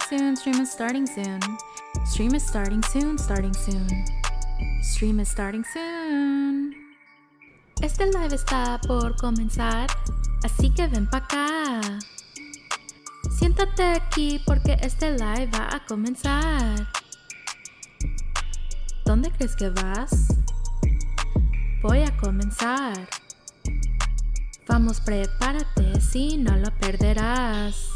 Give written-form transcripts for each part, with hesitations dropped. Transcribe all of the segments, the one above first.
soon, stream is starting soon. Stream is starting soon, starting soon. Stream is starting soon. Este live está por comenzar, así que ven pa' acá. Siéntate aquí porque este live va a comenzar. ¿Dónde crees que vas? Voy a comenzar. Vamos, prepárate, si no lo perderás.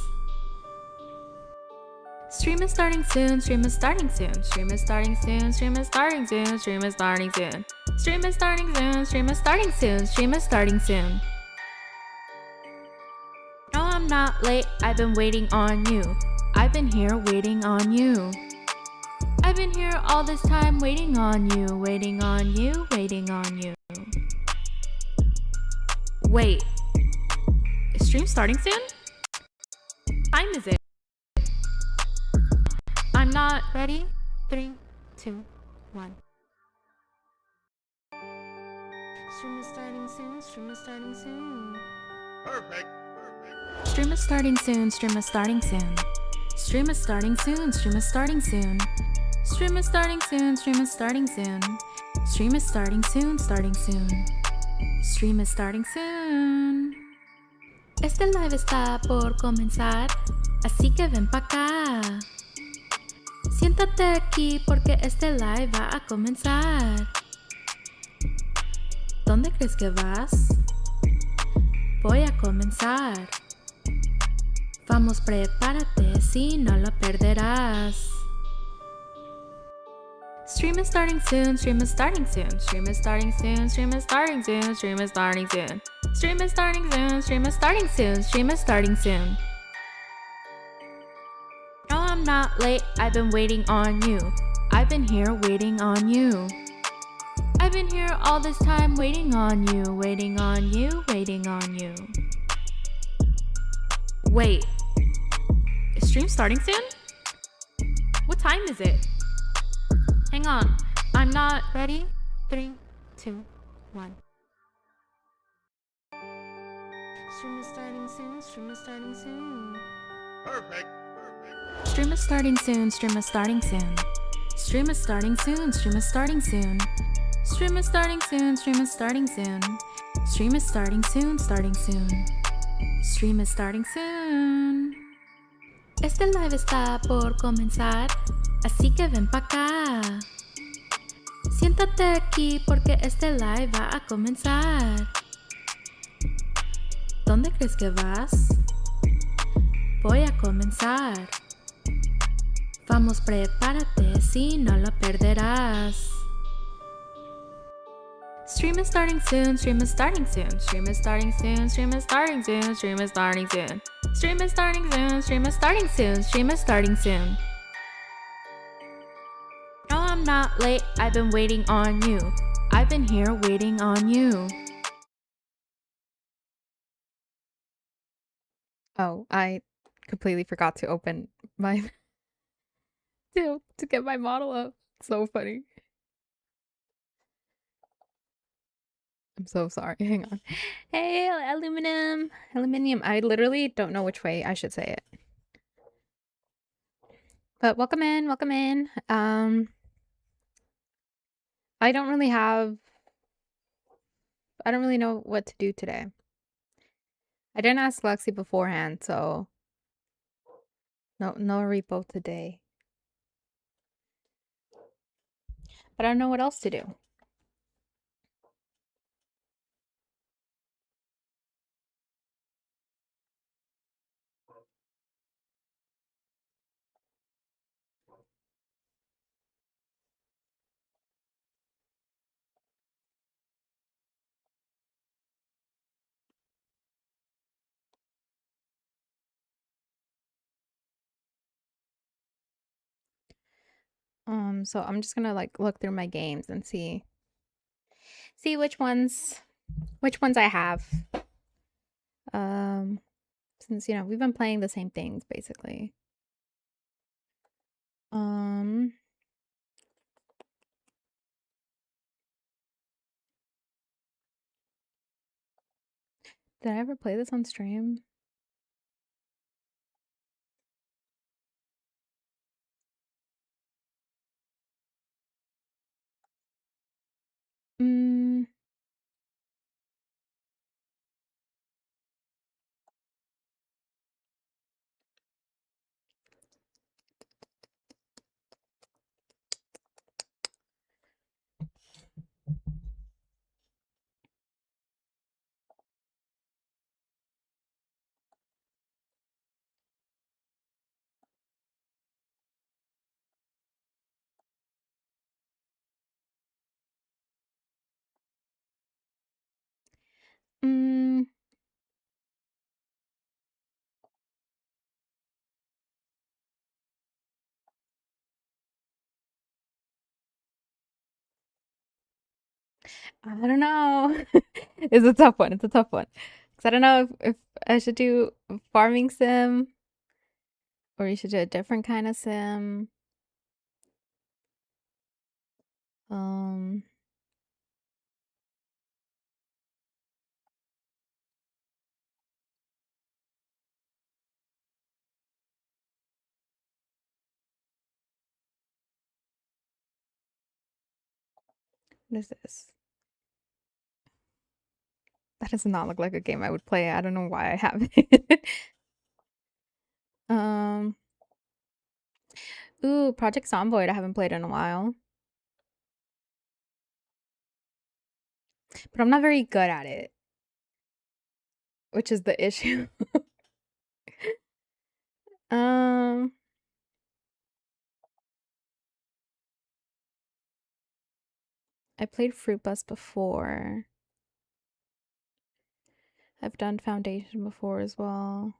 Stream is starting soon, stream is starting soon, stream is starting soon, stream is starting soon, stream is starting soon. Stream is starting soon, stream is starting soon, stream is starting soon. No, I'm not late, I've been waiting on you. I've been here waiting on you. I've been here all this time waiting on you, waiting on you, waiting on you. Wait, is stream starting soon? What time is it? I'm not ready. 3, 2, 1. Stream is starting soon, stream is starting soon. Perfect. Stream is starting soon, stream is starting soon. Stream is starting soon, stream is starting soon. Stream is starting soon, stream is starting soon. Stream is starting soon, starting soon. Stream is starting soon. Este live está por comenzar, así que ven pa' acá. Siéntate aquí porque este live va a comenzar. ¿Dónde crees que vas? Voy a comenzar. Vamos, prepárate, si no lo perderás. Stream is starting soon, stream is starting soon, stream is starting soon, stream is starting soon, stream is starting soon. Stream is starting soon, stream is starting soon, stream is starting soon. No, I'm not late, I've been waiting on you. I've been here waiting on you. I've been here all this time waiting on you, waiting on you, waiting on you. Wait, is stream starting soon? What time is it? Hang on, I'm not ready. 3, 2, 1. Stream is starting soon, stream is starting soon. Perfect. Stream is starting soon, stream is starting soon. Stream is starting soon, stream is starting soon. Stream is starting soon, stream is starting soon. Stream is starting soon, starting soon. Stream is starting soon. Este live está por comenzar, así que ven pa' acá. Siéntate aquí porque este live va a comenzar. ¿Dónde crees que vas? Voy a comenzar. Vamos, prepárate, si no lo perderás. Stream is starting soon, stream is starting soon, stream is starting soon, stream is starting soon, stream is starting soon. Stream is starting soon, stream is starting soon, stream is starting soon. No, I'm not late, I've been waiting on you. I've been here waiting on you. Oh, I completely forgot to open my to get my model up. So funny. I'm so sorry. Hang on. Hey, aluminum. Aluminium. I literally don't know which way I should say it. But welcome in, welcome in. I don't really know what to do today. I didn't ask Lexi beforehand, so no repo today. But I don't know what else to do. So I'm just gonna like look through my games and see which ones I have. Since we've been playing the same things basically. Did I ever play this on stream? Mm, I don't know. It's a tough one. It's a tough one. Because I don't know if I should do farming sim or you should do a different kind of sim. Um, what is this? That does not look like a game I would play. I don't know why I have it. um, ooh, Project Zomboid. I haven't played in a while, but I'm not very good at it, which is the issue. um, I played Fruit Bus before. I've done Foundation before as well.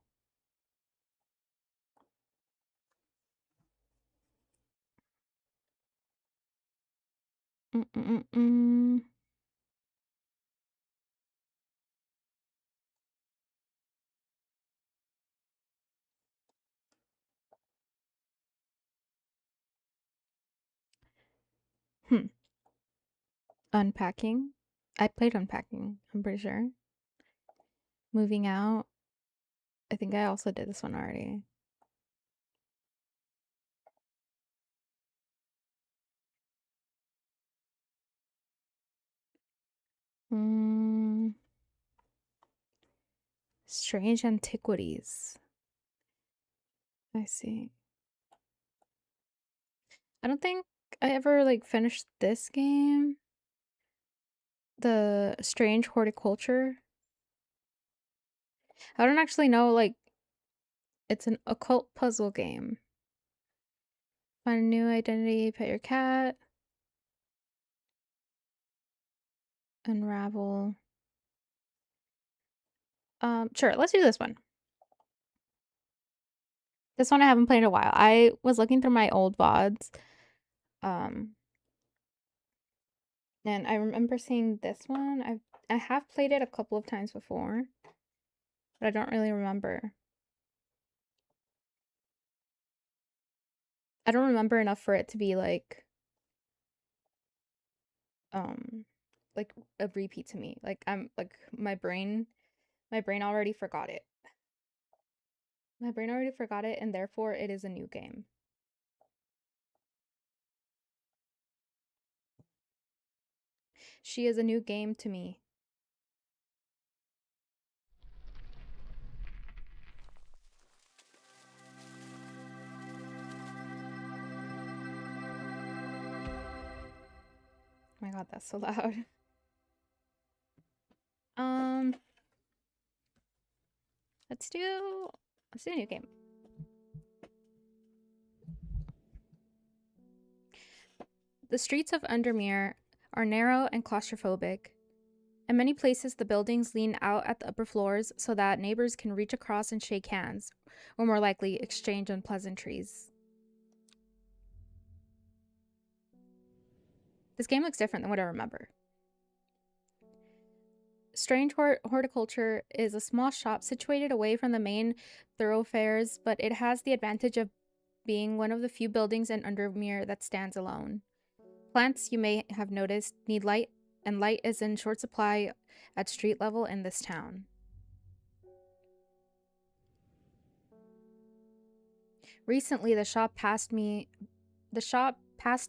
Mm-mm-mm-mm. Hmm. Unpacking. I played Unpacking, I'm pretty sure. Moving Out. I think I also did this one already. Mm, Strange Antiquities. I see. I don't think I ever like finished this game. The Strange Horticulture. I don't actually know, like, it's an occult puzzle game. Find a new identity, pet your cat, unravel. Sure, let's do this one. This one I haven't played in a while. I was looking through my old VODs. Um, and I remember seeing this one. I have played it a couple of times before, but I don't really remember. I don't remember enough for it to be um like a repeat to me. Like I'm like my brain already forgot it. My brain already forgot it and therefore it is a new game. She is a new game to me. Oh my god, that's so loud. Um let's do a new game. The streets of Undermere are narrow and claustrophobic. In many places, the buildings lean out at the upper floors so that neighbors can reach across and shake hands, or more likely, exchange unpleasantries. This game looks different than what I remember. Strange Horticulture is a small shop situated away from the main thoroughfares, but it has the advantage of being one of the few buildings in Undermere that stands alone. Plants, you may have noticed, need light, and light is in short supply at street level in this town. Recently, the shop passed to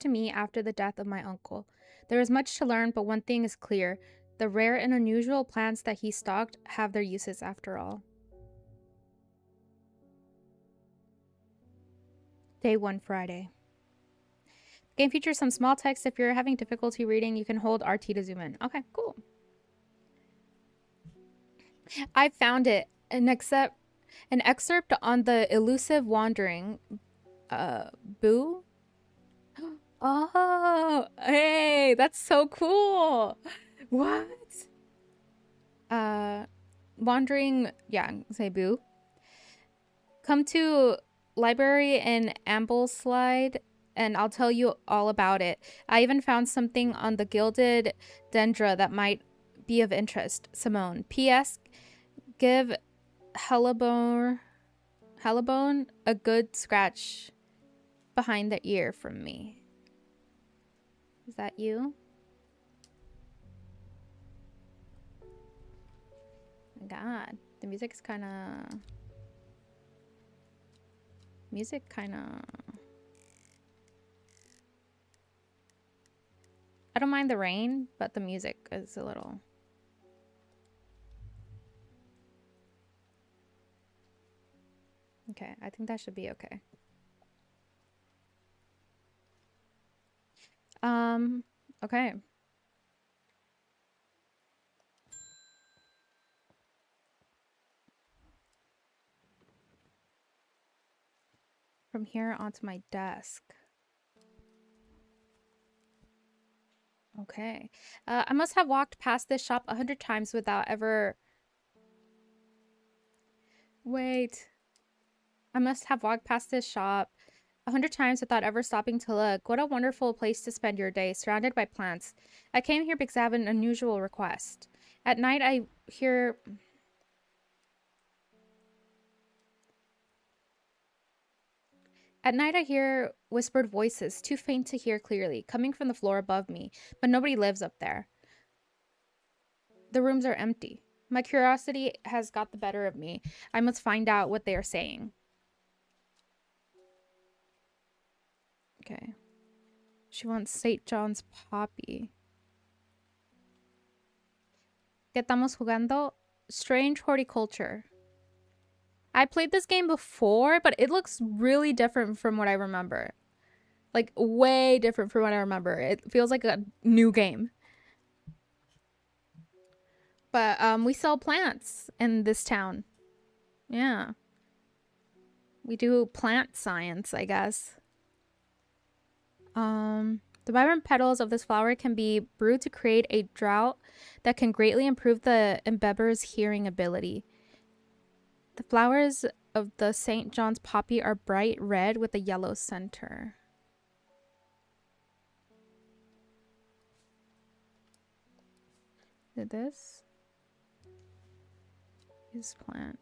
me after the death of my uncle. There is much to learn, but one thing is clear. The rare and unusual plants that he stocked have their uses after all. Day 1, Friday. Game features some small text. If you're having difficulty reading, you can hold RT to zoom in. Okay, cool. I found it. An excerpt on the elusive wandering Boo. Oh, hey, that's so cool. What? Wandering, yeah, say boo. Come to library in Ambleside and I'll tell you all about it. I even found something on the gilded dendra that might be of interest. Simone. P.S. Give Hellebone a good scratch behind the ear from me. Is that you? Oh my God, the music is kind of... I don't mind the rain, but the music is a little... Okay, I think that should be okay. Okay. From here onto my desk. Okay. I must have walked past this shop 100 times without ever... Wait. I must have walked past this shop 100 times without ever stopping to look. What a wonderful place to spend your day, surrounded by plants. I came here because I have an unusual request. At night, I hear... At night, I hear whispered voices, too faint to hear clearly, coming from the floor above me, but nobody lives up there. The rooms are empty. My curiosity has got the better of me. I must find out what they are saying. Okay. She wants St. John's Poppy. ¿Qué estamos jugando? Strange Horticulture. I played this game before, but it looks really different from what I remember. Like, way different from what I remember. It feels like a new game. But we sell plants in this town. Yeah. We do plant science, I guess. The vibrant petals of this flower can be brewed to create a draught that can greatly improve the embebber's hearing ability. The flowers of the St. John's poppy are bright red with a yellow center. This is plant.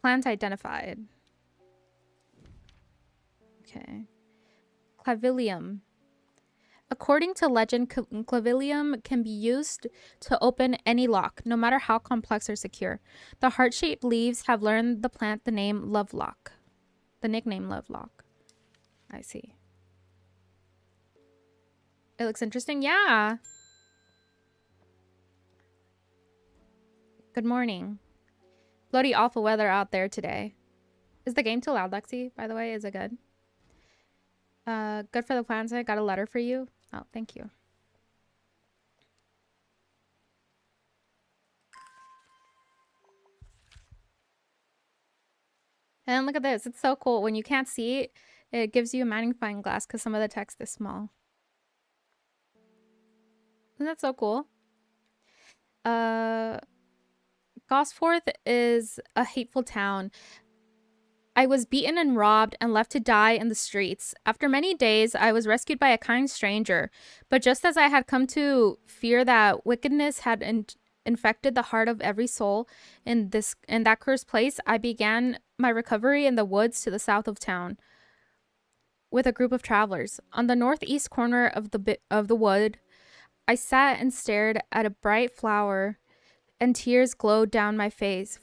Plant identified. Okay. Clavilium. According to legend, clavilium can be used to open any lock, no matter how complex or secure. The heart-shaped leaves have learned the plant the name Lovelock. The nickname Lovelock. I see. It looks interesting. Yeah. Good morning. Bloody awful weather out there today. Is the game too loud, Lexi? By the way, is it good? Good for the plans. I got a letter for you. Oh, thank you. And look at this. It's so cool. When you can't see it, it gives you a magnifying glass because some of the text is small. Isn't that so cool? Gosforth is a hateful town. I was beaten and robbed and left to die in the streets. After many days, I was rescued by a kind stranger. But just as I had come to fear that wickedness had infected the heart of every soul in that cursed place, I began my recovery in the woods to the south of town with a group of travelers. On the northeast corner of the wood, I sat and stared at a bright flower, and tears flowed down my face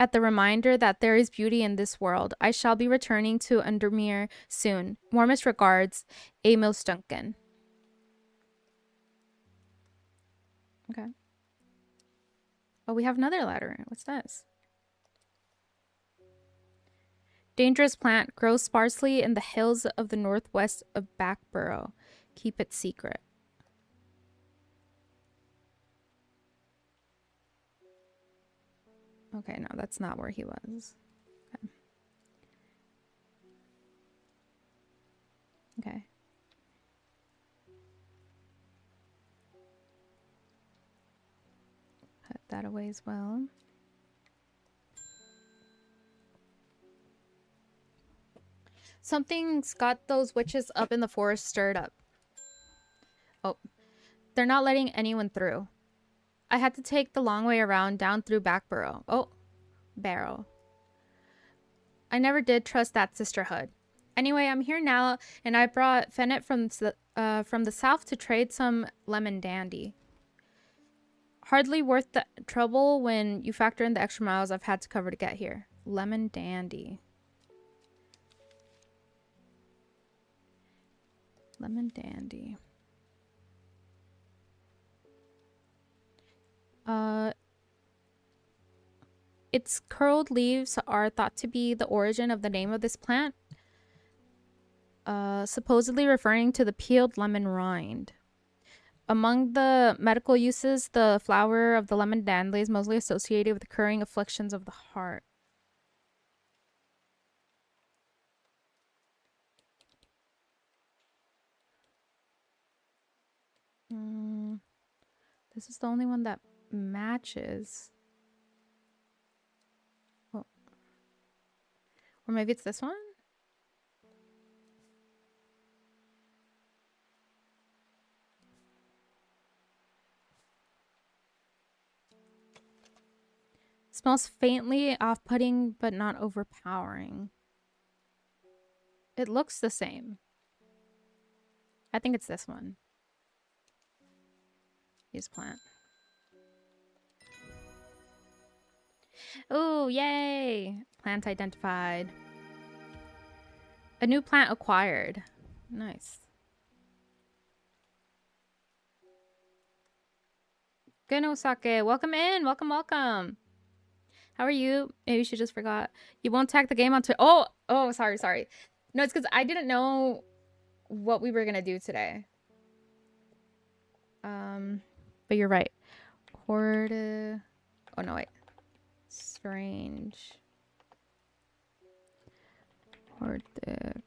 at the reminder that there is beauty in this world. I shall be returning to Undermere soon. Warmest regards, Emil Stunken. Okay. Oh, we have another letter. What's this? Dangerous plant grows sparsely in the hills of the northwest of Backborough. Keep it secret. Okay, no, that's not where he was. Okay. that away as well. Something's got those witches up in the forest stirred up. Oh, they're not letting anyone through. I had to take the long way around down through Back Burrow. Oh, Barrow. I never did trust that sisterhood. Anyway, I'm here now, and I brought Fennec from the south to trade some lemon dandy. Hardly worth the trouble when you factor in the extra miles I've had to cover to get here. Lemon dandy. Lemon dandy. Its curled leaves are thought to be the origin of the name of this plant, supposedly referring to the peeled lemon rind. Among the medical uses, the flower of the lemon dandy is mostly associated with curing afflictions of the heart. This is the only one that matches. Oh. Or maybe it's this one? Smells faintly off-putting, but not overpowering. It looks the same. I think it's this one. Use plant. Oh, yay! Plant identified. A new plant acquired. Nice. Good Osake, welcome in. Welcome, welcome. How are you? Maybe she just forgot. You won't tag the game on oh, sorry. No, it's because I didn't know what we were gonna do today. But you're right. Oh no, wait. Strange. Horticulture.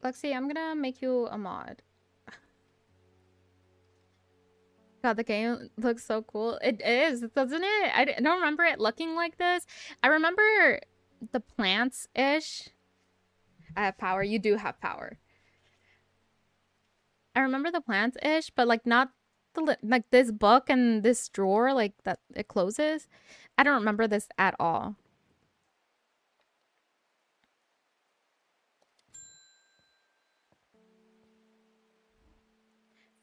Lexi, I'm gonna make you a mod. God, the game looks so cool. It is, doesn't it? I don't remember it looking like this. I remember the plants-ish. I have power. You do have power. I remember the plants-ish, but like not the like this book and this drawer like that it closes. I don't remember this at all.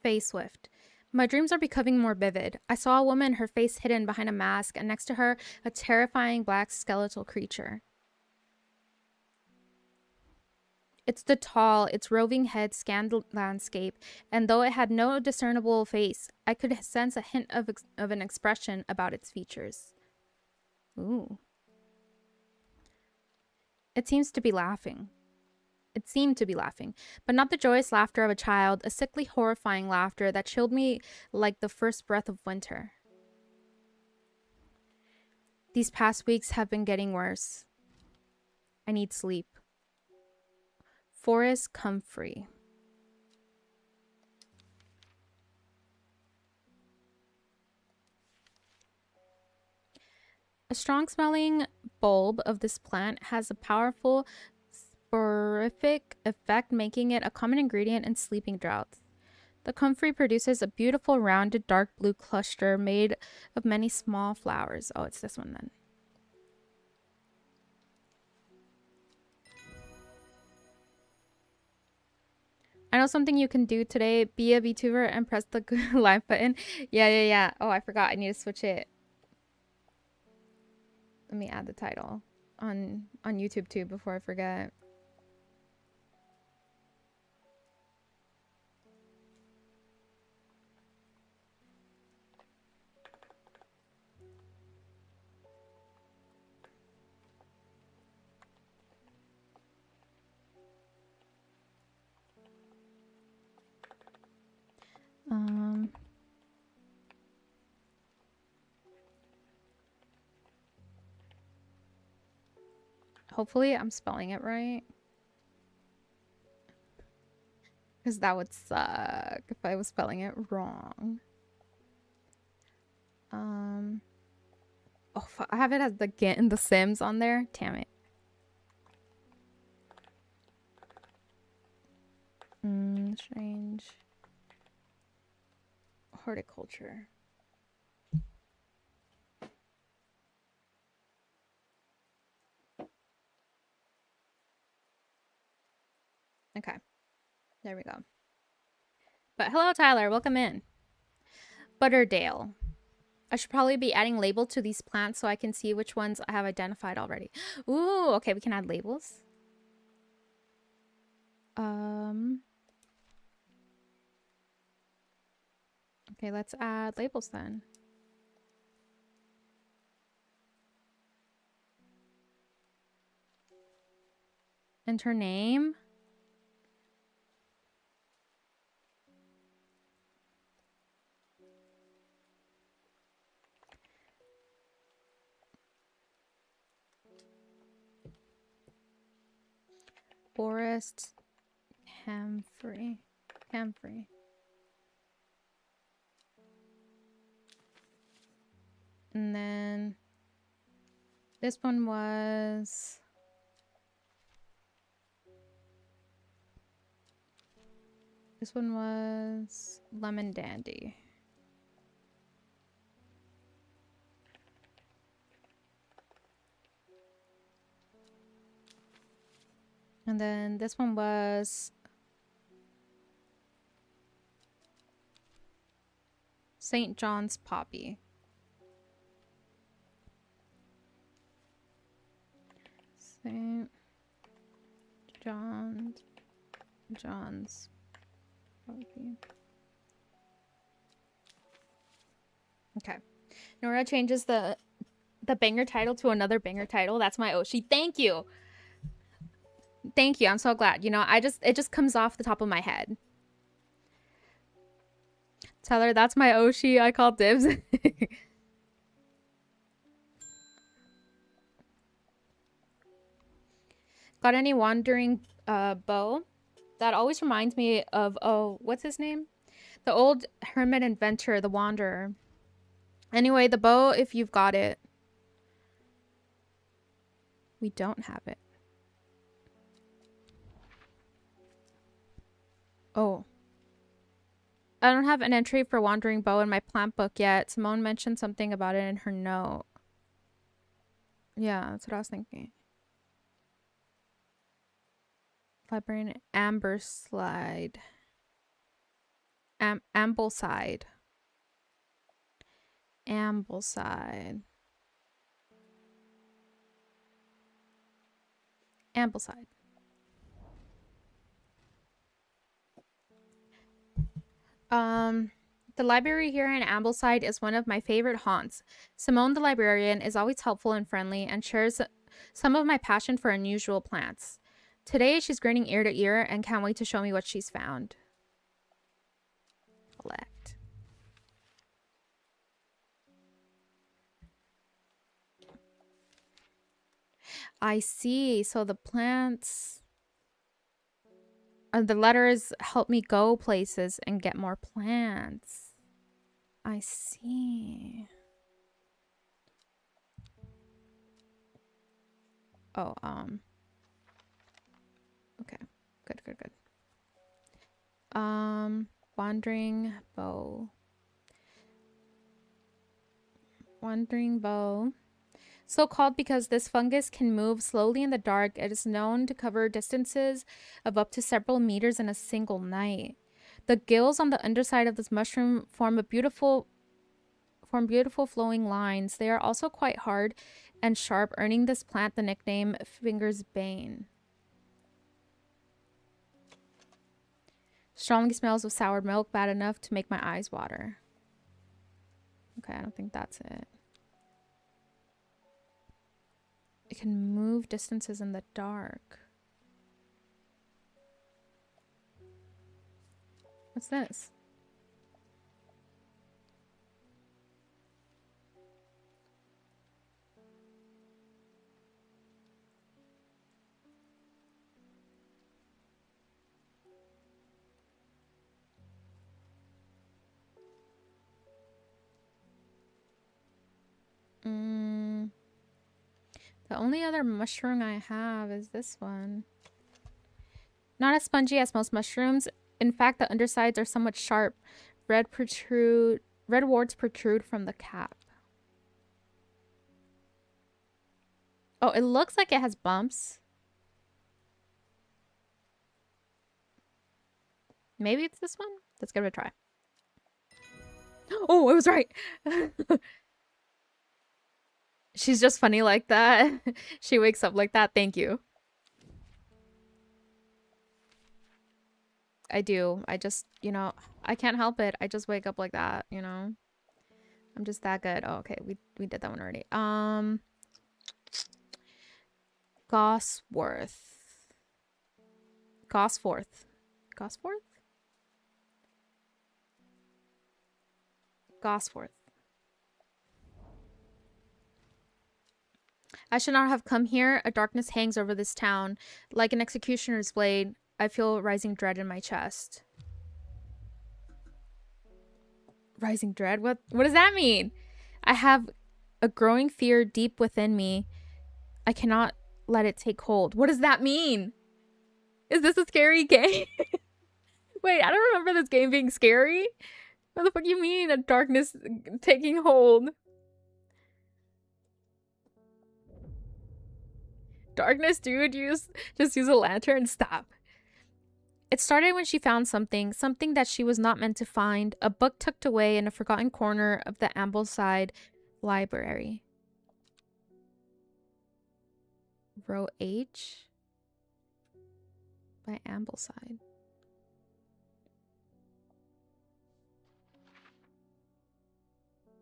Face Swift. My dreams are becoming more vivid. I saw a woman, her face hidden behind a mask, and next to her, a terrifying black skeletal creature. Its roving head scanned the landscape, and though it had no discernible face, I could sense a hint of an expression about its features. Ooh. It seemed to be laughing, but not the joyous laughter of a child, a sickly, horrifying laughter that chilled me like the first breath of winter. These past weeks have been getting worse. I need sleep. Forest Comfrey. A strong-smelling bulb of this plant has a powerful soporific effect, making it a common ingredient in sleeping draughts. The comfrey produces a beautiful, rounded, dark blue cluster made of many small flowers. Oh, it's this one then. I know something you can do today. Be a VTuber and press the live button. Yeah. Oh, I forgot. I need to switch it. Let me add the title on YouTube too before I forget. Hopefully I'm spelling it right. Because that would suck if I was spelling it wrong. Oh, I have it as the Sims on there. Damn it. Strange. Horticulture. Okay. There we go. But hello, Tyler. Welcome in. Butterdale. I should probably be adding label to these plants so I can see which ones I have identified already. Ooh, okay. We can add labels. Okay, let's add labels then. Enter name. Forest Camphor. And then this one was Lemon Dandy. And then this one was St. John's Poppy. St. John's Poppy. Okay. Norah changes the banger title to another banger title. That's my Oshi. Thank you. Thank you. I'm so glad. You know, it just comes off the top of my head. Tell her that's my Oshi. I call dibs. Got any wandering bow? That always reminds me of, oh, what's his name? The old hermit inventor, the wanderer. Anyway, the bow, if you've got it. We don't have it. Oh. I don't have an entry for wandering bow in my plant book yet. Simone mentioned something about it in her note. Yeah, that's what I was thinking. Librarian Ambleside. Ambleside. The library here in Ambleside is one of my favorite haunts. Simone the librarian is always helpful and friendly and shares some of my passion for unusual plants. Today she's grinning ear to ear and can't wait to show me what she's found. Collect. I see. So the plants... the letters help me go places and get more plants. I see. Oh, okay. Good. Wandering bow. So called because this fungus can move slowly in the dark. It is known to cover distances of up to several meters in a single night. The gills on the underside of this mushroom form beautiful flowing lines. They are also quite hard and sharp, earning this plant the nickname Finger's Bane. Strongly smells of sour milk, bad enough to make my eyes water. Okay, I don't think that's it. It can move distances in the dark. What's this? The only other mushroom I have is this one. Not as spongy as most mushrooms. In fact, the undersides are somewhat sharp. Red warts protrude from the cap. Oh, it looks like it has bumps. Maybe it's this one? Let's give it a try. Oh, I was right. She's just funny like that. She wakes up like that. Thank you. I do. I just, you know, I can't help it. I just wake up like that, you know. I'm just that good. Oh, okay. We did that one already. Gosforth. Gosforth. Gosforth? Gosforth. I should not have come here. A darkness hangs over this town. Like an executioner's blade, I feel rising dread in my chest. Rising dread? What does that mean? I have a growing fear deep within me. I cannot let it take hold. What does that mean? Is this a scary game? Wait, I don't remember this game being scary. What the fuck you mean a darkness taking hold? Darkness, dude. Just use a lantern. Stop. It started when she found something that she was not meant to find. A book tucked away in a forgotten corner of the Ambleside library. Row H by Ambleside.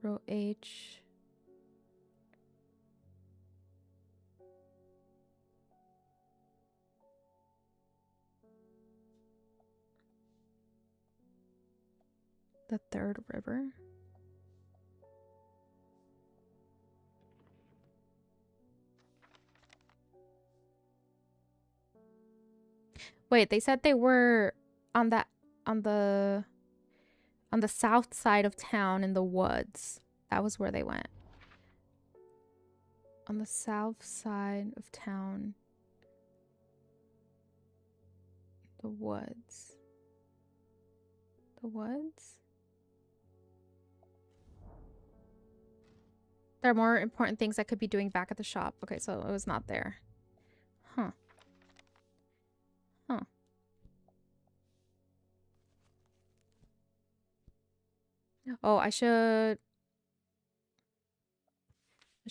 Row H. The Third River. Wait, they said they were on the south side of town in the woods. That was where they went. On the south side of town. The woods. The woods? There are more important things I could be doing back at the shop. Okay, so it was not there. Huh. Huh. Oh, I should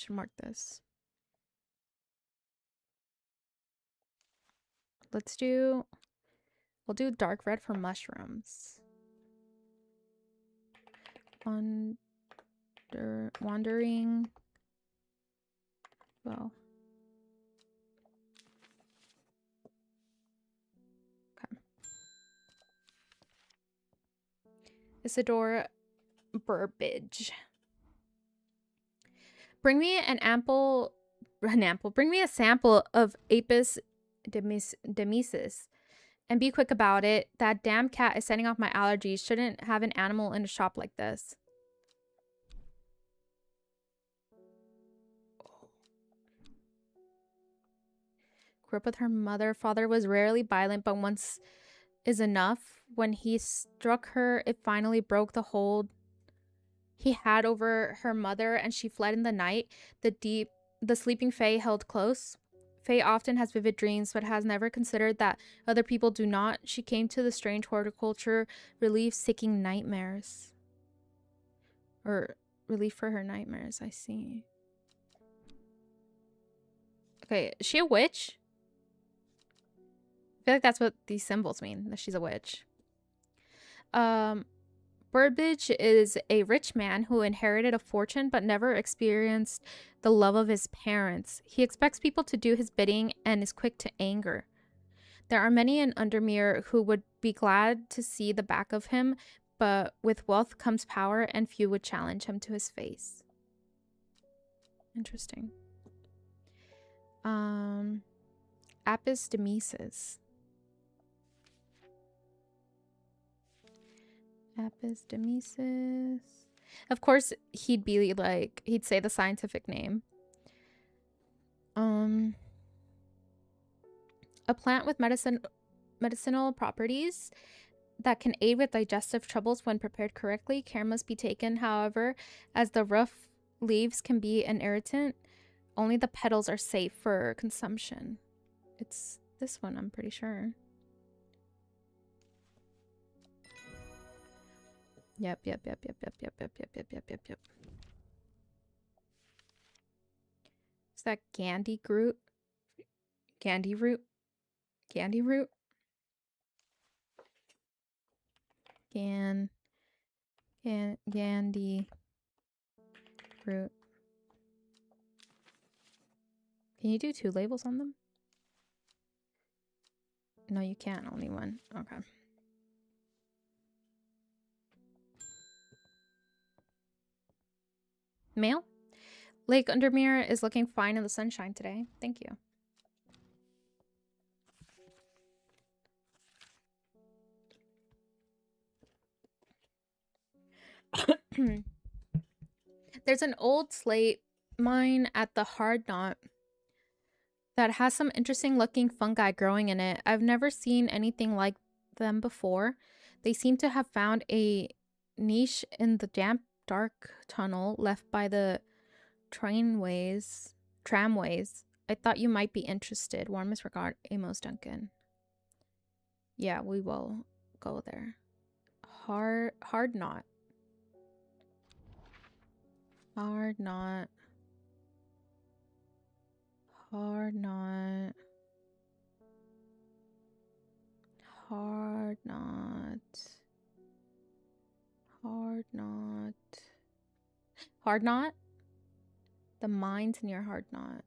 mark this. We'll do dark red for mushrooms. Wandering. Well. Okay. Isidore Burbage. Bring me bring me a sample of Apis demesis. And be quick about it. That damn cat is setting off my allergies. Shouldn't have an animal in a shop like this. Grew up with her mother. Father was rarely violent, but once is enough. When he struck her, it finally broke the hold he had over her mother, and she fled in the night. The the sleeping Fae held close. Fae often has vivid dreams, but has never considered that other people do not. She came to the strange horticulture relief seeking nightmares. Or relief for her nightmares, I see. Okay, is she a witch? I feel like that's what these symbols mean, that she's a witch. Burbage is a rich man who inherited a fortune but never experienced the love of his parents. He expects people to do his bidding and is quick to anger. There are many in Undermere who would be glad to see the back of him, but with wealth comes power and few would challenge him to his face. Interesting. Apis Demesis. Apis Demesis. Of course, he'd be like, he'd say the scientific name. A plant with medicinal properties that can aid with digestive troubles when prepared correctly. Care must be taken, however, as the rough leaves can be an irritant. Only the petals are safe for consumption. It's this one, I'm pretty sure. Yep. Is that Gandhi root? Gandhi root? Gandhi root? Gandhi root. Can you do 2 labels on them? No, you can't. Only one. Okay. Mail? Lake Undermere is looking fine in the sunshine today. Thank you. There's an old slate mine at the Hard Knot that has some interesting looking fungi growing in it. I've never seen anything like them before. They seem to have found a niche in the damp, dark tunnel left by the tramways. I thought you might be interested. Warmest regard, Amos Duncan. Yeah, we will go there. Hard Knot. Hard Knot. Hard Knot. Hard Knot. Hard Knot. Hard Knot? The mines near Hard Knot.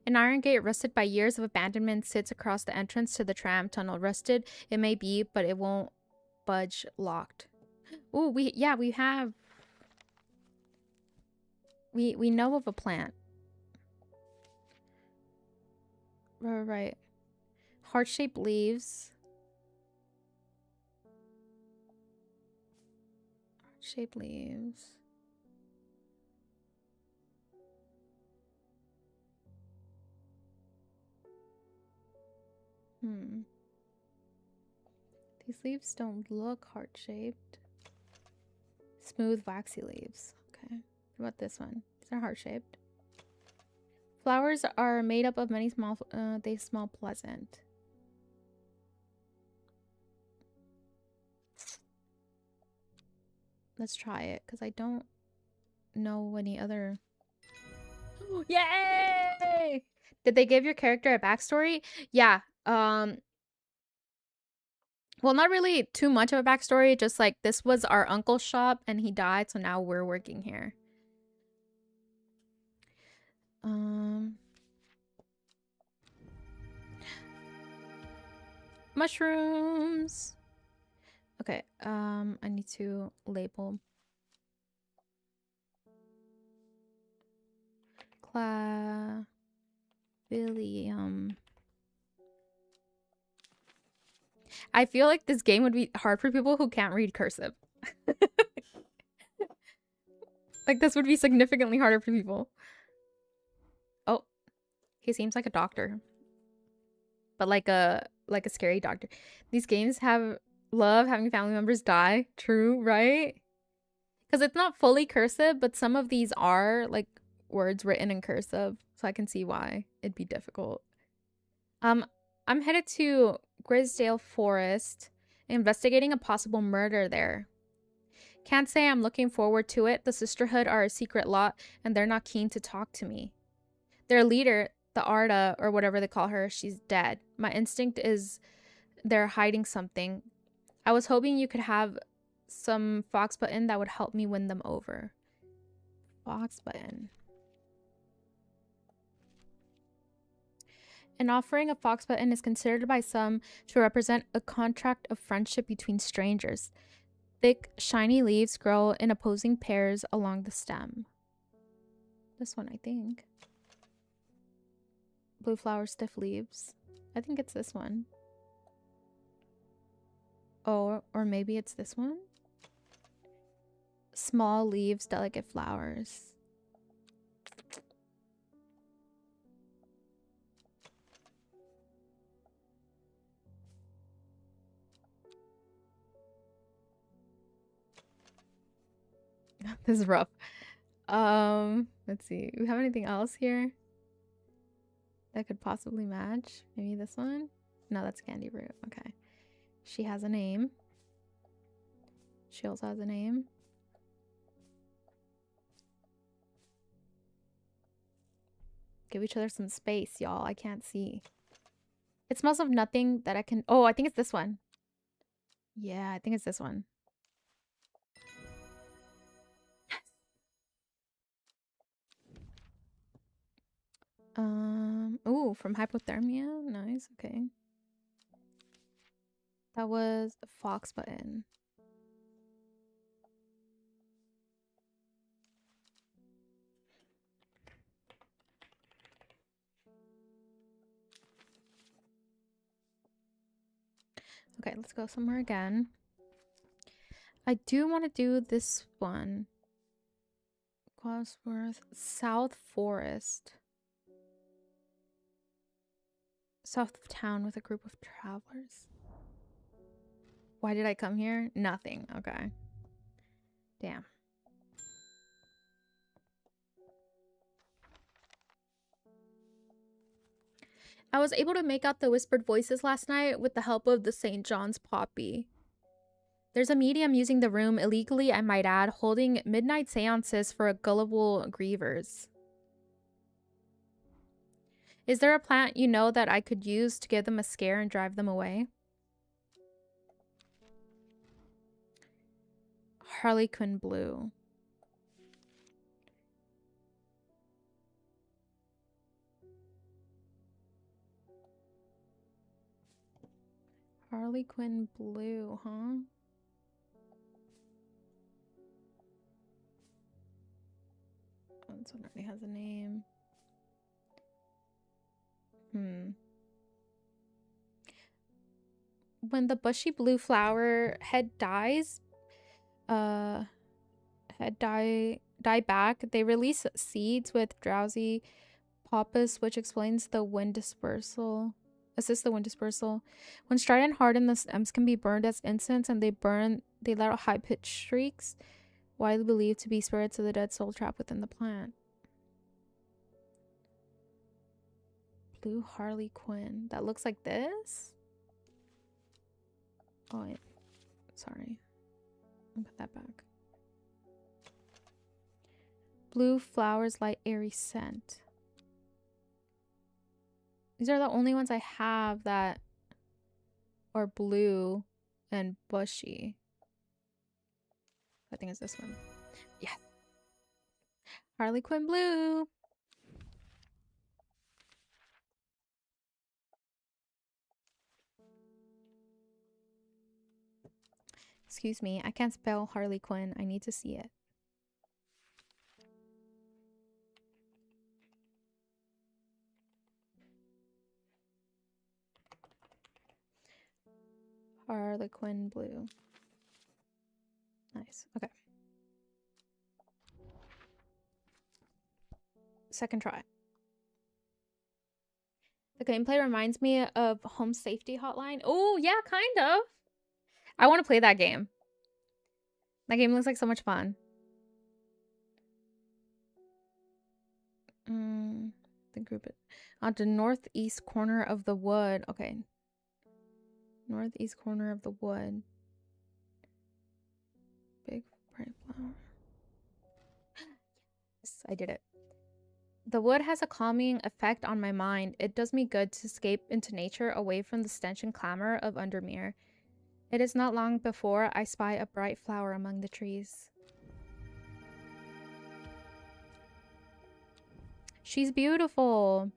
An iron gate rusted by years of abandonment sits across the entrance to the tram tunnel. Rusted it may be, but it won't budge. Locked. Ooh, we have. We know of a plant. Right. Heart-shaped leaves. Heart-shaped leaves. These leaves don't look heart-shaped. Smooth, waxy leaves. Okay. What about this one? These are heart-shaped. Flowers are made up of many small, they smell pleasant. Let's try it, because I don't know any other. Yay! Did they give your character a backstory? Yeah. Well, not really too much of a backstory, just like this was our uncle's shop and he died, so now we're working here. Mushrooms. Okay, I need to label. Clavilium. I feel like this game would be hard for people who can't read cursive. Like, this would be significantly harder for people. Oh, he seems like a doctor. But like a scary doctor. These games love having family members die. True, right? Because it's not fully cursive, but some of these are like words written in cursive, so I can see why it'd be difficult. I'm headed to Grisdale Forest, investigating a possible murder there. Can't say I'm looking forward to it. The Sisterhood are a secret lot, and they're not keen to talk to me. Their leader, the Arda, or whatever they call her, she's dead. My instinct is they're hiding something. I was hoping you could have some fox button that would help me win them over. Fox button. An offering of fox button is considered by some to represent a contract of friendship between strangers. Thick, shiny leaves grow in opposing pairs along the stem. This one, I think. Blue flower, stiff leaves. I think it's this one. Oh, or maybe it's this one? Small leaves, delicate flowers. This is rough. Let's see. Do we have anything else here that could possibly match? Maybe this one? No, that's candy root. Okay. She has a name. She also has a name. Give each other some space, y'all. I can't see. It smells of nothing that I can... Oh, I think it's this one. Yeah, I think it's this one. Ooh, from hypothermia. Nice. Okay. That was a fox button. Okay, let's go somewhere again. I do want to do this one. Gosworth, South Forest. South of town with a group of travelers. Why did I come here? Nothing. Okay. Damn. I was able to make out the whispered voices last night with the help of the St. John's Poppy. There's a medium using the room illegally, I might add, holding midnight seances for gullible grievers. Is there a plant you know that I could use to give them a scare and drive them away? Harlequin blue. Harlequin blue, huh? Oh, this one already has a name. When the bushy blue flower head dies, die back, they release seeds with drowsy poppus, which explains the wind dispersal. Assists the wind dispersal. When dried and hardened, the stems can be burned as incense, and they let out high-pitched shrieks, widely believed to be spirits of the dead soul trapped within the plant. Blue Harlequin. That looks like this? Oh, wait. Sorry. I'll put that back. Blue flowers, light, airy scent. These are the only ones I have that are blue and bushy. I think it's this one. Yeah. Harlequin blue. Excuse me, I can't spell Harlequin. I need to see it. Harlequin blue. Nice. Okay. Second try. The gameplay reminds me of Home Safety Hotline. Oh, yeah, kind of. I want to play that game. That game looks like so much fun. The group it on the northeast corner of the wood. Okay. Northeast corner of the wood. Big bright flower. Yes, I did it. The wood has a calming effect on my mind. It does me good to escape into nature, away from the stench and clamor of Undermere. It is not long before I spy a bright flower among the trees. She's beautiful.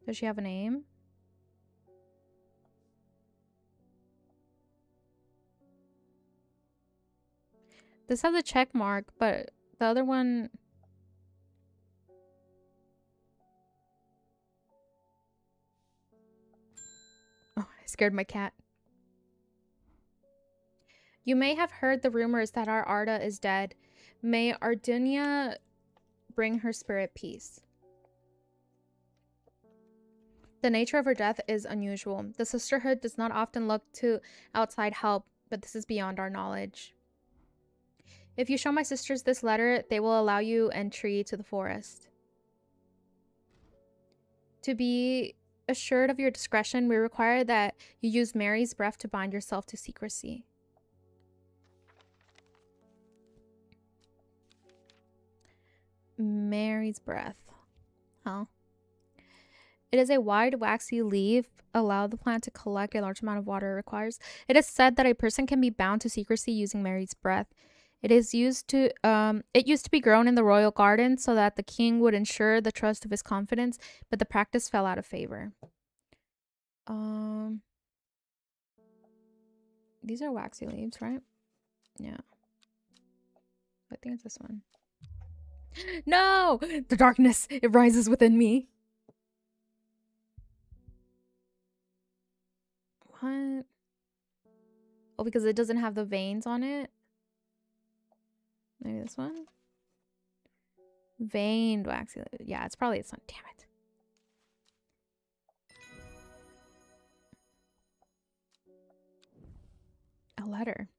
Does she have a name? This has a check mark, but the other one... Oh, I scared my cat. You may have heard the rumors that our Arda is dead. May Ardunia bring her spirit peace. The nature of her death is unusual. The sisterhood does not often look to outside help, but this is beyond our knowledge. If you show my sisters this letter, they will allow you entry to the forest. To be assured of your discretion, we require that you use Mary's breath to bind yourself to secrecy. Mary's breath. Huh? It is a wide, waxy leaf. Allow the plant to collect a large amount of water it requires. It is said that a person can be bound to secrecy using Mary's breath. It used to be grown in the royal garden so that the king would ensure the trust of his confidence, but the practice fell out of favor. These are waxy leaves, right? Yeah. I think it's this one. No! The darkness, it rises within me. What? Oh, because it doesn't have the veins on it? Maybe this one? Veined waxy. Yeah, it's probably this one. Damn it. A letter.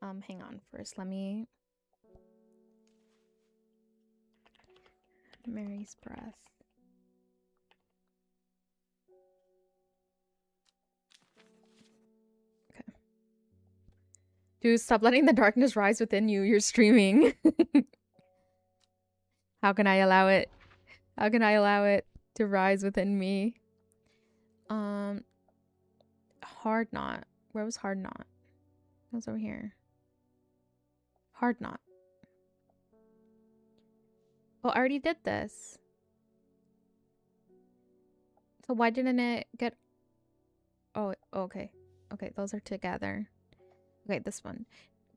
Hang on. First, let me... Mary's breath. Okay. Dude, stop letting the darkness rise within you. You're streaming. How can I allow it? How can I allow it to rise within me? Hard knot. Where was hard knot? It was over here. Hard knot. Oh, I already did this. So why didn't it get... Oh, okay. Okay, those are together. Okay, this one.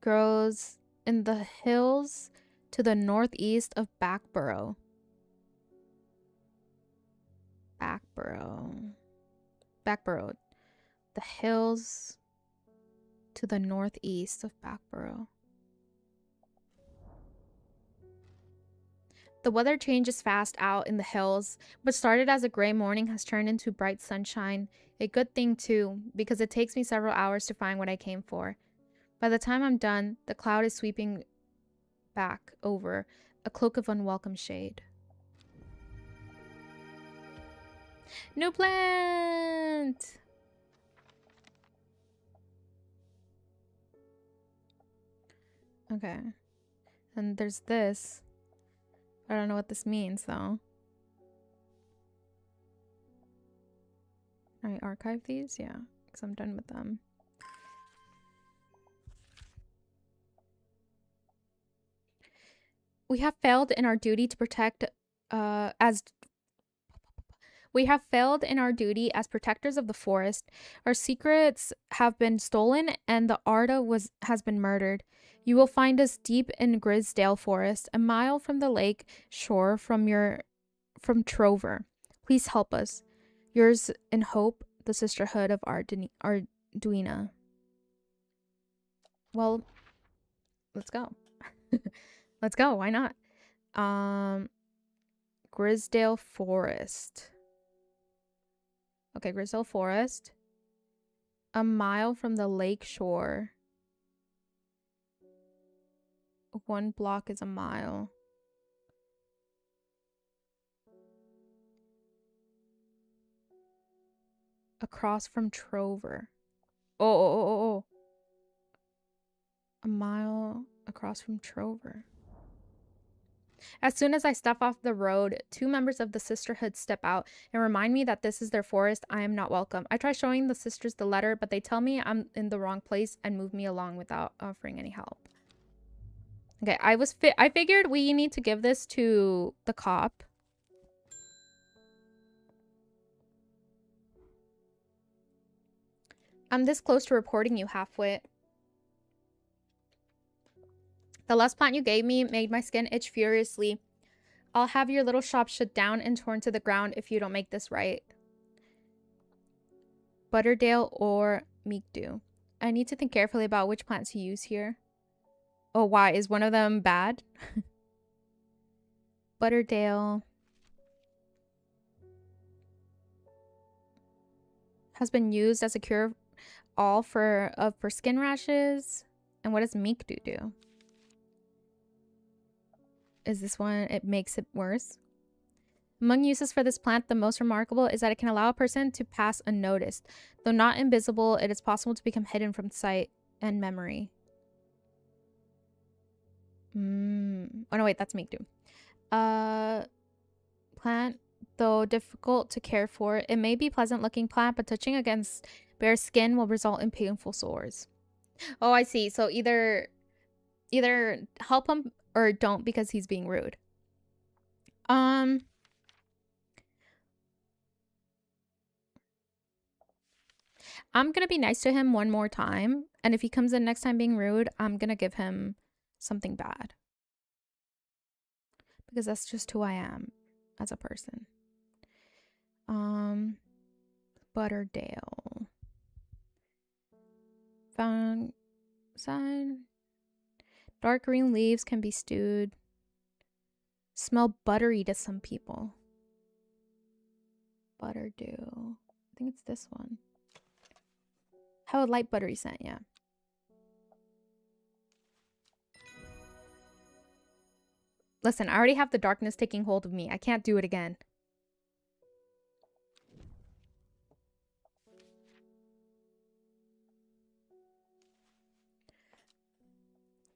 Grows in the hills to the northeast of Backborough. Backborough. The hills to the northeast of Backborough. The weather changes fast out in the hills. What started as a gray morning has turned into bright sunshine. A good thing too, because it takes me several hours to find what I came for. By the time I'm done, the cloud is sweeping back over, a cloak of unwelcome shade. New plant! Okay. And there's this. I don't know what this means, though. Can I archive these? Yeah, because I'm done with them. We have failed in our duty to protect, We have failed in our duty as protectors of the forest. Our secrets have been stolen, and the Arda has been murdered. You will find us deep in Grisdale Forest, a mile from the lake shore from Trover. Please help us. Yours in hope, the Sisterhood of Arduina. Well, let's go. Let's go. Why not? Grisdale Forest. Okay, Grisdale Forest. A mile from the lake shore. 1 block is a mile. Across from Trover. Oh. A mile across from Trover. As soon as I step off the road, 2 members of the sisterhood step out and remind me that this is their forest. I am not welcome. I try showing the sisters the letter, but they tell me I'm in the wrong place and move me along without offering any help. Okay, I figured we need to give this to the cop. I'm this close to reporting you, halfwit. The last plant you gave me made my skin itch furiously. I'll have your little shop shut down and torn to the ground if you don't make this right. Butterdale or Meekdew. I need to think carefully about which plants to use here. Oh, why? Is one of them bad? Butterdale has been used as a cure all for skin rashes. And what does Meekdew do? Is this one, it makes it worse? Among uses for this plant, the most remarkable is that it can allow a person to pass unnoticed. Though not invisible, it is possible to become hidden from sight and memory. Oh no, wait, that's Meekdew. Plant, though difficult to care for, it may be pleasant looking plant, but touching against bare skin will result in painful sores. Oh, I see. So either help him or don't because he's being rude. I'm gonna be nice to him one more time, and if he comes in next time being rude, I'm gonna give him something bad. Because that's just who I am as a person. Butterdale. Found sign. Dark green leaves can be stewed. Smell buttery to some people. Butterdew. I think it's this one. Have a light buttery scent, yeah. Listen, I already have the darkness taking hold of me. I can't do it again.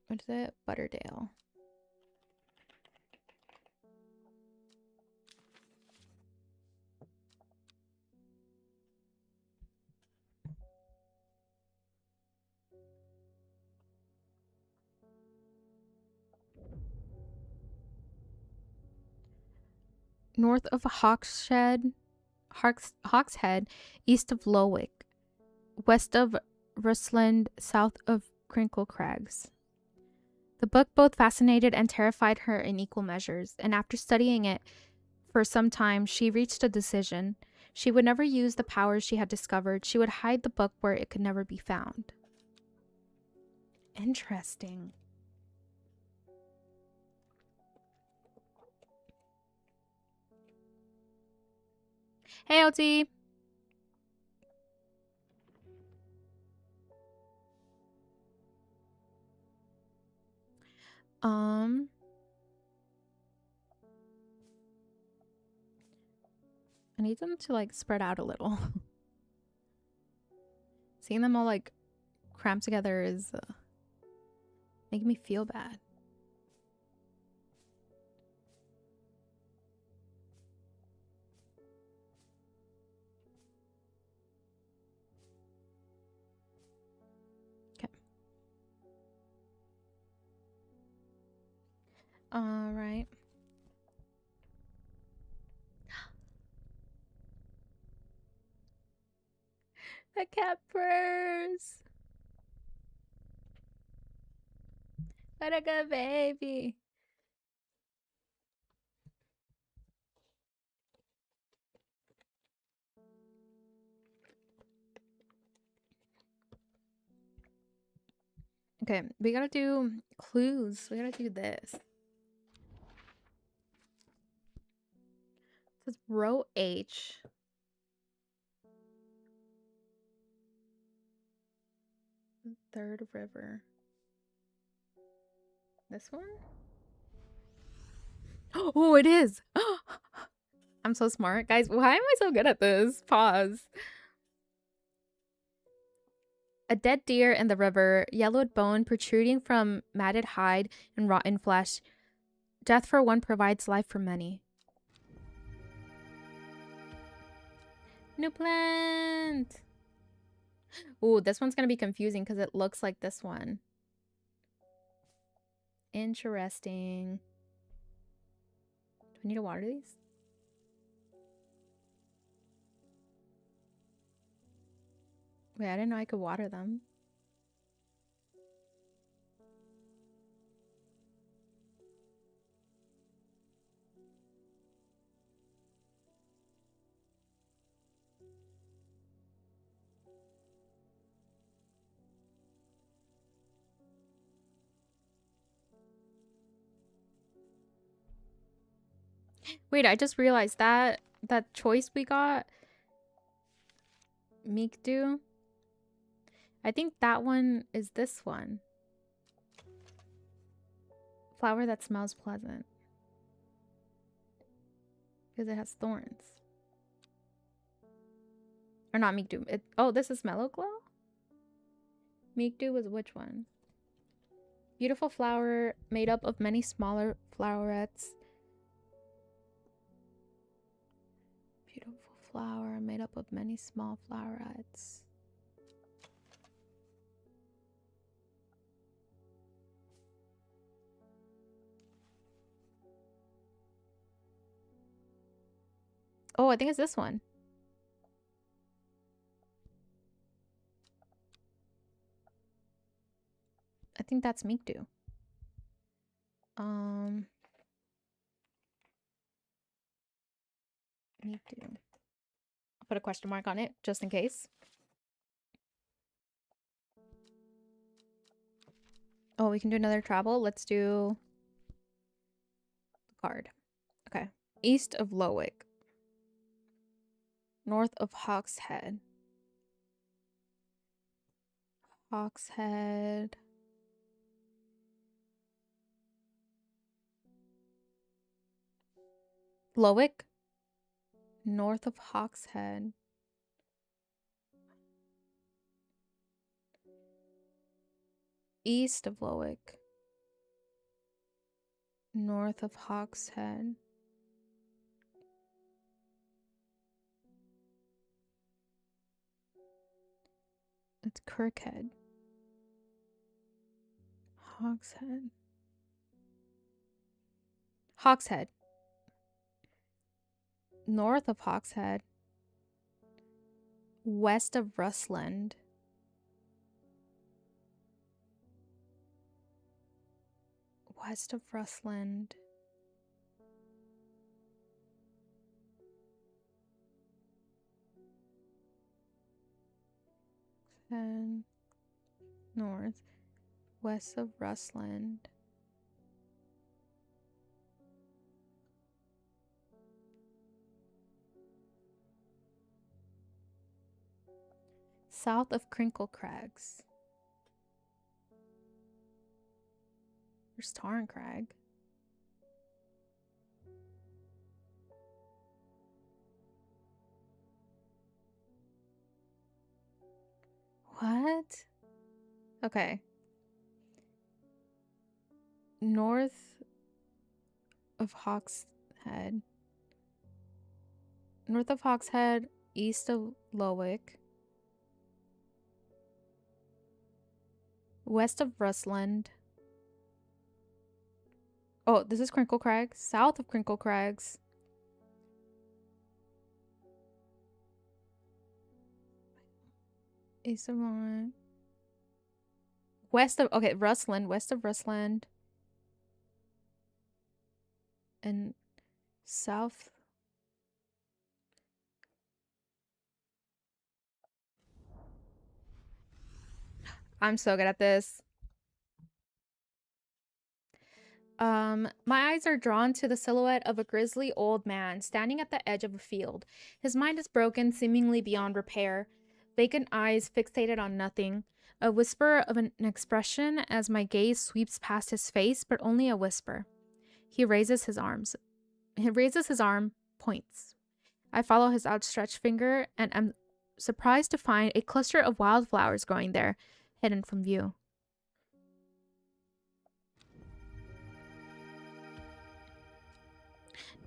What is it? Butterdale. North of Hawkshead, east of Lowick, west of Rusland, south of Crinkle Crags. The book both fascinated and terrified her in equal measures, and after studying it for some time, she reached a decision. She would never use the powers she had discovered. She would hide the book where it could never be found. Interesting. Hey, LT. I need them to like spread out a little. Seeing them all like cramped together is making me feel bad. Okay. All right. The cat purrs. What a good baby. Okay, we gotta do clues. We gotta do this. It says row H. Third river. This one? Oh, it is. I'm so smart. Guys, why am I so good at this? Pause. A dead deer in the river, yellowed bone protruding from matted hide and rotten flesh. Death for one provides life for many. New plant! Ooh, this one's gonna be confusing because it looks like this one. Interesting. Do I need to water these? Wait, I didn't know I could water them. Wait, I just realized that choice we got, Mikdu, I think that one is this one. Flower that smells pleasant. Because it has thorns. Or not Mikdu. Oh, this is Mellow Glow? Mikdu was which one? Beautiful flower made up of many smaller flowerets. Beautiful flower made up of many small flowerets. Oh, I think it's this one. I think that's Mikdu. Mikdu. I'll put a question mark on it just in case. Oh, we can do another travel. Let's do the card. Okay. East of Lowick. North of Hawkshead. Hawkshead. Lowick. North of Hawkshead. East of Lowick. North of Hawkshead. It's Kirkhead. Hawkshead. Hawkshead. North of Hawkshead. West of Rustland. West of Rustland. And north. West of Rustland. South of Crinkle Crags. There's Tarn Crag. What? Okay. North of Hawkshead. North of Hawkshead, east of Lowick. West of Rustland. Oh, this is Crinkle Crags. South of Crinkle Crags. East of Lowick. West of, okay, Rustland. West of Rustland. And south. I'm so good at this. My eyes are drawn to the silhouette of a grisly old man standing at the edge of a field. His mind is broken, seemingly beyond repair. Vacant eyes fixated on nothing. A whisper of an expression as my gaze sweeps past his face, but only a whisper. He raises his arms. He raises his arm, points. I follow his outstretched finger and am surprised to find a cluster of wildflowers growing there, hidden from view.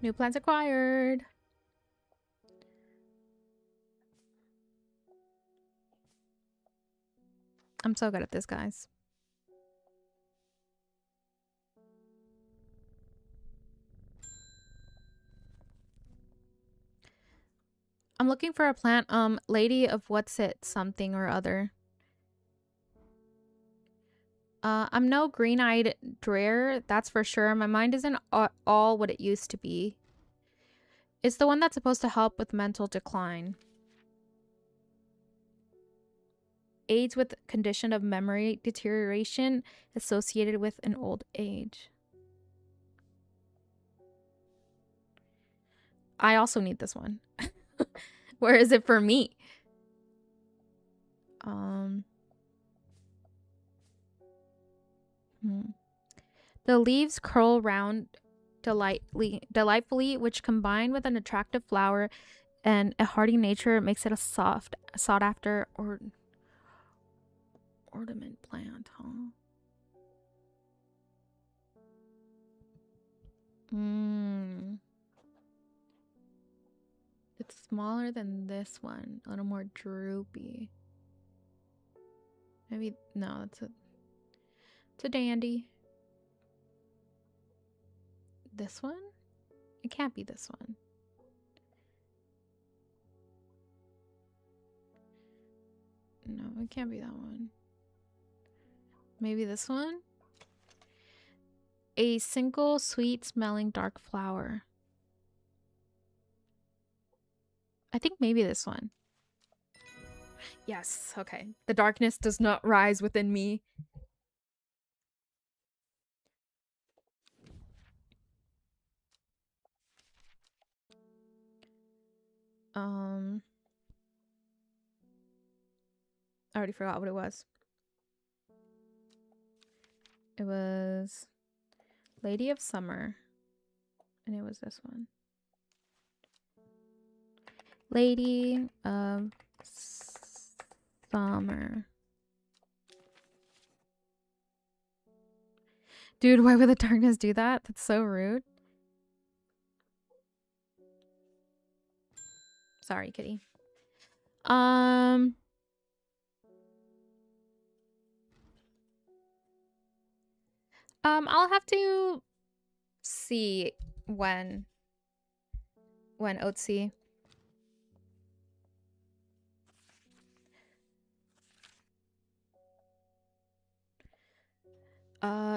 New plants acquired. I'm so good at this, guys. I'm looking for a plant. Lady of what's it? Something or other. I'm no green-eyed drear, that's for sure. My mind isn't all what it used to be. It's the one that's supposed to help with mental decline. Aids with condition of memory deterioration associated with an old age. I also need this one. Where is it for me? The leaves curl round delightfully, which combined with an attractive flower and a hardy nature makes it a soft, sought after ornament plant, huh? It's smaller than this one, a little more droopy. Maybe no, it's a dandy. This one? It can't be this one. No, it can't be that one. Maybe this one? A single sweet smelling dark flower. I think maybe this one. Yes, okay. The darkness does not rise within me. I already forgot what it was. It was Lady of Summer. And it was this one. Lady of Summer. Dude, why would the darkness do that? That's so rude. Sorry, kitty. I'll have to see when Oatsy.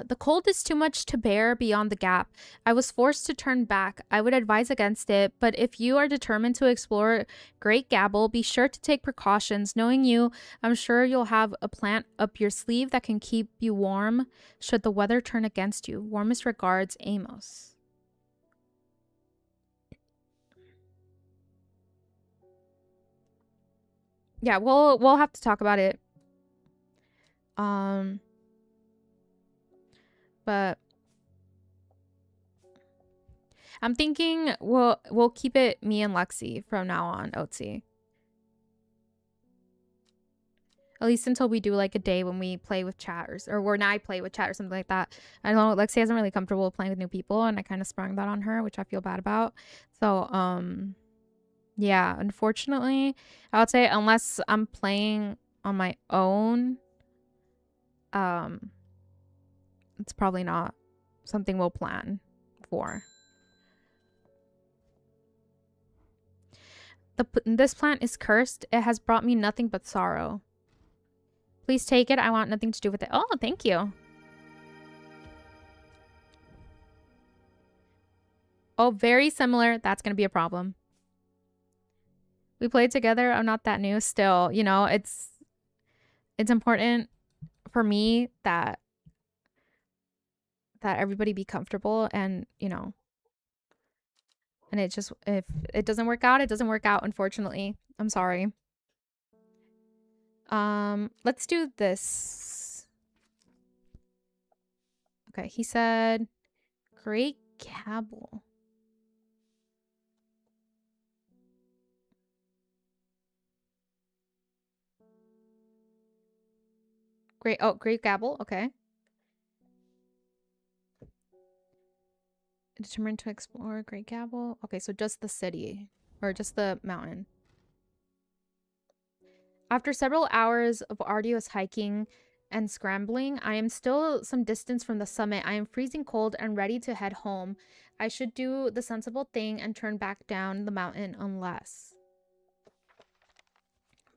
The cold is too much to bear beyond the gap. I was forced to turn back. I would advise against it, but if you are determined to explore Great Gabble, be sure to take precautions. Knowing you, I'm sure you'll have a plant up your sleeve that can keep you warm should the weather turn against you. Warmest regards, Amos. Yeah, we'll have to talk about it. But I'm thinking we'll keep it me and Lexi from now on, Oatsy. At least until we do like a day when we play with chat or when I play with chat or something like that. I know Lexi isn't really comfortable playing with new people, and I kind of sprung that on her, which I feel bad about. So yeah, unfortunately, I would say unless I'm playing on my own, it's probably not something we'll plan for. This plant is cursed. It has brought me nothing but sorrow. Please take it. I want nothing to do with it. Oh, thank you. Oh, very similar. That's going to be a problem. We played together. I'm not that new still. You know, it's important for me that everybody be comfortable, and, you know, and it just, if it doesn't work out, it doesn't work out, unfortunately. I'm sorry. Let's do this. Okay, he said great gabble. Great gabble. Okay. Determined to explore Great Gabble. Okay, so just the city or just the mountain. After several hours of arduous hiking and scrambling, I am still some distance from the summit. I am freezing cold and ready to head home. I should do the sensible thing and turn back down the mountain unless.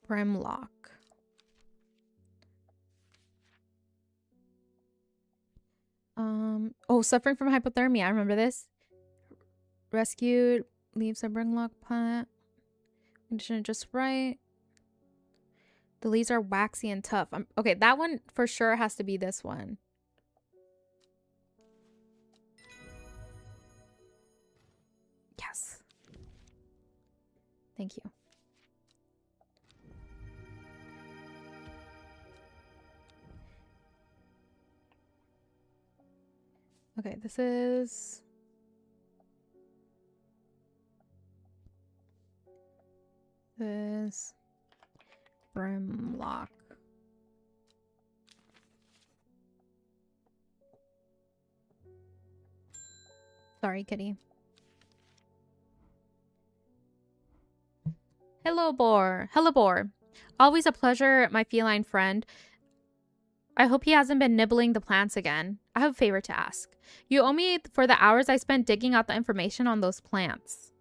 Brimlock. Oh, suffering from hypothermia. I remember this. Rescued. Leaves a Brimlock plant. Condition just right. The leaves are waxy and tough. Okay, that one for sure has to be this one. Yes. Thank you. Okay, this is... This... Brimlock. Sorry, kitty. Hello, boar. Hello, boar. Always a pleasure, my feline friend. I hope he hasn't been nibbling the plants again. I have a favor to ask. You owe me for the hours I spent digging out the information on those plants.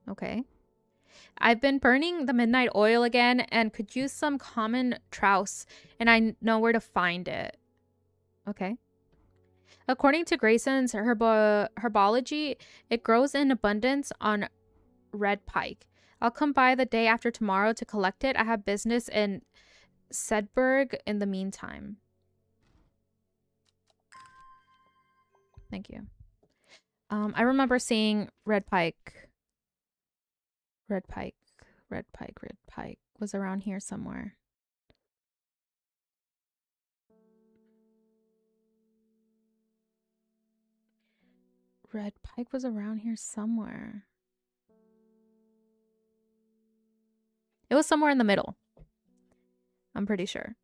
Okay. I've been burning the midnight oil again and could use some common trouse, and I know where to find it. Okay. According to Grayson's herbology, it grows in abundance on red pike. I'll come by the day after tomorrow to collect it. I have business in Sedberg in the meantime. Thank you. I remember seeing red pike. Red pike was around here somewhere. Red pike was around here somewhere. It was somewhere in the middle. I'm pretty sure.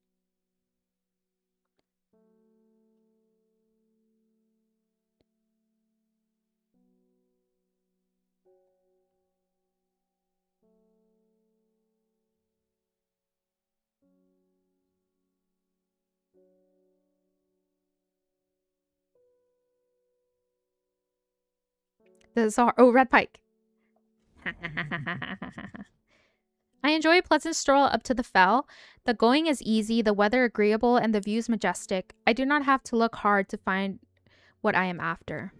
Red pike. I enjoy a pleasant stroll up to the fell. The going is easy, the weather agreeable, and the views majestic. I do not have to look hard to find what I am after.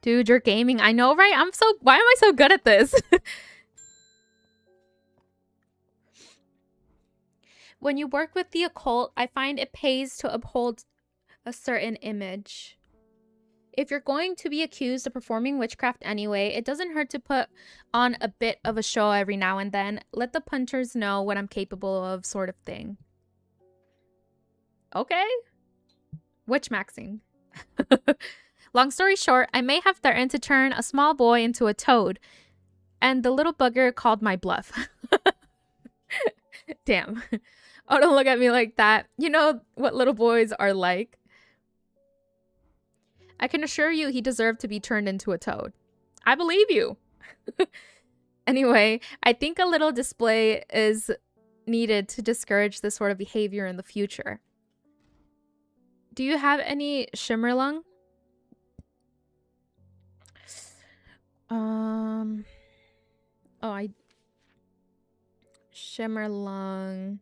Dude, you're gaming. I know, right? Why am I so good at this? When you work with the occult, I find it pays to uphold a certain image. If you're going to be accused of performing witchcraft anyway, it doesn't hurt to put on a bit of a show every now and then. Let the punters know what I'm capable of, sort of thing. Okay. Witch maxing. Long story short, I may have threatened to turn a small boy into a toad, and the little bugger called my bluff. Damn. Oh, don't look at me like that. You know what little boys are like. I can assure you he deserved to be turned into a toad. I believe you. Anyway, I think a little display is needed to discourage this sort of behavior in the future. Do you have any Shimmerlung? Shimmerlung.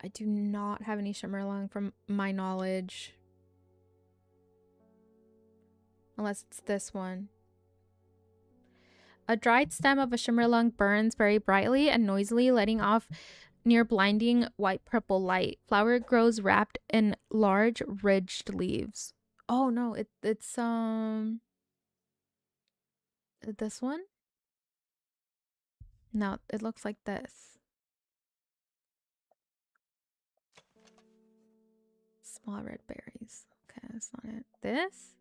I do not have any Shimmerlung from my knowledge. Unless it's this one. A dried stem of a Shimmerlung burns very brightly and noisily, letting off near blinding white-purple light. Flower grows wrapped in large, ridged leaves. Oh no, it's This one? No, it looks like this. Small red berries. Okay, that's not it. This?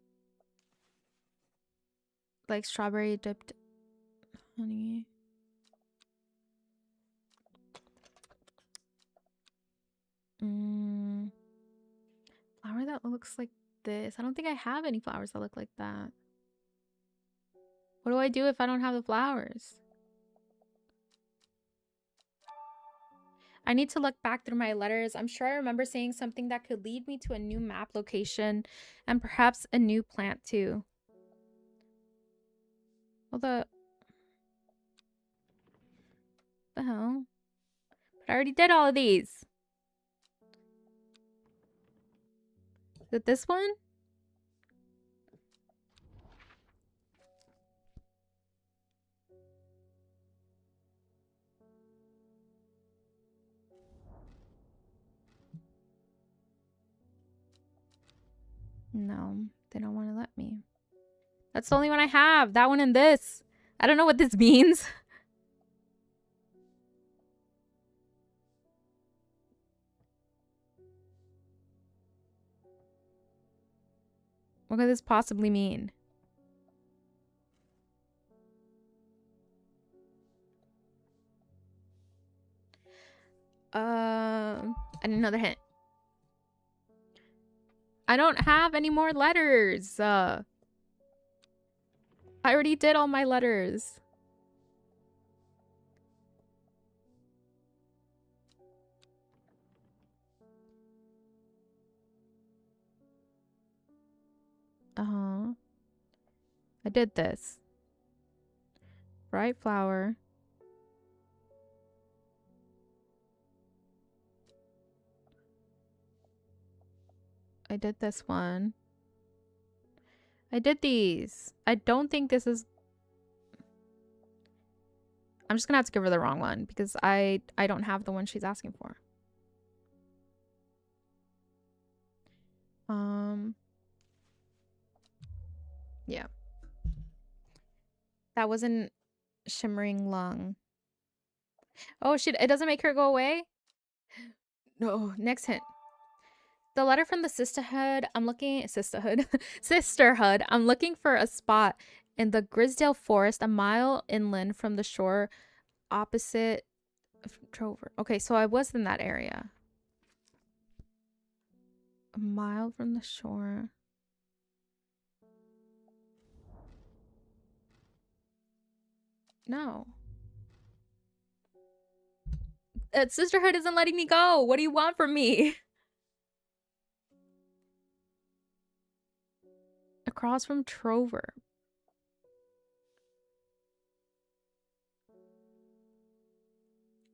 Like strawberry dipped honey. Flower that looks like this. I don't think I have any flowers that look like that. What do I do if I don't have the flowers? I need to look back through my letters. I'm sure I remember saying something that could lead me to a new map location and perhaps a new plant too. Well, the hell? But I already did all of these. Is it this one? No, they don't want to let me. That's the only one I have. That one and this. I don't know what this means. What could this possibly mean? I need another hint. I don't have any more letters. I already did all my letters. I did this. Bright flower. I did this one. I did these. I don't think this is... I'm just gonna have to give her the wrong one because I don't have the one she's asking for. Yeah. That wasn't shimmering lung. Oh shit, it doesn't make her go away? No, next hint. The letter from the sisterhood, I'm looking... Sisterhood. Sisterhood. I'm looking for a spot in the Grisdale Forest, a mile inland from the shore opposite Trover. Okay, so I was in that area. A mile from the shore. No. Sisterhood isn't letting me go. What do you want from me? Across from Trover.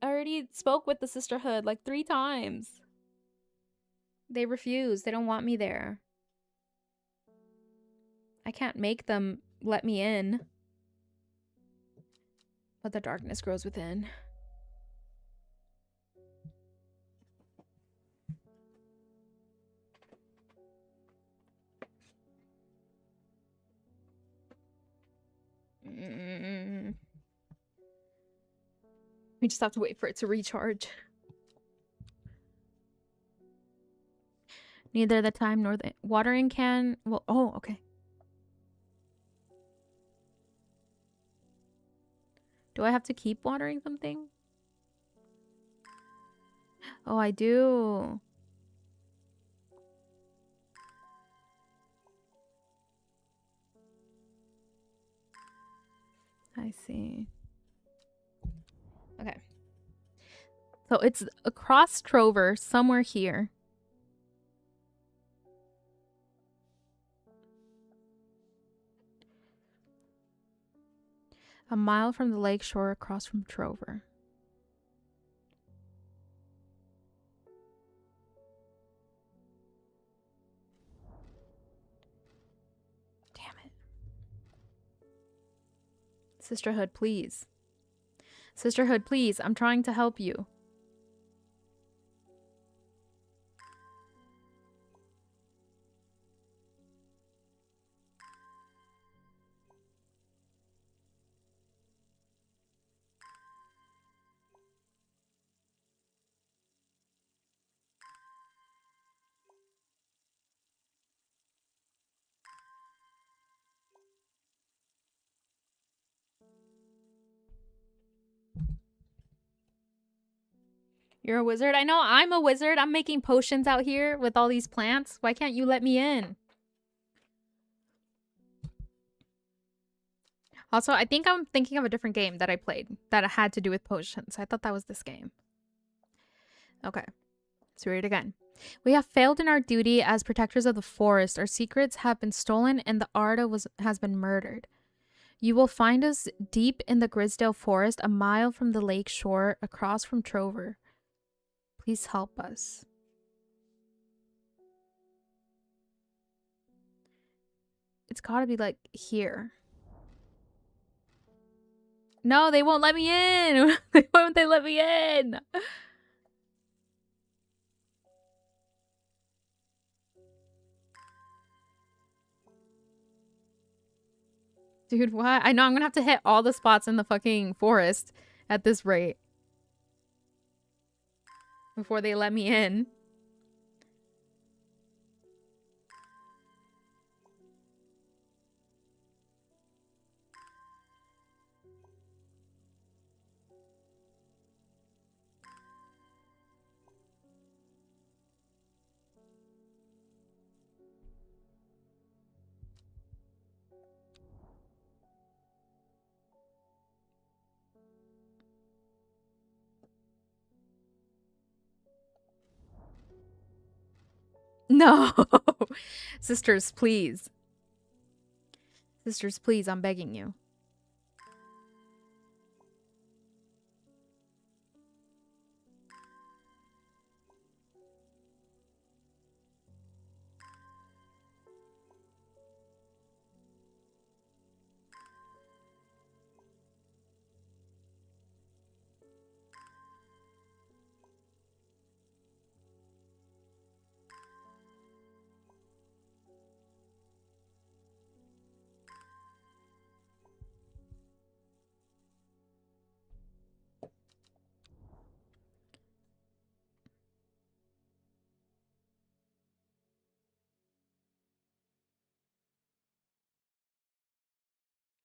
I already spoke with the sisterhood like 3 times. They refuse. They don't want me there. I can't make them let me in. But the darkness grows within. We just have to wait for it to recharge. Neither the time nor the watering can. Well, oh, okay. Do I have to keep watering something? Oh, I do. I see. Okay. So it's across Trover, somewhere here. A mile from the lake shore across from Trover. Damn it. Sisterhood, please. Sisterhood, please. I'm trying to help you. You're a wizard? I know, I'm a wizard. I'm making potions out here with all these plants. Why can't you let me in? Also, I think I'm thinking of a different game that I played that had to do with potions. I thought that was this game. Okay, let's read it again. We have failed in our duty as protectors of the forest. Our secrets have been stolen and the Arda has been murdered. You will find us deep in the Grisdale forest, a mile from the lake shore, across from Trover. Please help us. It's gotta be like here. No, they won't let me in. Why won't they let me in? Dude, what? I know I'm gonna have to hit all the spots in the fucking forest at this rate before they let me in. No. Sisters, please. Sisters, please, I'm begging you.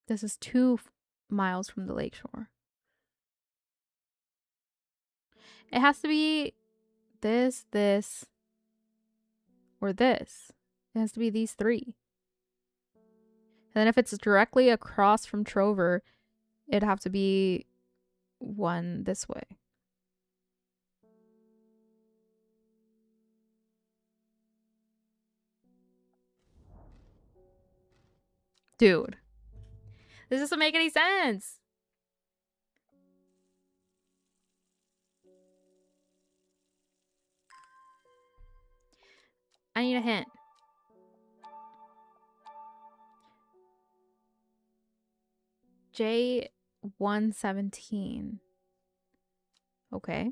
This is 2 miles from the lakeshore. It has to be this, this, or this. It has to be these 3. And then if it's directly across from Trover, it'd have to be one this way. Dude. This doesn't make any sense. I need a hint. J117. Okay.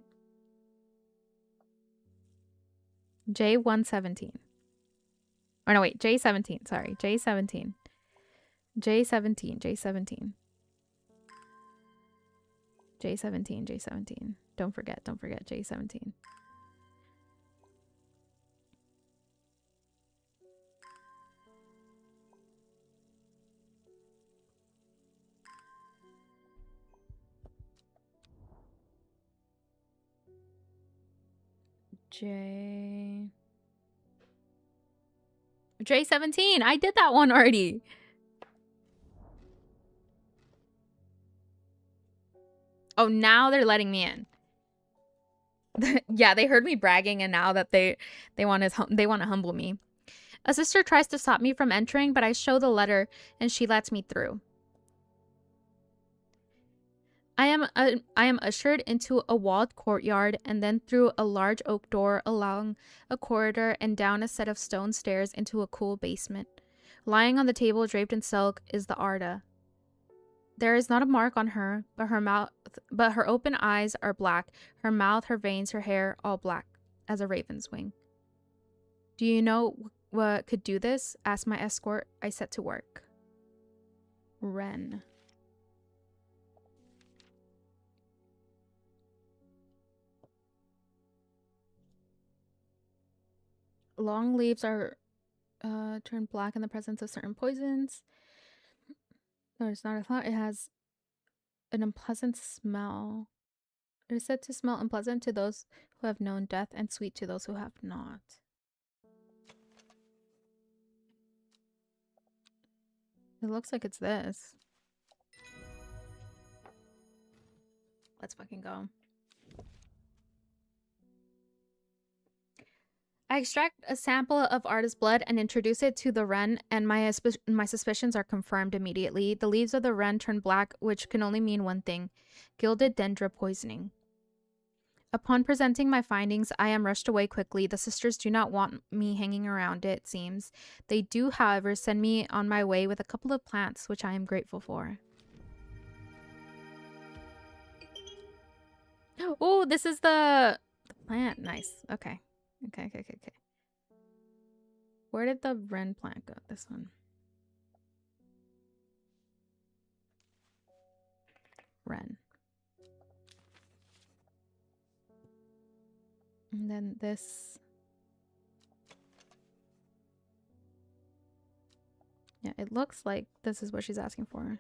J117. Oh, no, wait. J17. Sorry. J17. J17. J17. J17. J17. Don't forget. Don't forget. J17. J17. I did that one already. Oh, now they're letting me in. Yeah, they heard me bragging and now that they want to humble me. A sister tries to stop me from entering, but I show the letter and she lets me through. I am ushered into a walled courtyard and then through a large oak door along a corridor and down a set of stone stairs into a cool basement. Lying on the table draped in silk is the Arda. There is not a mark on her, but her open eyes are black, her mouth, her veins, her hair all black as a raven's wing. Do you know what could do this? Asked my escort. I set to work. Wren. Long leaves are turn black in the presence of certain poisons. No, it's not a thought. It has an unpleasant smell. It is said to smell unpleasant to those who have known death and sweet to those who have not. It looks like it's this. Let's fucking go. I extract a sample of Arda's blood and introduce it to the wren, and my suspicions are confirmed immediately. The leaves of the wren turn black, which can only mean one thing: gilded dendra poisoning. Upon presenting my findings, I am rushed away quickly. The sisters do not want me hanging around, it seems. They do, however, send me on my way with a couple of plants, which I am grateful for. Oh, this is the plant. Nice. Okay. Okay. Where did the wren plant go? This one. Wren. And then this. Yeah, it looks like this is what she's asking for.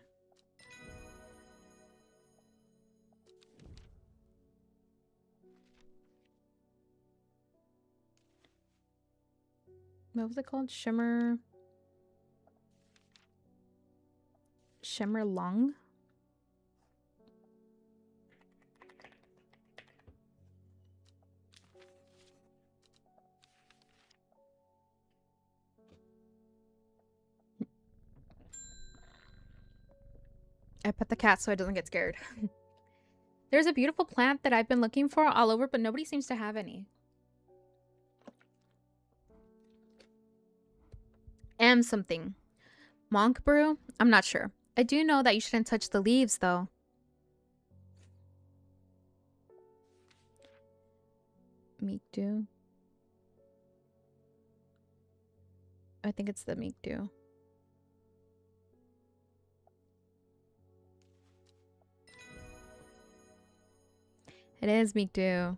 What was it called? Shimmer lung? I pet the cat so it doesn't get scared. There's a beautiful plant that I've been looking for all over, but nobody seems to have any. Something. Monk brew? I'm not sure. I do know that you shouldn't touch the leaves, though. Meek dew. I think it's the meek dew. It is meek dew.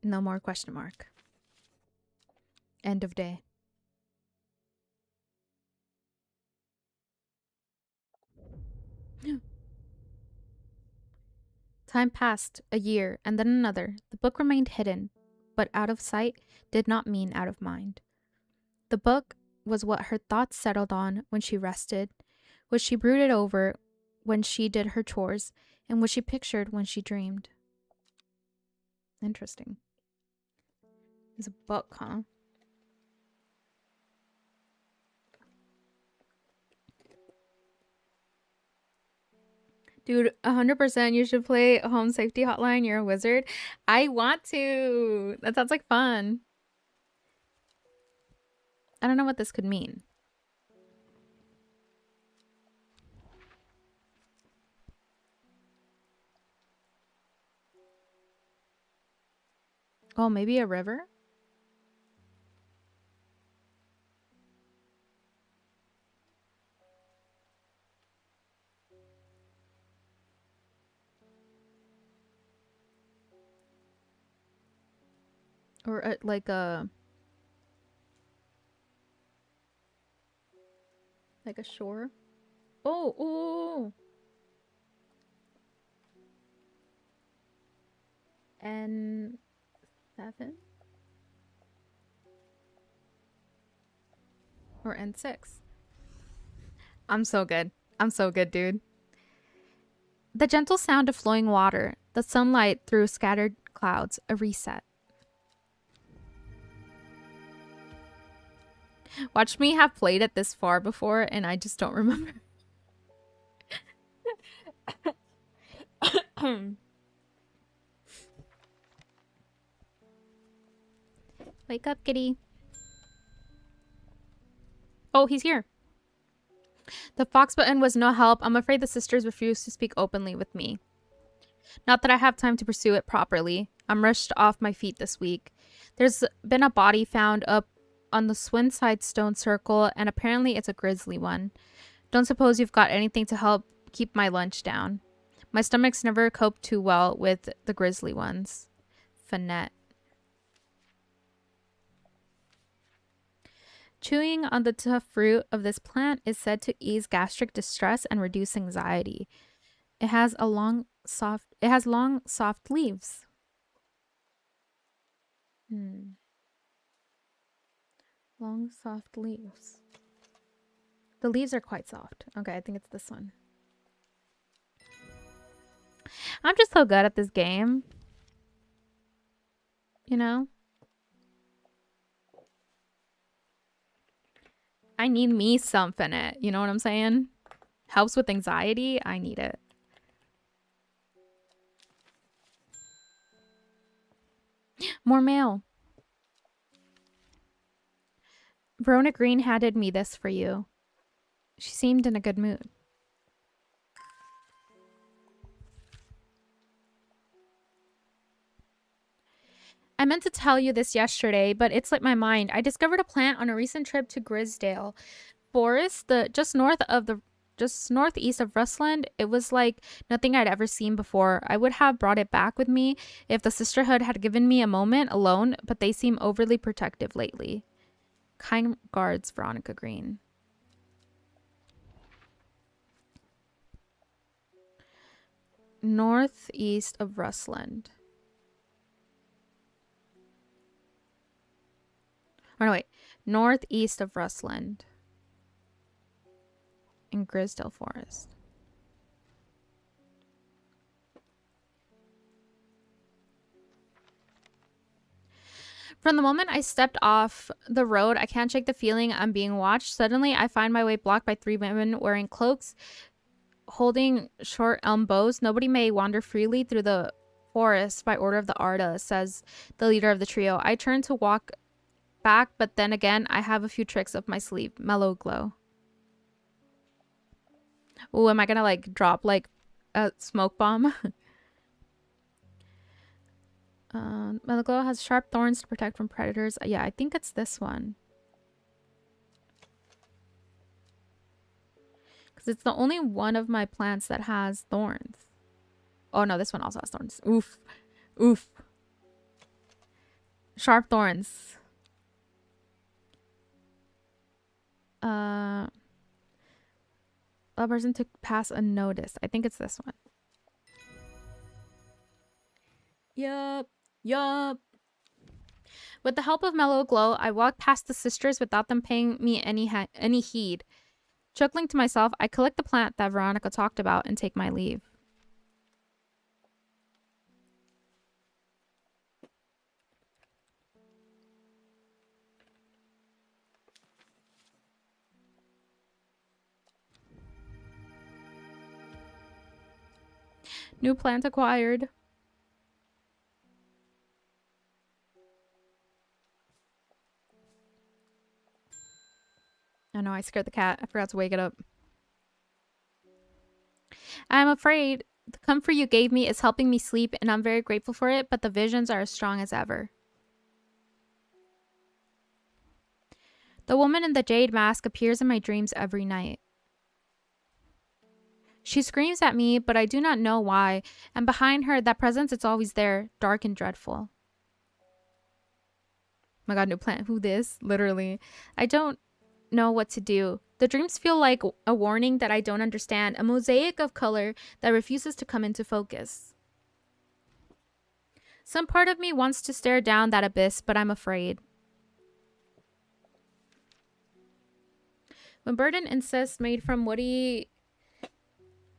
No more question mark. End of day. Time passed, a year, and then another. The book remained hidden, but out of sight did not mean out of mind. The book was what her thoughts settled on when she rested, what she brooded over when she did her chores, and what she pictured when she dreamed. Interesting. It's a book, huh? Dude, 100% you should play Home Safety Hotline. You're a wizard. I want to. That sounds like fun. I don't know what this could mean. Oh, maybe a river? Or like a shore. Oh. N7. Or N6. I'm so good. I'm so good, dude. The gentle sound of flowing water, the sunlight through scattered clouds, a reset. Watch me have played it this far before and I just don't remember. Wake up, kitty. Oh, he's here. The fox button was no help. I'm afraid the sisters refused to speak openly with me. Not that I have time to pursue it properly. I'm rushed off my feet this week. There's been a body found up on the Swinside Stone Circle, and apparently it's a grisly one. Don't suppose you've got anything to help keep my lunch down. My stomach's never coped too well with the grisly ones. Finette. Chewing on the tough fruit of this plant is said to ease gastric distress and reduce anxiety. It has long, soft leaves. Long, soft leaves. The leaves are quite soft. Okay, I think it's this one. I'm just so good at this game. You know? I need me something in it. You know what I'm saying? Helps with anxiety. I need it. More mail. Verona Green handed me this for you. She seemed in a good mood. I meant to tell you this yesterday, but it slipped my mind. I discovered a plant on a recent trip to Grisdale Forest, just northeast of Rustland. It was like nothing I'd ever seen before. I would have brought it back with me if the sisterhood had given me a moment alone, but they seem overly protective lately. Kind regards, Veronica Green. Northeast of Rustland. Or no, wait. Northeast of Rustland. In Grisdale Forest. From the moment I stepped off the road, I can't shake the feeling I'm being watched. Suddenly, I find my way blocked by 3 women wearing cloaks, holding short elm bows. Nobody may wander freely through the forest by order of the Arda, says the leader of the trio. I turn to walk back, but then again, I have a few tricks up my sleeve. Mellow glow. Ooh, am I gonna like drop like a smoke bomb? Mellow glow has sharp thorns to protect from predators. Yeah, I think it's this one. Because it's the only one of my plants that has thorns. Oh no, this one also has thorns. Oof. Oof. Sharp thorns. A person to pass unnoticed. I think it's this one. Yup. Yup. With the help of Mellow Glow, I walk past the sisters without them paying me any heed. Chuckling to myself, I collect the plant that Veronica talked about and take my leave. New plant acquired. Oh no, I scared the cat. I forgot to wake it up. I'm afraid the comfort you gave me is helping me sleep, and I'm very grateful for it, but the visions are as strong as ever. The woman in the jade mask appears in my dreams every night. She screams at me, but I do not know why, and behind her, that presence, it's always there, dark and dreadful. Oh my god, new plant. Who this? Literally. I don't know what to do. The dreams feel like a warning that I don't understand, a mosaic of color that refuses to come into focus. Some part of me wants to stare down that abyss, but I'm afraid. When burden incest made from woody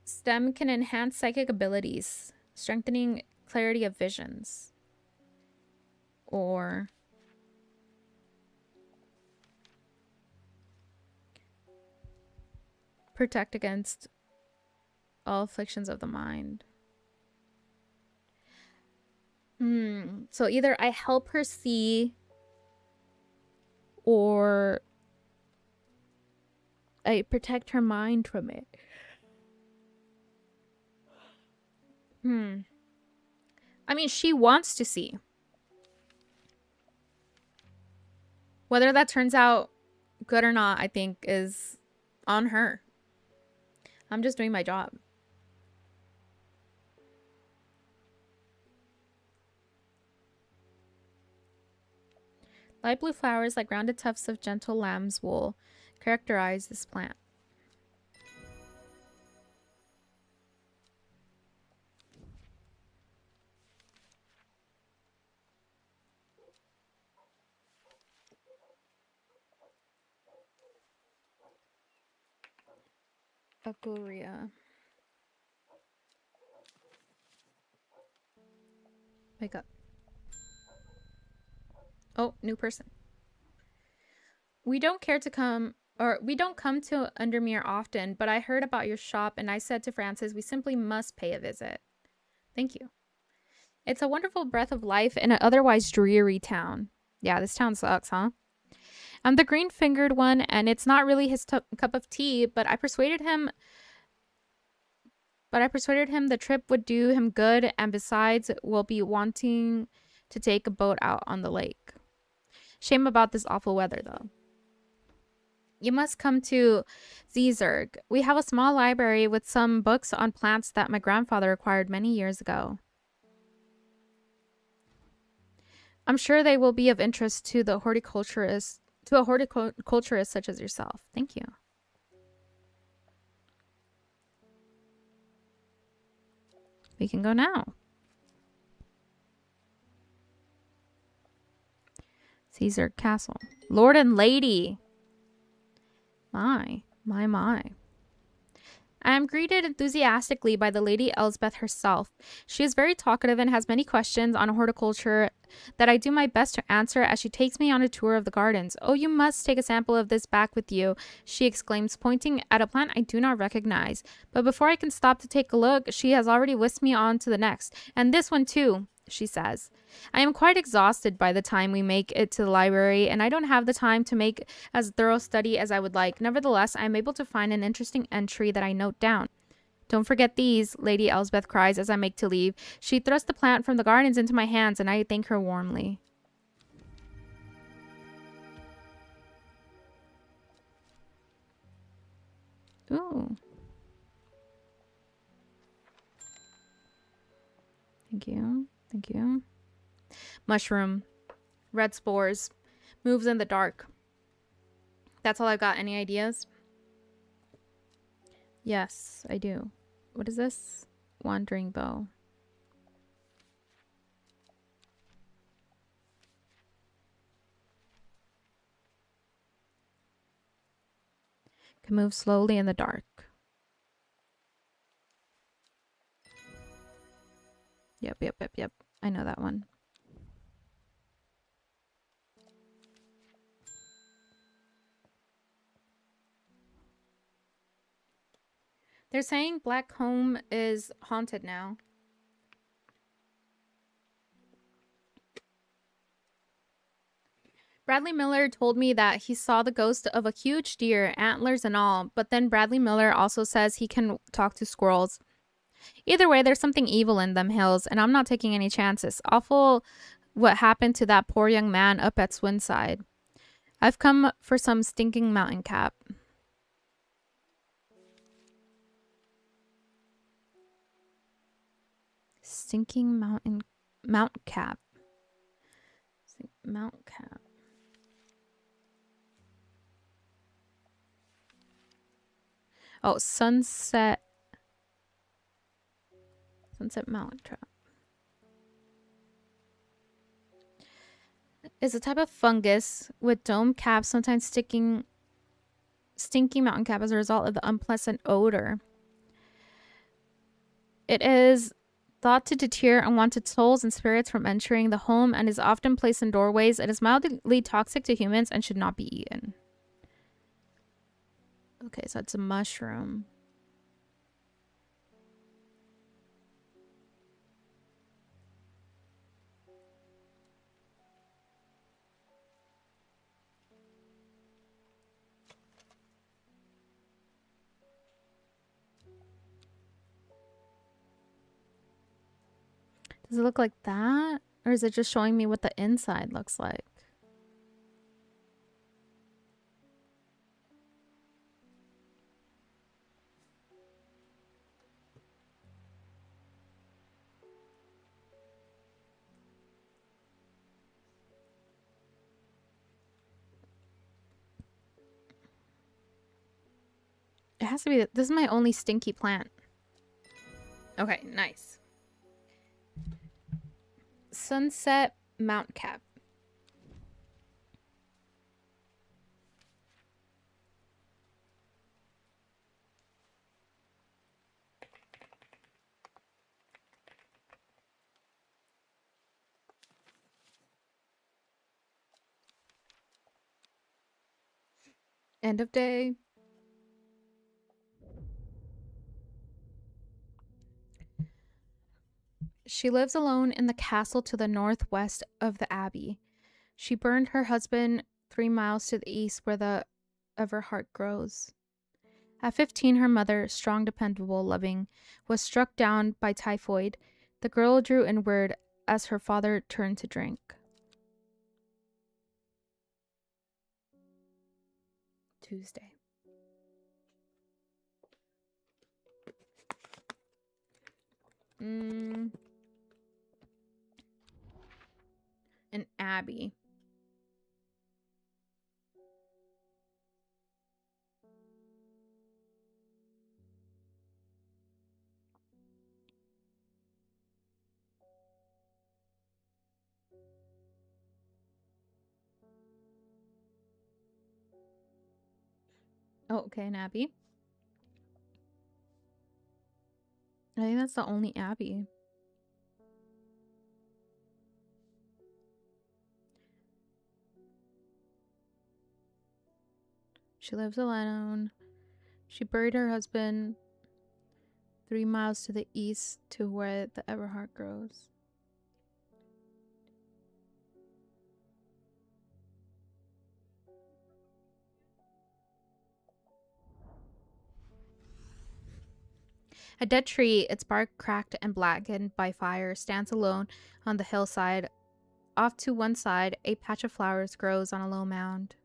stem can enhance psychic abilities, strengthening clarity of visions. Or protect against all afflictions of the mind. So either I help her see, or I protect her mind from it. I mean, she wants to see. Whether that turns out good or not, I think, is on her. I'm just doing my job. Light blue flowers like rounded tufts of gentle lamb's wool characterize this plant. Agoria. Wake up. Oh, new person. We don't come to Undermere often, but I heard about your shop and I said to Francis we simply must pay a visit. Thank you. It's a wonderful breath of life in an otherwise dreary town. Yeah, this town sucks, huh? I'm the green-fingered one, and it's not really his cup of tea, but I persuaded him the trip would do him good, and besides, we'll be wanting to take a boat out on the lake. Shame about this awful weather, though. You must come to Zeezerg. We have a small library with some books on plants that my grandfather acquired many years ago. I'm sure they will be of interest to a horticulturist such as yourself. Thank you. We can go now. Caesar Castle. Lord and Lady. My. I am greeted enthusiastically by the Lady Elsbeth herself. She is very talkative and has many questions on horticulture that I do my best to answer as she takes me on a tour of the gardens. Oh, you must take a sample of this back with you, she exclaims, pointing at a plant I do not recognize. But before I can stop to take a look, she has already whisked me on to the next. And this one too, she says. I am quite exhausted by the time we make it to the library, and I don't have the time to make as thorough study as I would like. Nevertheless, I am able to find an interesting entry that I note down. Don't forget these, Lady Elsbeth cries as I make to leave. She thrusts the plant from the gardens into my hands, and I thank her warmly. Ooh. Thank you. Thank you. Mushroom. Red spores. Moves in the dark. That's all I've got. Any ideas? Yes, I do. What is this? Wandering bow. Can move slowly in the dark. Yep. I know that one. They're saying Black Home is haunted now. Bradley Miller told me that he saw the ghost of a huge deer, antlers and all, but then Bradley Miller also says he can talk to squirrels. Either way, there's something evil in them hills, and I'm not taking any chances. Awful what happened to that poor young man up at Swinside. I've come for some stinking mountain cap. Stinking mount cap. Mount cap. Oh, Sunset Mount Trap. Is a type of fungus with dome caps, sometimes stinky mountain cap as a result of the unpleasant odor. It is thought to deter unwanted souls and spirits from entering the home and is often placed in doorways. It is mildly toxic to humans and should not be eaten. Okay, so it's a mushroom. Does it look like that? Or is it just showing me what the inside looks like? It has to be. This is my only stinky plant. Okay, nice. Sunset Mount Cap. End of day. She lives alone in the castle to the northwest of the abbey. She burned her husband 3 miles to the east where the Everhart grows. At 15, her mother, strong, dependable, loving, was struck down by typhoid. The girl drew inward as her father turned to drink. Tuesday. An abbey. Oh, okay, an abbey. I think that's the only abbey. She lives alone. She buried her husband 3 miles to the east to where the Everhart grows. A dead tree, its bark cracked and blackened by fire, stands alone on the hillside. Off to one side, a patch of flowers grows on a low mound.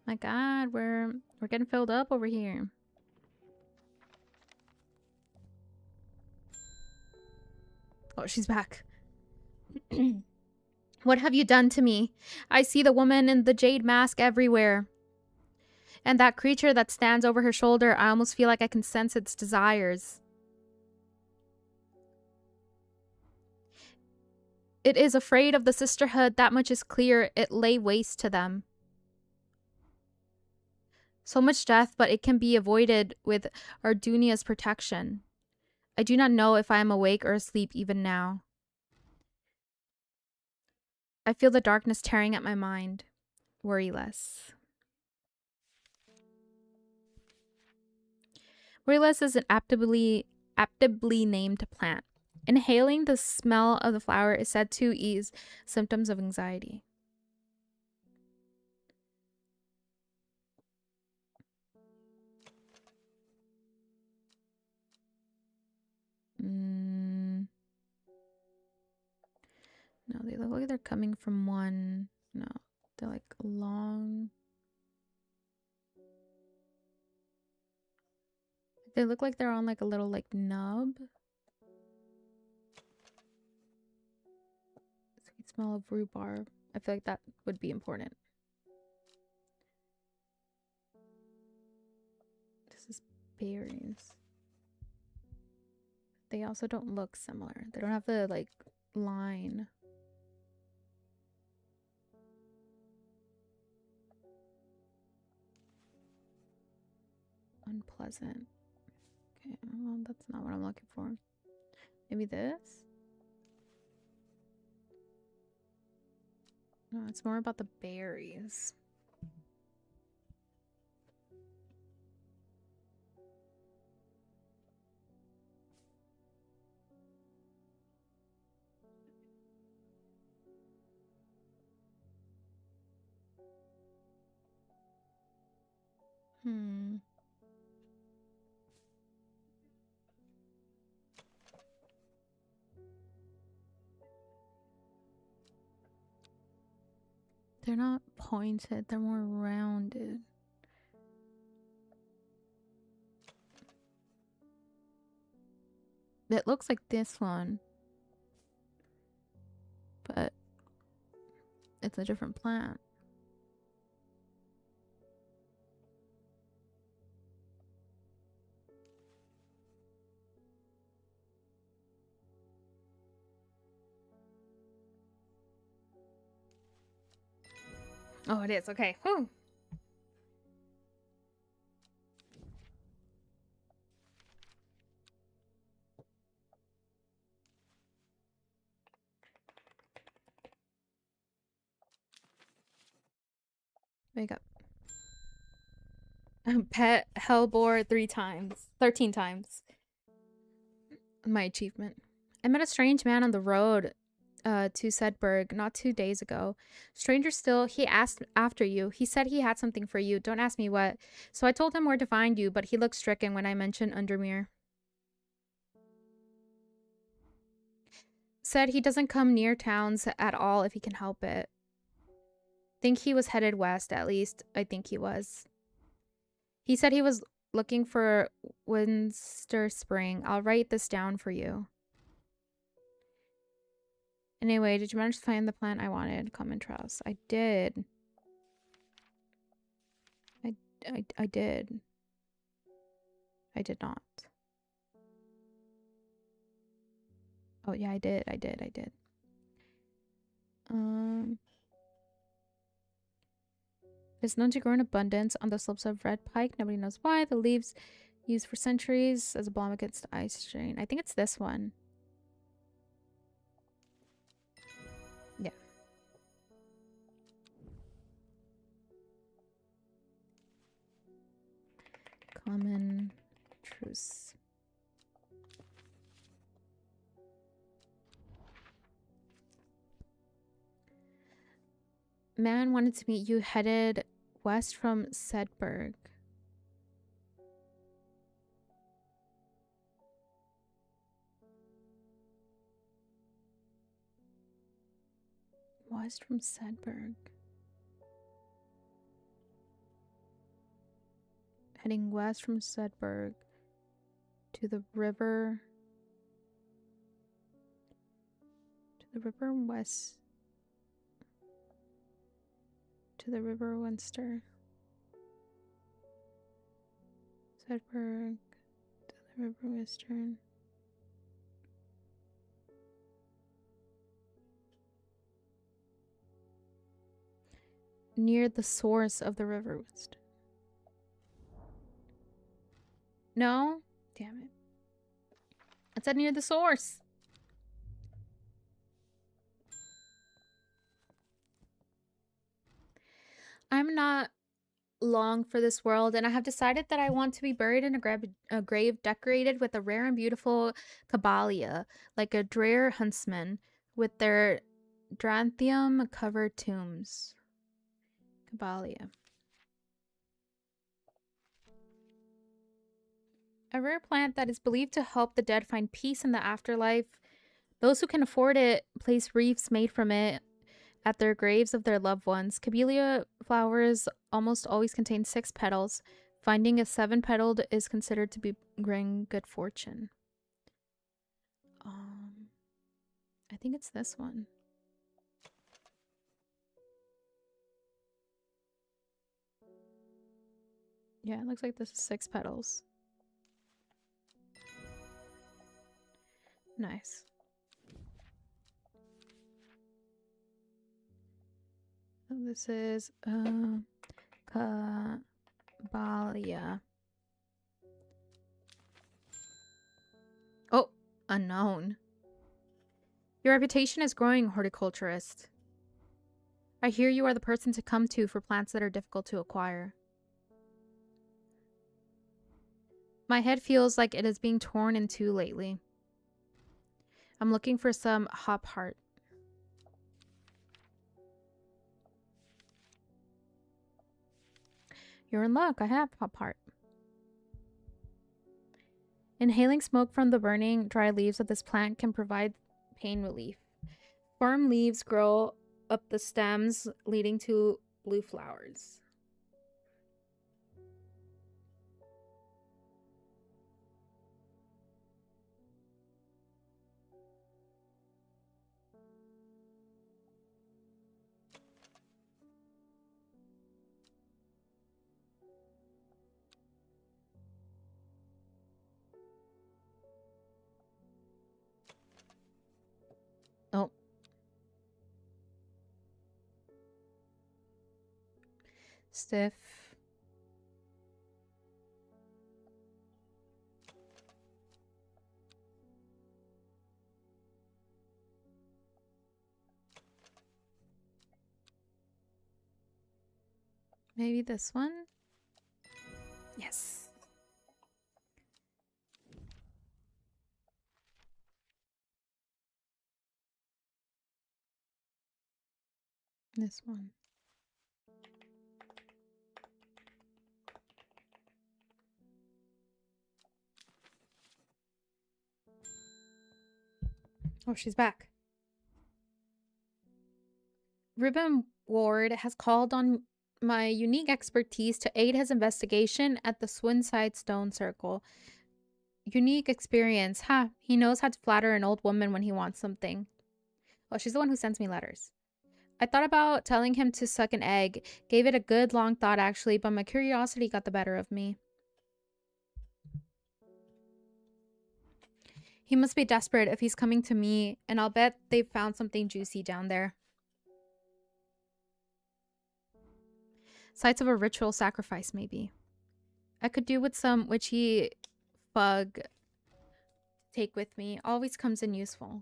My God, we're getting filled up over here. Oh, she's back. What have you done to me? I see the woman in the jade mask everywhere. And that creature that stands over her shoulder, I almost feel like I can sense its desires. It is afraid of the sisterhood, that much is clear. It lay waste to them. So much death, but it can be avoided with Ardunia's protection. I do not know if I am awake or asleep even now. I feel the darkness tearing at my mind. Worry less. Worry less is an aptly named plant. Inhaling the smell of the flower is said to ease symptoms of anxiety. No, they look like they're coming from one. No, they're like long. They look like they're on like a little like nub. Sweet smell of rhubarb. I feel like that would be important. This is berries. They also don't look similar. They don't have the like line. Unpleasant. Okay, well, that's not what I'm looking for. Maybe this? No, it's more about the berries. They're not pointed, they're more rounded. It looks like this one, but it's a different plant. Oh, it is. Okay. Whew. Wake up. Pet hellbore 13 times. My achievement. I met a strange man on the road to Sedberg not 2 days ago. Stranger still, he asked after you. He said he had something for you. Don't ask me what. So I told him where to find you, but he looked stricken when I mentioned Undermere. Said he doesn't come near towns at all if he can help it. Think he was headed west, at least. I think he was. He said he was looking for Winster Spring. I'll write this down for you. Anyway, did you manage to find the plant I wanted? Common trust. I did. I did. I did not. Oh yeah, I did. It's known to grow in abundance on the slopes of Red Pike. Nobody knows why. The leaves used for centuries as a balm against ice strain. I think it's this one. Yeah. Common truce. Man wanted to meet you, headed west from Sedberg. West from Sedberg. Heading west from Sedberg to the river. To the river west. To the river Winster. Sedberg. To the river Western. Near the source of the river Western. No? Damn it. It said near the source. I'm not long for this world, and I have decided that I want to be buried in a grave decorated with a rare and beautiful Caballia, like a drear huntsman, with their Dranthium-covered tombs. Caballia. A rare plant that is believed to help the dead find peace in the afterlife. Those who can afford it place wreaths made from it at their graves of their loved ones. Camellia flowers almost always contain 6 petals. Finding a 7-petaled is considered to be bring good fortune. I think it's this one. Yeah, it looks like this is 6 petals. Nice. So this is Caballia. Oh, unknown. Your reputation is growing, horticulturist. I hear you are the person to come to for plants that are difficult to acquire. My head feels like it is being torn in two lately. I'm looking for some hop heart. You're in luck. I have hop heart. Inhaling smoke from the burning, dry leaves of this plant can provide pain relief. Firm leaves grow up the stems, leading to blue flowers. Oh. Stiff. Maybe this one? Yes. This one. Oh, she's back. Ribbon Ward has called on my unique expertise to aid his investigation at the Swinside Stone Circle. Unique experience. Ha! He knows how to flatter an old woman when he wants something. Well, she's the one who sends me letters. I thought about telling him to suck an egg. Gave it a good long thought, actually, but my curiosity got the better of me. He must be desperate if he's coming to me, and I'll bet they've found something juicy down there. Sites of a ritual sacrifice, maybe. I could do with some witchy bug take with me. Always comes in useful.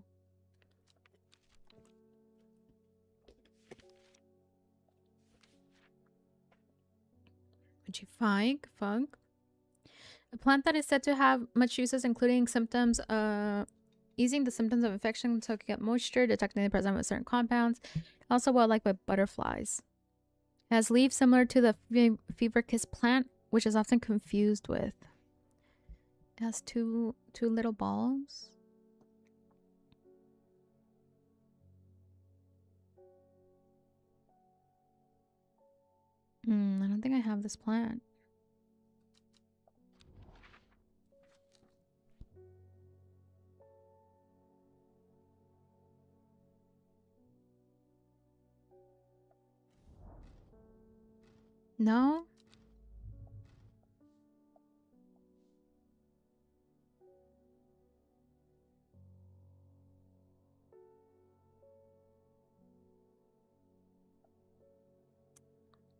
Witchy fug. A plant that is said to have much uses, including symptoms, easing the symptoms of infection, soaking up moisture, detecting the presence of certain compounds. Also well liked by butterflies. It has leaves similar to the fever kiss plant, which is often confused with. It has two little balls. I don't think I have this plant. No?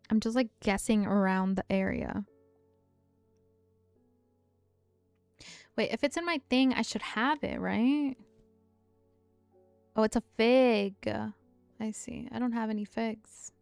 I'm just like guessing around the area. Wait, if it's in my thing, I should have it, right? Oh, it's a fig. I see. I don't have any figs.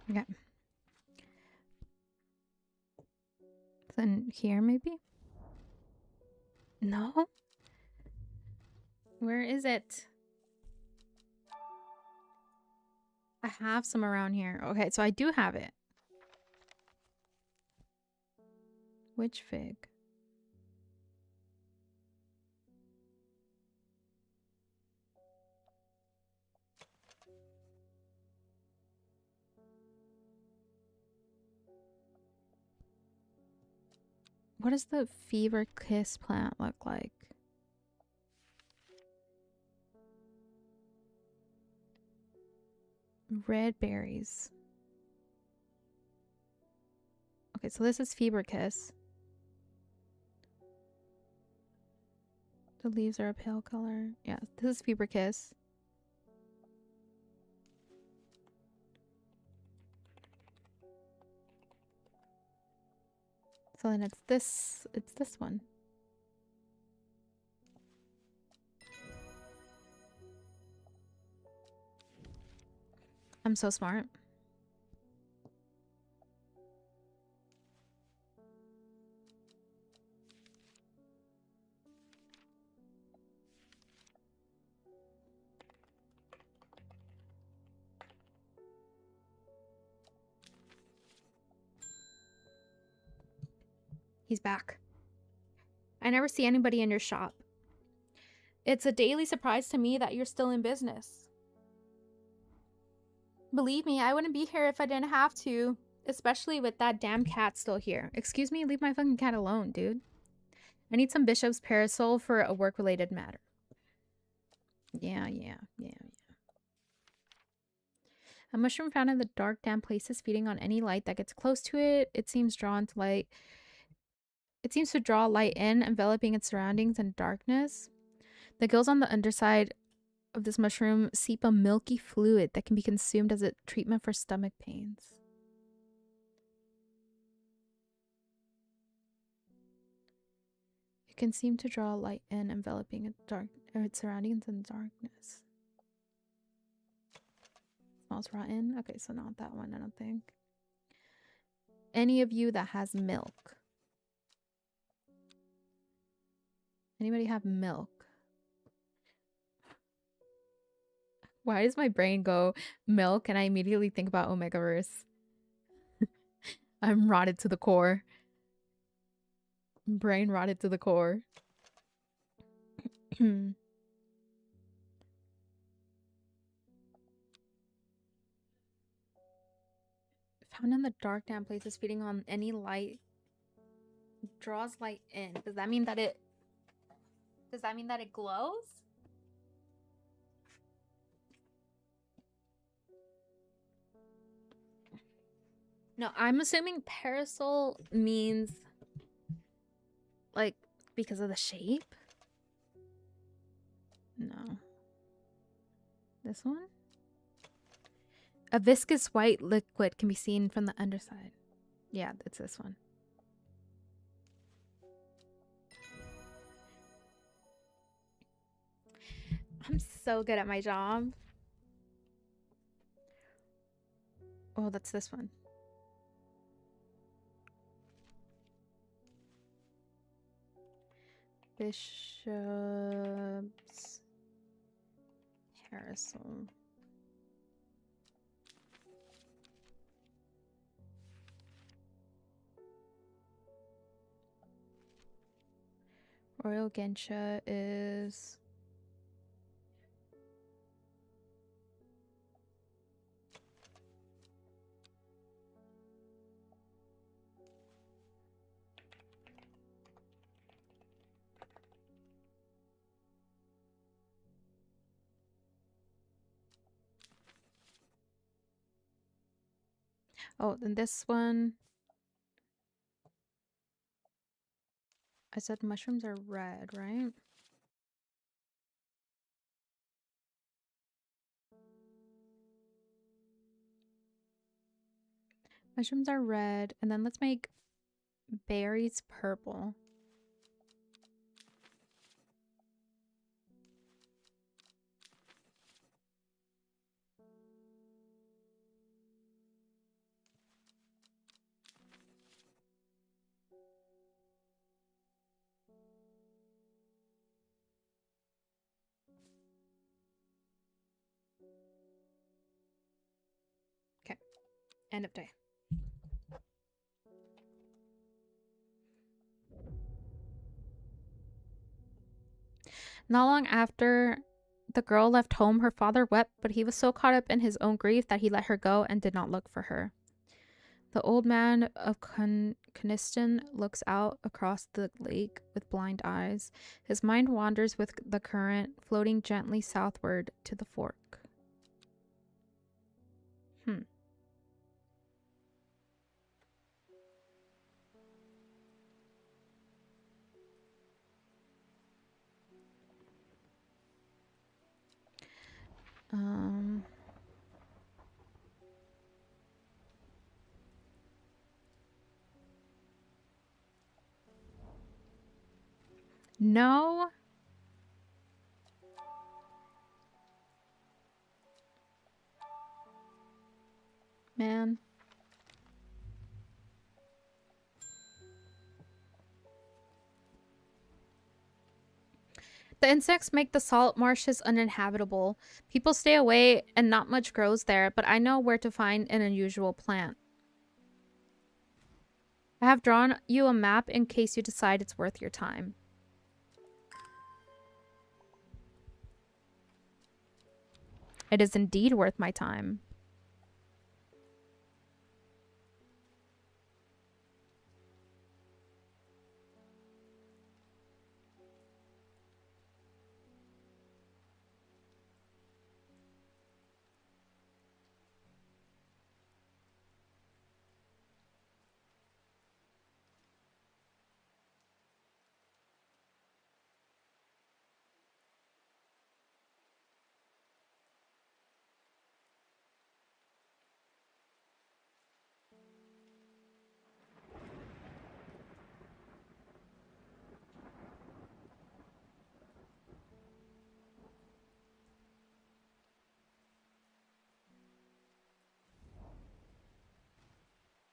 Okay. Then here, maybe? No? Where is it? I have some around here. Okay, so I do have it. Which fig? What does the fever kiss plant look like? Red berries. Okay, so this is fever kiss. The leaves are a pale color. Yeah, this is fever kiss. So then it's this one. I'm so smart. He's back. I never see anybody in your shop. It's a daily surprise to me that you're still in business. Believe me, I wouldn't be here if I didn't have to. Especially with that damn cat still here. Excuse me, leave my fucking cat alone, dude. I need some bishop's parasol for a work-related matter. Yeah. A mushroom found in the dark, damp places, feeding on any light that gets close to it. It seems to draw light in, enveloping its surroundings in darkness. The gills on the underside of this mushroom seep a milky fluid that can be consumed as a treatment for stomach pains. It can seem to draw light in, enveloping its surroundings in darkness. Smells rotten. Okay, so not that one, I don't think. Any of you that has milk. Anybody have milk? Why does my brain go milk and I immediately think about Omegaverse? I'm rotted to the core. Brain rotted to the core. Found in the dark, damp places, feeding on any light, draws light in. Does that mean that it glows? No, I'm assuming parasol means like because of the shape. No. This one? A viscous white liquid can be seen from the underside. Yeah, it's this one. I'm so good at my job. Oh, that's this one. Bishop's parasol. Royal Gensha is... Oh, then this one... I said mushrooms are red, right? Mushrooms are red, and then let's make berries purple. Okay, end of day. Not long after the girl left home, her father wept, but he was so caught up in his own grief that he let her go and did not look for her. The old man of Kniston looks out across the lake with blind eyes. His mind wanders with the current, floating gently southward to the fork. No. Man. The insects make the salt marshes uninhabitable. People stay away and not much grows there, but I know where to find an unusual plant. I have drawn you a map in case you decide it's worth your time. It is indeed worth my time.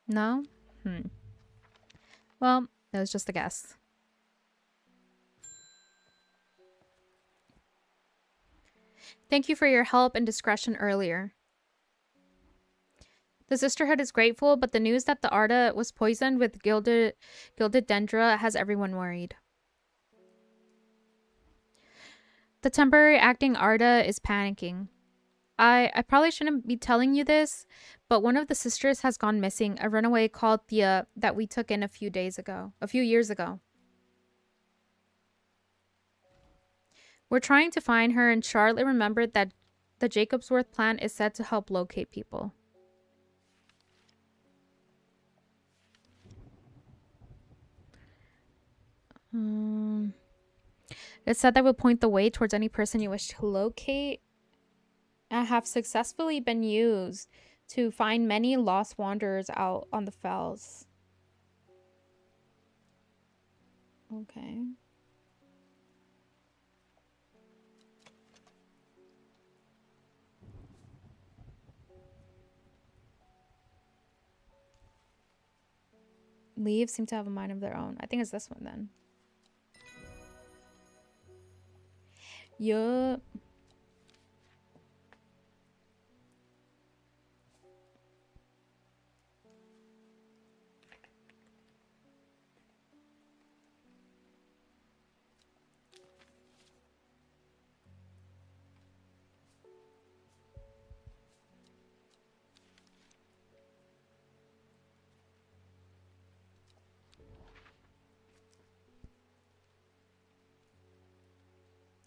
No? Well, that was just a guess. Thank you for your help and discretion earlier. The Sisterhood is grateful, but the news that the Arda was poisoned with gilded dendra has everyone worried. The temporary acting Arda is panicking. I probably shouldn't be telling you this, but one of the sisters has gone missing, a runaway called Thea that we took in a few years ago. We're trying to find her, and Charlotte remembered that the Jacobsworth plan is said to help locate people. It said that will point the way towards any person you wish to locate. I have successfully been used to find many lost wanderers out on the fells. Okay. Leaves seem to have a mind of their own. I think it's this one then. Yup.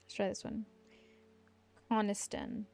Let's try this one. Coniston.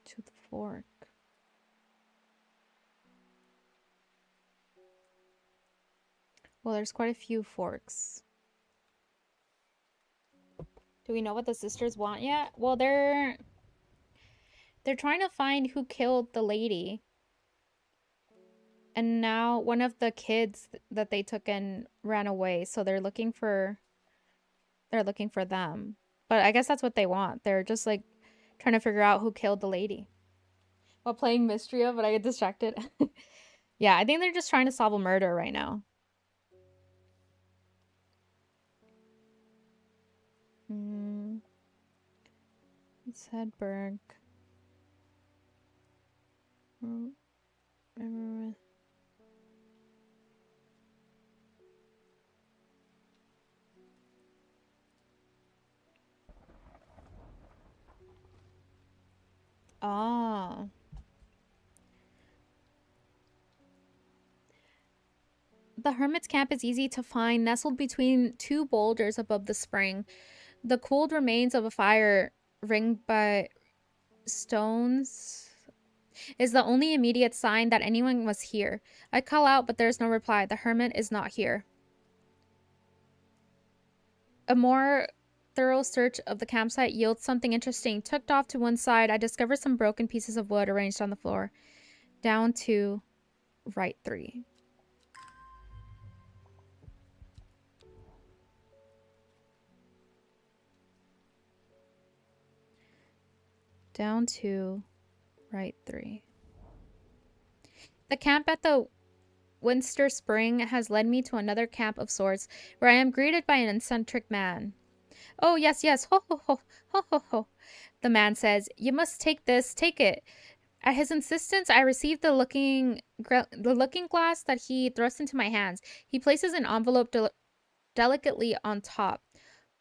To the fork. Well, there's quite a few forks. Do we know what the sisters want yet? Well, they're trying to find who killed the lady. And now one of the kids that they took in ran away, so they're looking for them. But I guess that's what they want. They're just like trying to figure out who killed the lady. While playing Mystria, but I get distracted. Yeah, I think they're just trying to solve a murder right now. It's Hedberg. Ah. The hermit's camp is easy to find, nestled between two boulders above the spring. The cooled remains of a fire ringed by stones is the only immediate sign that anyone was here. I call out, but there is no reply. The hermit is not here. A more thorough search of the campsite yields something interesting. Tucked off to one side, I discover some broken pieces of wood arranged on the floor. Down to right 3. Down to right 3. The camp at the Winster Spring has led me to another camp of sorts, where I am greeted by an eccentric man. Oh, yes, yes, ho, ho, ho, ho, ho, ho. The man says, you must take this, take it. At his insistence, I receive the looking glass that he thrusts into my hands. He places an envelope delicately on top.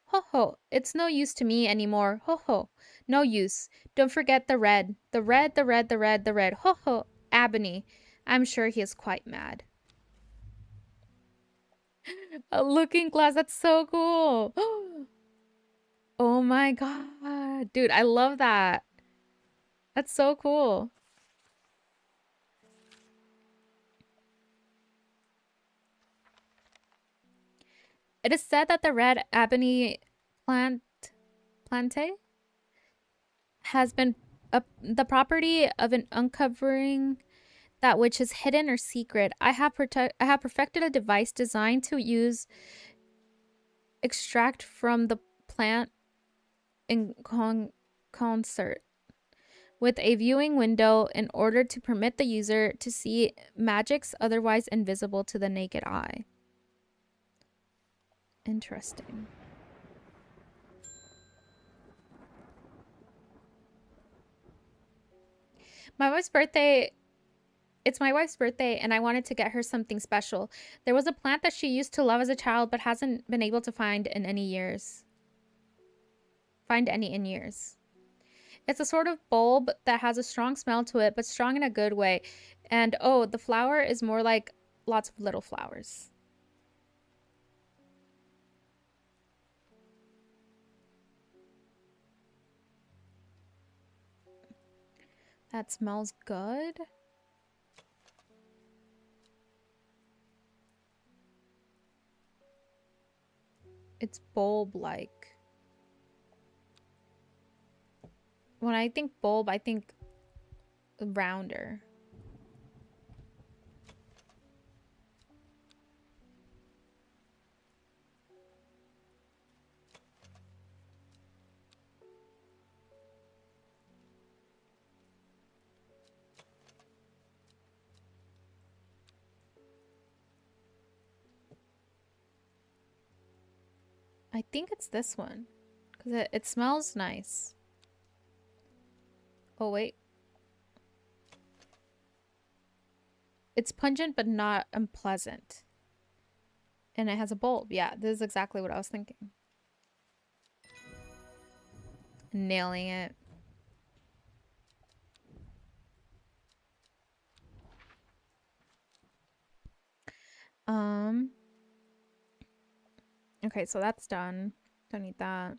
Ho ho, it's no use to me anymore. Ho ho, no use. Don't forget the red. The red, the red, the red, the red. Ho ho, Abney. I'm sure he is quite mad. A looking glass, that's so cool. Oh my god. Dude, I love that. That's so cool. It is said that the red ebony plante has been the property of an uncovering that which is hidden or secret. I have perfected a device designed to extract from the plant in concert with a viewing window in order to permit the user to see magics otherwise invisible to the naked eye. Interesting. It's my wife's birthday, and I wanted to get her something special. There was a plant that she used to love as a child, but hasn't been able to find any in years. It's a sort of bulb that has a strong smell to it, but strong in a good way. And oh, the flower is more like lots of little flowers. That smells good. It's bulb-like. When I think bulb, I think rounder. I think it's this one because it smells nice. Oh, wait. It's pungent, but not unpleasant. And it has a bulb. Yeah, this is exactly what I was thinking. Nailing it. Okay, so that's done. Don't need that.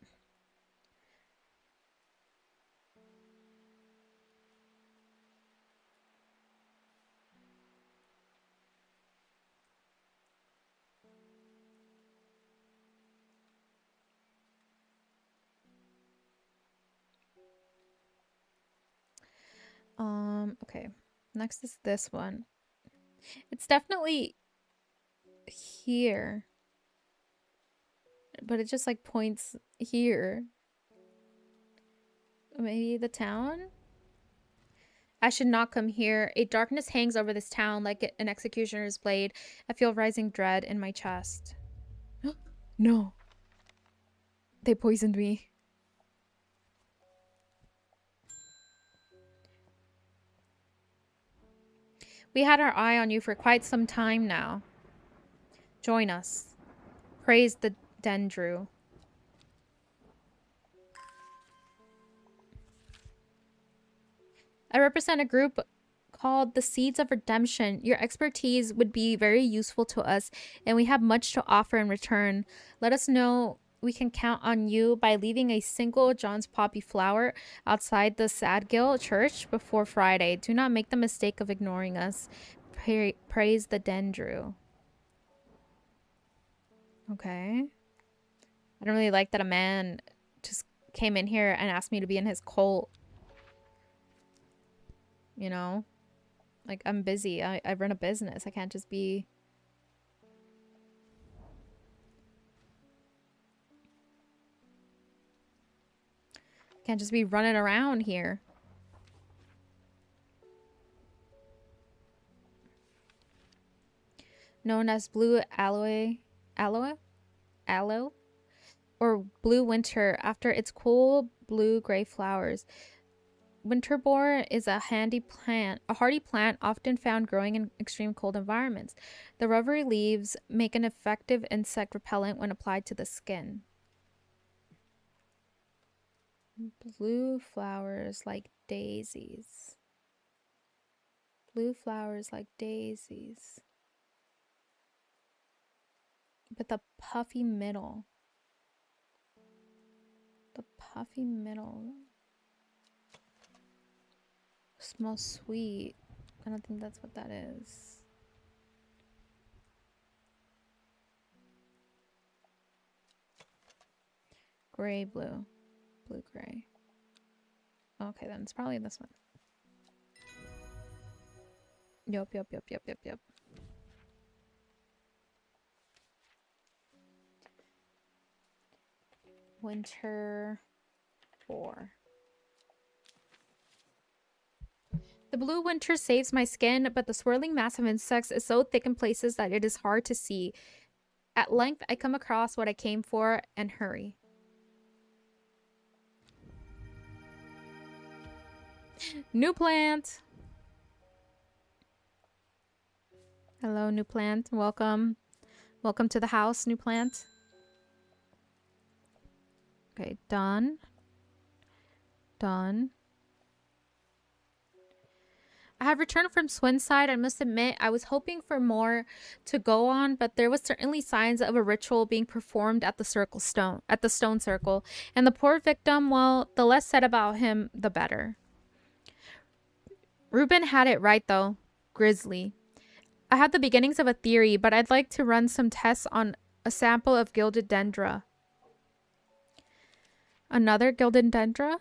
Okay. Next is this one. It's definitely here. But it just like points here. Maybe the town? I should not come here. A darkness hangs over this town like an executioner's blade. I feel rising dread in my chest. No. They poisoned me. We had our eye on you for quite some time now. Join us. Praise the Dendru. I represent a group called the Seeds of Redemption. Your expertise would be very useful to us, and we have much to offer in return. Let us know we can count on you by leaving a single John's poppy flower outside the Sadgill Church before Friday. Do not make the mistake of ignoring us. Praise the Dendru. Okay. I don't really like that a man just came in here and asked me to be in his cult. You know? Like, I'm busy. I run a business. I can't just be... Can't just be running around here. Known as blue aloe, or blue winter after its cool blue-gray flowers. Winterboar is a hardy plant often found growing in extreme cold environments. The rubbery leaves make an effective insect repellent when applied to the skin. Blue flowers like daisies. Blue flowers like daisies. But the puffy middle. The puffy middle. Smells sweet. I don't think that's what that is. Gray, blue. Blue, gray. Okay, then it's probably this one. Yup. Winter 4. The blue winter saves my skin, but the swirling mass of insects is so thick in places that it is hard to see. At length, I come across what I came for and hurry. New plant! Hello, new plant. Welcome. Welcome to the house, new plant. Okay, done. Done. I have returned from Swinside. I must admit, I was hoping for more to go on, but there was certainly signs of a ritual being performed at the stone circle. And the poor victim, well, the less said about him, the better. Ruben had it right, though. Grisly. I had the beginnings of a theory, but I'd like to run some tests on a sample of gilded dendra. Another gilded dendra?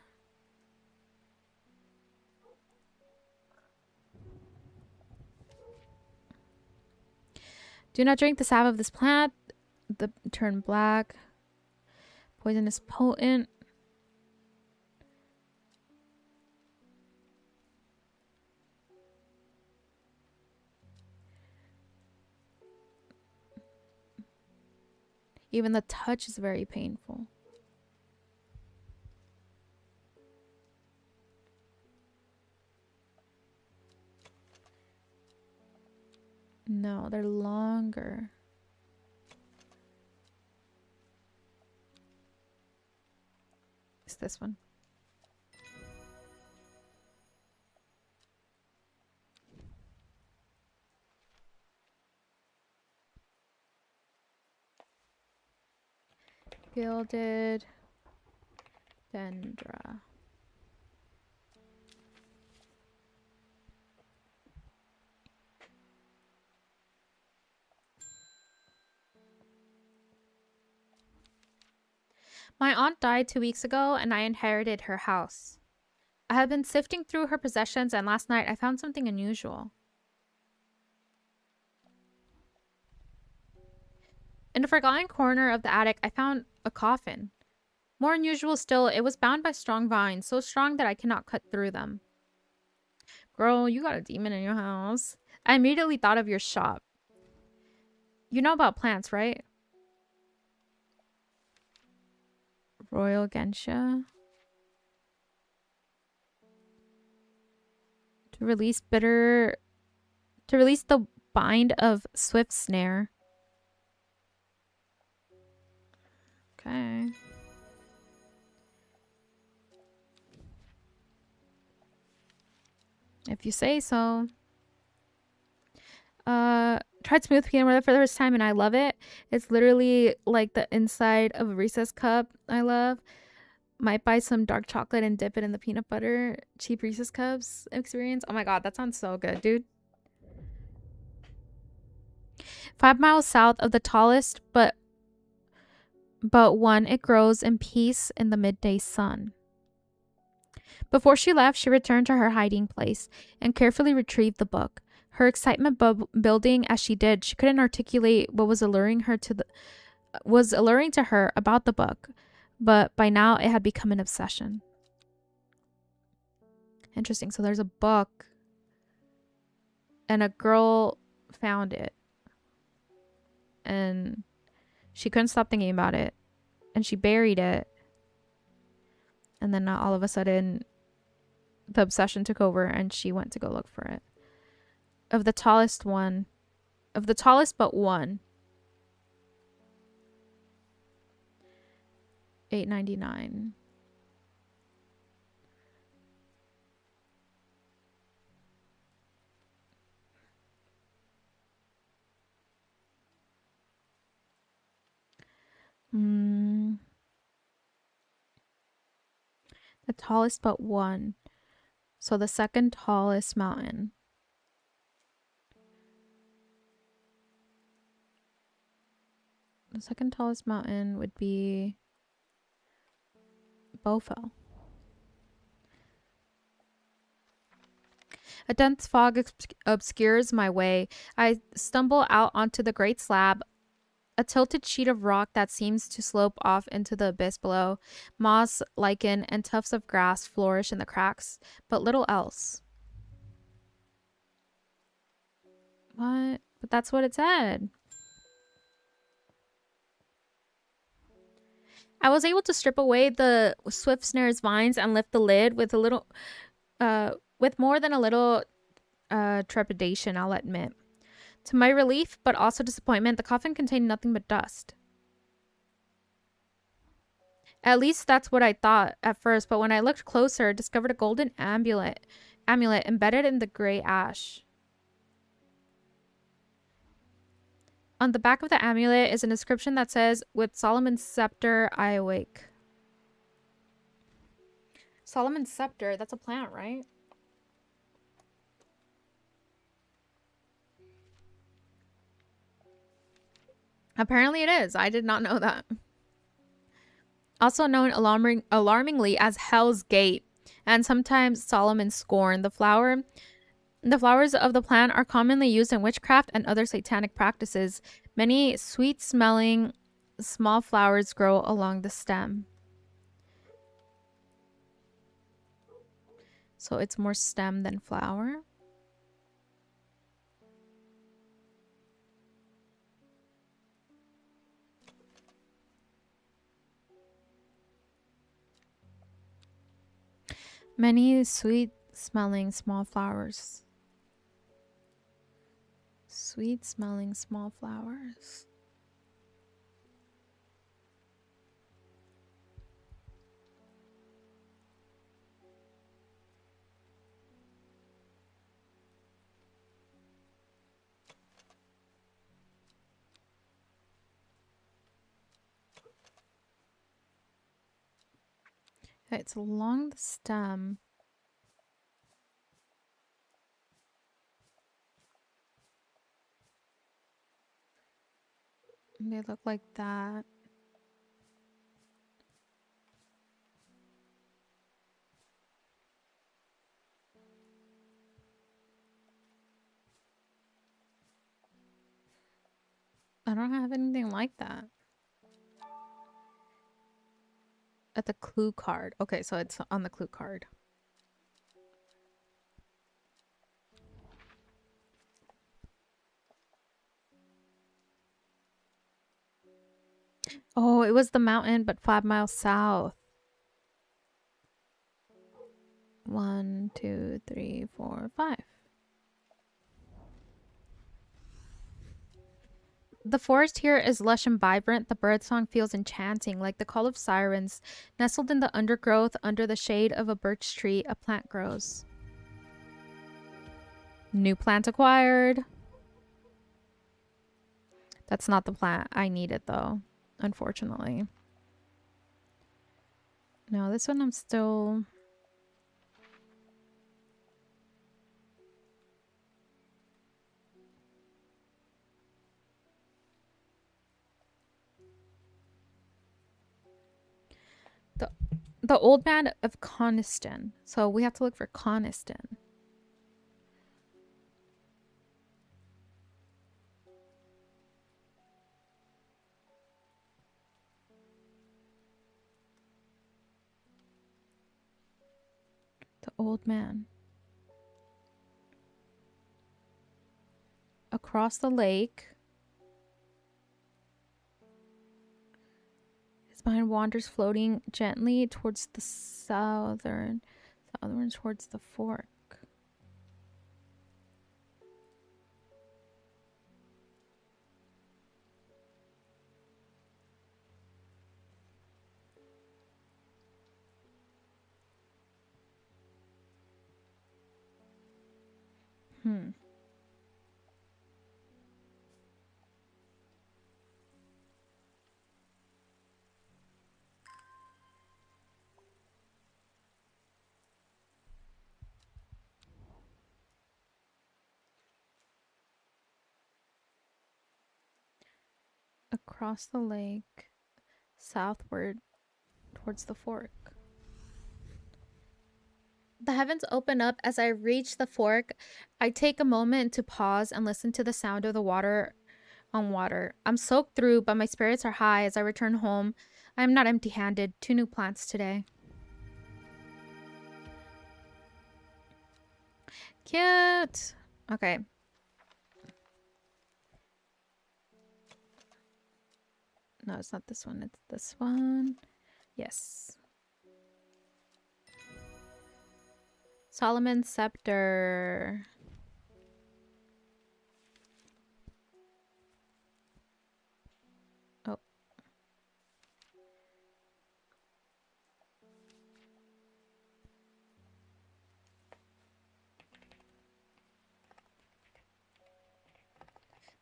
Do not drink the sap of this plant. The turn black. Poison is potent. Even the touch is very painful. No, they're longer. It's this one. Gilded dendra. My aunt died 2 weeks ago and I inherited her house. I have been sifting through her possessions and last night I found something unusual. In a forgotten corner of the attic, I found a coffin. More unusual still, it was bound by strong vines, so strong that I cannot cut through them. Girl, you got a demon in your house. I immediately thought of your shop. You know about plants, right? Royal Gensha. To release the bind of Swift Snare. Okay. If you say so. Tried smooth peanut butter for the first time and I love it. It's literally like the inside of a Reese's cup. I love. Might buy some dark chocolate and dip it in the peanut butter. Cheap Reese's cups experience. Oh my god, that sounds so good, dude. 5 miles south of the tallest but but one it grows in peace in the midday sun. Before she left, she returned to her hiding place and carefully retrieved the book. Her excitement building as she did, she couldn't articulate what was alluring to her about the book, but by now it had become an obsession. Interesting. So there's a book, and a girl found it, and she couldn't stop thinking about it, and she buried it, and then all of a sudden the obsession took over and she went to go look for it. Of the tallest but one, $8.99. The tallest but one. So the second tallest mountain. The second tallest mountain would be Bofel. A dense fog obscures my way. I stumble out onto the great slab, a tilted sheet of rock that seems to slope off into the abyss below. Moss, lichen, and tufts of grass flourish in the cracks, but little else. What? But that's what it said. I was able to strip away the swift snare's vines and lift the lid with more than a little trepidation, I'll admit. To my relief, but also disappointment, the coffin contained nothing but dust. At least that's what I thought at first, but when I looked closer, I discovered a golden amulet embedded in the gray ash. On the back of the amulet is an inscription that says, "With Solomon's scepter, I awake." Solomon's scepter, that's a plant, right? Apparently it is. I did not know that. Also known alarmingly as Hell's Gate, and sometimes Solomon's Scorn. The flowers of the plant are commonly used in witchcraft and other satanic practices. Many sweet-smelling small flowers grow along the stem. So it's more stem than flower. Many sweet-smelling small flowers. Sweet-smelling small flowers. It's along the stem. They look like that. I don't have anything like that. At the clue card. Okay, so it's on the clue card. Oh, it was the mountain, but 5 miles south. 1, 2, 3, 4, 5. The forest here is lush and vibrant. The birdsong feels enchanting, like the call of sirens. Nestled in the undergrowth, under the shade of a birch tree, a plant grows. New plant acquired. That's not the plant I needed, though, unfortunately. No, this one I'm still... The Old Man of Coniston. So we have to look for Coniston. The Old Man. Across the lake. His mind wanders floating gently towards the southern towards the fork. Across the lake, southward towards the fork. The heavens open up as I reach the fork. I take a moment to pause and listen to the sound of the water on water. I'm soaked through, but my spirits are high as I return home. I am not empty-handed. 2 new plants today. Cute. Okay. No, it's not this one. It's this one. Yes. Solomon's Scepter. Oh.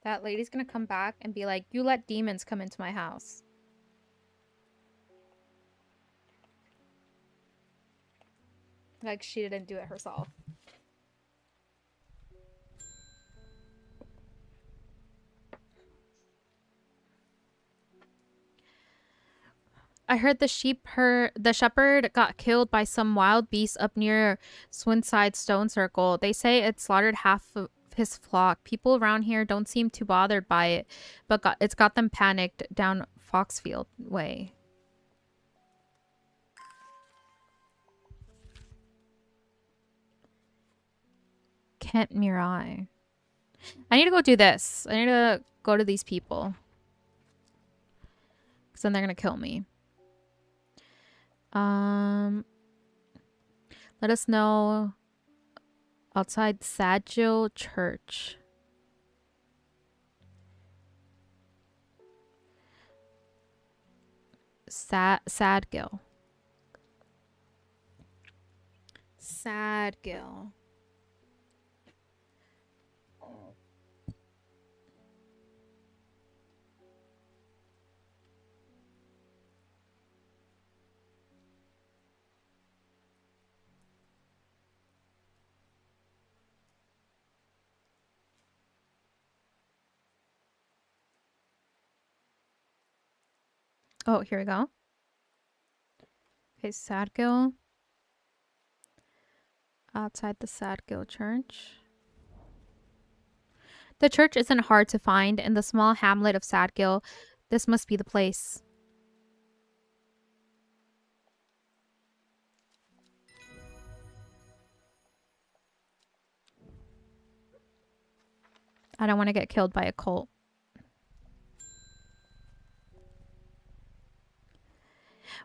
That lady's gonna come back and be like, you let demons come into my house. Like she didn't do it herself. I heard the shepherd got killed by some wild beast up near Swinside Stone Circle. They say it slaughtered half of his flock. People around here don't seem too bothered by it, but it's got them panicked down Foxfield Way. Kent Mirai. I need to go do this. I need to go to these people. Because then they're going to kill me. Let us know outside Sadgill Church. Sadgill. Sadgill. Oh, here we go. Okay, Sadgill. Outside the Sadgill Church. The church isn't hard to find in the small hamlet of Sadgill. This must be the place. I don't want to get killed by a cult.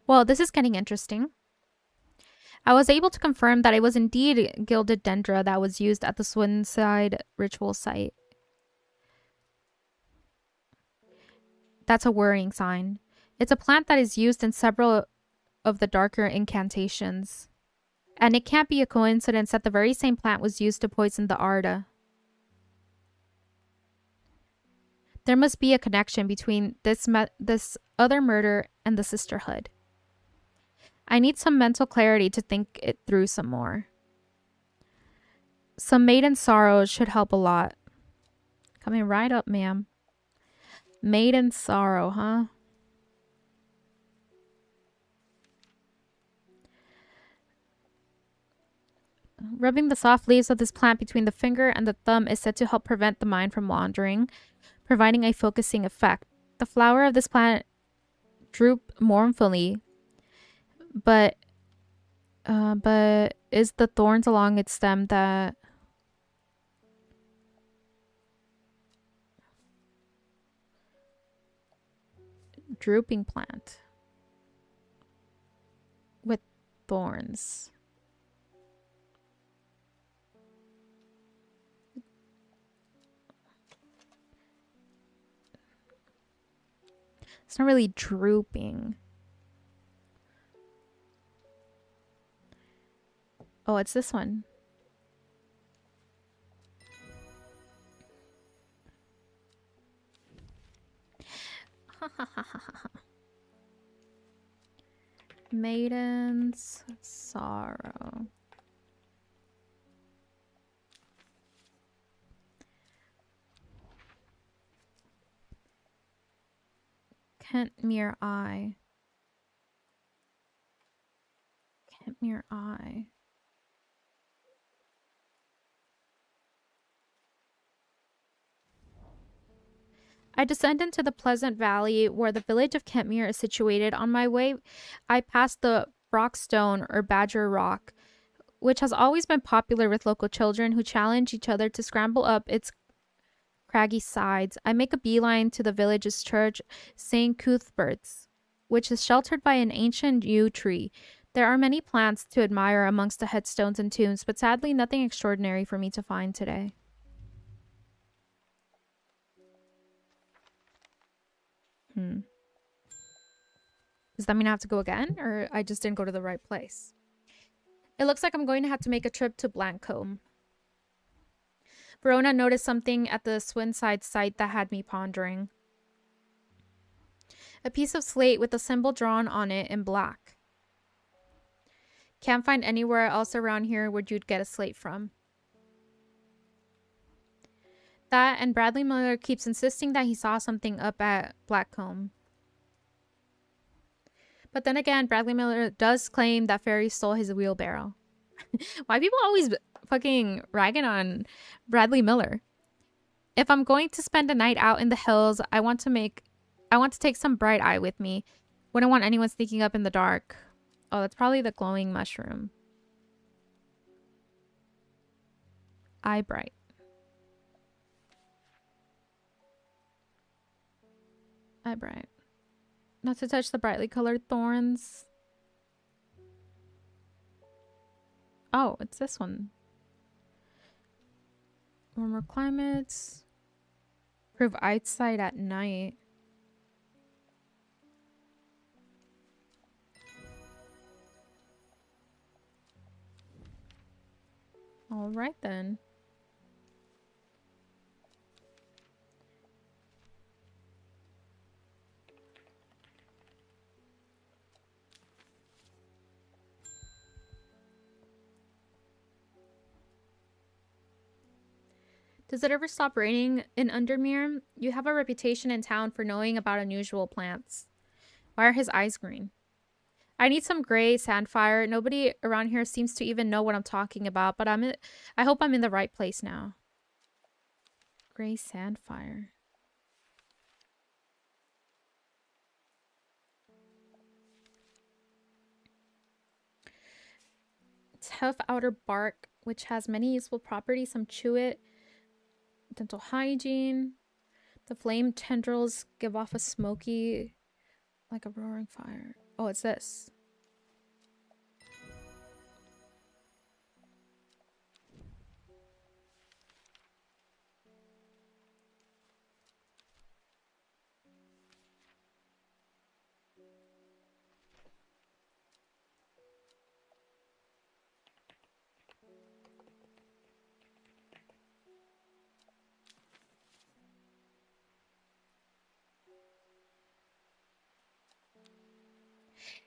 Well, this is getting interesting. I was able to confirm that it was indeed gilded dendra that was used at the Swinside ritual site. That's a worrying sign. It's a plant that is used in several of the darker incantations. And it can't be a coincidence that the very same plant was used to poison the Arda. There must be a connection between this other murder and the sisterhood. I need some mental clarity to think it through some more. Some maiden sorrow should help a lot. Coming right up, ma'am. Maiden sorrow, huh? Rubbing the soft leaves of this plant between the finger and the thumb is said to help prevent the mind from wandering, providing a focusing effect. The flower of this plant droop mournfully, but is the thorns along its stem that drooping plant with thorns. It's not really drooping. Oh, it's this one. Maiden's sorrow. Kentmere Eye. Kentmere Eye. I descend into the pleasant valley where the village of Kentmere is situated. On my way, I pass the Brockstone or Badger Rock, which has always been popular with local children who challenge each other to scramble up its craggy sides. I make a beeline to the village's church, St. Cuthbert's, which is sheltered by an ancient yew tree. There are many plants to admire amongst the headstones and tombs, but sadly nothing extraordinary for me to find today. Does that mean I have to go again, or I just didn't go to the right place? It looks like I'm going to have to make a trip to Blancombe. Verona noticed something at the Swinside site that had me pondering. A piece of slate with a symbol drawn on it in black. Can't find anywhere else around here where you'd get a slate from. That, and Bradley Miller keeps insisting that he saw something up at Blackcomb. But then again, Bradley Miller does claim that fairies stole his wheelbarrow. Why people always fucking ragging on Bradley Miller? If I'm going to spend a night out in the hills, I want to take some bright eye with me. Wouldn't want anyone sneaking up in the dark. Oh, that's probably the glowing mushroom. Eye bright. Eye bright. Not to touch the brightly colored thorns. Oh, it's this one. Warmer climates. Improve eyesight at night. All right then. Does it ever stop raining in Undermere? You have a reputation in town for knowing about unusual plants. Why are his eyes green? I need some gray sandfire. Nobody around here seems to even know what I'm talking about, but I hope I'm in the right place now. Gray sandfire. Tough outer bark, which has many useful properties. Some chew it. Dental hygiene. The flame tendrils give off a smoky, like a roaring fire. Oh, it's this.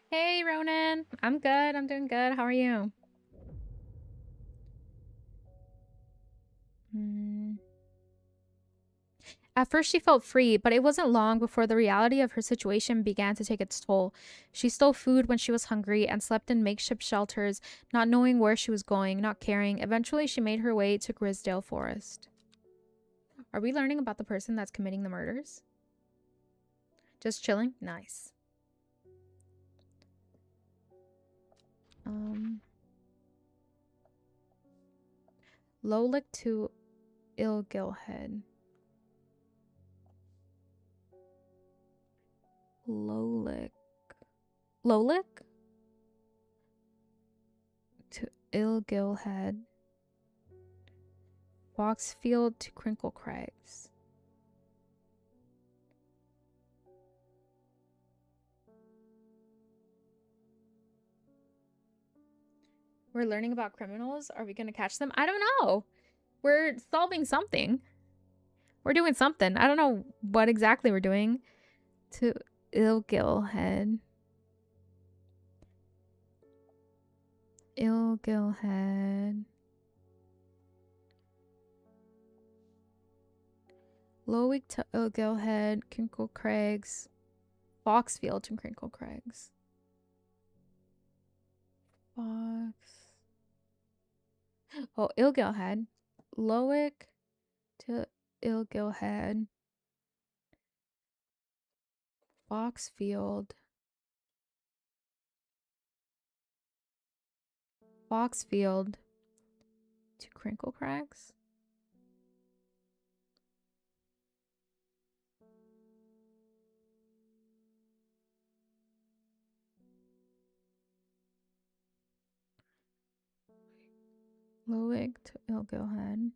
Hey, Ronan. I'm good. I'm doing good. How are you? At first, she felt free, but it wasn't long before the reality of her situation began to take its toll. She stole food when she was hungry and slept in makeshift shelters, not knowing where she was going, not caring. Eventually, she made her way to Grisdale Forest. Are we learning about the person that's committing the murders? Just chilling? Nice. Lowlick to Ilgilhead. Lowlick to Ilgilhead. Boxfield to Crinkle Crags. We're learning about criminals. Are we going to catch them? I don't know. We're solving something. We're doing something. I don't know what exactly we're doing. To Ilgilhead. Ilgilhead. Lowick to Ilgilhead. Crinkle Crags. Boxfield to Crinkle Crags. Fox. Oh, Ilgilhead. Lowick to Ilgilhead. Boxfield. Boxfield to Crinkle Crags. Lowick to Ilgilhead.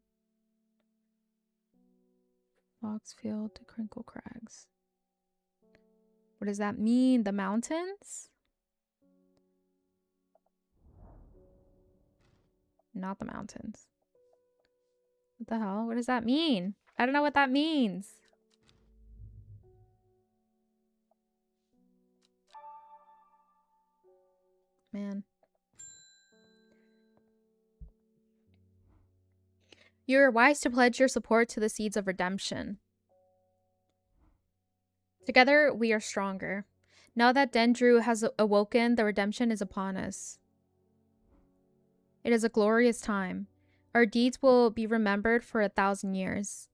Boxfield to Crinkle Crags. What does that mean? The mountains? Not the mountains. What the hell? What does that mean? I don't know what that means. Man. You are wise to pledge your support to the seeds of redemption. Together, we are stronger. Now that Dendru has awoken, the redemption is upon us. It is a glorious time. Our deeds will be remembered for 1,000 years.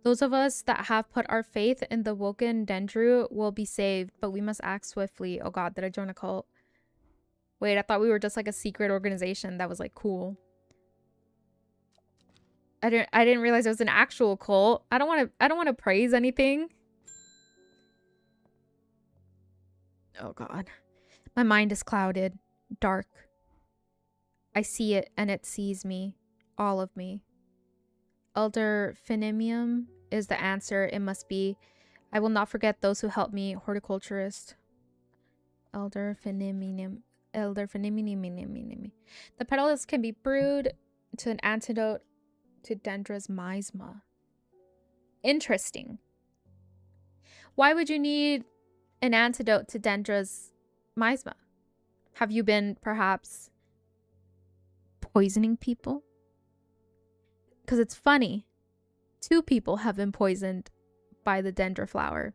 Those of us that have put our faith in the woken Dendru will be saved, but we must act swiftly. Oh god, did I join a cult? Wait, I thought we were just like a secret organization that was like cool. I didn't realize it was an actual cult. I don't want to praise anything. Oh god. My mind is clouded, dark. I see it and it sees me, all of me. Elder Finimium is the answer. It must be. I will not forget those who helped me, horticulturist. Elder Finimium. Elder Finimium. The petals can be brewed to an antidote to Dendra's miasma. Interesting. Why would you need an antidote to Dendra's miasma? Have you been perhaps poisoning people? Because it's funny. 2 people have been poisoned by the Dendra flower.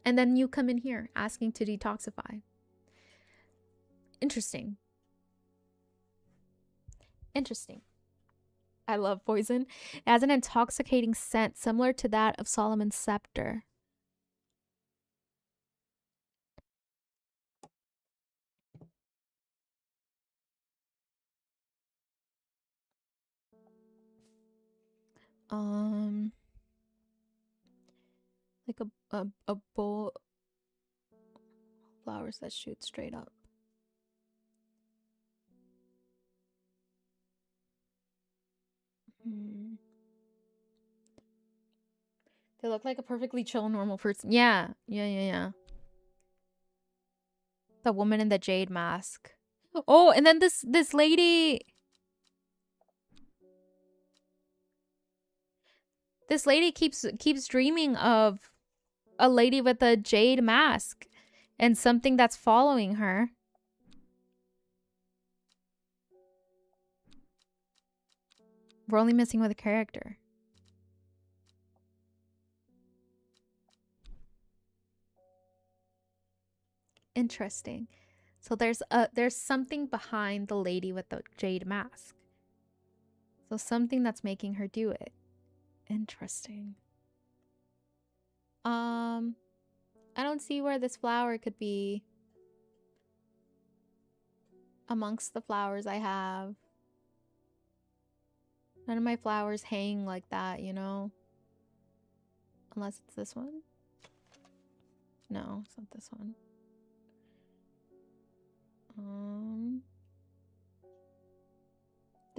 And then you come in here asking to detoxify. Interesting. Interesting. I love poison. It has an intoxicating scent similar to that of Solomon's scepter. Like a bowl of flowers that shoot straight up. They look like a perfectly chill, normal person. Yeah. The woman in the jade mask. Oh, and then this lady. This lady keeps dreaming of a lady with a jade mask and something that's following her. We're only messing with a character. Interesting. So there's something behind the lady with the jade mask. So something that's making her do it. Interesting. I don't see where this flower could be amongst the flowers I have. None of my flowers hang like that, you know? Unless it's this one. No, it's not this one.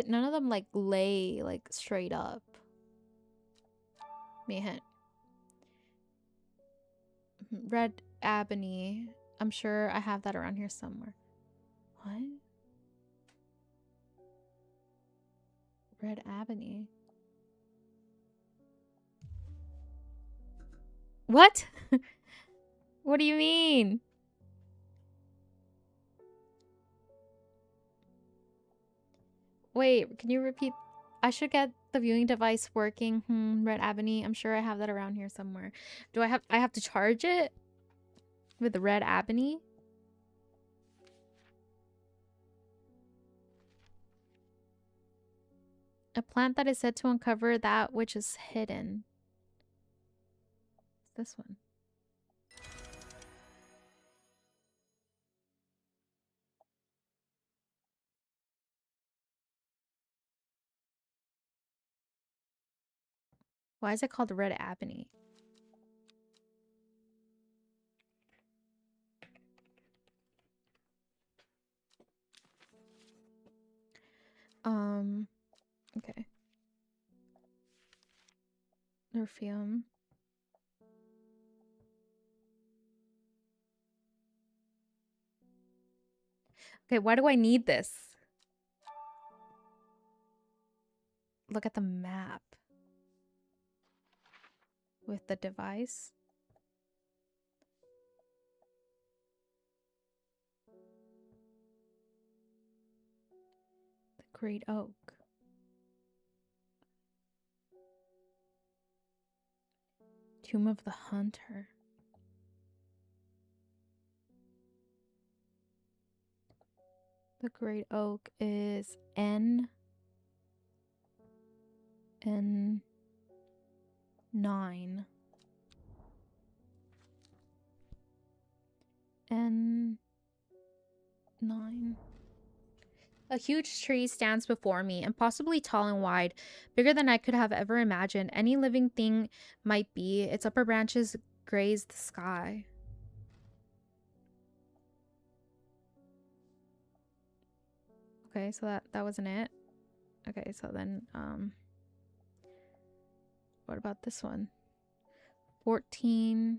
None of them like lay like straight up. Me a hint. Red ebony. I'm sure I have that around here somewhere. What? Red ebony. What? What do you mean? Wait, can you repeat? I should get the viewing device working. Red ebony. I'm sure I have that around here somewhere. Do I have to charge it with the red ebony? A plant that is said to uncover that which is hidden. This one. Why is it called red ebony? Okay. Perfume. Okay, why do I need this? Look at the map. With the device. The Great Oak. Tomb of the Hunter. The Great Oak is N9. N9. A huge tree stands before me, impossibly tall and wide, bigger than I could have ever imagined any living thing might be. Its upper branches graze the sky. Okay, so that wasn't it. Okay, so then what about this one? 14B.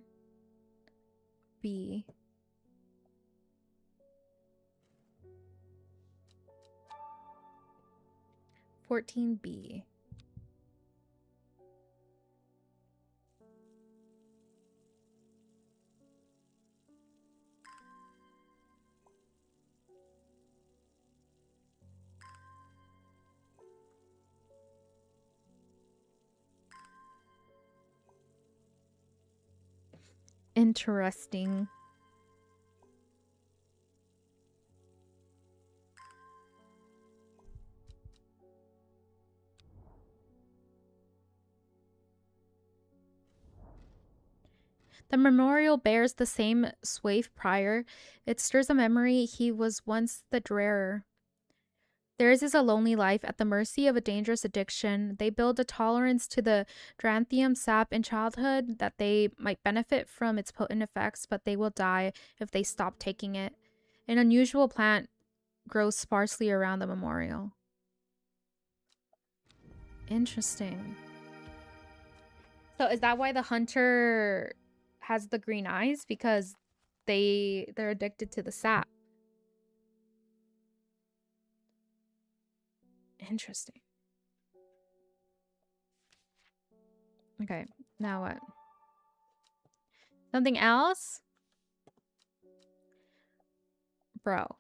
14B. Interesting. The memorial bears the same swathe prior. It stirs a memory he was once the drearer. Theirs is a lonely life at the mercy of a dangerous addiction. They build a tolerance to the Dranthium sap in childhood that they might benefit from its potent effects, but they will die if they stop taking it. An unusual plant grows sparsely around the memorial. Interesting. So is that why the hunter has the green eyes? Because they're addicted to the sap. Interesting. Okay, now what? Something else? Bro.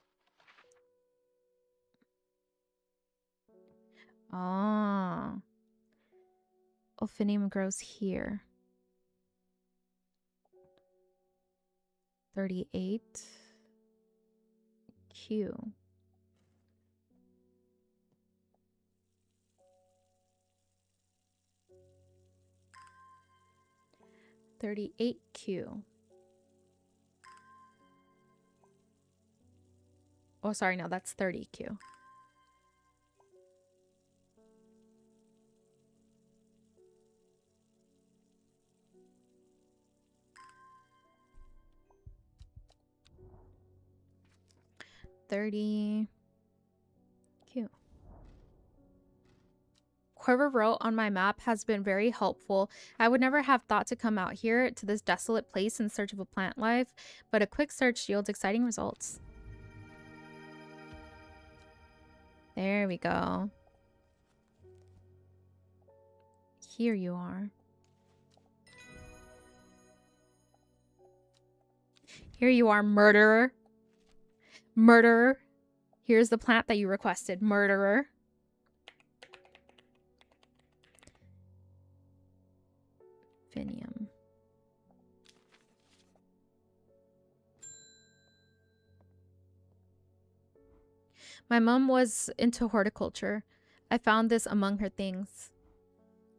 Ah. Ophinium grows here. 38. Q. 38Q. Oh, sorry, no, that's 30Q. Q. Whoever wrote on my map has been very helpful. I would never have thought to come out here to this desolate place in search of a plant life, but a quick search yields exciting results. There we go. Here you are. Here you are, murderer. Murderer. Here's the plant that you requested, murderer. Phinium. My mom was into horticulture. I found this among her things.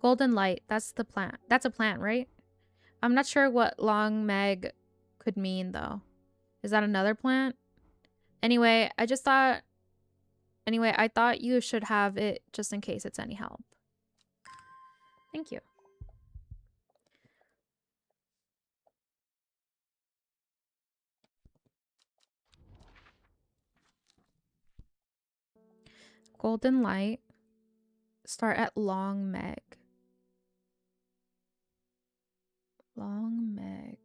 Golden light, that's the plant. That's a plant, right? I'm not sure what long meg could mean though. Is that another plant? Anyway, I thought you should have it just in case it's any help. Thank you. Golden light. Start at long meg. Long meg.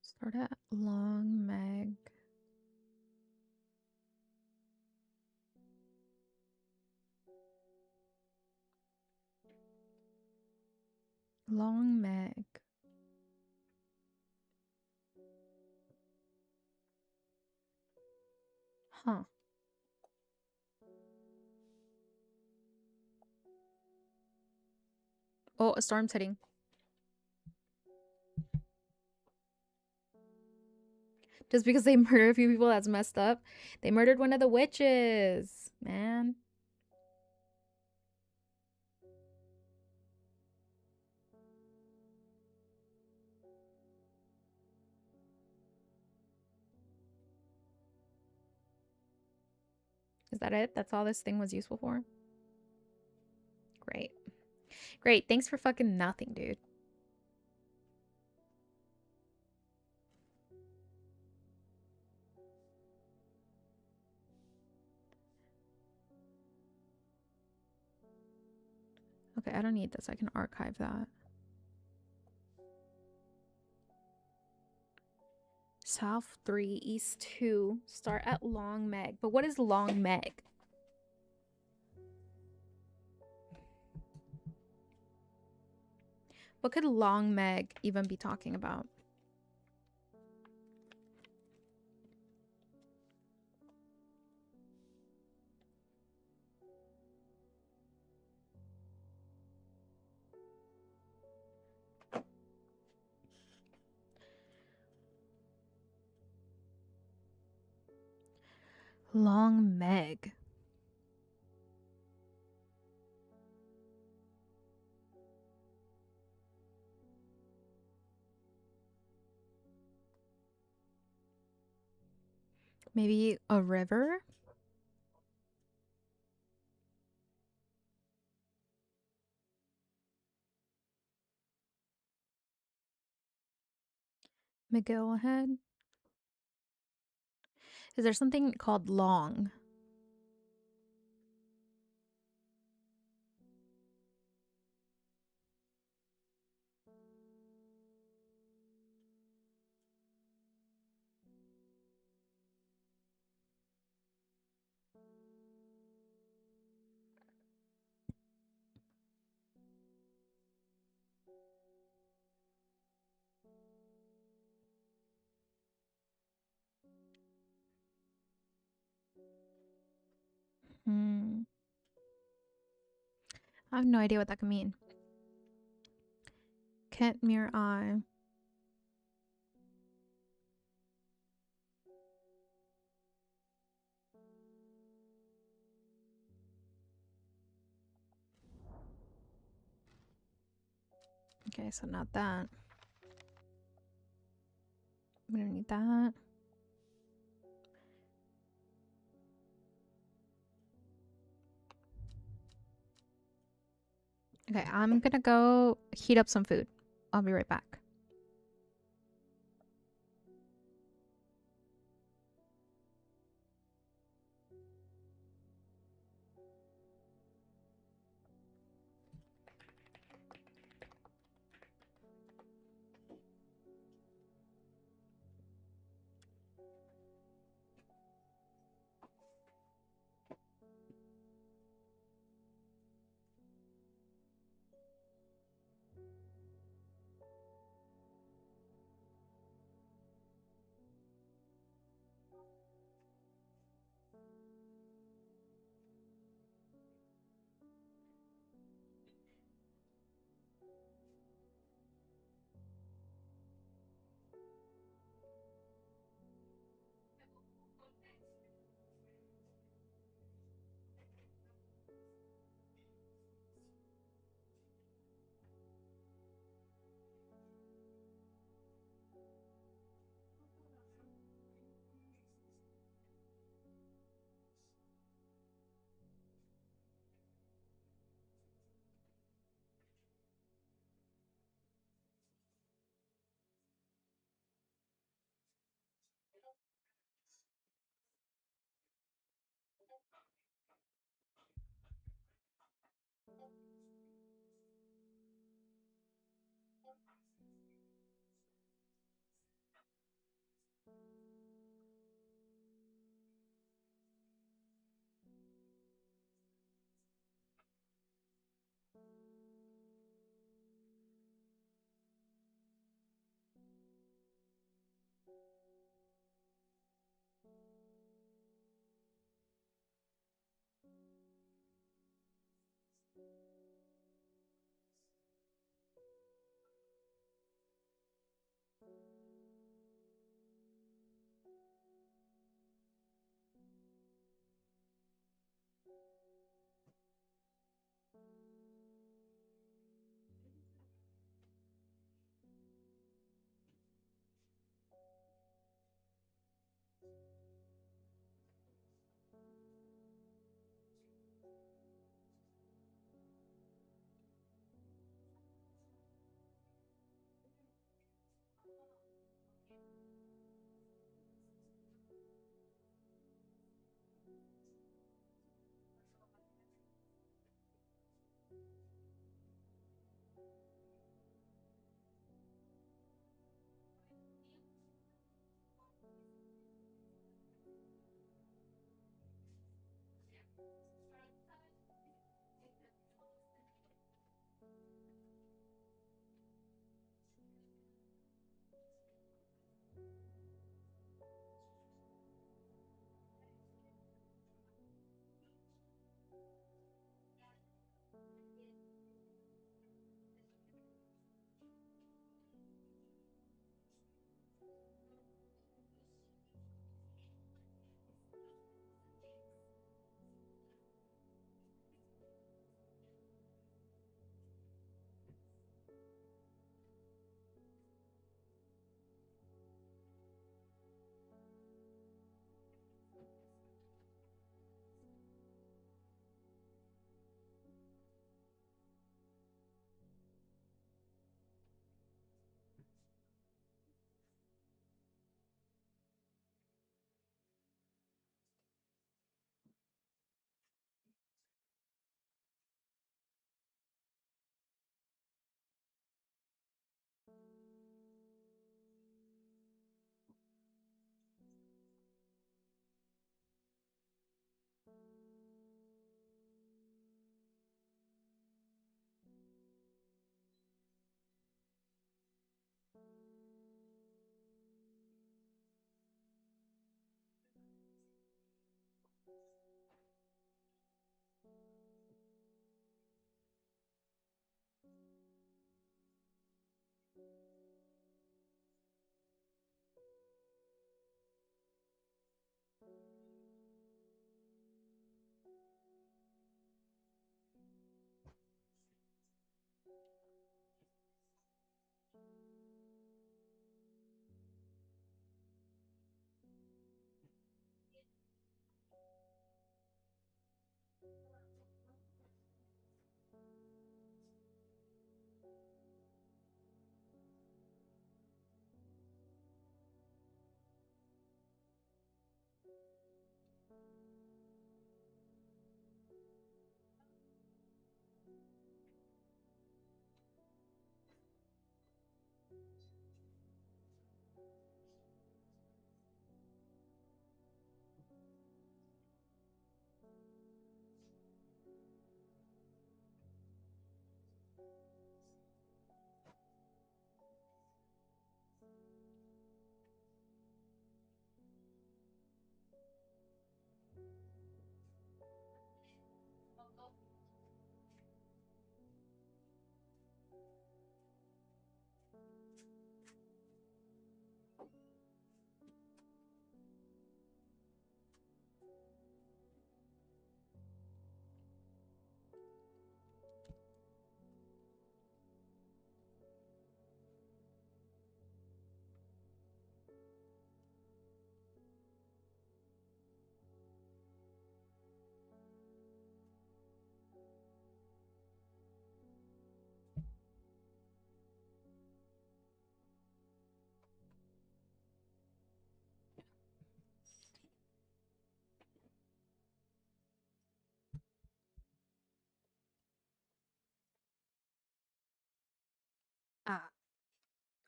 Start at long meg. Long meg. Huh. Oh, a storm's hitting. Just because they murder a few people, that's messed up. They murdered one of the witches, man. Is that it? That's all this thing was useful for? Great. Great. Thanks for fucking nothing, dude. Okay, I don't need this. I can archive that. South 3, East 2. Start at Long Meg. But what is Long Meg? What could Long Meg even be talking about? Long Meg. Maybe a river? McGill Head? Is there something called Long? I have no idea what that could mean. Kent Mere Eye. Okay, so not that. We don't need that. Okay, I'm gonna go heat up some food. I'll be right back.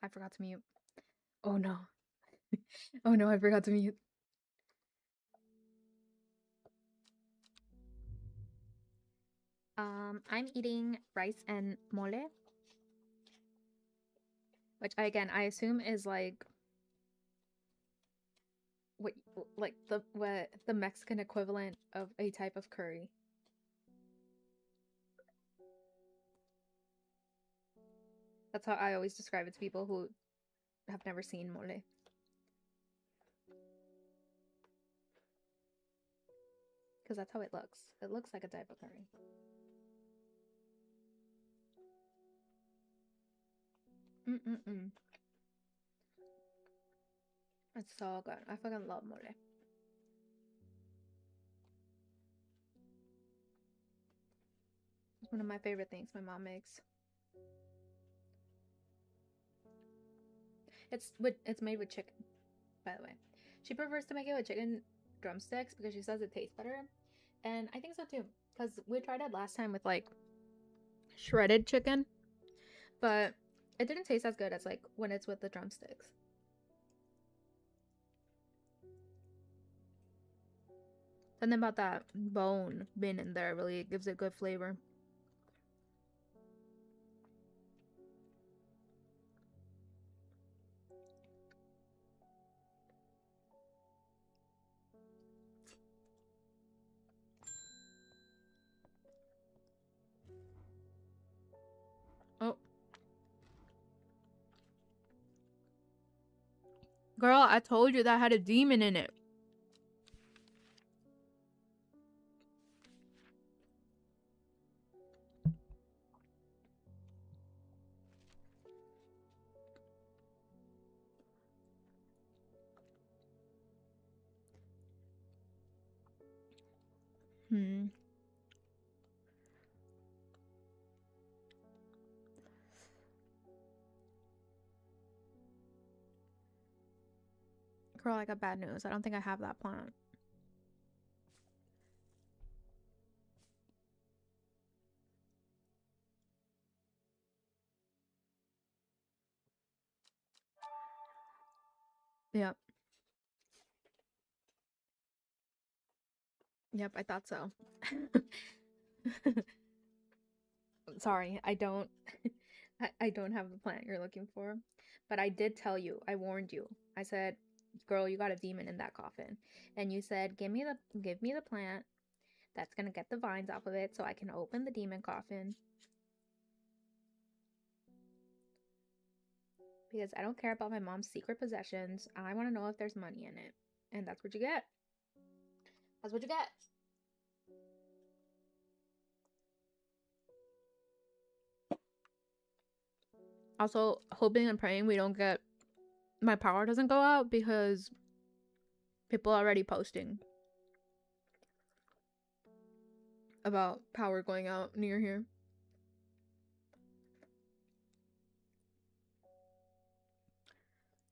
I forgot to mute. Oh no. Oh no, I forgot to mute. I'm eating rice and mole, which I assume is like what the Mexican equivalent of a type of curry. That's how I always describe it to people who have never seen mole. Because that's how it looks. It looks like a type of curry. Mm-mm-mm. It's so good. I fucking love mole. It's one of my favorite things my mom makes. It's made with chicken, by the way. She prefers to make it with chicken drumsticks because she says it tastes better. And I think so too. Because we tried it last time with like shredded chicken. But it didn't taste as good as like when it's with the drumsticks. Something about that bone being in there really gives it good flavor. Oh. Girl, I told you that had a demon in it. Girl, I got bad news. I don't think I have that plant. Yep. Yep, I thought so. Sorry, I don't I don't have the plant you're looking for. But I did tell you, I warned you. I said, "Girl, you got a demon in that coffin." And you said, give me the plant that's going to get the vines off of it so I can open the demon coffin. Because I don't care about my mom's secret possessions. I want to know if there's money in it. And that's what you get. That's what you get. Also, hoping and praying we don't get my power doesn't go out because people are already posting about power going out near here.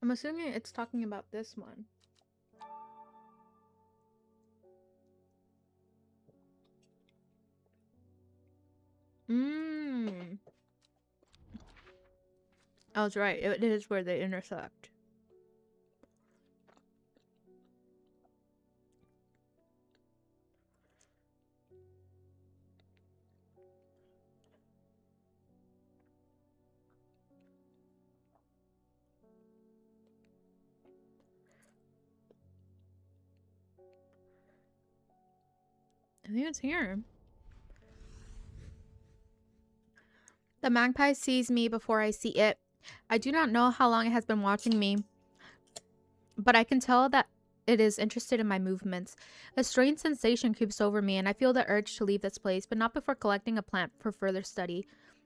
I'm assuming it's talking about this one. I was right. It is where they intersect. I think it's here. The magpie sees me before I see it. I do not know how long it has been watching me, but I can tell that it is interested in my movements. A strange sensation creeps over me, and I feel the urge to leave this place, but not before collecting a plant for further study.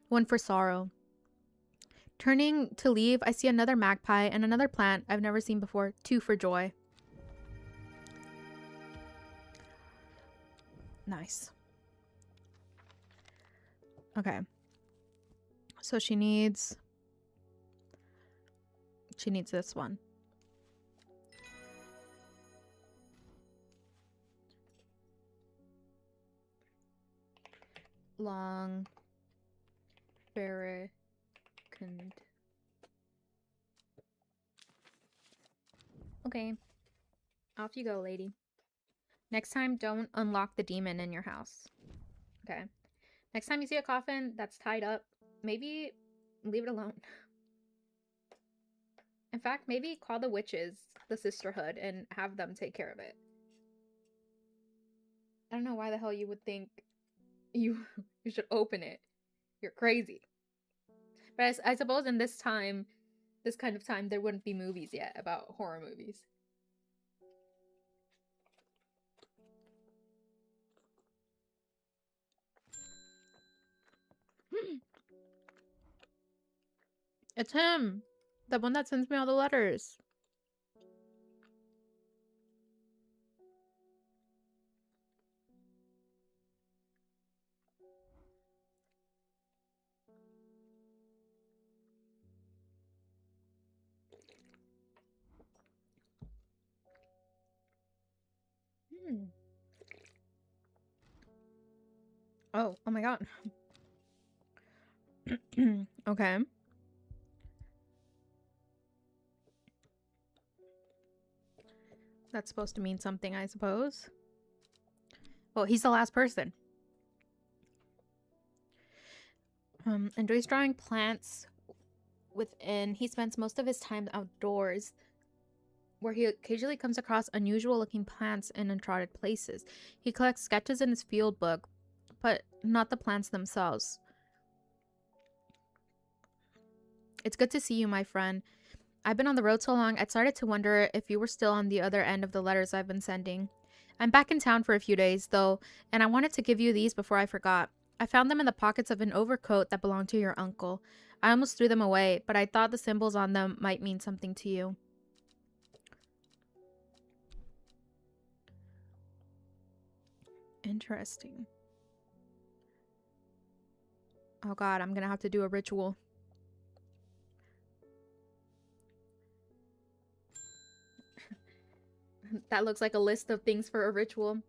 One for sorrow. Turning to leave, I see another magpie and another plant I've never seen before. Two for joy. Nice. Okay. So she needs this one. Long Barricade. Okay. Off you go, lady. Next time, don't unlock the demon in your house. Okay. Next time you see a coffin that's tied up, maybe leave it alone. In fact, maybe call the witches, the sisterhood, and have them take care of it. I don't know why the hell you would think you should open it. You're crazy. But I suppose in this kind of time, there wouldn't be movies yet about horror movies. It's him. The one that sends me all the letters. Oh my god. Okay. That's supposed to mean something, I suppose. Well, he's the last person. Enjoys drawing plants within. He spends most of his time outdoors, where he occasionally comes across unusual looking plants in uncharted places. He collects sketches in his field book, but not the plants themselves. It's good to see you, my friend. I've been on the road so long, I'd started to wonder if you were still on the other end of the letters I've been sending. I'm back in town for a few days, though, and I wanted to give you these before I forgot. I found them in the pockets of an overcoat that belonged to your uncle. I almost threw them away, but I thought the symbols on them might mean something to you. Interesting. Oh god, I'm gonna have to do a ritual. That looks like a list of things for a ritual.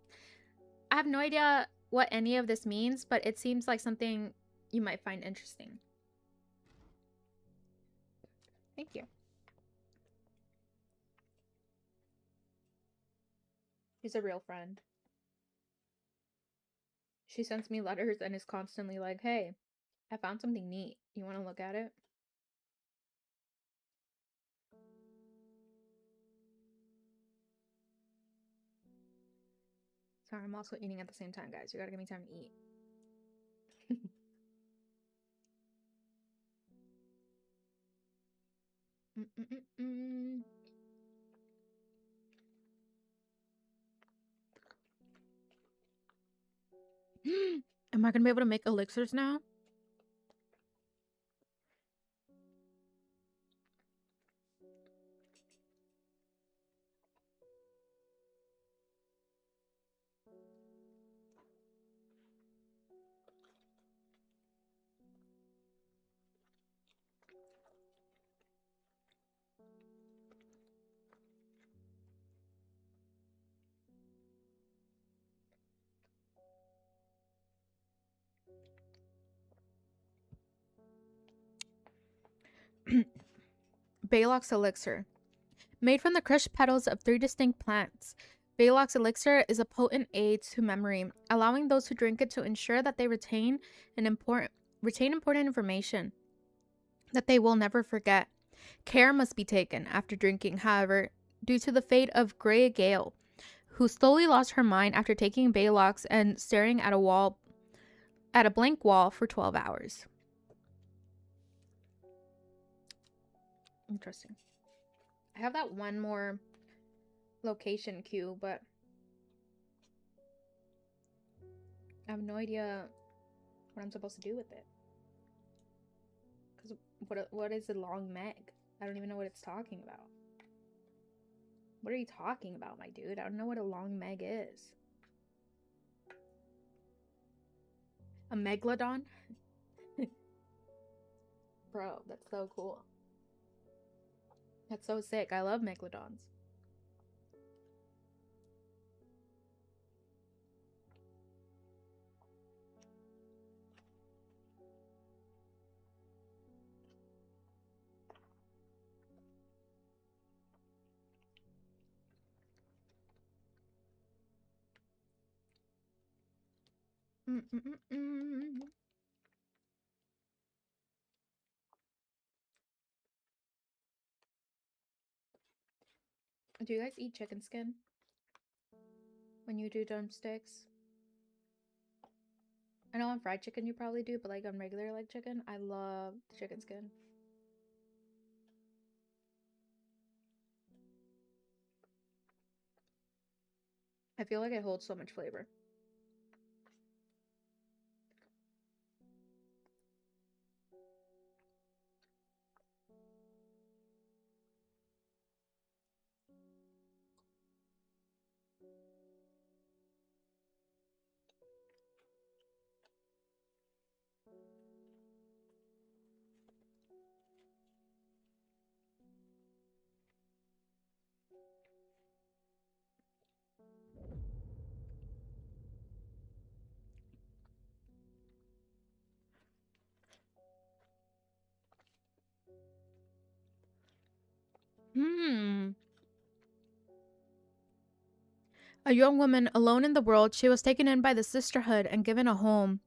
I have no idea what any of this means, but it seems like something you might find interesting. Thank you. She's a real friend. She sends me letters and is constantly like, hey, I found something neat. You want to look at it? Sorry, I'm also eating at the same time, guys. You gotta give me time to eat. Am I gonna be able to make elixirs now? Baylock's elixir. Made from the crushed petals of 3 distinct plants, Baylock's elixir is a potent aid to memory, allowing those who drink it to ensure that they retain important information that they will never forget. Care must be taken after drinking, however, due to the fate of Grey Gale, who slowly lost her mind after taking Baylock's and staring at a blank wall for 12 hours. Interesting. I have that one more location queue, but I have no idea what I'm supposed to do with it. Because what is a long meg? I don't even know what it's talking about. What are you talking about, my dude? I don't know what a long meg is. A megalodon? Bro, that's so cool. That's so sick. I love megalodons. Do you guys eat chicken skin when you do drumsticks? I know on fried chicken you probably do, but like on regular like chicken, I love the chicken skin. I feel like it holds so much flavor. A young woman alone in the world, she was taken in by the sisterhood and given a home.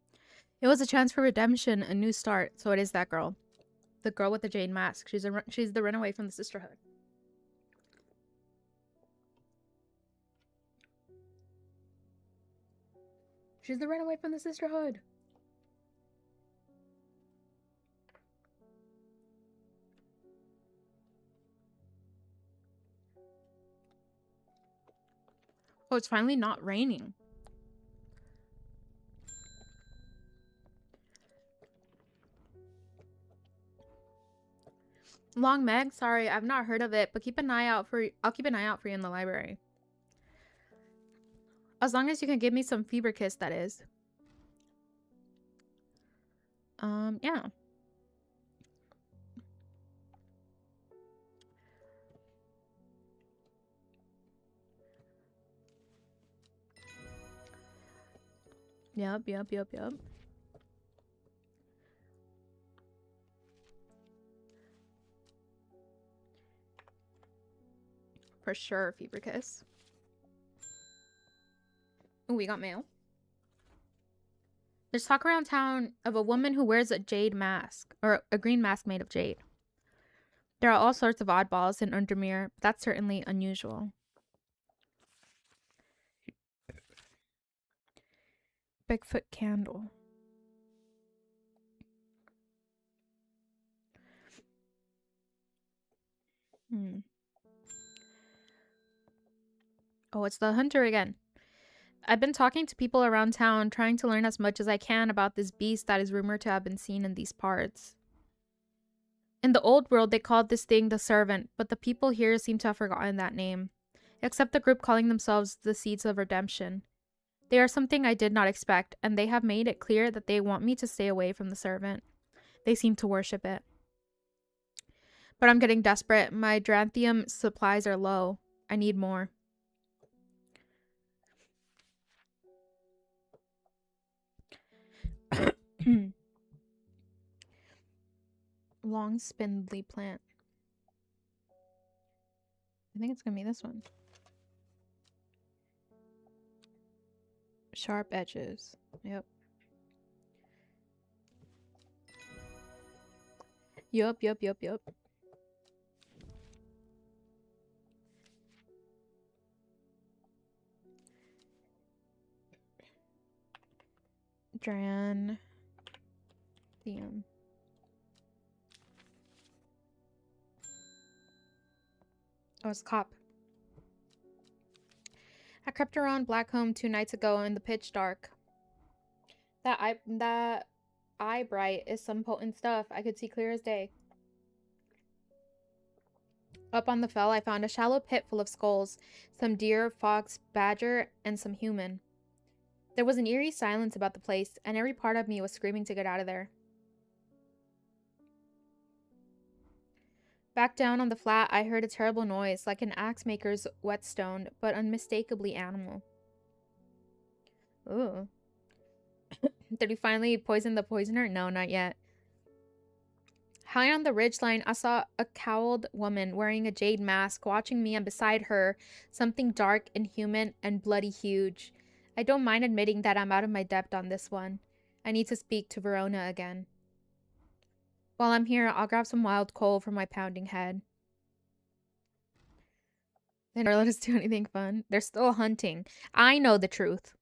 It was a chance for redemption, a new start. So it is that girl. The girl with the jade mask. She's the runaway from the sisterhood. She's the runaway from the sisterhood. Oh, it's finally not raining. Long Meg, sorry, I've not heard of it, but keep an eye out for I'll keep an eye out for you in the library. As long as you can give me some fever kiss, that is. Yeah. Yep. For sure, fever kiss. Oh, we got mail. There's talk around town of a woman who wears a jade mask, or a green mask made of jade. There are all sorts of oddballs in Undermere, but that's certainly unusual. Bigfoot candle. Oh, it's the hunter again. I've been talking to people around town, trying to learn as much as I can about this beast that is rumored to have been seen in these parts. In the old world, they called this thing the Servant, but the people here seem to have forgotten that name, except the group calling themselves the Seeds of Redemption. They are something I did not expect, and they have made it clear that they want me to stay away from the Servant. They seem to worship it. But I'm getting desperate. My Dranthium supplies are low. I need more. Long spindly plant. I think it's gonna be this one. Sharp edges. Yep. Yup. Dranthium. Oh, it's cop. I crept around Blackcomb 2 nights ago in the pitch dark. That eye bright is some potent stuff. I could see clear as day. Up on the fell, I found a shallow pit full of skulls. Some deer, fox, badger, and some human. There was an eerie silence about the place, and every part of me was screaming to get out of there. Back down on the flat, I heard a terrible noise, like an axe maker's whetstone, but unmistakably animal. Ooh. Did we finally poison the poisoner? No, not yet. High on the ridgeline, I saw a cowled woman wearing a jade mask watching me, and beside her, something dark, inhuman, and bloody huge. I don't mind admitting that I'm out of my depth on this one. I need to speak to Verona again. While I'm here, I'll grab some wild coal for my pounding head. They never let us do anything fun. They're still hunting. I know the truth.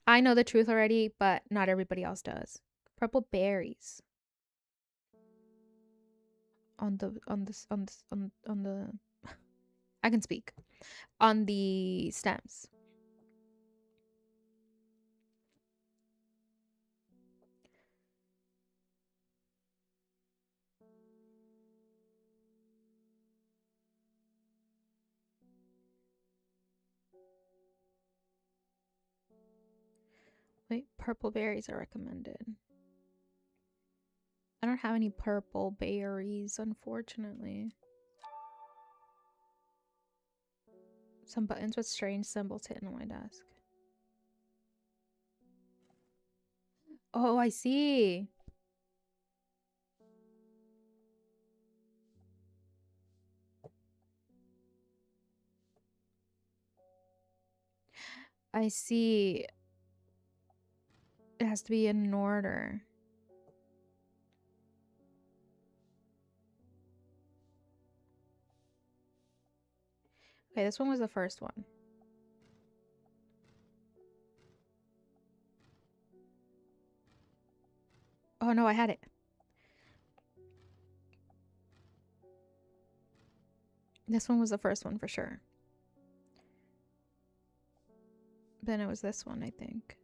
I know the truth already, but not everybody else does. Purple berries. On the I can speak. On the stems. Wait, purple berries are recommended. I don't have any purple berries, unfortunately. Some buttons with strange symbols hidden on my desk. Oh, I see. I see. It has to be in order. Okay, this one was the first one. Oh no, I had it. This one was the first one for sure. Then it was this one, I think.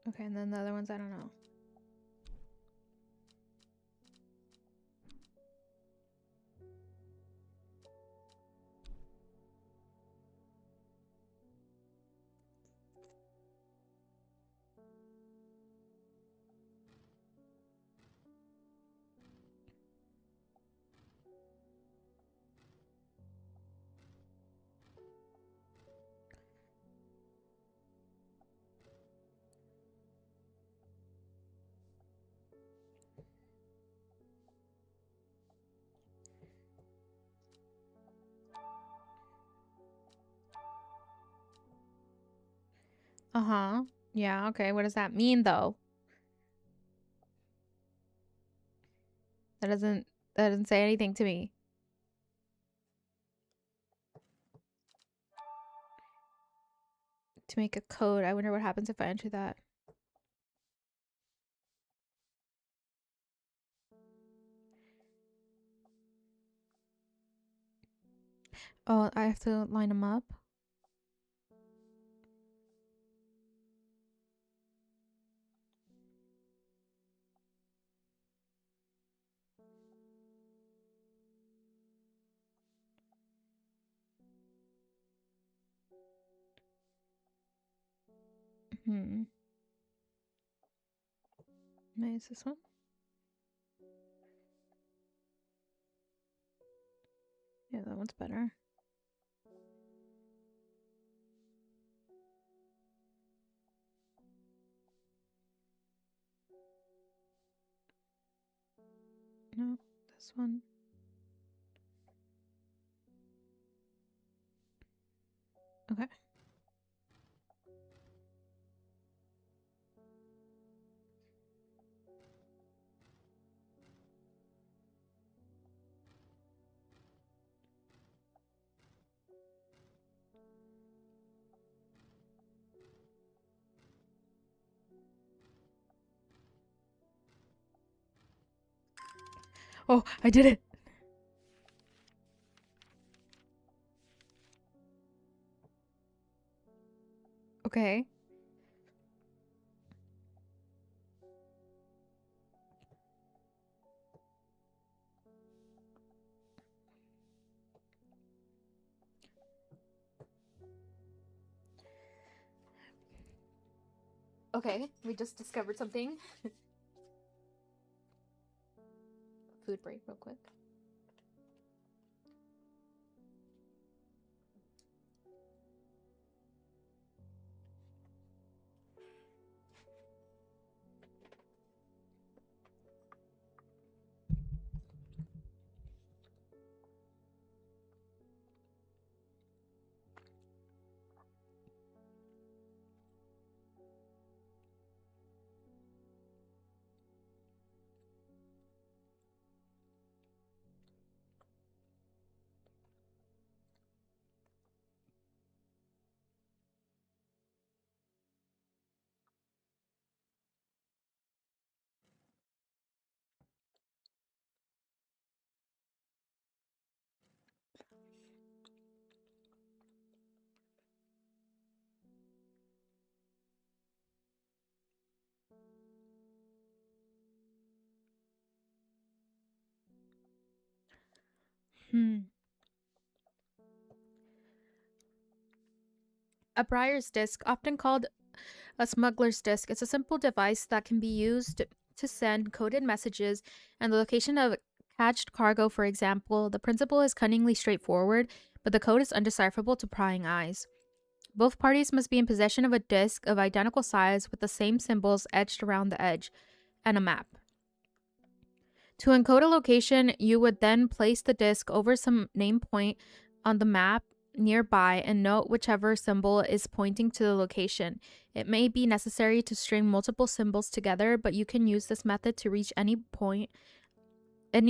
Okay, and then the other ones, I don't know. Uh-huh. Yeah, okay. What does that mean though? That doesn't say anything to me. To make a code. I wonder what happens if I enter that. Oh, I have to line them up. Hmm. Is this one? Yeah, that one's better. No, this one. Okay. Oh, I did it. Okay. Okay, we just discovered something. Food break real quick. A briar's disc, often called a smuggler's disc, is a simple device that can be used to send coded messages and the location of cached cargo, for example. The principle is cunningly straightforward, but the code is undecipherable to prying eyes. Both parties must be in possession of a disc of identical size with the same symbols etched around the edge, and a map. To encode a location, you would then place the disc over some name point on the map nearby and note whichever symbol is pointing to the location. It may be necessary to string multiple symbols together, but you can use this method to reach any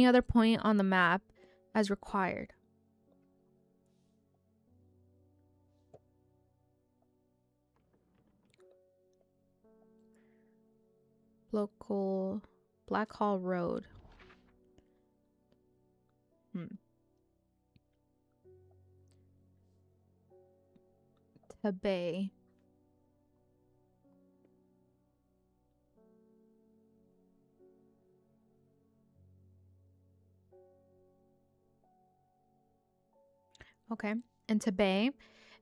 other point on the map as required. Local Black Hall Road. Bay. Okay. In Tibet,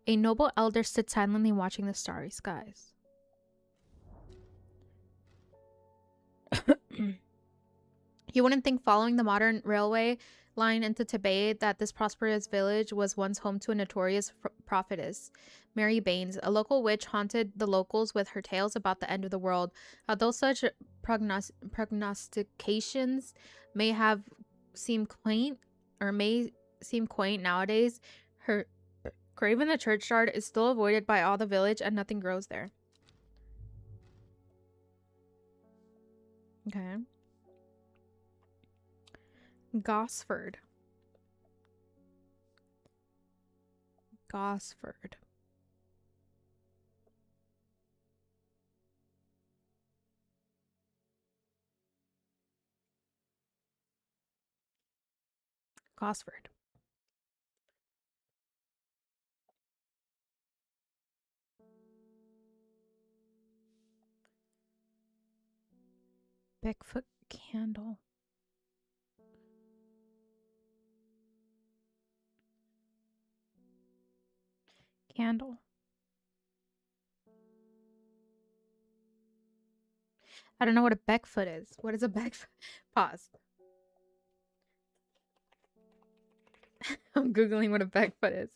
a noble elder stood silently watching the starry skies. You wouldn't think following the modern railway line into Tibet that this prosperous village was once home to a notorious prophetess, Mary Baines. A local witch haunted the locals with her tales about the end of the world. Although such prognostications may seem quaint nowadays, her grave in the churchyard is still avoided by all the village and nothing grows there. Okay. Gosford. Gosford. Gosford. Bigfoot candle. Candle. I don't know what a Beckfoot is. What is a Beckfoot? Pause. I'm Googling what a Beckfoot is.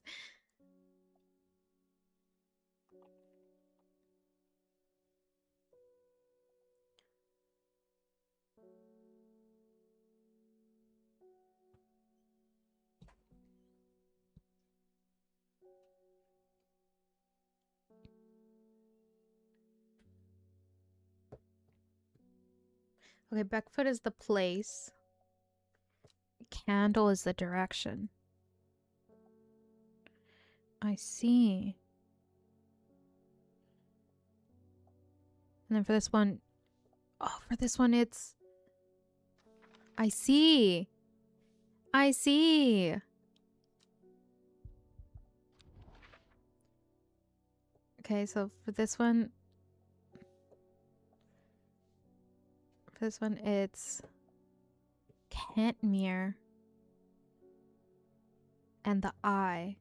Okay, Beckfoot is the place. Candle is the direction. I see. And then for this one, it's... I see. I see. Okay, so for this one, it's Kentmere and the eye.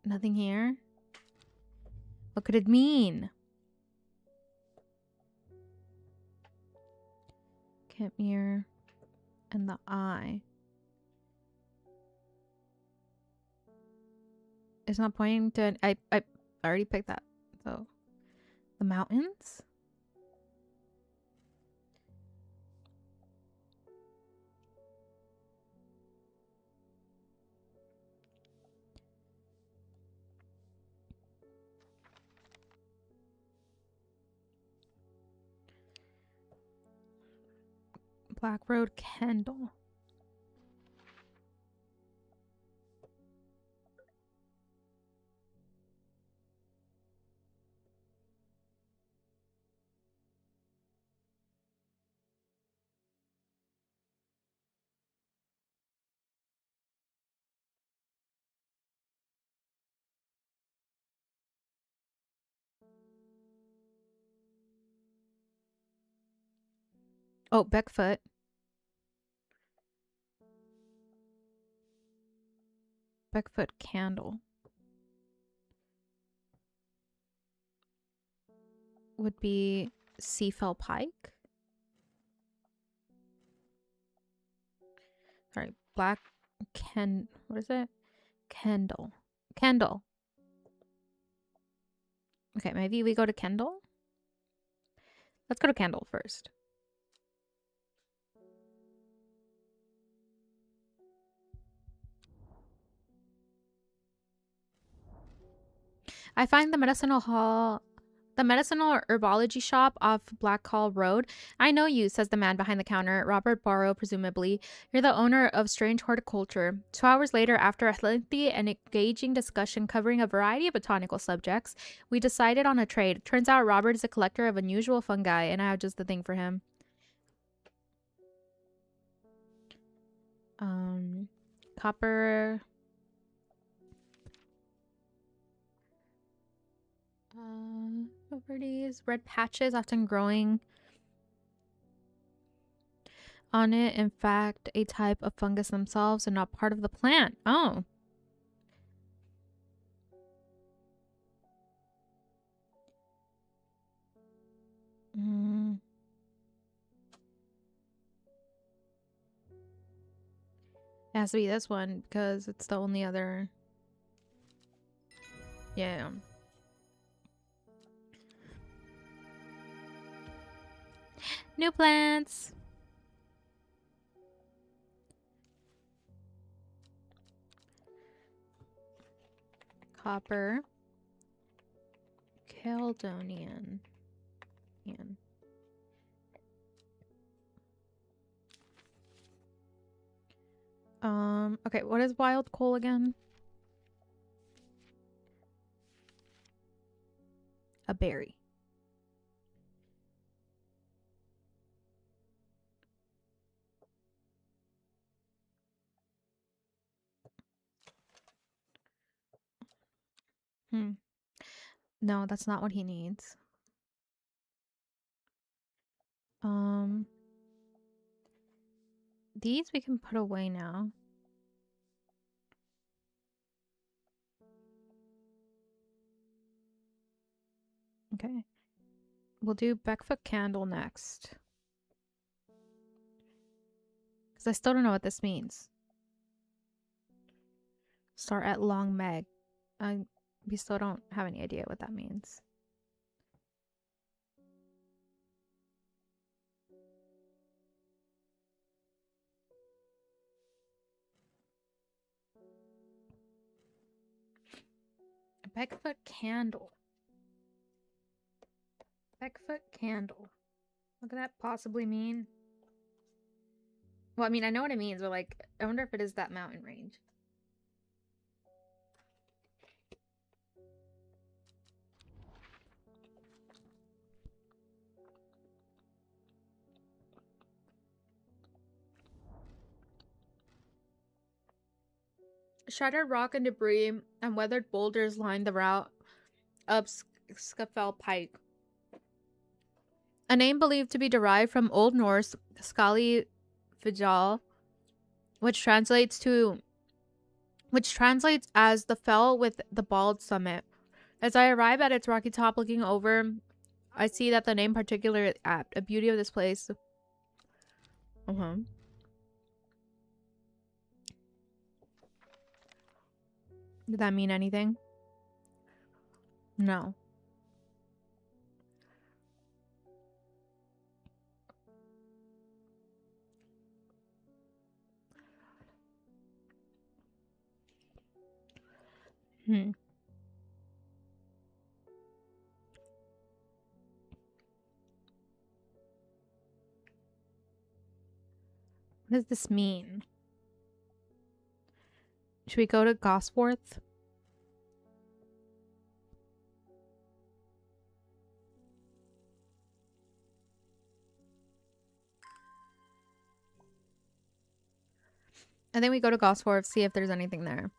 Nothing here? What could it mean? Kentmere and the eye. It's not pointing to... I already picked that. So, the mountains? Black Road Candle. Oh, Beckfoot. Beckfoot candle would be Seafell pike. Sorry, black what is it? Kendall. Kendall. Okay, maybe we go to Kendall? Let's go to Kendall first. I find the medicinal herbology shop off Blackhall Road. I know you, says the man behind the counter, Robert Barrow, presumably. You're the owner of Strange Horticulture. 2 hours later, after a lengthy and engaging discussion covering a variety of botanical subjects, we decided on a trade. Turns out Robert is a collector of unusual fungi, and I have just the thing for him. Copper... properties, red patches often growing on it. In fact, a type of fungus themselves and not part of the plant. Oh. It has to be this one because it's the only other. Yeah. New plants. Copper. Caledonian. Okay, what is wild coal again? A berry. No, that's not what he needs. These we can put away now. Okay. We'll do Beckfoot candle next. Because I still don't know what this means. Start at Long Meg. We still don't have any idea what that means. Beckfoot candle. Beckfoot candle. What could that possibly mean? Well, I mean, I know what it means, but like, I wonder if it is that mountain range. Shattered rock and debris and weathered boulders line the route up Scafell Pike. A name believed to be derived from Old Norse Skali Fijal, which translates as the fell with the bald summit. As I arrive at its rocky top looking over, I see that the name particularly apt. A beauty of this place. Did that mean anything? No. What does this mean? Should we go to Gosforth? I think we go to Gosforth, see if there's anything there.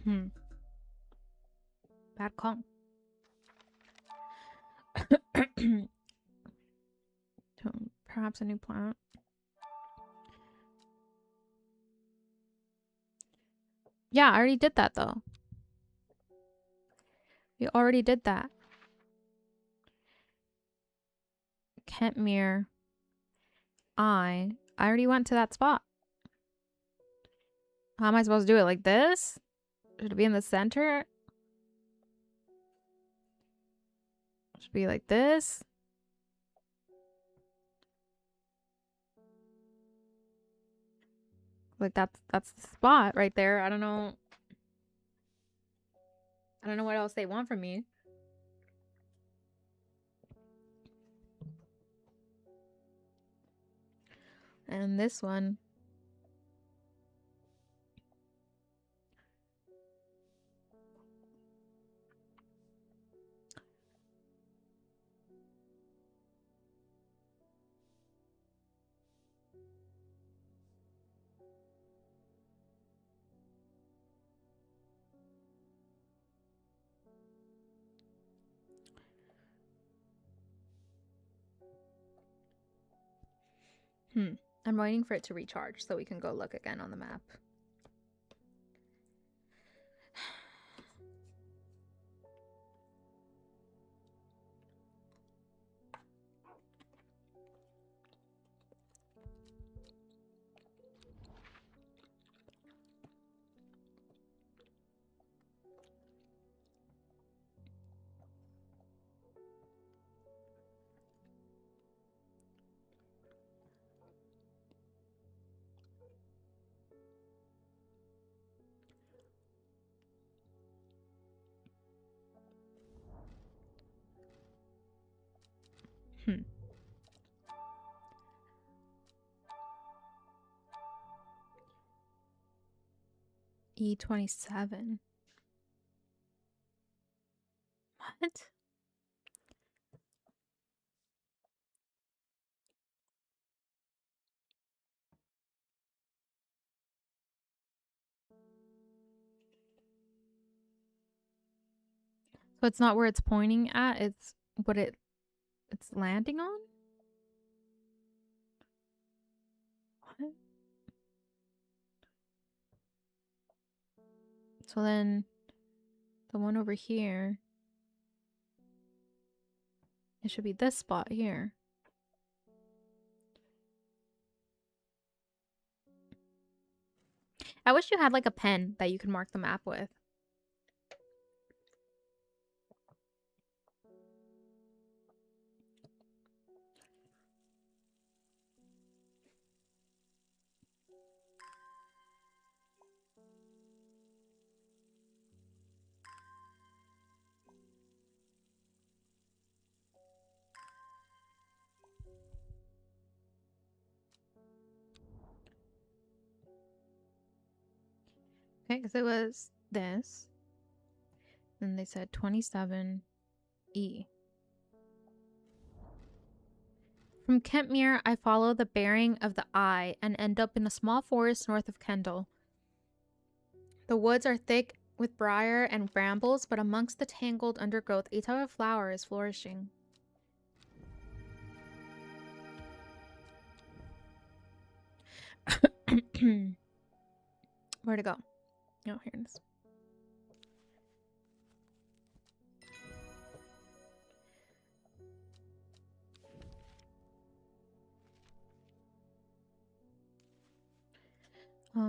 Bad call. Perhaps a new plant. Yeah, I already did that though. We already did that. Kentmere. I already went to that spot. How am I supposed to do it? Like this? Should it be in the center? Should it be like this? Like that's the spot right there. I don't know. I don't know what else they want from me. And this one. I'm waiting for it to recharge so we can go look again on the map. E27. What? So it's not where it's pointing at, it's what it's landing on? What? So then the one over here, it should be this spot here. I wish you had like a pen that you could mark the map with. Okay, because it was this. Then they said 27E. From Kentmere, I follow the bearing of the eye and end up in a small forest north of Kendal. The woods are thick with briar and brambles, but amongst the tangled undergrowth, a type of flower is flourishing. Where to go? Oh, here it is.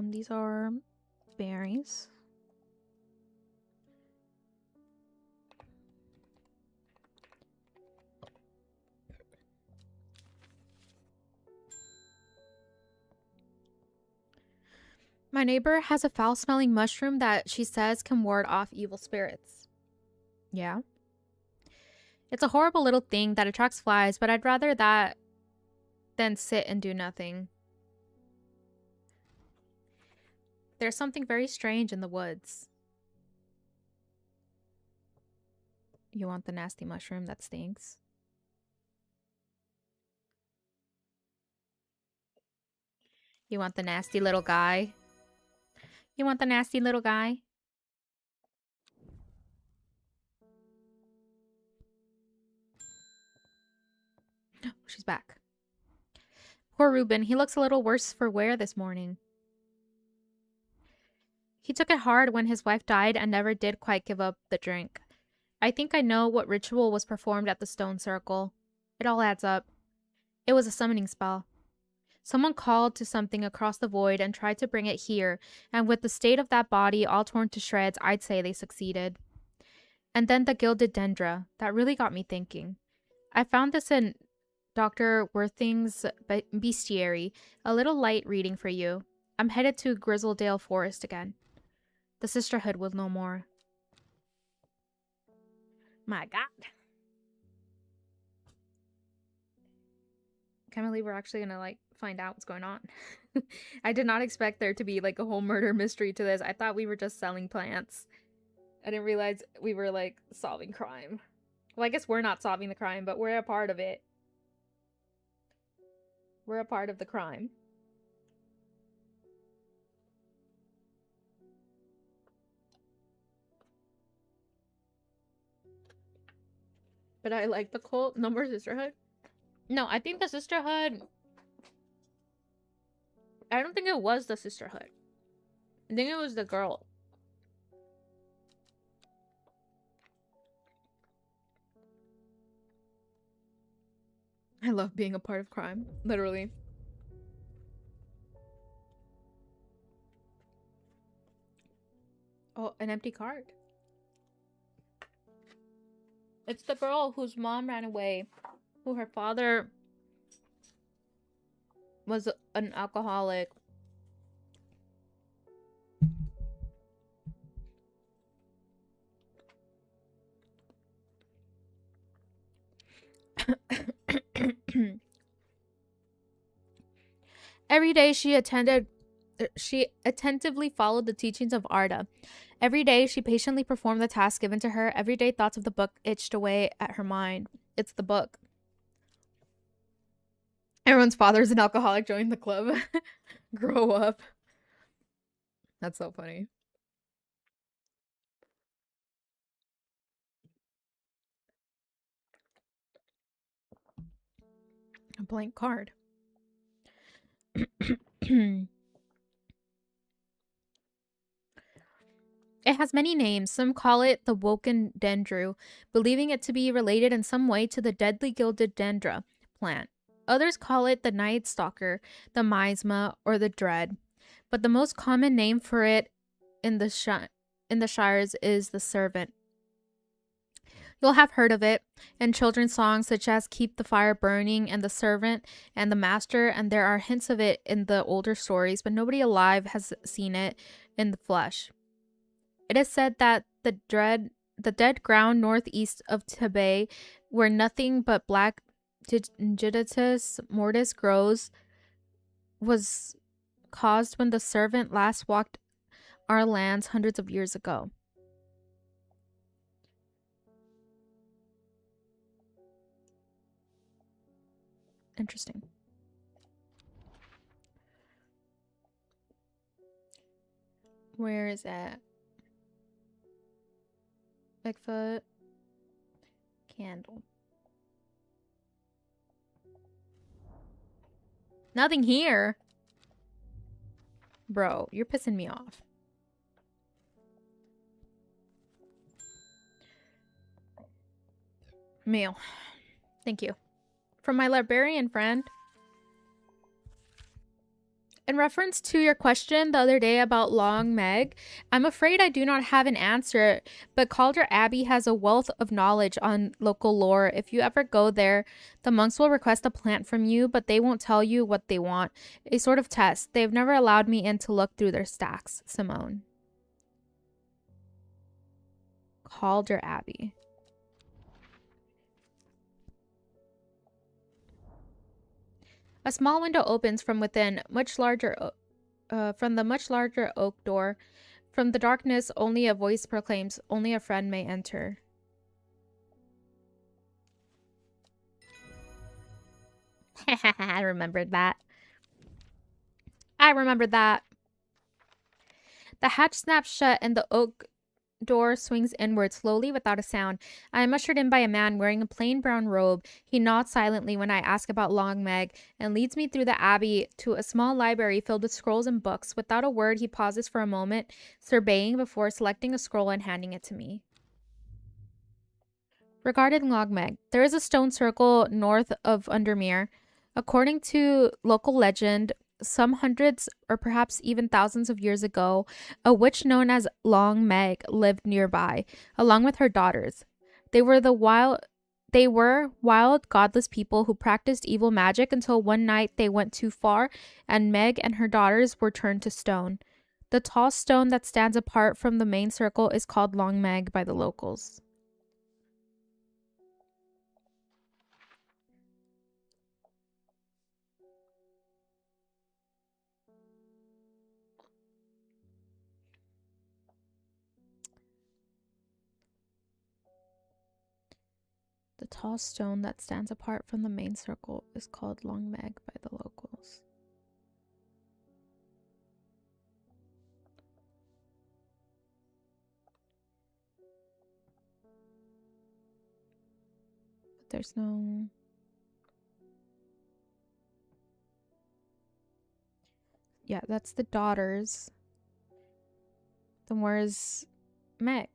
These are berries. My neighbor has a foul-smelling mushroom that she says can ward off evil spirits. Yeah. It's a horrible little thing that attracts flies, but I'd rather that than sit and do nothing. There's something very strange in the woods. You want the nasty mushroom that stinks? You want the nasty little guy? You want the nasty little guy? she's back. Poor Reuben, he looks a little worse for wear this morning. He took it hard when his wife died and never did quite give up the drink. I think I know what ritual was performed at the stone circle. It all adds up. It was a summoning spell. Someone called to something across the void and tried to bring it here, and with the state of that body all torn to shreds, I'd say they succeeded. And then the gilded dendra. That really got me thinking. I found this in Dr. Worthing's bestiary. A little light reading for you. I'm headed to Grizzledale Forest again. The sisterhood will know more. My God. Can't believe we're actually gonna, like, find out what's going on. I did not expect there to be, like, a whole murder mystery to this. I thought we were just selling plants. I didn't realize we were, like, solving crime. Well, I guess we're not solving the crime, but we're a part of it. We're a part of the crime. But I like the cult. No more sisterhood. No, I think the sisterhood... I don't think it was the sisterhood. I think it was the girl. I love being a part of crime. Literally. Oh, an empty card. It's the girl whose mom ran away. Who her father was an alcoholic. Every day she attentively followed the teachings of Arda. Every day she patiently performed the task given to her. Every day thoughts of the book itched away at her mind. It's the book. Everyone's father's an alcoholic. Join the club. Grow up. That's so funny. A blank card. It has many names. Some call it the Woken Dendru, believing it to be related in some way to the deadly gilded dendra plant. Others call it the Night Stalker, the Miasma, or the Dread. But the most common name for it in the Shires is the Servant. You'll have heard of it in children's songs such as Keep the Fire Burning and The Servant and The Master, and there are hints of it in the older stories, but nobody alive has seen it in the flesh. It is said that the dead ground northeast of Tibet, where nothing but black Gigitus mortis grows, was caused when the Servant last walked our lands hundreds of years ago. Interesting. Where is that? Bigfoot. Candle. Nothing here. Bro, you're pissing me off. Mail. Thank you. From my librarian friend. In reference to your question the other day about Long Meg, I'm afraid I do not have an answer, but Calder Abbey has a wealth of knowledge on local lore. If you ever go there, the monks will request a plant from you, but they won't tell you what they want. A sort of test. They've never allowed me in to look through their stacks. Simone. Calder Abbey. A small window opens from within, from the much larger oak door. From the darkness, only a voice proclaims, "Only a friend may enter." I remembered that. I remembered that. The hatch snaps shut and the oak door swings inward slowly without a sound. I am ushered in by a man wearing a plain brown robe. He nods silently when I ask about Long Meg and leads me through the abbey to a small library filled with scrolls and books. Without a word, he pauses for a moment, surveying before selecting a scroll and handing it to me. Regarding Long Meg, there is a stone circle north of Undermere. According to local legend, some hundreds or perhaps even thousands of years ago, a witch known as Long Meg lived nearby, along with her daughters. They were wild, godless people who practiced evil magic until one night they went too far and Meg and her daughters were turned to stone. The tall stone that stands apart from the main circle is called Long Meg by the locals. The tall stone that stands apart from the main circle is called Long Meg by the locals. But there's no... Yeah, that's the daughters. Then where's Meg?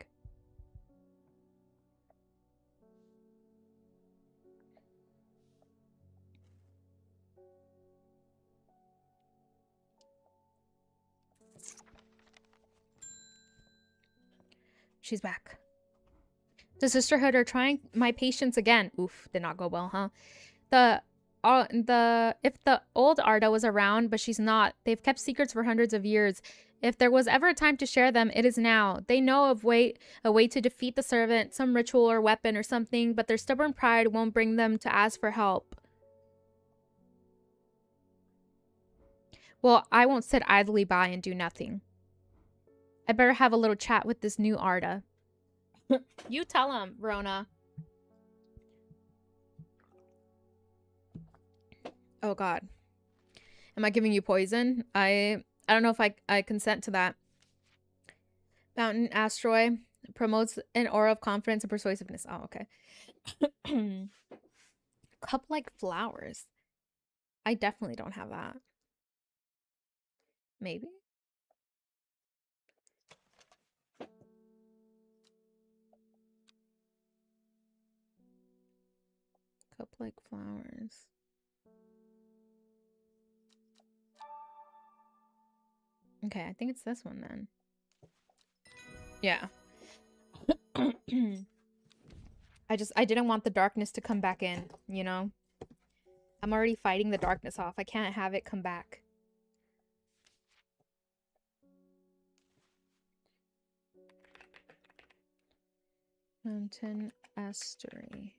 She's back. The sisterhood are trying my patience again. Oof, did not go well, huh? If the old Arda was around, but she's not, they've kept secrets for hundreds of years. If there was ever a time to share them, it is now. They know of a way to defeat the servant, some ritual or weapon or something, but their stubborn pride won't bring them to ask for help. Well, I won't sit idly by and do nothing. I better have a little chat with this new Arda. You tell him, Rona. Oh God. Am I giving you poison? I don't know if I consent to that. Mountain asteroid promotes an aura of confidence and persuasiveness. Oh, okay. Cup like flowers. I definitely don't have that. Maybe. Cup like flowers. Okay, I think it's this one then. Yeah. I didn't want the darkness to come back in, you know? I'm already fighting the darkness off. I can't have it come back. Mountain estuary.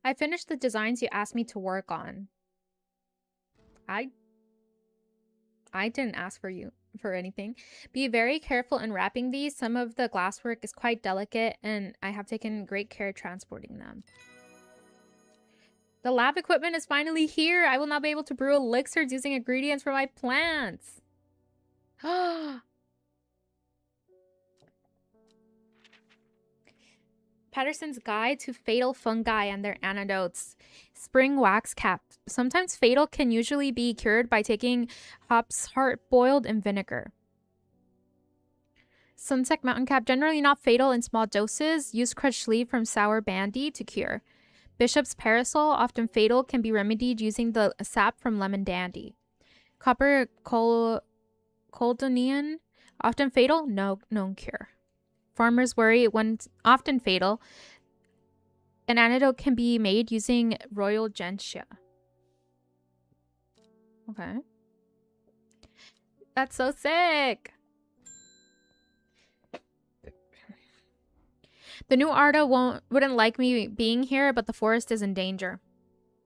I finished the designs you asked me to work on. I didn't ask for anything. Be very careful in wrapping these. Some of the glasswork is quite delicate and I have taken great care transporting them. The lab equipment is finally here. I will now be able to brew elixirs using ingredients from my plants. Patterson's Guide to Fatal Fungi and Their Antidotes. Spring wax cap. Sometimes fatal can usually be cured by taking hops heart boiled in vinegar. Sunset mountain cap. Generally not fatal in small doses. Use crushed leaf from sour bandy to cure. Bishop's parasol. Often fatal, can be remedied using the sap from lemon dandy. Copper coldonian. Often fatal. No known cure. Farmers worry when often fatal. An antidote can be made using royal gentian. Okay. That's so sick. The new Arda wouldn't like me being here, but the forest is in danger.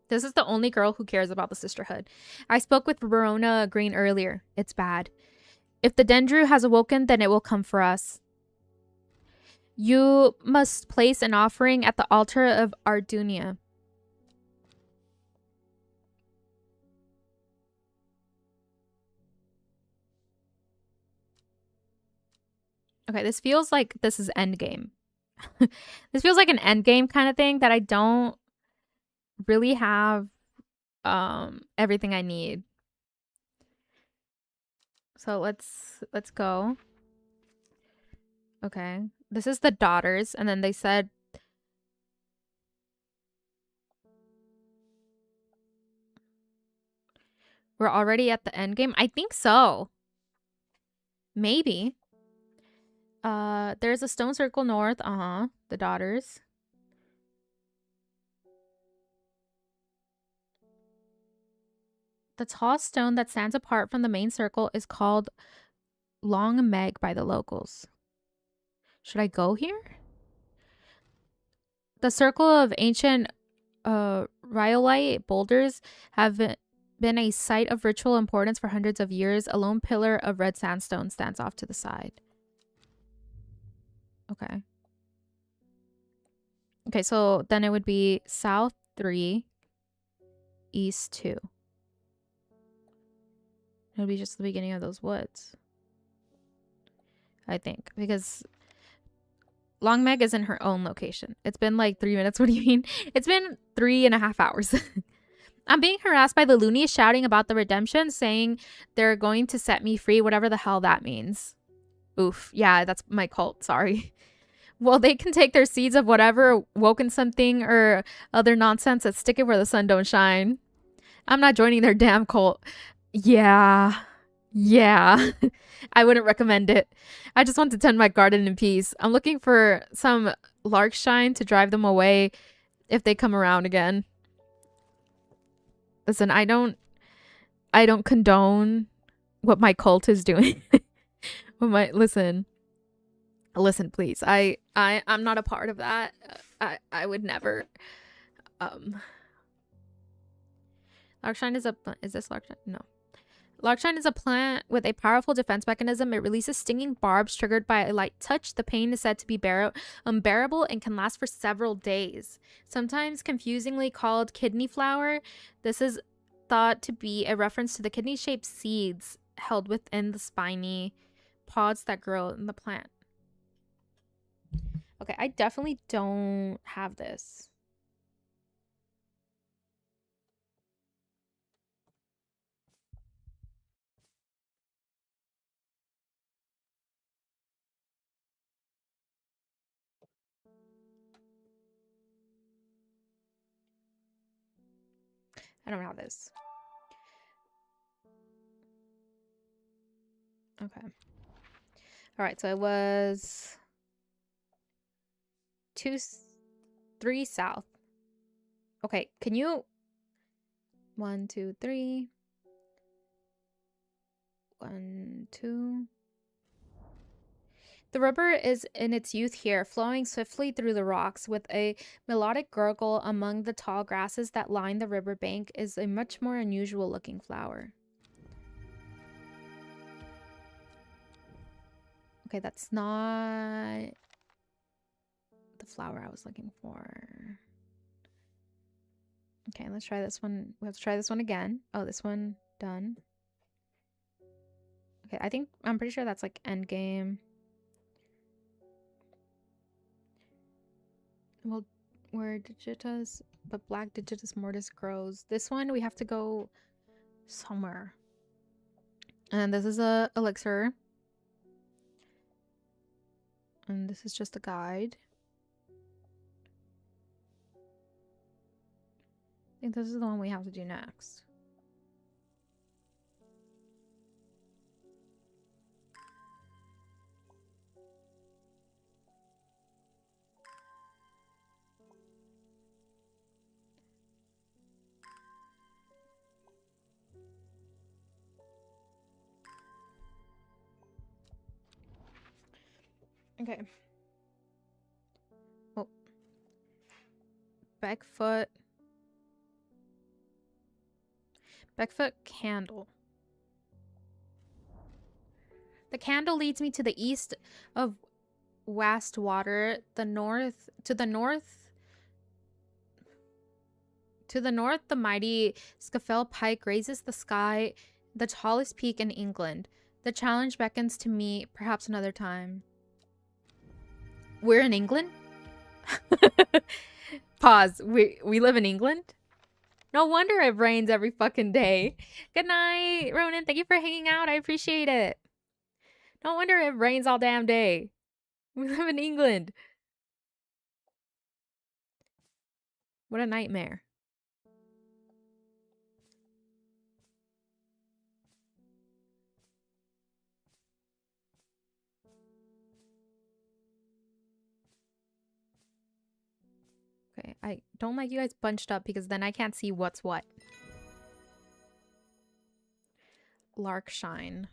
This is the only girl who cares about the sisterhood. I spoke with Verona Green earlier. It's bad. If the Dendru has awoken, then it will come for us. You must place an offering at the altar of Ardunia. Okay, this feels like this is endgame. This feels like an endgame kind of thing that I don't really have everything I need. So let's go. Okay. This is the daughters, and then they said we're already at the end game. I think so. Maybe. There's a stone circle north. The daughters. The tall stone that stands apart from the main circle is called Long Meg by the locals. Should I go here? The circle of ancient rhyolite boulders have been a site of ritual importance for hundreds of years. A lone pillar of red sandstone stands off to the side. Okay. Okay, so then it would be south 3, east 2. It would be just the beginning of those woods, I think, because Long Meg is in her own location. It's been like 3 minutes. What do you mean? It's been 3.5 hours. I'm being harassed by the loonies shouting about the redemption, saying they're going to set me free, whatever the hell that means. Oof. Yeah, that's my cult. Sorry. Well, they can take their seeds of whatever, woken something or other nonsense and stick it where the sun don't shine. I'm not joining their damn cult. Yeah. I wouldn't recommend it. I just want to tend my garden in peace. I'm looking for some lark shine to drive them away if they come around again. Listen, I don't condone what my cult is doing. Listen, please. I'm not a part of that. I would never. Larkshine is this larkshine? No. Larkshine is a plant with a powerful defense mechanism. It releases stinging barbs triggered by a light touch. The pain is said to be unbearable and can last for several days. Sometimes confusingly called kidney flower, this is thought to be a reference to the kidney-shaped seeds held within the spiny pods that grow in the plant. Okay, I definitely don't have this. I don't have this. Okay. All right, so it was 3 south. Okay, can you 1, 2, 3. 1, 2. The river is in its youth here, flowing swiftly through the rocks with a melodic gurgle among the tall grasses that line the river bank is a much more unusual looking flower. Okay, that's not the flower I was looking for. Okay, let's try this one. We have to try this one again. Oh, this one done. Okay, I'm pretty sure that's like end game. Well, where Digitus, but Black Digitus Mortis grows. This one we have to go somewhere. And this is a elixir. And this is just a guide. I think this is the one we have to do next. Okay. Oh. Backfoot candle. The candle leads me to the east of Wastwater. To the north, the mighty Scafell Pike raises the sky, the tallest peak in England. The challenge beckons to me, perhaps another time. We're in England? Pause. We live in England? No wonder it rains every fucking day. Good night, Ronan. Thank you for hanging out. I appreciate it. No wonder it rains all damn day. We live in England. What a nightmare. Okay, I don't like you guys bunched up because then I can't see what's what. Larkshine.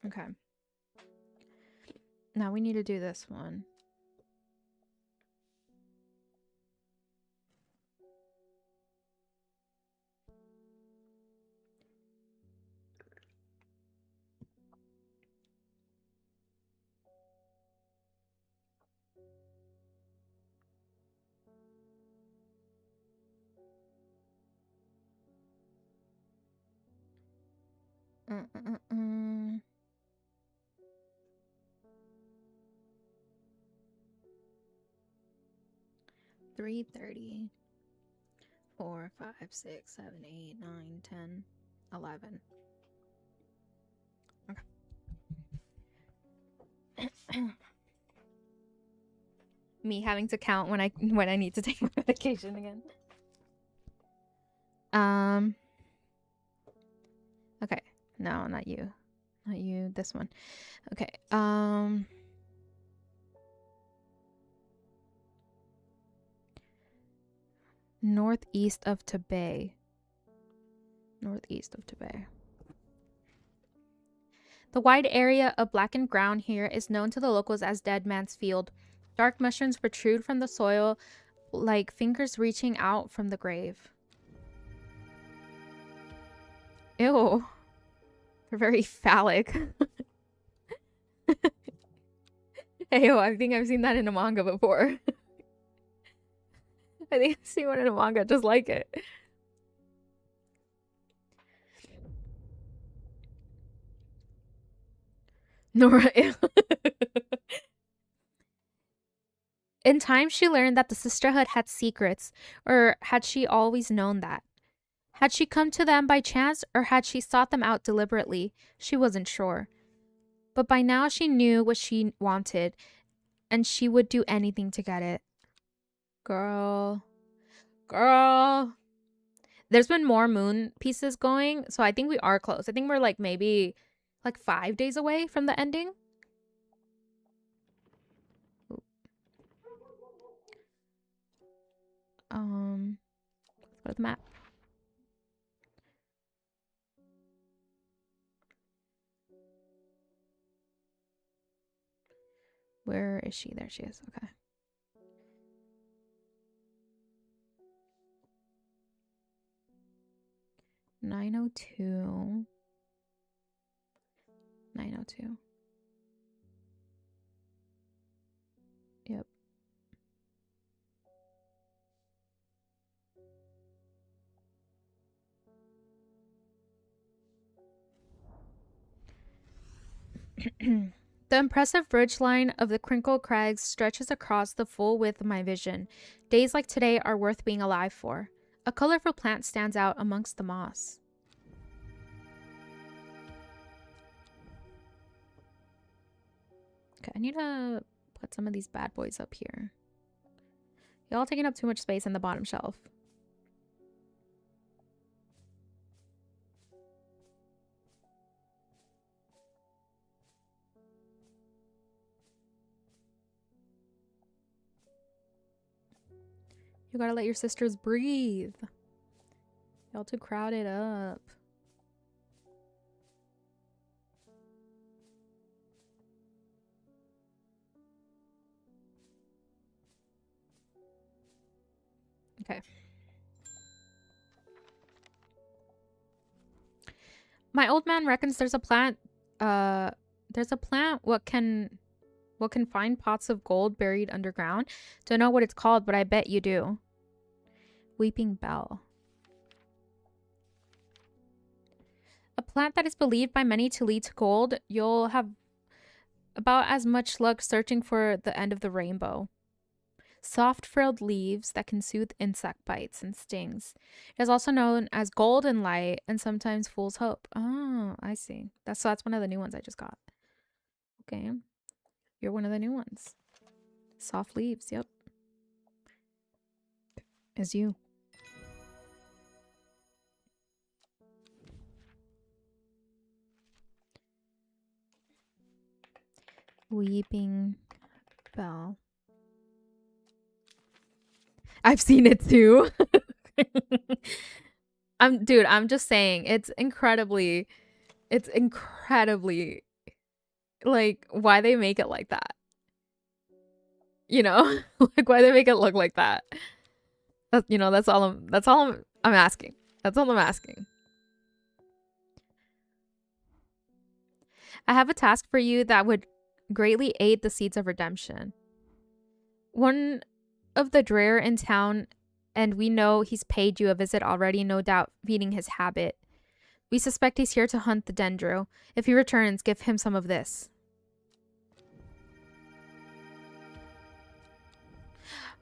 Okay. Now we need to do this one. Mm-mm-mm. 3:30. 4, 5, 6, 7, 8, 9, 10, 11. Okay. Me having to count when I need to take my medication again. Okay. No, not you. Not you. This one. Okay. Northeast of Tibet. Northeast of Tibet. The wide area of blackened ground here is known to the locals as Dead Man's Field. Dark mushrooms protrude from the soil like fingers reaching out from the grave. Ew. They're very phallic. Ew, I think I've seen that in a manga before. I think I've seen one in a manga just like it. Norah. In time, she learned that the sisterhood had secrets, or had she always known that? Had she come to them by chance, or had she sought them out deliberately? She wasn't sure. But by now she knew what she wanted, and she would do anything to get it. Girl. Girl. There's been more moon pieces going, so I think we are close. I think we're like maybe like 5 days away from the ending. Let's go to the map. Where is she? There she is. Okay. (9:02). 9:02. Yep. The impressive ridgeline of the crinkled crags stretches across the full width of my vision. Days like today are worth being alive for. A colorful plant stands out amongst the moss. Okay, I need to put some of these bad boys up here. Y'all taking up too much space in the bottom shelf. You gotta let your sisters breathe. Y'all too crowded up. Okay. My old man reckons there's a plant what can What can find pots of gold buried underground? Don't know what it's called, but I bet you do. Weeping Bell. A plant that is believed by many to lead to gold. You'll have about as much luck searching for the end of the rainbow. Soft frilled leaves that can soothe insect bites and stings. It is also known as golden light and sometimes fool's hope. Oh, I see. That's one of the new ones I just got. Okay. You're one of the new ones. Soft leaves, yep. Is you. Weeping Bell. I've seen it too. I'm just saying, it's incredibly like why they make it like that. You know? Like why they make it look like that. That's all I'm asking. That's all I'm asking. I have a task for you that would greatly aid the seeds of redemption. One of the Dreher in town, and we know he's paid you a visit already, no doubt feeding his habit. We suspect he's here to hunt the Dendro. If he returns, give him some of this.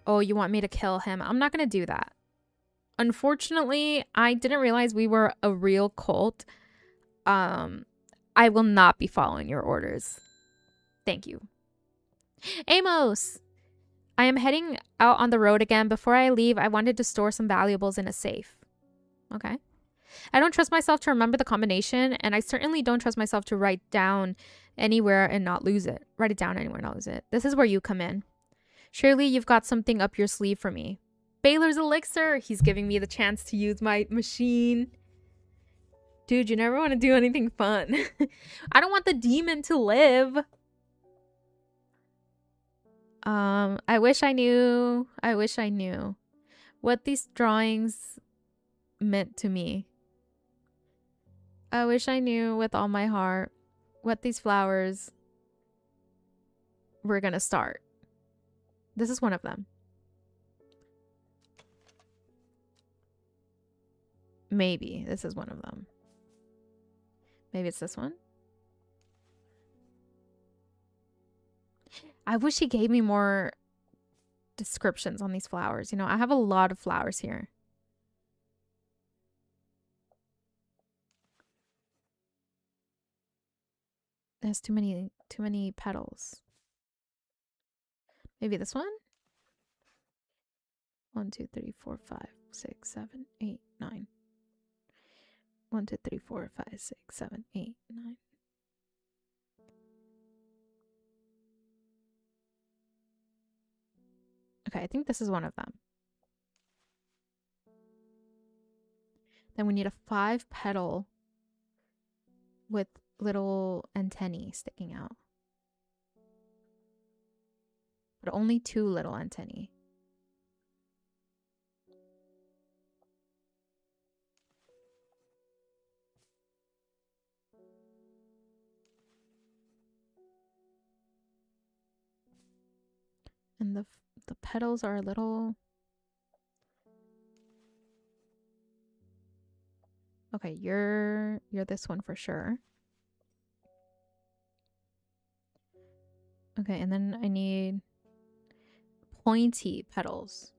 Oh, you want me to kill him? I'm not going to do that. Unfortunately, I didn't realize we were a real cult. I will not be following your orders. Thank you. Amos! I am heading out on the road again. Before I leave, I wanted to store some valuables in a safe. Okay. I don't trust myself to remember the combination, and I certainly don't trust myself to write down anywhere and not lose it. Write it down anywhere and not lose it. This is where you come in. Surely you've got something up your sleeve for me. Baylor's elixir. He's giving me the chance to use my machine. Dude, you never want to do anything fun. I don't want the demon to live. I wish I knew what these drawings meant to me. I wish I knew with all my heart what these flowers were gonna start. This is one of them. Maybe this is one of them. Maybe it's this one. I wish he gave me more descriptions on these flowers. You know, I have a lot of flowers here. There's too many petals. Maybe this one? 1, 2, 3, 4, 5, 6, 7, 8, 9. 1, 2, 3, 4, 5, 6, 7, 8, 9. Okay, I think this is one of them. Then we need a 5 petal with little antennae sticking out. But only 2 little antennae. And the petals are a little... Okay, you're this one for sure. Okay, and then I need pointy petals.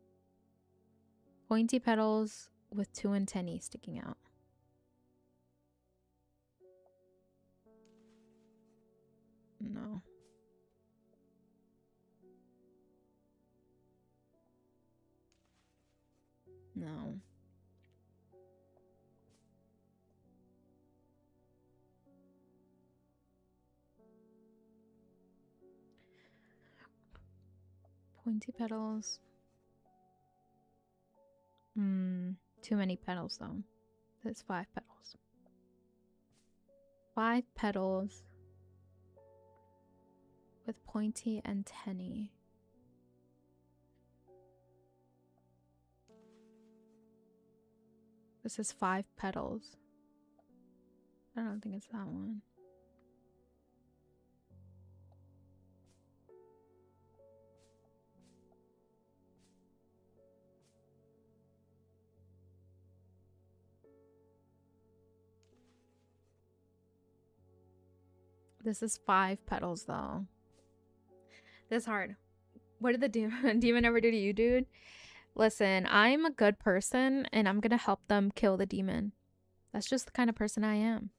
Pointy petals with 2 antennae sticking out. No. No. Pointy petals. Too many petals though. There's 5 petals. 5 petals with pointy antennae. This is 5 petals. I don't think it's that one. This is 5 petals though. This is hard. What did the demon ever do to you, dude? Listen, I'm a good person and I'm gonna help them kill the demon. That's just the kind of person I am.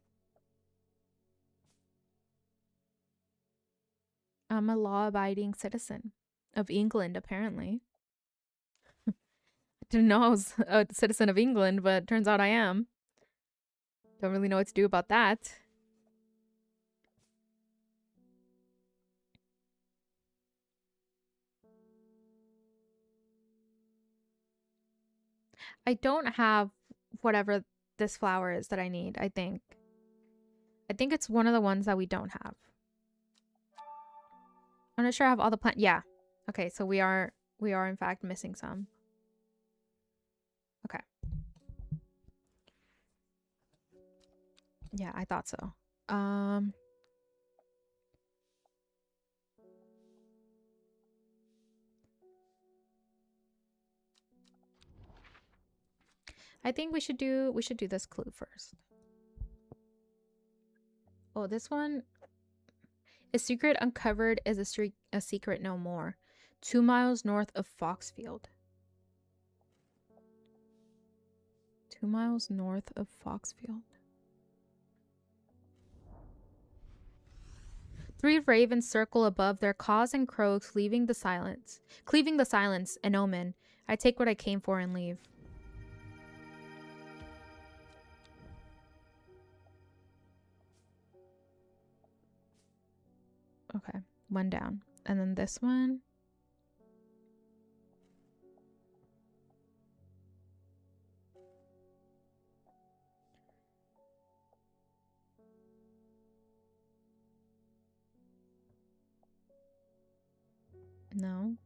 I'm a law-abiding citizen of England, apparently. Didn't know I was a citizen of England, but turns out I am. Don't really know what to do about that. I don't have whatever this flower is that I need, I think. I think it's one of the ones that we don't have. I'm not sure I have all the plant. Yeah. Okay, so we are in fact missing some. Okay. Yeah, I thought so. I think we should do this clue first. Oh, this one. A secret uncovered is a secret no more. 2 miles north of Foxfield. 2 miles north of Foxfield. 3 ravens circle above their caws and croaks, cleaving the silence, an omen. I take what I came for and leave. Okay, one down. And then this one. No.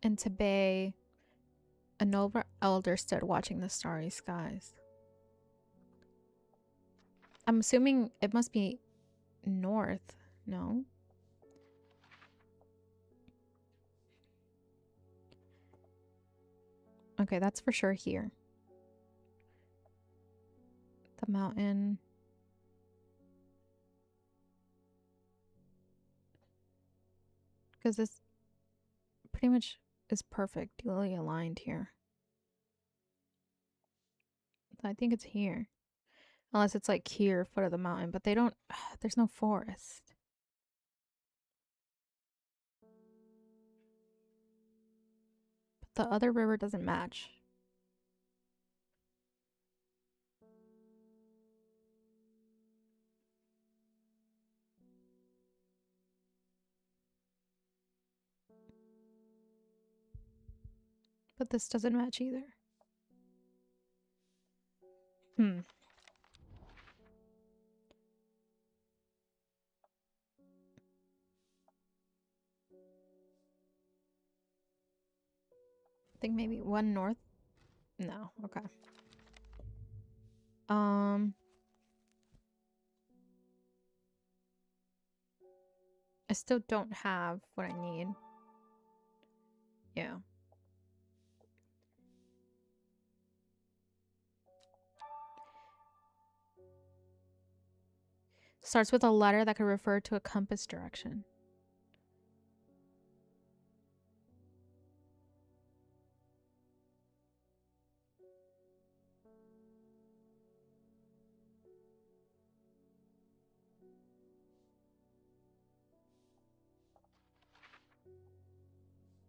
In Tibet, a noble elder stood watching the starry skies. I'm assuming it must be north. No? Okay, that's for sure here. The mountain. Because this pretty much is perfectly aligned here. I think it's here. Unless it's like here, foot of the mountain. But they don't... There's no forest. But the other river doesn't match. But this doesn't match either. I think maybe one north. No, okay. I still don't have what I need. Yeah. Starts with a letter that could refer to a compass direction.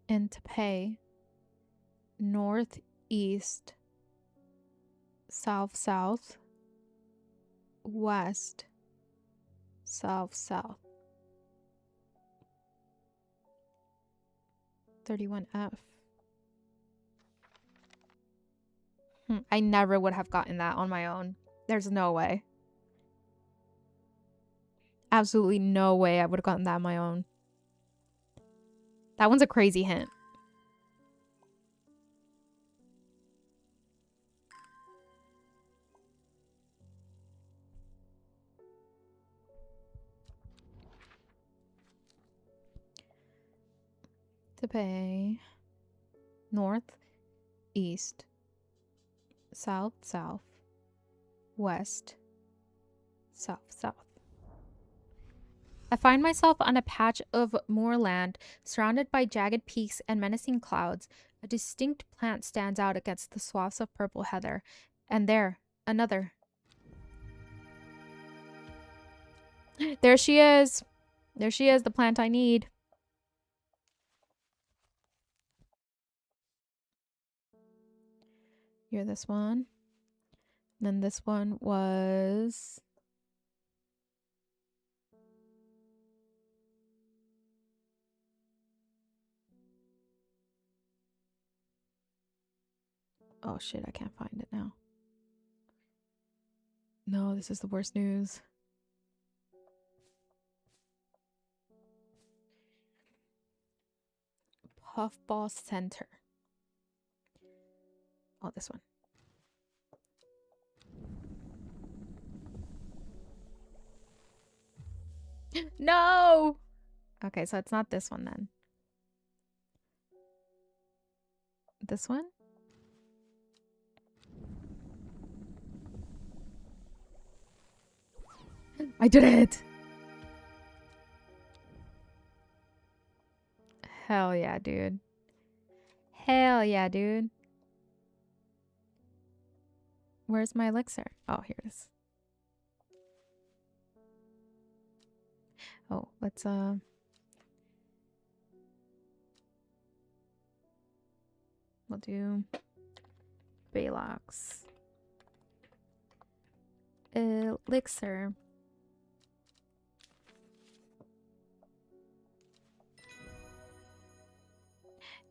And to pay northeast, south south, west, south south. 31F. I never would have gotten that on my own. There's no way. Absolutely no way I would have gotten that on my own. That one's a crazy hint. to pay. North, east, south, south, west, south, south. I find myself on a patch of moorland, surrounded by jagged peaks and menacing clouds. A distinct plant stands out against the swaths of purple heather. And there, another. There she is. There she is, the plant I need. You're this one. And then this one was... Oh shit, I can't find it now. No, this is the worst news. Puffball Center. Oh, this one. No! Okay, so it's not this one then. This one? I did it! Hell yeah, dude. Hell yeah, dude. Where's my elixir? Oh, here it is. Oh, let's we'll do Baylox. Elixir.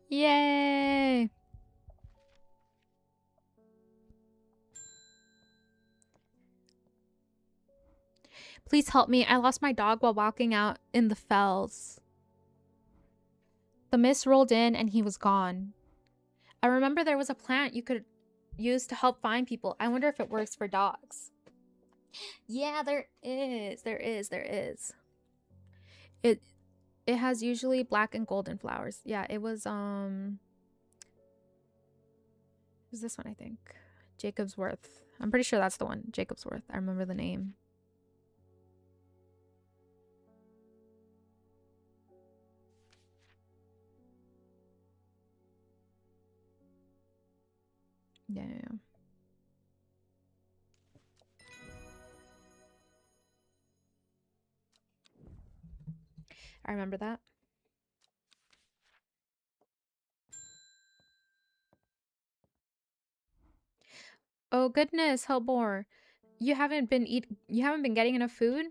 Yay! Please help me. I lost my dog while walking out in the fells. The mist rolled in and he was gone. I remember there was a plant you could use to help find people. I wonder if it works for dogs. Yeah, there is. There is. It has usually black and golden flowers. Yeah, it was this one, I think. Jacob's Worth. I'm pretty sure that's the one. Jacob's Worth. I remember the name. Yeah. I remember that. Oh goodness, Hellbore. You haven't been getting enough food?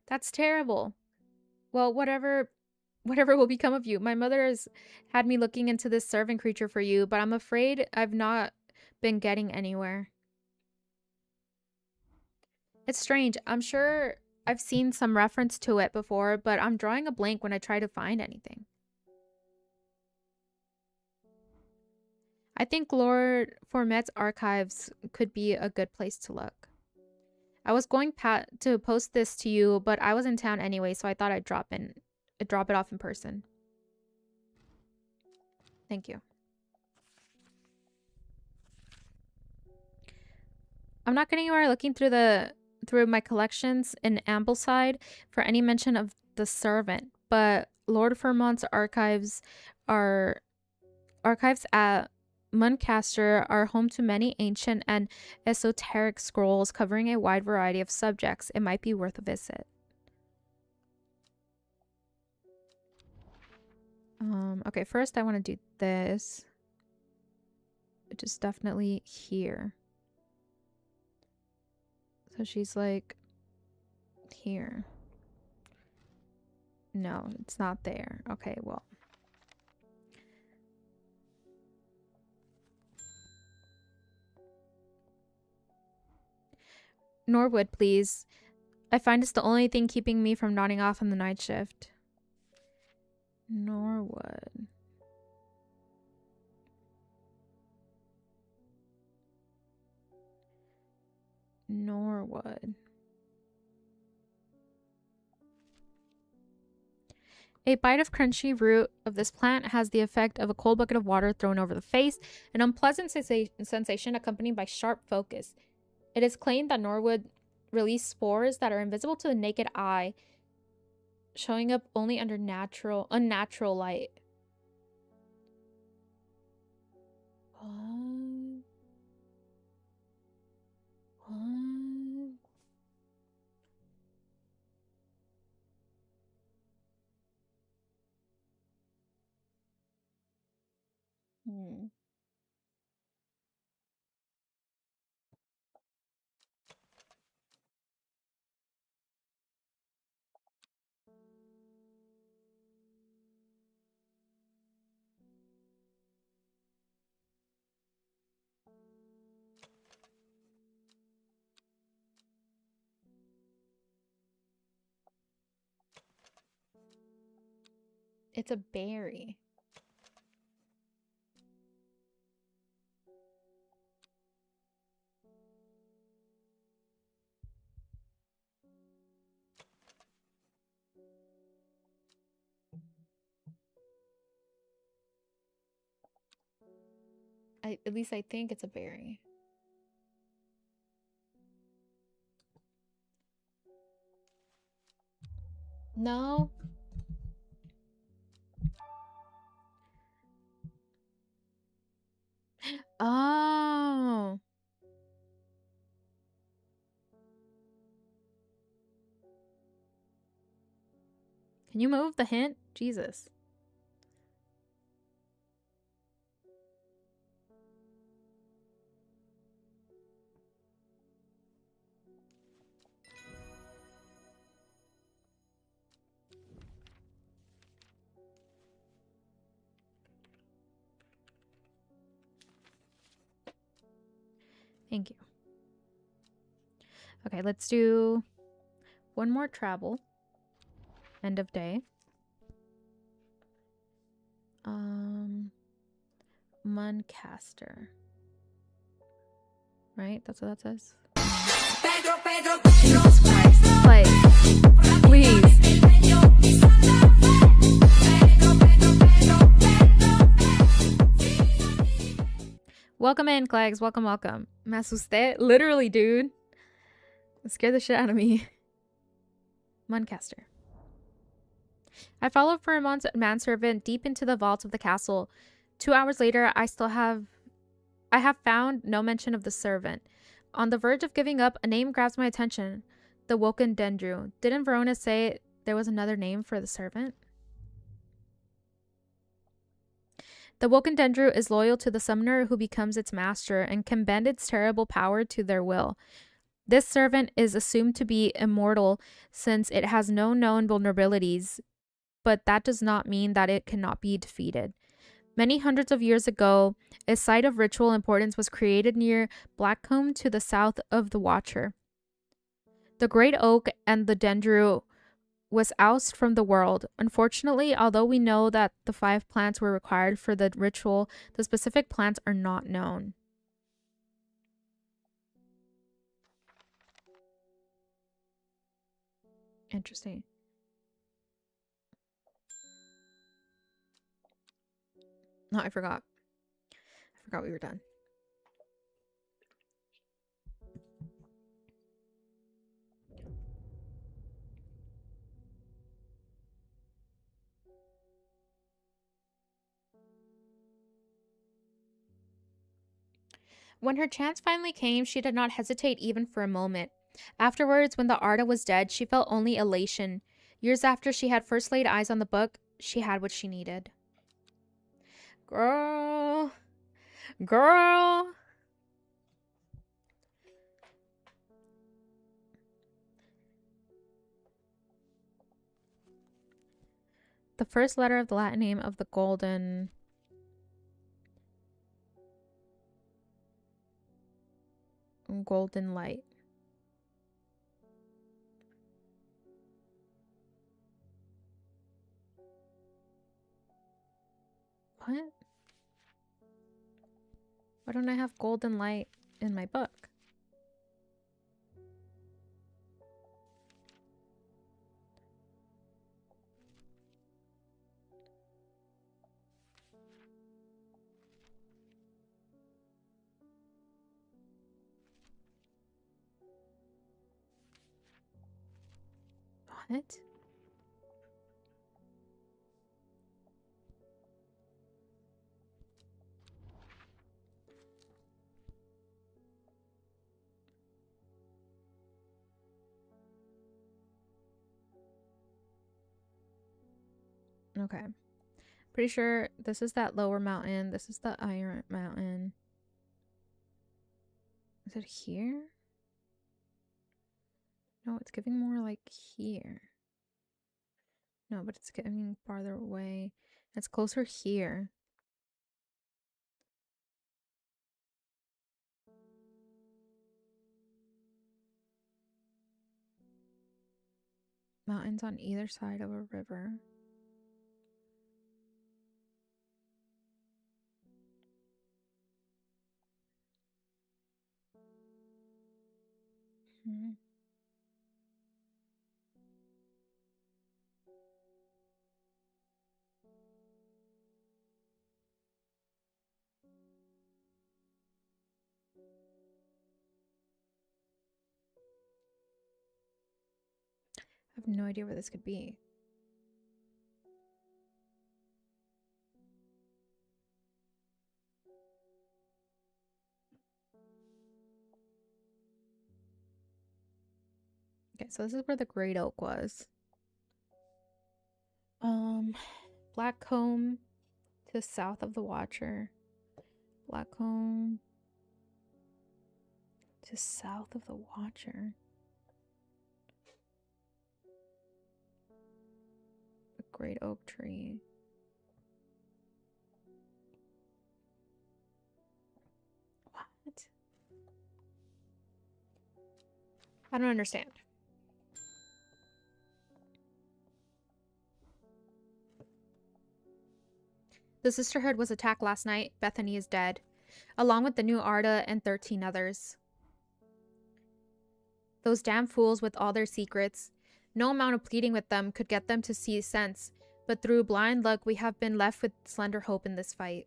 That's terrible. Well, whatever will become of you. My mother has had me looking into this servant creature for you, but I'm afraid I've not been getting anywhere. It's strange. I'm sure I've seen some reference to it before, but I'm drawing a blank when I try to find anything. I think Lord Formet's archives could be a good place to look. I was going to post this to you, but I was in town anyway, so I thought I'd drop it off in person. Thank you. I'm not getting anywhere looking through my collections in Ambleside for any mention of the servant, but Lord Fermont's archives at Muncaster are home to many ancient and esoteric scrolls covering a wide variety of subjects. It might be worth a visit. Okay, first I want to do this, which is definitely here. So she's like here. No, it's not there. Okay, well. Norwood, please. I find it's the only thing keeping me from nodding off on the night shift. Norwood. Norwood. A bite of crunchy root of this plant has the effect of a cold bucket of water thrown over the face, an unpleasant sensation accompanied by sharp focus. It is claimed that Norah would release spores that are invisible to the naked eye, showing up only under unnatural light. What? What? Hmm. It's a berry. At least I think it's a berry. No. Oh. Can you move the hint? Jesus. Thank you. Okay, let's do one more travel. End of day. Muncaster. Right? That's what that says. Jesus Christ. Play. Please. Welcome in, Clags. Welcome, welcome. Me asusté. Literally, dude. It scared the shit out of me. Muncaster. I followed for a manservant deep into the vault of the castle. 2 hours later, I have found no mention of the servant. On the verge of giving up, a name grabs my attention. The Woken Dendru. Didn't Verona say there was another name for the servant? The Woken Dendru is loyal to the summoner who becomes its master and can bend its terrible power to their will. This servant is assumed to be immortal since it has no known vulnerabilities, but that does not mean that it cannot be defeated. Many hundreds of years ago, a site of ritual importance was created near Blackcomb to the south of the Watcher. The great oak and the dendru was ousted from the world. Unfortunately, although we know that the 5 plants were required for the ritual, the specific plants are not known. Interesting. No, I forgot. I forgot we were done. When her chance finally came, she did not hesitate even for a moment. Afterwards, when the Arda was dead, she felt only elation. Years after she had first laid eyes on the book, she had what she needed. Girl. Girl. The first letter of the Latin name of the golden light. What? Why don't I have golden light in my book? What? Okay. Pretty sure this is that lower mountain. This is the Iron Mountain. Is it here? No, it's giving more like here. No, but it's getting farther away. It's closer here. Mountains on either side of a river. Hmm. I have no idea where this could be. Okay, so this is where the great oak was. Blackcomb to south of the Watcher. Blackcomb to south of the Watcher. The great oak tree. What? I don't understand. The sisterhood was attacked last night. Bethany is dead, along with the new Arda and 13 others. Those damn fools with all their secrets. No amount of pleading with them could get them to see sense, but through blind luck we have been left with slender hope in this fight.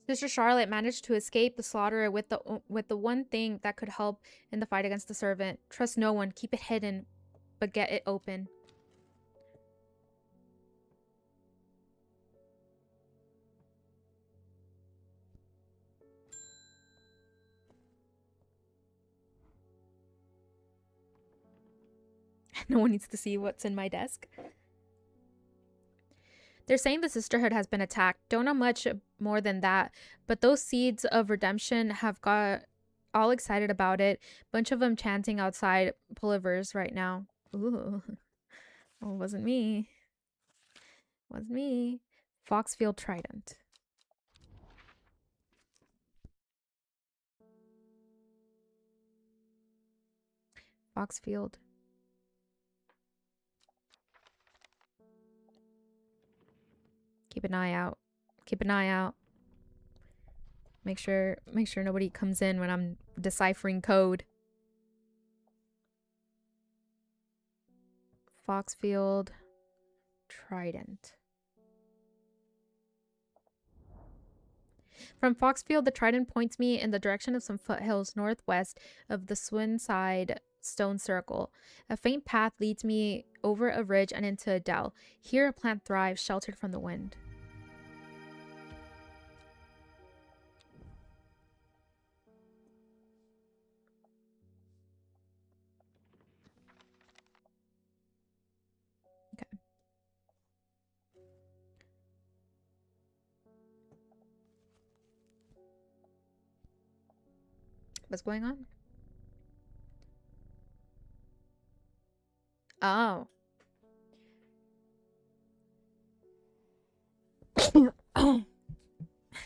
Sister Charlotte managed to escape the slaughter with the one thing that could help in the fight against the servant. Trust no one, keep it hidden, but get it open. No one needs to see what's in my desk. They're saying the sisterhood has been attacked. Don't know much more than that, but those seeds of redemption have got all excited about it. Bunch of them chanting outside Pulliver's right now. Ooh. Oh, it wasn't me. It wasn't me. Foxfield Trident. Foxfield. Keep an eye out. Keep an eye out. Make sure nobody comes in when I'm deciphering code. Foxfield Trident. From Foxfield, the Trident points me in the direction of some foothills northwest of the Swinside Stone Circle. A faint path leads me over a ridge and into a dell. Here a plant thrives, sheltered from the wind. Okay. What's going on? Oh.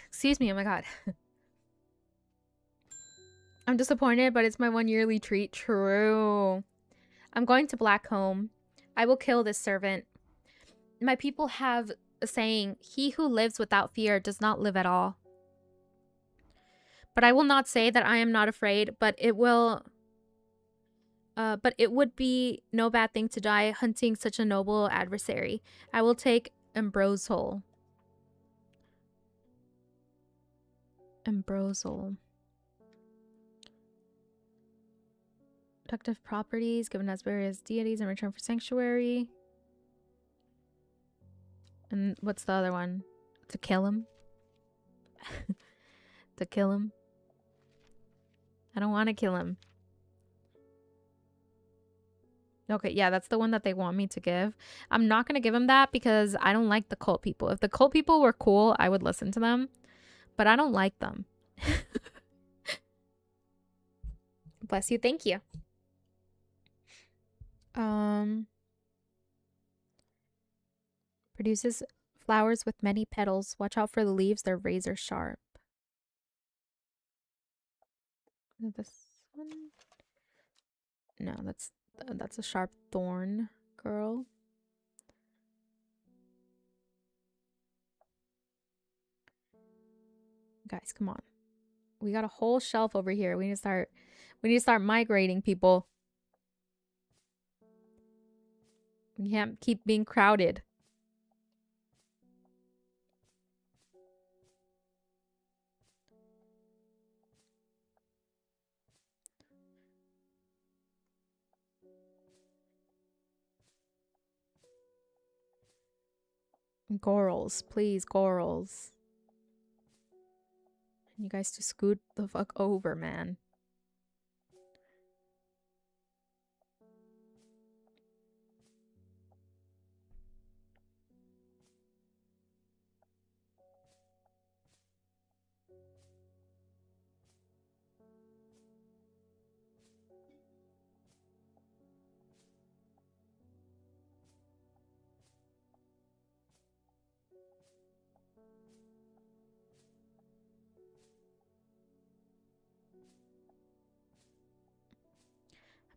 Excuse me, oh my god. I'm disappointed, but it's my one yearly treat. True. I'm going to Blackcomb. I will kill this servant. My people have a saying, he who lives without fear does not live at all. But I will not say that I am not afraid, but it would be no bad thing to die hunting such a noble adversary. I will take Ambrosol. Ambrosol. Protective properties given as various deities in return for sanctuary. And what's the other one? To kill him? To kill him? I don't want to kill him. Okay, yeah, that's the one that they want me to give. I'm not going to give him that because I don't like the cult people. If the cult people were cool, I would listen to them. But I don't like them. Bless you. Thank you. Produces flowers with many petals. Watch out for the leaves. They're razor sharp. This one? No, that's a sharp thorn, girl. Guys, come on. We got a whole shelf over here. We need to start migrating, people. We can't keep being crowded. Gorals, please, gorals. You guys just scoot the fuck over, man.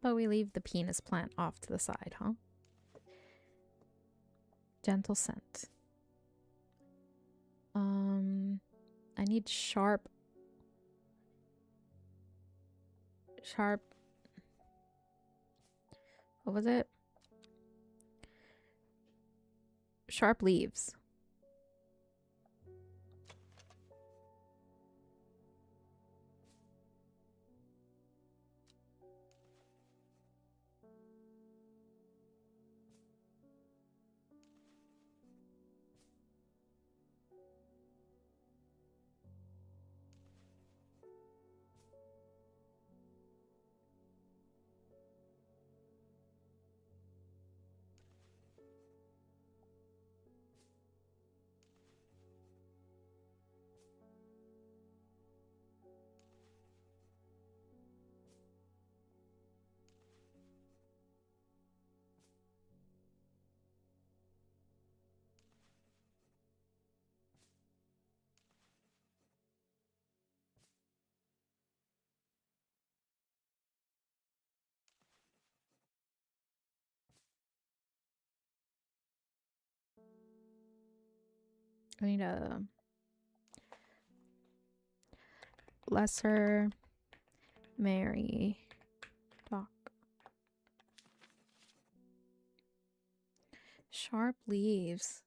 How about we leave the penis plant off to the side, huh? Gentle scent. I need sharp. What was it? Sharp leaves. I need a lesser Mary dock. Sharp leaves.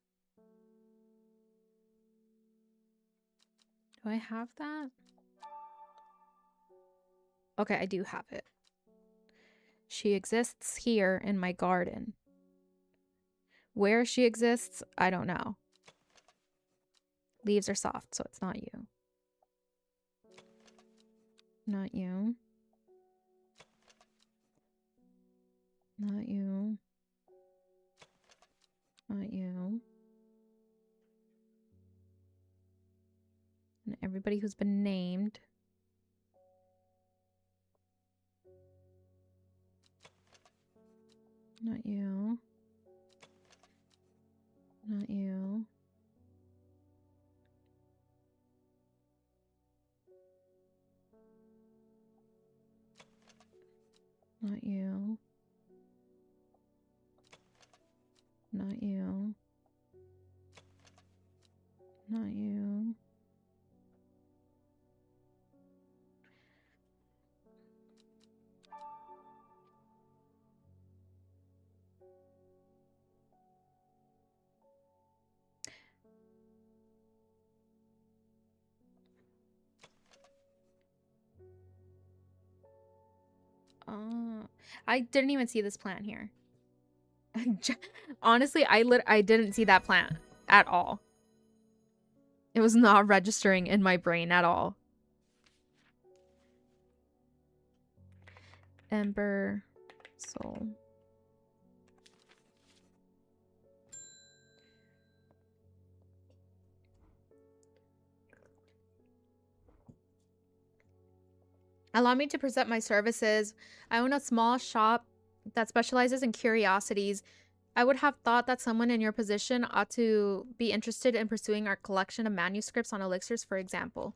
Do I have that? Okay, I do have it. She exists here in my garden. Where she exists, I don't know. Leaves are soft, so it's not you. Not you. Not you. Not you. And everybody who's been named. Not you. Not you. Not you. Not you. Not you. I didn't even see this plant here. Honestly, I didn't see that plant at all. It was not registering in my brain at all. Ember soul. Allow me to present my services. I own a small shop that specializes in curiosities. I would have thought that someone in your position ought to be interested in pursuing our collection of manuscripts on elixirs, for example.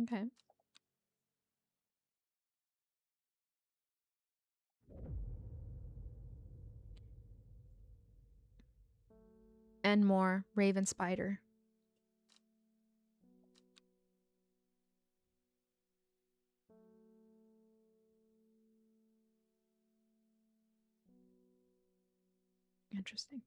Okay. And more. Raven spider. Interesting.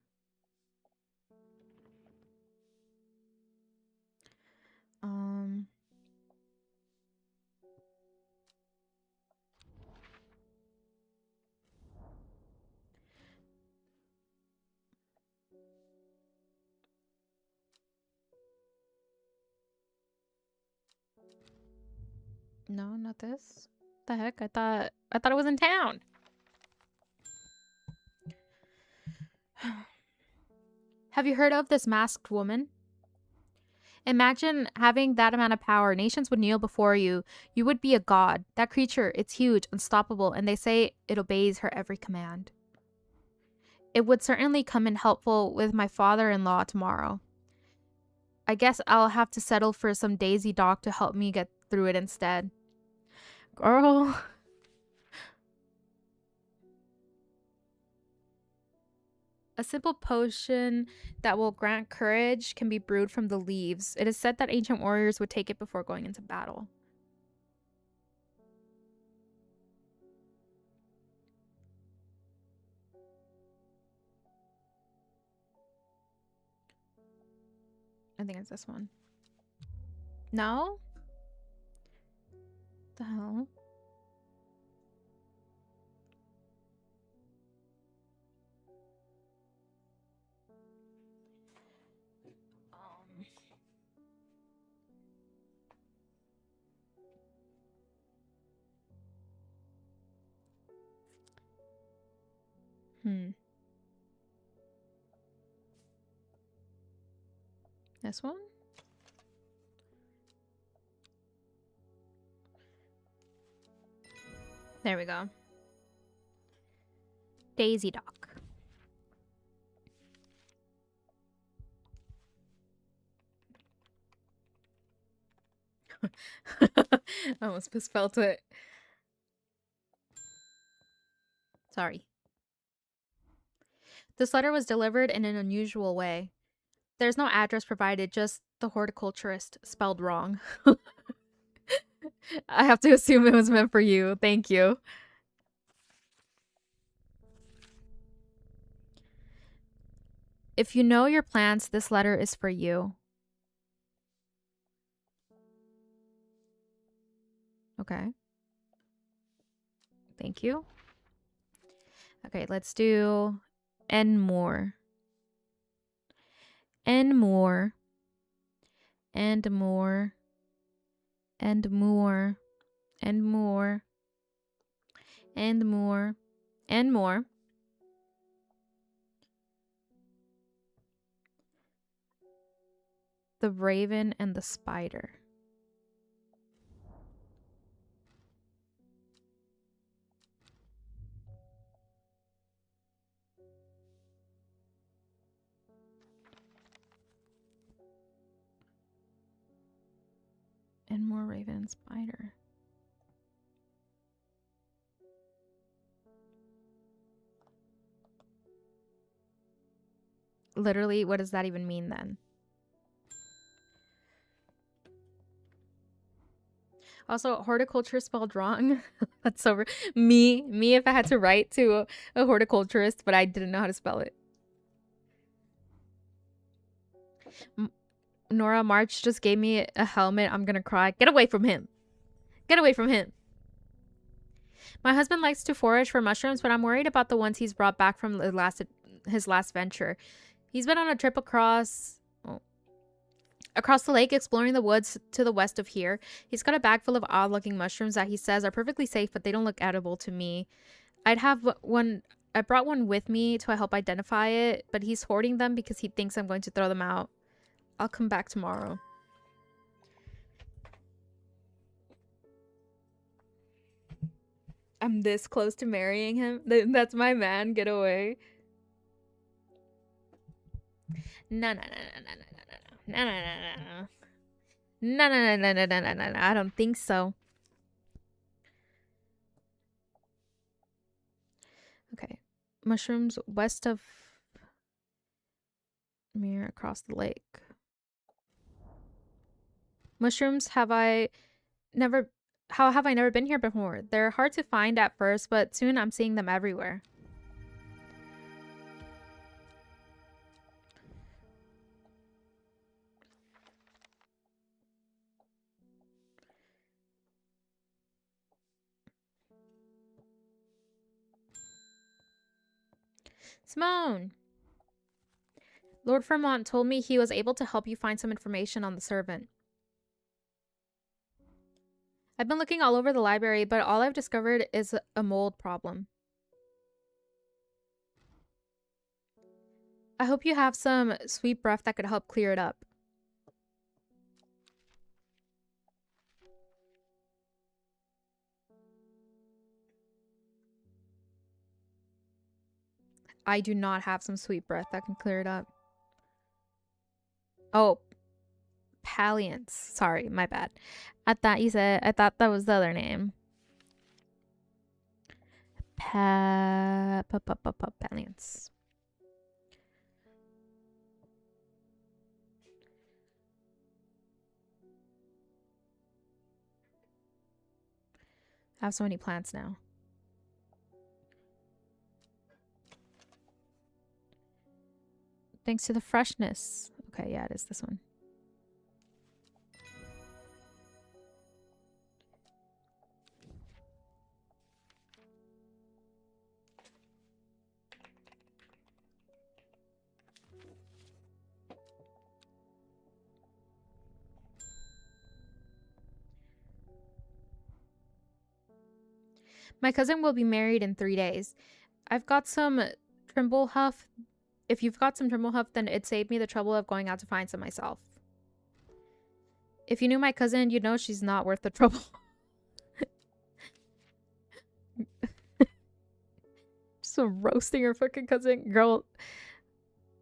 No, not this. The heck? I thought it was in town. Have you heard of this masked woman? Imagine having that amount of power. Nations would kneel before you. You would be a god. That creature, it's huge, unstoppable, and they say it obeys her every command. It would certainly come in helpful with my father-in-law tomorrow. I guess I'll have to settle for some Daisy Dock to help me get through it instead. Girl. A simple potion that will grant courage can be brewed from the leaves. It is said that ancient warriors would take it before going into battle. I think it's this one. No? The hell? This one? There we go. Daisy Dock. I almost misspelled it. Sorry. This letter was delivered in an unusual way. There's no address provided, just the horticulturist spelled wrong. I have to assume it was meant for you. Thank you. If you know your plants, this letter is for you. Okay. Thank you. Okay, let's do and more. And more. And more. And more. And more. And more. And more. The raven and the spider. And more raven and spider. Literally, what does that even mean then? Also, horticulture spelled wrong. That's so me if I had to write to a horticulturist, but I didn't know how to spell it. Norah, March just gave me a helmet. I'm gonna cry. Get away from him. Get away from him. My husband likes to forage for mushrooms, but I'm worried about the ones he's brought back from his last venture. He's been on a trip across the lake, exploring the woods to the west of here. He's got a bag full of odd-looking mushrooms that he says are perfectly safe, but they don't look edible to me. I brought one with me to help identify it, but he's hoarding them because he thinks I'm going to throw them out. I'll come back tomorrow. I'm this close to marrying him. That's my man. Get away. No, no, no, no, no, no, no, no, no, no, no, no, no, no, no, no, no, no. I don't think so. Okay. Mushrooms west of Mir across the lake. Mushrooms how have I never been here before? They're hard to find at first, but soon I'm seeing them everywhere. Simone! Lord Vermont told me he was able to help you find some information on the servant. I've been looking all over the library, but all I've discovered is a mold problem. I hope you have some sweet breath that could help clear it up. I do not have some sweet breath that can clear it up. Oh, Palliance. Sorry, my bad. I thought that was the other name. Palliance. I have so many plants now. Thanks to the freshness. Okay, yeah, it is this one. My cousin will be married in 3 days. I've got some Trimble Huff. If you've got some Trimble Huff, then it saved me the trouble of going out to find some myself. If you knew my cousin, you'd know she's not worth the trouble. Just roasting her fucking cousin. Girl,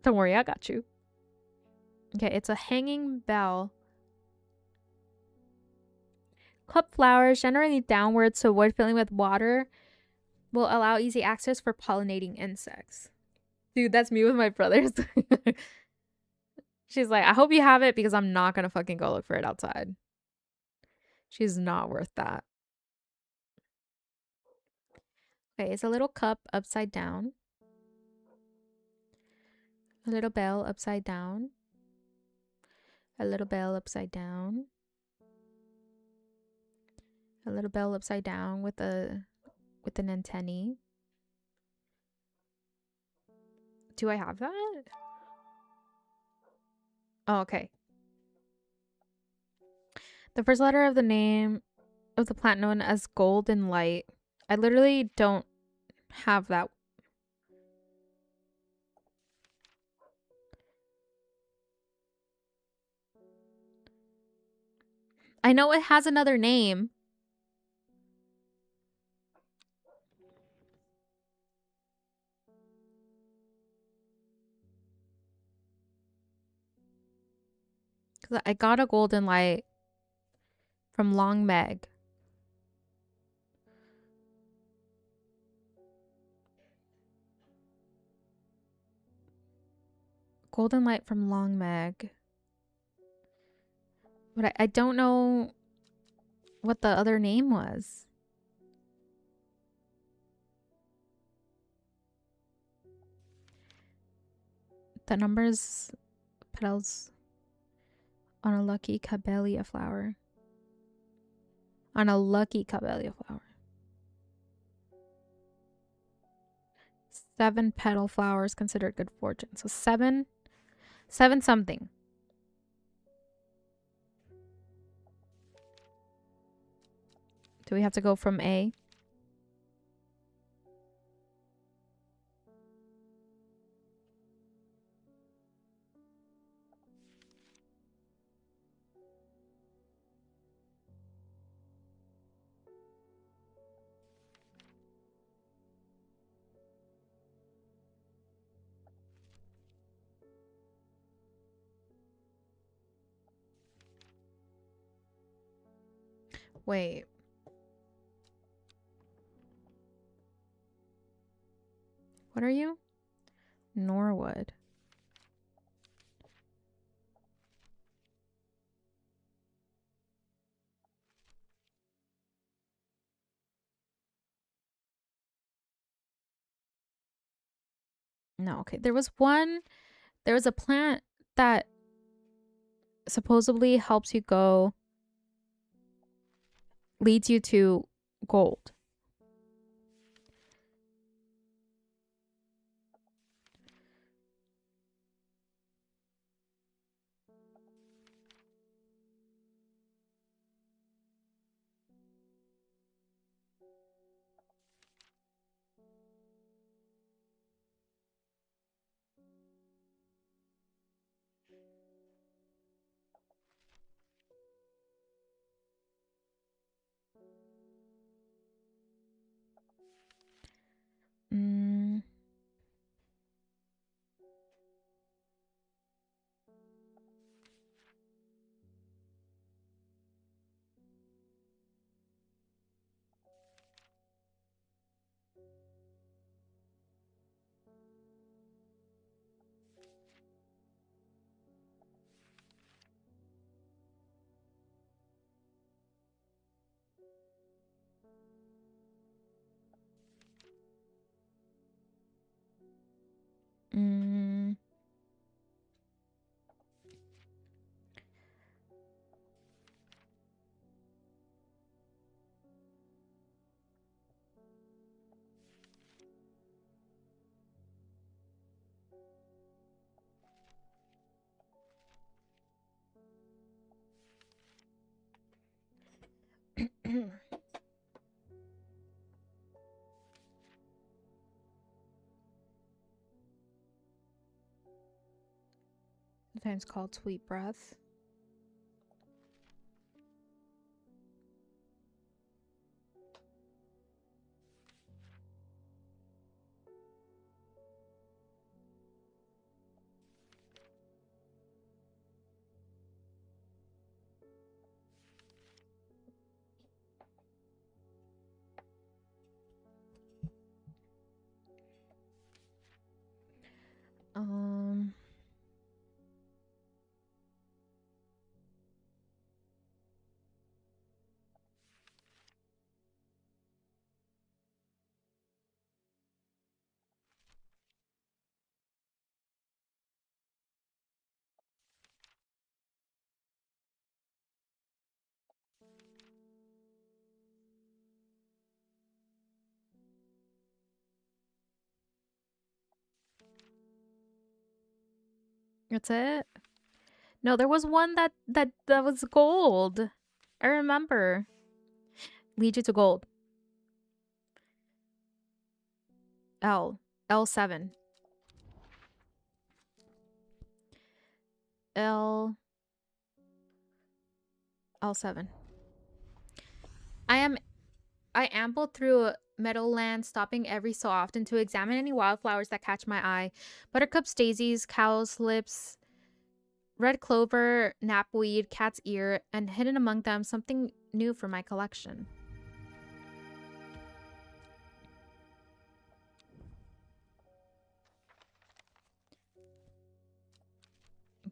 don't worry, I got you. Okay, it's a hanging bell. Club flowers, generally downwards to avoid filling with water, will allow easy access for pollinating insects. Dude, that's me with my brothers. She's like, I hope you have it because I'm not gonna fucking go look for it outside. She's not worth that. Okay, it's a little cup upside down. A little bell upside down. A little bell upside down. A little bell upside down with an antennae. Do I have that? Oh, okay. The first letter of the name of the plant known as golden light. I literally don't have that. I know it has another name. Cause I got a golden light from Long Meg. Golden light from Long Meg. But I don't know what the other name was. The numbers, petals. on a lucky camellia flower. On a lucky camellia flower. 7 petal flowers considered good fortune. So 7 something. Do we have to go from A? Wait. What are you? Norwood. No, okay. There was a plant that supposedly helps you leads you to gold. Mm. Mm. Sometimes called sweet breath. Um. That's it. No, there was one that was gold. I remember. Lead you to gold. L7. L7. I ambled through meadowland, stopping every so often to examine any wildflowers that catch my eye. Buttercups, daisies, cowslips, red clover, knapweed, cat's ear, and hidden among them something new for my collection.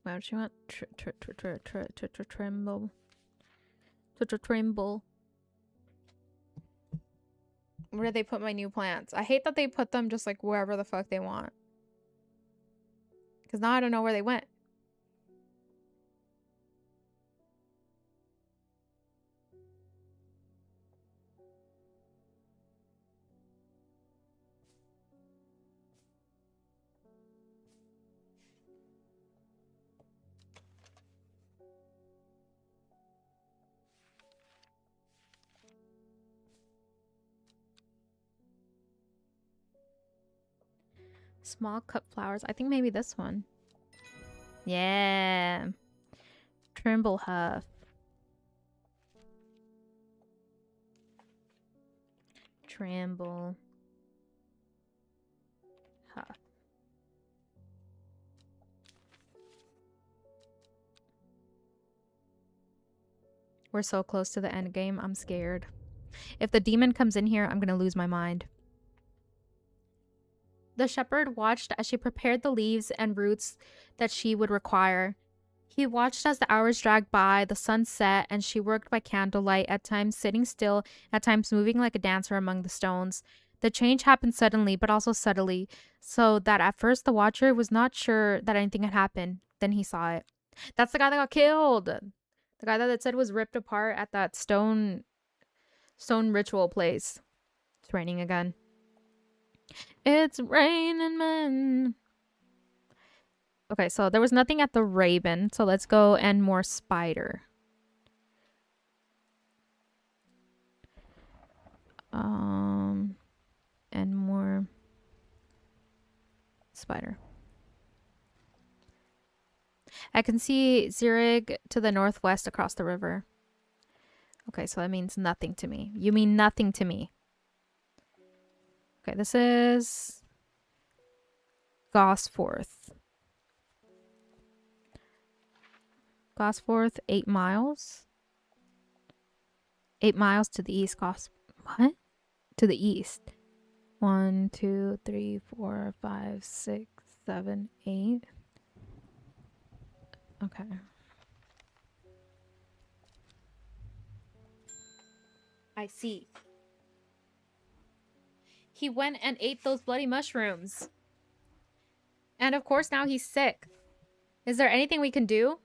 What do you want? Tremble. Tremble. Where did they put my new plants? I hate that they put them just like wherever the fuck they want. Because now I don't know where they went. Small cut flowers. I think maybe this one. Yeah. Trimble Huff. Trimble Huff. We're so close to the end game. I'm scared. If the demon comes in here, I'm going to lose my mind. The shepherd watched as she prepared the leaves and roots that she would require. He watched as the hours dragged by, the sun set, and she worked by candlelight, at times sitting still, at times moving like a dancer among the stones. The change happened suddenly, but also subtly, so that at first the watcher was not sure that anything had happened. Then he saw it. That's the guy that got killed! The guy that it said was ripped apart at that stone ritual place. It's raining again. It's raining men. Okay, so there was nothing at the Raven, so let's go and more spider. And more spider. I can see Zirig to the northwest across the river. Okay, so that means nothing to me. You mean nothing to me. Okay, this is Gosforth. Gosforth, 8 miles. 8 miles to the east. What? To the east. 1, 2, 3, 4, 5, 6, 7, 8. Okay. I see. He went and ate those bloody mushrooms. And of course now he's sick. Is there anything we can do?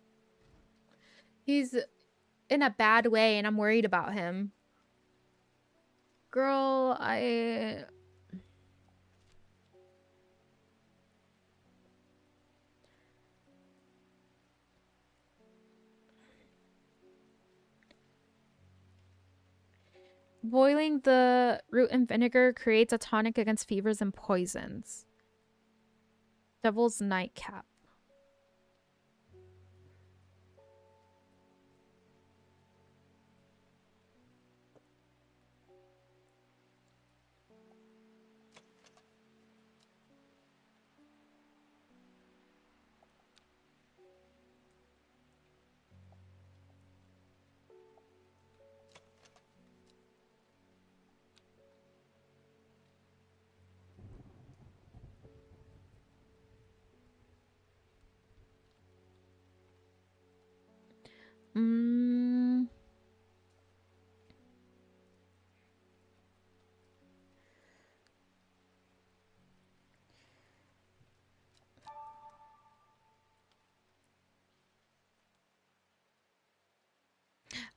He's in a bad way and I'm worried about him. Girl, boiling the root in vinegar creates a tonic against fevers and poisons. Devil's Nightcap.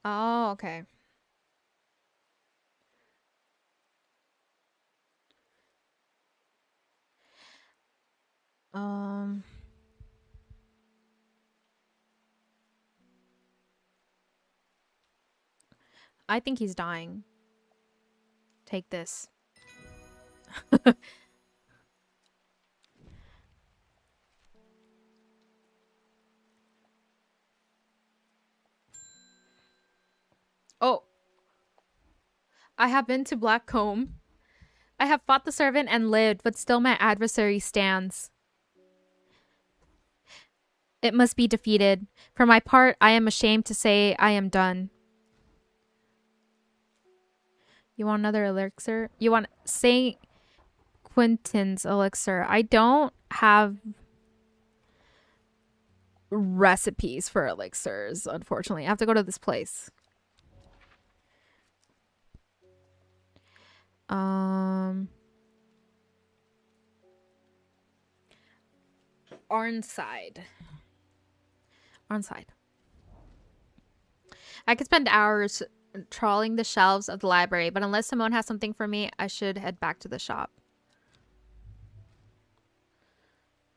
Oh, okay. I think he's dying. Take this. Oh. I have been to Blackcomb. I have fought the servant and lived, but still my adversary stands. It must be defeated. For my part, I am ashamed to say I am done. You want another elixir? You want St. Quentin's elixir. I don't have recipes for elixirs, unfortunately. I have to go to this place. Arnside. I could spend hours trawling the shelves of the library, but unless Simone has something for me, I should head back to the shop.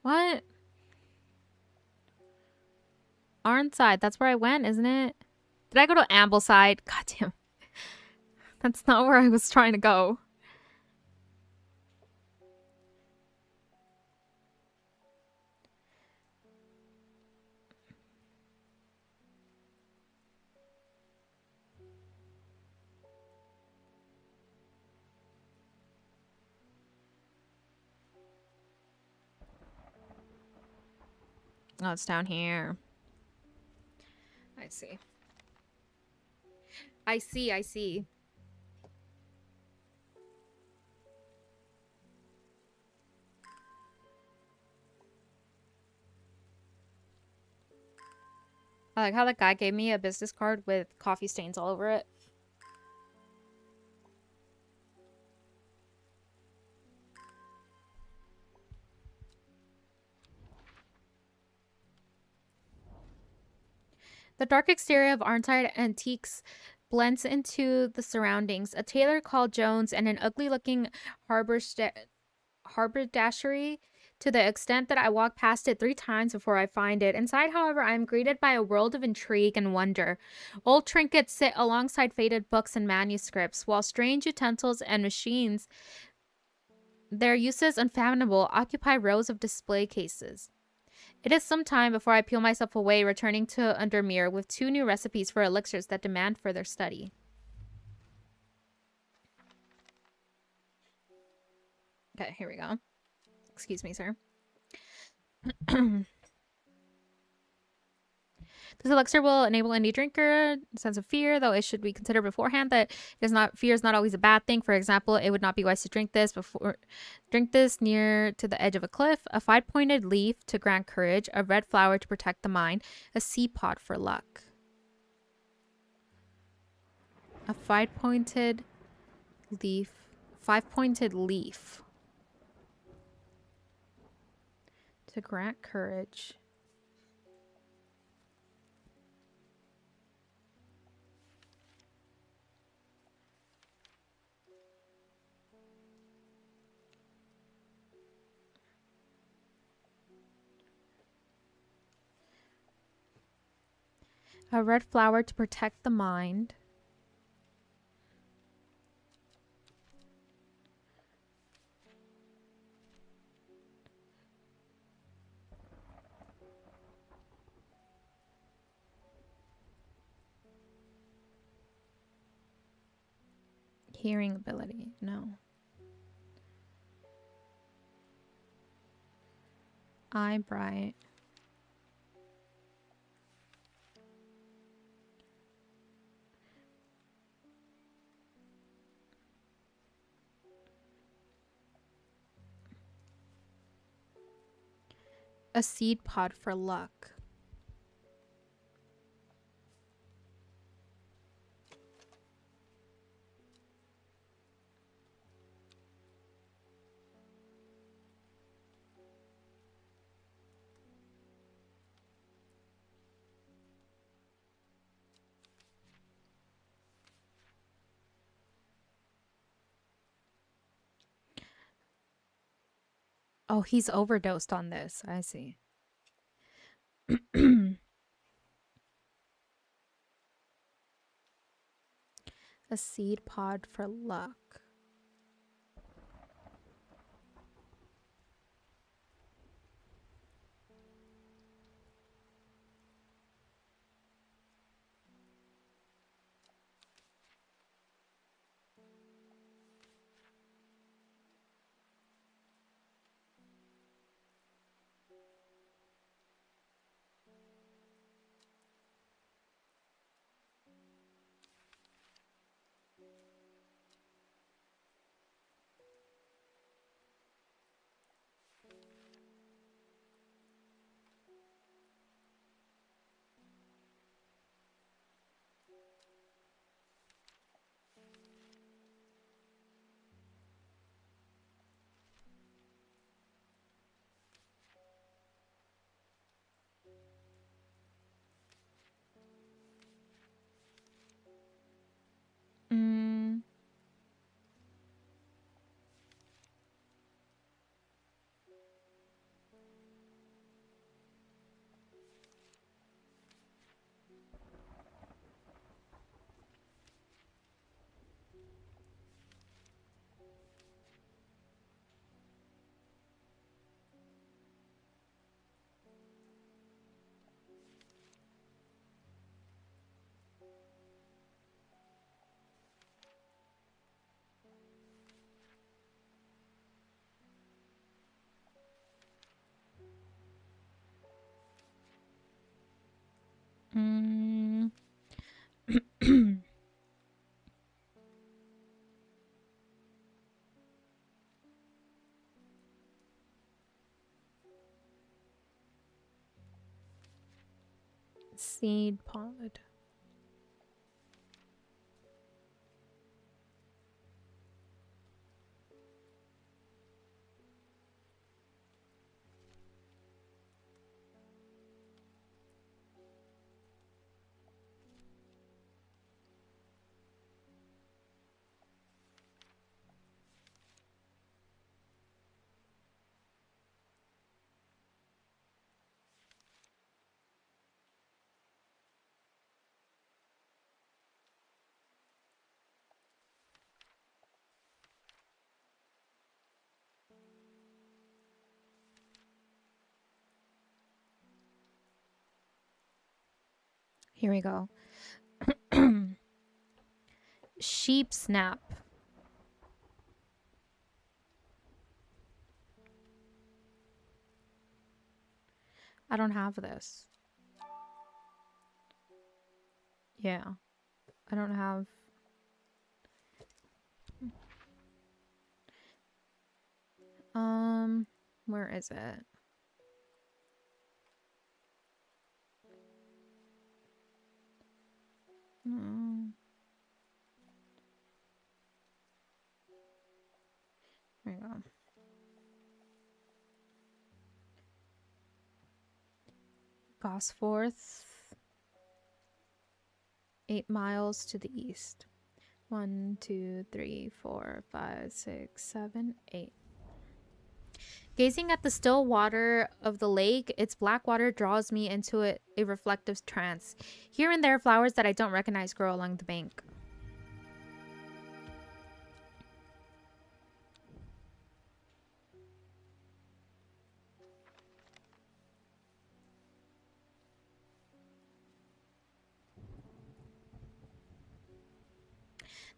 What? Arnside, that's where I went, isn't it? Did I go to Ambleside? God damn. That's not where I was trying to go. Oh, it's down here. I see. I see, I see. I like how the guy gave me a business card with coffee stains all over it. The dark exterior of Arnside Antiques blends into the surroundings. A tailor called Jones and an ugly-looking haberdashery to the extent that I walk past it 3 times before I find it. Inside, however, I am greeted by a world of intrigue and wonder. Old trinkets sit alongside faded books and manuscripts, while strange utensils and machines, their uses unfathomable, occupy rows of display cases. It is some time before I peel myself away, returning to Undermere with 2 new recipes for elixirs that demand further study. Okay, here we go. Excuse me, sir. This elixir will enable any drinker a sense of fear, though it should be considered beforehand that fear is not always a bad thing. For example, it would not be wise to drink this near to the edge of a cliff. A 5-pointed leaf to grant courage, a red flower to protect the mind, a seed pod for luck. A 5-pointed leaf. 5-pointed leaf to grant courage. A red flower to protect the mind. Hearing ability, no. Eye bright. A seed pod for luck. Oh, he's overdosed on this. I see. A seed pod for luck. Seed pod. Here we go. Sheep snap. I don't have this. Yeah. I don't have... Where is it? There you go. Gosforth. 8 miles to the east. 1, 2, 3, 4, 5, 6, 7, 8. Gazing at the still water of the lake, its black water draws me into a reflective trance. Here and there, flowers that I don't recognize grow along the bank.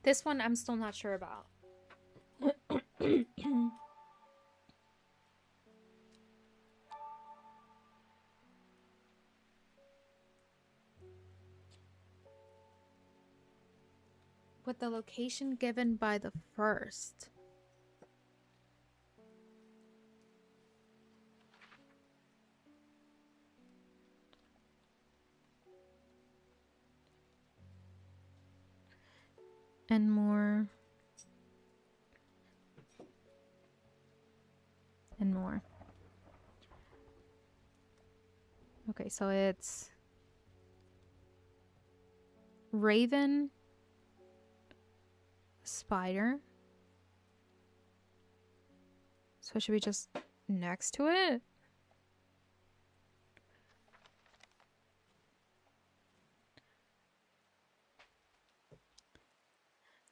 This one I'm still not sure about. With the location given by the first. And more. And more. Okay, so it's Raven, Spider. So should we just next to it?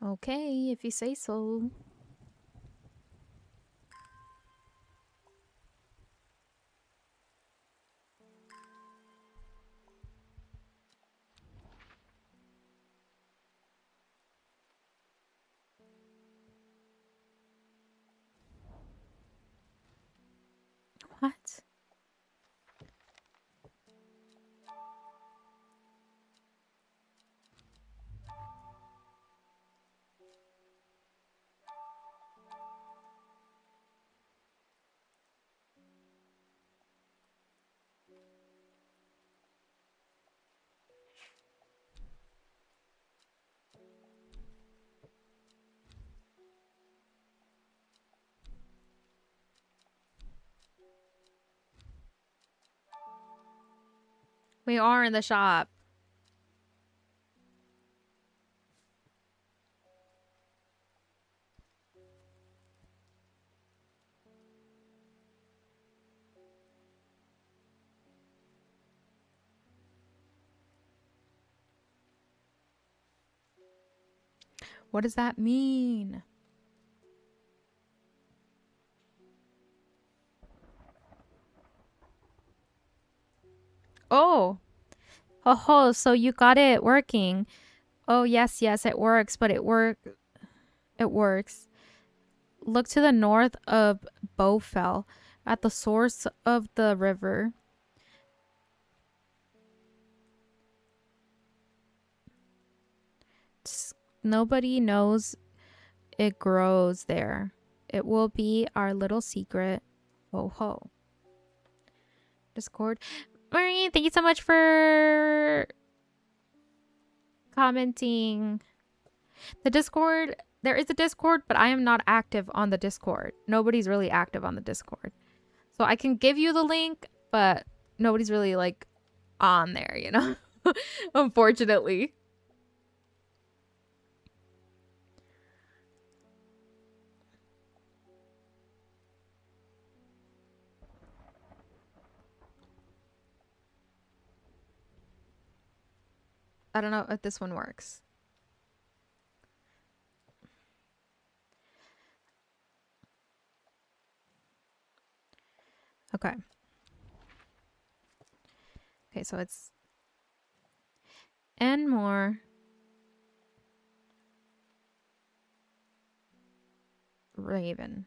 Okay, if you say so. What? We are in the shop. What does that mean? Oh. Oh, so you got it working. Oh, yes, it works, but it works. Look to the north of Bowfell, at the source of the river. Nobody knows it grows there. It will be our little secret. Ho ho. Discord. Marie, thank you so much for commenting. The Discord, there is a Discord, but I am not active on the Discord. Nobody's really active on the Discord. So I can give you the link, but nobody's really like on there, you know? Unfortunately. I don't know if this one works. Okay. Okay, so it's and more Raven.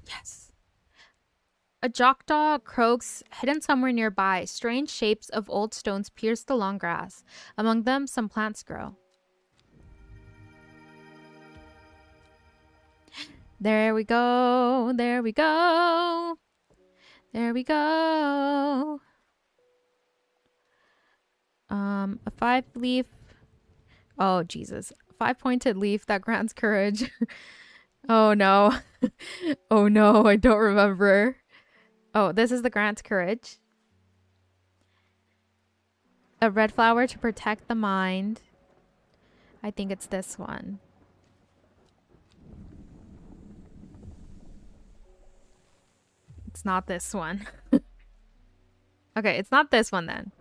Yes. A jackdaw croaks hidden somewhere nearby. Strange shapes of old stones pierce the long grass. Among them, some plants grow. There we go. There we go. There we go. A 5-leaf. Oh, Jesus. 5-pointed leaf that grants courage. Oh, no. Oh, no. I don't remember. Oh, this is the grants courage. A red flower to protect the mind. I think it's this one. It's not this one. Okay, it's not this one then.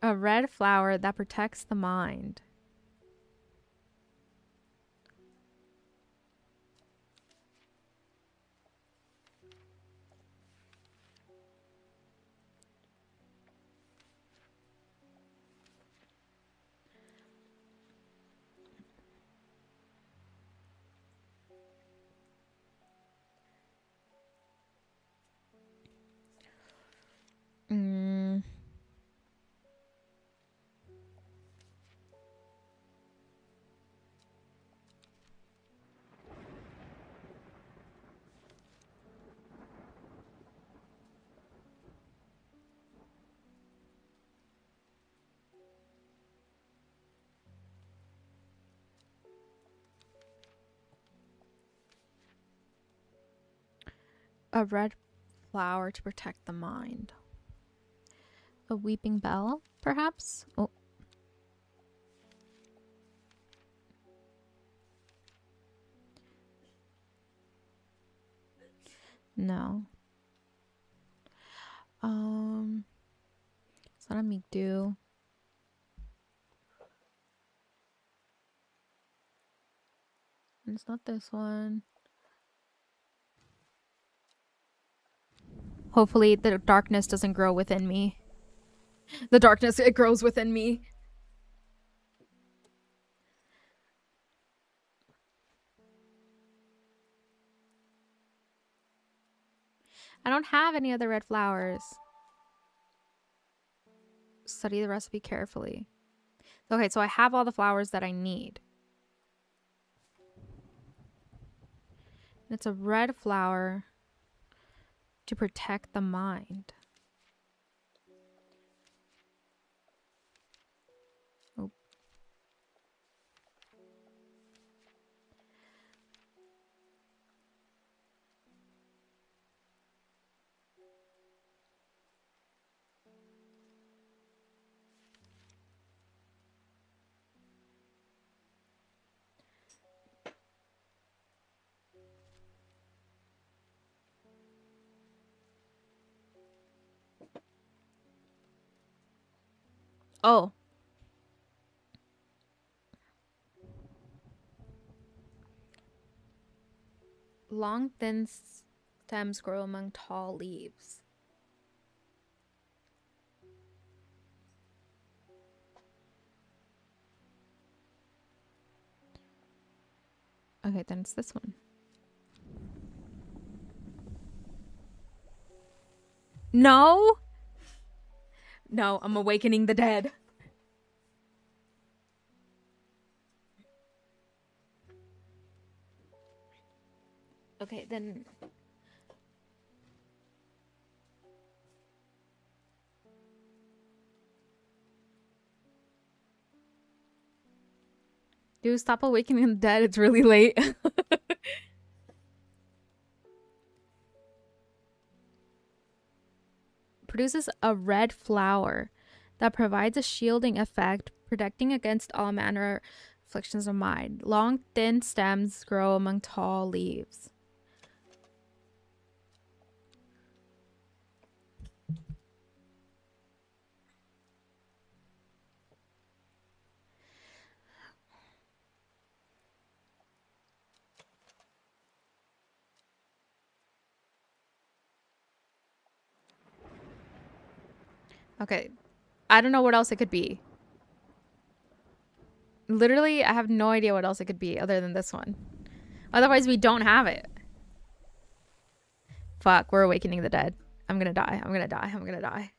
A red flower that protects the mind. A red flower to protect the mind. A weeping bell, perhaps? Oh. No. It's not a meek do. And it's not this one. Hopefully the darkness doesn't grow within me. The darkness, it grows within me. I don't have any other red flowers. Study the recipe carefully. Okay, so I have all the flowers that I need. It's a red flower to protect the mind. Oh. Oh. Long, thin stems grow among tall leaves. Okay, then it's this one. No! No, I'm awakening the dead. Okay, then Dude, stop awakening the dead. It's really late. Produces a red flower that provides a shielding effect, protecting against all manner afflictions of mind. Long, thin stems grow among tall leaves. Okay. I don't know what else it could be. Literally, I have no idea what else it could be other than this one. Otherwise, we don't have it. Fuck, we're awakening the dead. I'm gonna die. I'm gonna die. I'm gonna die.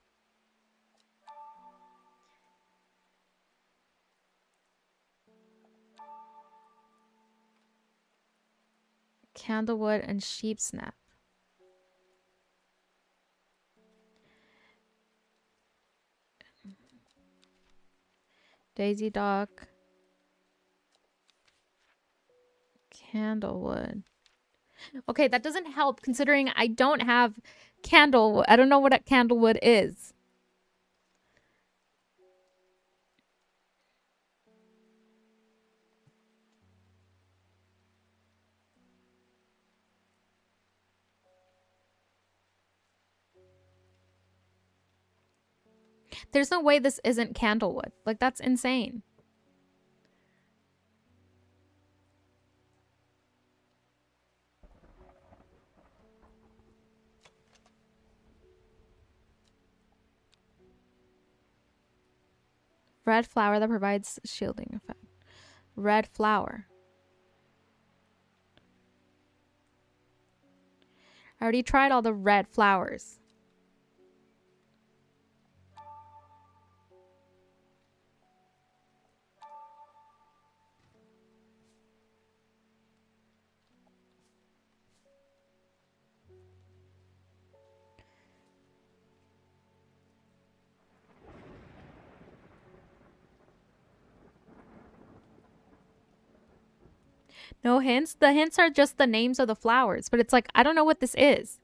Candlewood and sheep snap. Daisy dock. Candlewood. Okay, that doesn't help considering I don't have candlewood. I don't know what a candlewood is. There's no way this isn't candlewood. Like, that's insane. Red flower that provides shielding effect. Red flower. I already tried all the red flowers. No hints? The hints are just the names of the flowers, but it's like, I don't know what this is.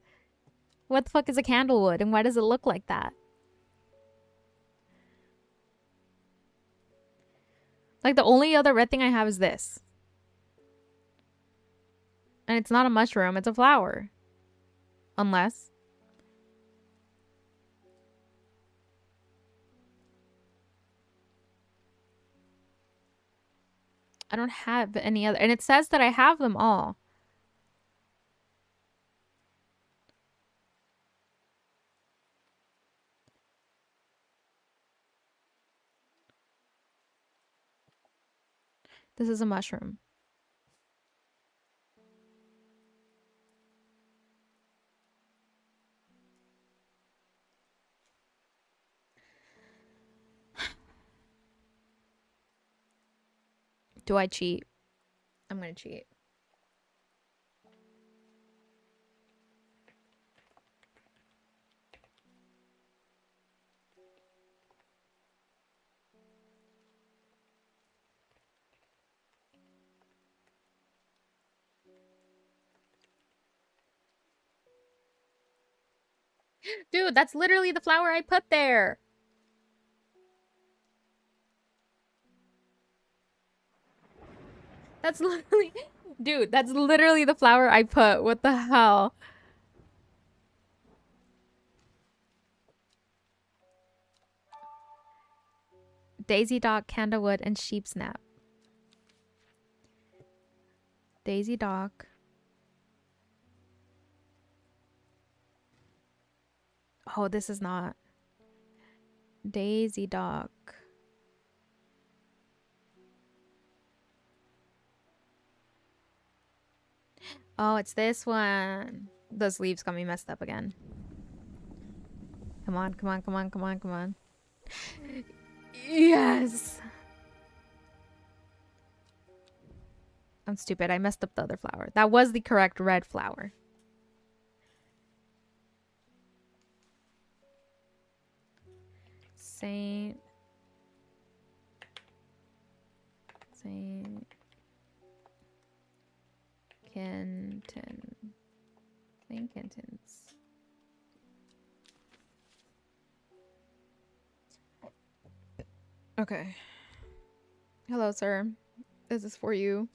What the fuck is a candlewood and why does it look like that? Like, the only other red thing I have is this. And it's not a mushroom, it's a flower. Unless. I don't have any other. And it says that I have them all. This is a mushroom. Do I cheat? I'm gonna cheat. Dude, that's literally the flower I put there. That's literally... Dude, that's literally the flower I put. What the hell? Daisy dock, candlewood, and sheep snap. Daisy dock. Oh, this is not. Daisy dock. Oh, it's this one. Those leaves got me messed up again. Come on, come on, come on, come on, come on. Yes! I'm stupid. I messed up the other flower. That was the correct red flower. Saint Saint Kenton. Saint Kenton's. Okay. Hello, sir. This is for you.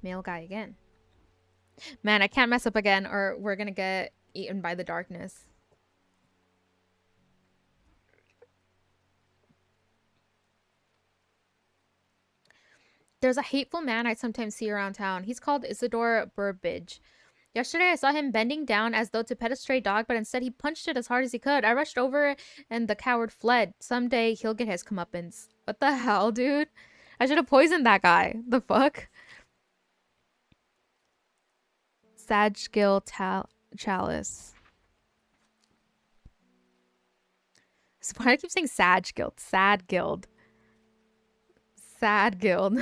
Male guy again. Man, I can't mess up again or we're gonna get eaten by the darkness. There's a hateful man I sometimes see around town. He's called Isidore Burbage. Yesterday, I saw him bending down as though to pet a stray dog, but instead he punched it as hard as he could. I rushed over and the coward fled. Someday he'll get his comeuppance. What the hell, dude? I should have poisoned that guy. The fuck? Sadgill Chalice. So why do I keep saying Sag Guild? Sad Guild. Sad Guild.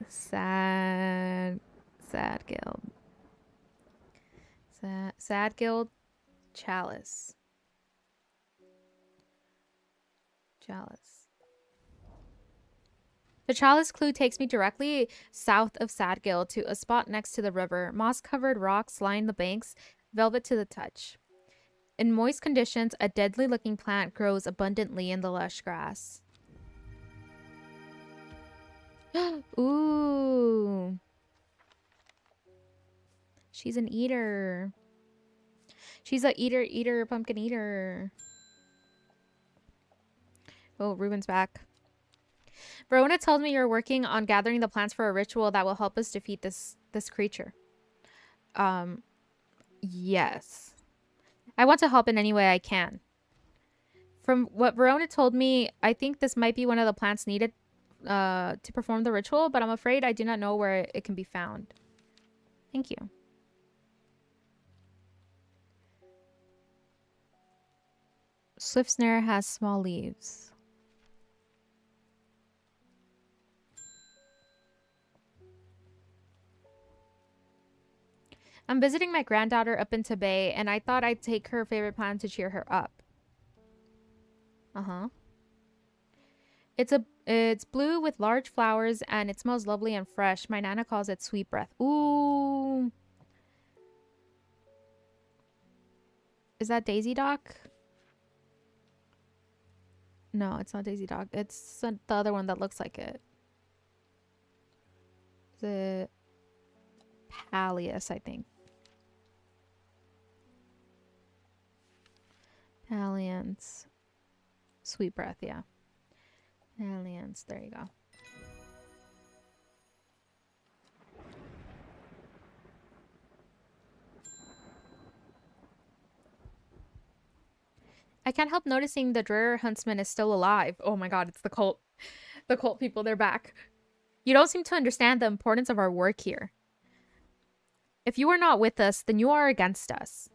Sad Guild. Sad Guild Chalice. The chalice clue takes me directly south of Sadgill to a spot next to the river. Moss-covered rocks line the banks, velvet to the touch. In moist conditions, a deadly-looking plant grows abundantly in the lush grass. Ooh. She's an eater. She's a eater, pumpkin eater. Oh, Ruben's back. Verona told me you're working on gathering the plants for a ritual that will help us defeat this creature. Yes. I want to help in any way I can. From what Verona told me, I think this might be one of the plants needed to perform the ritual, but I'm afraid I do not know where it can be found. Thank you. Swift snare has small leaves. I'm visiting my granddaughter up in Tibet, and I thought I'd take her favorite plant to cheer her up. Uh-huh. It's blue with large flowers, and it smells lovely and fresh. My nana calls it sweet breath. Ooh. Is that Daisy Dock? No, it's not Daisy Dock. It's the other one that looks like it. Is it Pallius, I think. Alliance. Sweet breath, yeah. Alliance, there you go. I can't help noticing the Dreher huntsman is still alive. Oh my god, it's the cult. The cult people, they're back. You don't seem to understand the importance of our work here. If you are not with us, then you are against us.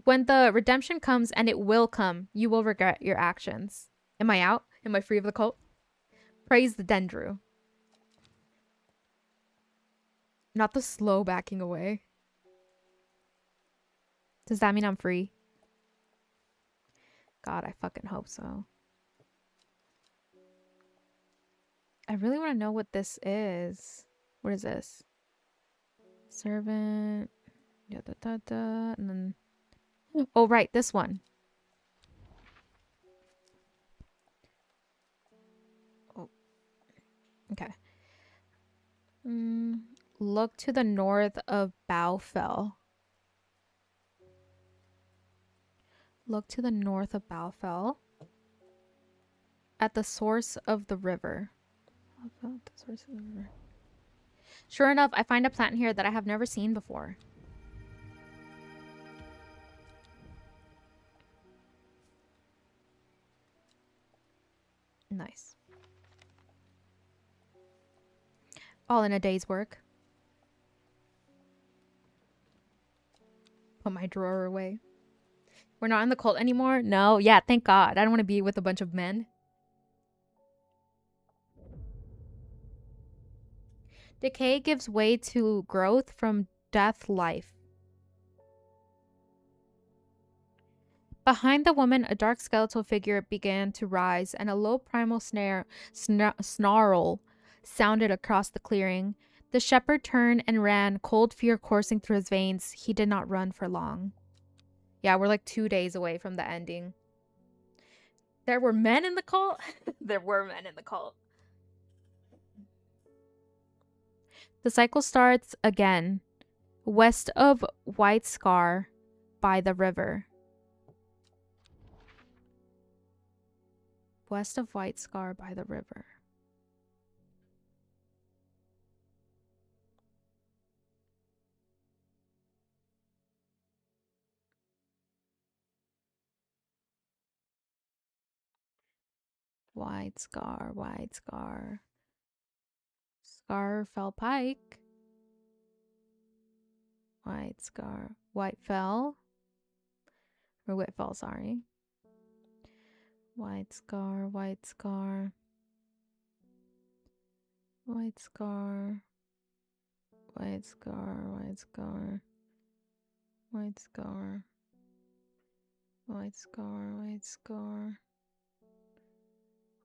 When the redemption comes, and it will come, you will regret your actions. Am I out? Am I free of the cult? Praise the Dendru. Not the slow backing away. Does that mean I'm free? God, I fucking hope so. I really want to know what this is. What is this? Servant. Da, da, da, da, and then... Oh, right, this one. Oh. Okay. Look to the north of Baufell. Look to the north of Baufell. At the source of the river. The source of the river. Sure enough, I find a plant here that I have never seen before. Nice. All in a day's work. Put my drawer away. We're not in the cult anymore? No. Yeah, thank God. I don't want to be with a bunch of men. Decay gives way to growth, from death, life. Behind the woman, a dark skeletal figure began to rise, and a low primal snarl sounded across the clearing. The shepherd turned and ran, cold fear coursing through his veins. He did not run for long. Yeah, we're like 2 days away from the ending. There were men in the cult? There were men in the cult. The cycle starts again, west of White Scar by the river. West of White Scar by the river. White Scar, White Scar. Scarfell Pike. White Scar. Whitefell. Or Whitfell, sorry. White Scar, White Scar. White Scar. White Scar, White Scar. White Scar. White Scar, White Scar.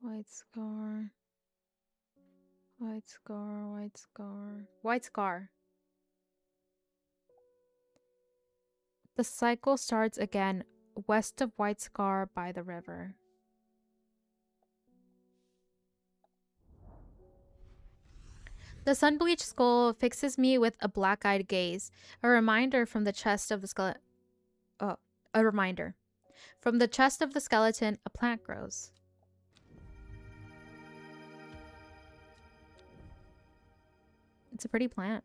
White Scar. White Scar, White Scar. White Scar. The cycle starts again, west of White Scar by the river. The sun-bleached skull fixes me with a black-eyed gaze, a reminder from the chest of the skeleton. A reminder. From the chest of the skeleton, a plant grows. It's a pretty plant.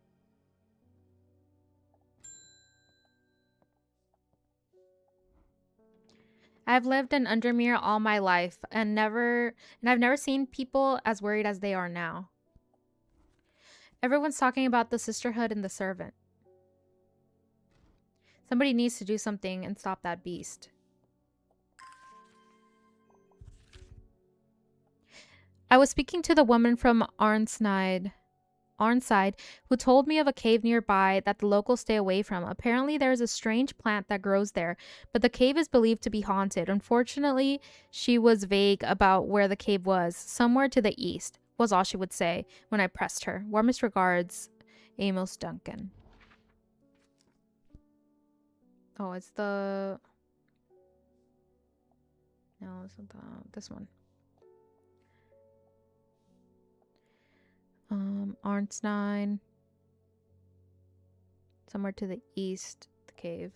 I've lived in Undermere all my life and I've never seen people as worried as they are now. Everyone's talking about the sisterhood and the servant. Somebody needs to do something and stop that beast. I was speaking to the woman from Arnside, who told me of a cave nearby that the locals stay away from. Apparently, there is a strange plant that grows there, but the cave is believed to be haunted. Unfortunately, she was vague about where the cave was. Somewhere to the east, was all she would say when I pressed her. Warmest regards, Amos Duncan. Oh, it's the... No, it's not this one. Arnsnine. Somewhere to the east, the cave.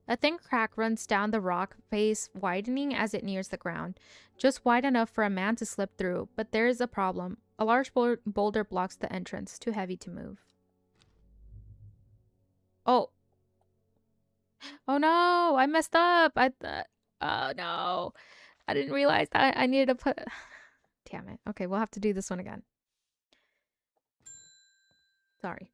A thin crack runs down the rock face, widening as it nears the ground. Just wide enough for a man to slip through, but there is a problem. A large boulder blocks the entrance, too heavy to move. Oh. Oh no, I messed up. Oh no. I didn't realize that I needed to put... Damn it. Okay, we'll have to do this one again. Sorry.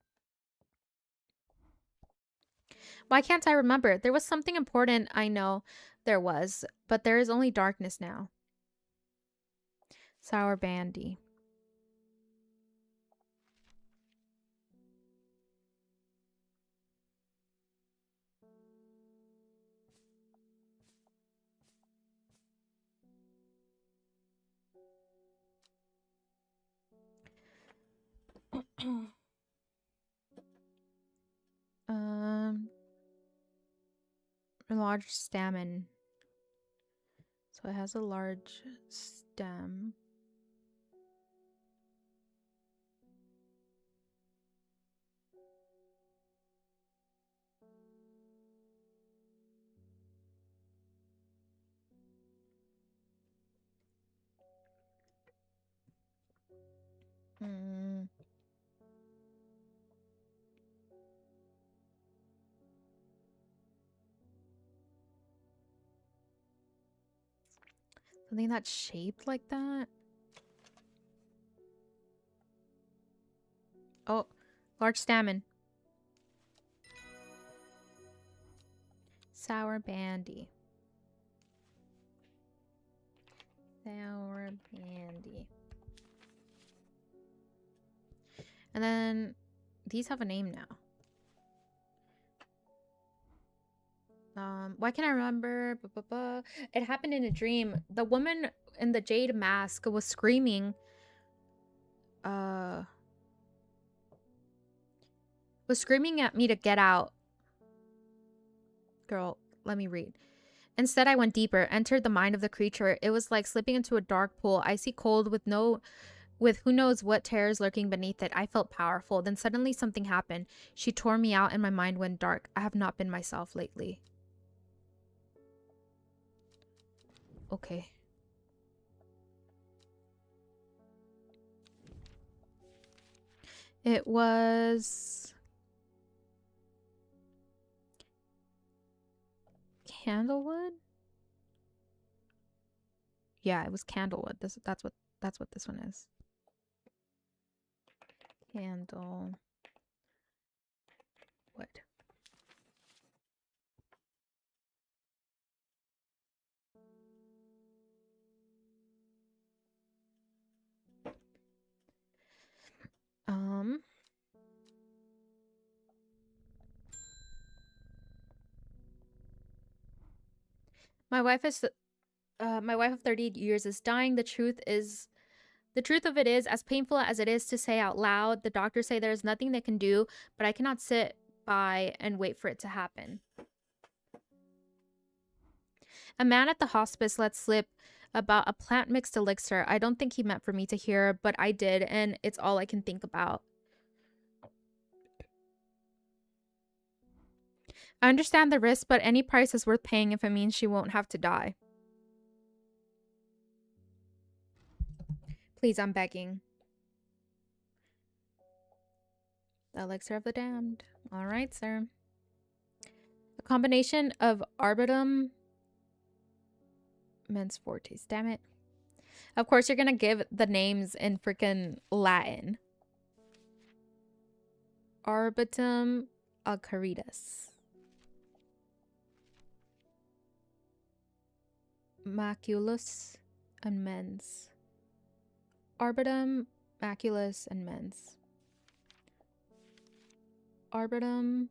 Why can't I remember? There was something important, I know there was, but there is only darkness now. Sour Bandy. A large stamen. So it has a large stem. Something that's shaped like that? Oh, large stamen. Sour Bandy. Sour Bandy. And then these have a name now. Why can't I remember? It happened in a dream. The woman in the jade mask was screaming. Was screaming at me to get out. Girl, let me read. Instead, I went deeper, entered the mind of the creature. It was like slipping into a dark pool, icy cold with who knows what terrors lurking beneath it. I felt powerful. Then suddenly something happened. She tore me out and my mind went dark. I have not been myself lately. Okay. It was Candlewood? Yeah, it was Candlewood. That's what this one is. Candlewood. My wife of 30 years is dying. The truth of it is, as painful as it is to say out loud, the doctors say there is nothing they can do, but I cannot sit by and wait for it to happen. A man at the hospice let slip about a plant mixed elixir. I don't think he meant for me to hear, but I did, and it's all I can think about. I understand the risk, but any price is worth paying if it means she won't have to die. Please, I'm begging. The elixir of the damned. All right, sir. A combination of arbitum mens fortis. Damn it. Of course, you're going to give the names in freaking Latin. Arbitum acaritas. Maculus and mens. Arbitum, maculus, and mens. Arbitum.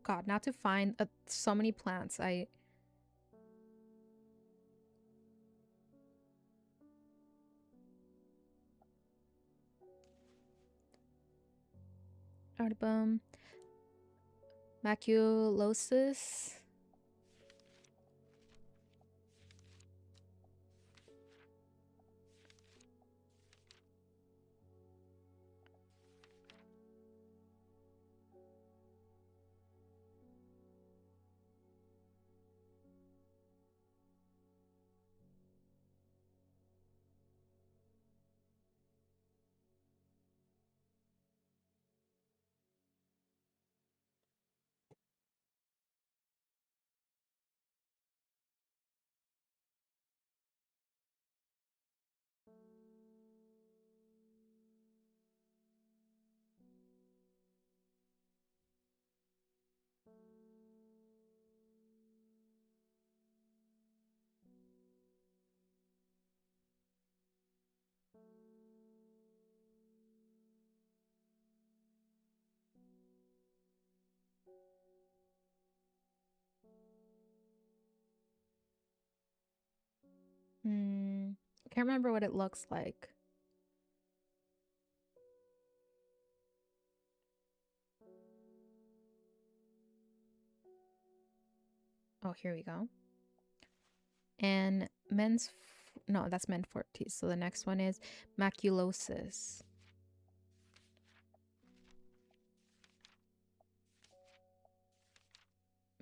God, not to find so many plants. Arbitum. Maculosus. Can't remember what it looks like. Oh, here we go. And no, that's mens fortis. So the next one is maculosus.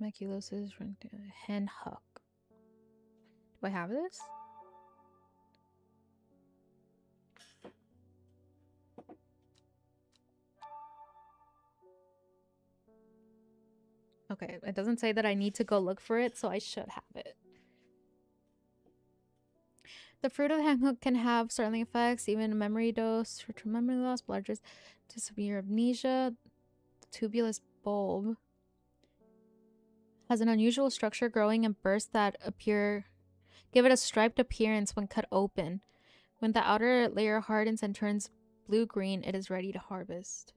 Maculosus hen hook. Do I have this? Okay, it doesn't say that I need to go look for it, so I should have it. The fruit of the hanghook can have startling effects, even a memory dose, short-term memory loss, bludgers to severe amnesia. The tubulus bulb has an unusual structure growing in bursts that give it a striped appearance when cut open. When the outer layer hardens and turns blue-green, it is ready to harvest.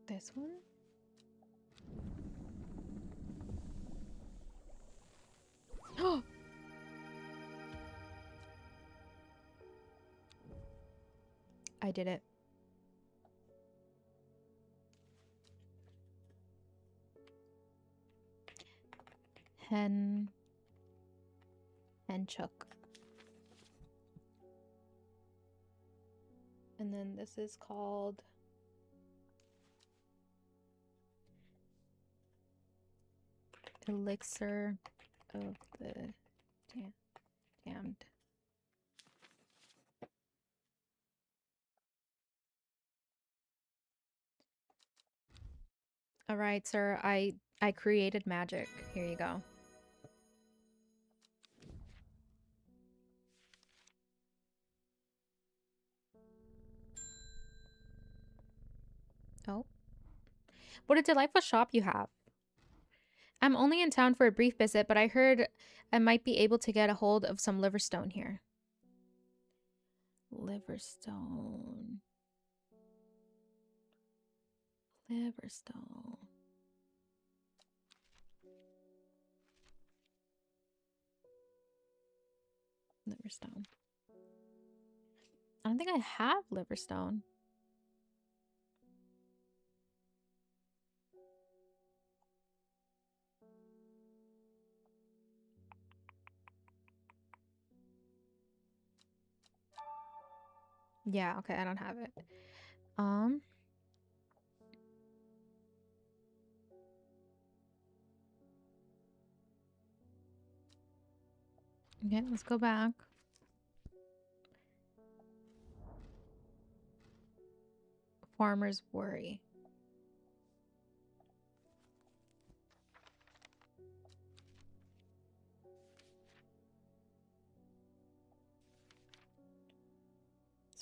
This one? Oh! I did it. Henchuk. And then this is called Elixir of the Damned. All right, sir. I created magic. Here you go. Oh. What a delightful shop you have. I'm only in town for a brief visit, but I heard I might be able to get a hold of some liverstone here. Liverstone. Liverstone. Liverstone. I don't think I have liverstone. Yeah, okay, I don't have it. Okay, let's go back. Farmer's worry.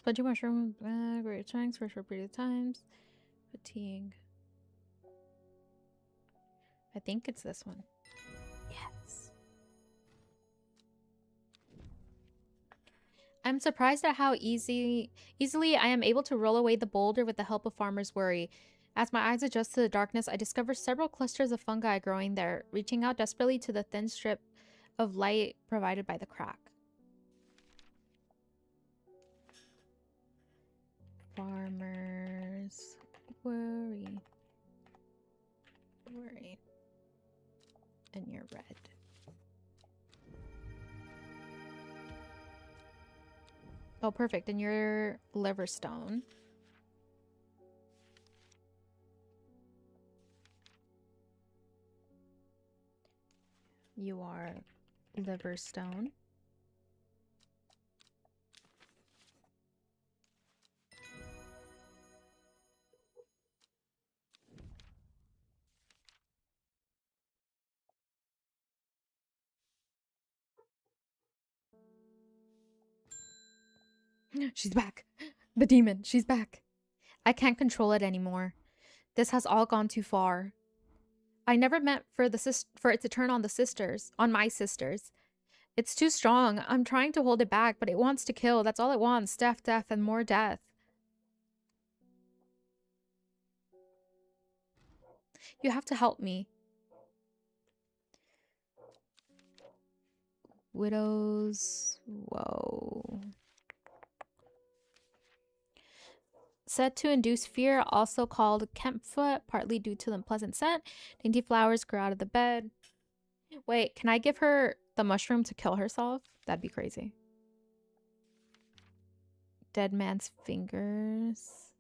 Spudgy mushroom, great strengths for a short period of times. Fatigue. I think it's this one. Yes. I'm surprised at how easily I am able to roll away the boulder with the help of Farmer's Worry. As my eyes adjust to the darkness, I discover several clusters of fungi growing there, reaching out desperately to the thin strip of light provided by the crack. Farmer's Worry. Worry. And you're red. Oh, perfect. And you're liverstone. You are liverstone. She's back. The demon. She's back. I can't control it anymore. This has all gone too far. I never meant for it to turn on my sisters. It's too strong. I'm trying to hold it back, but it wants to kill. That's all it wants. Death, death, and more death. You have to help me. Widows. Whoa. Said to induce fear, also called Kempfoot, partly due to the unpleasant scent. Dainty flowers grow out of the bed. Wait, can I give her the mushroom to kill herself? That'd be crazy. Dead man's fingers.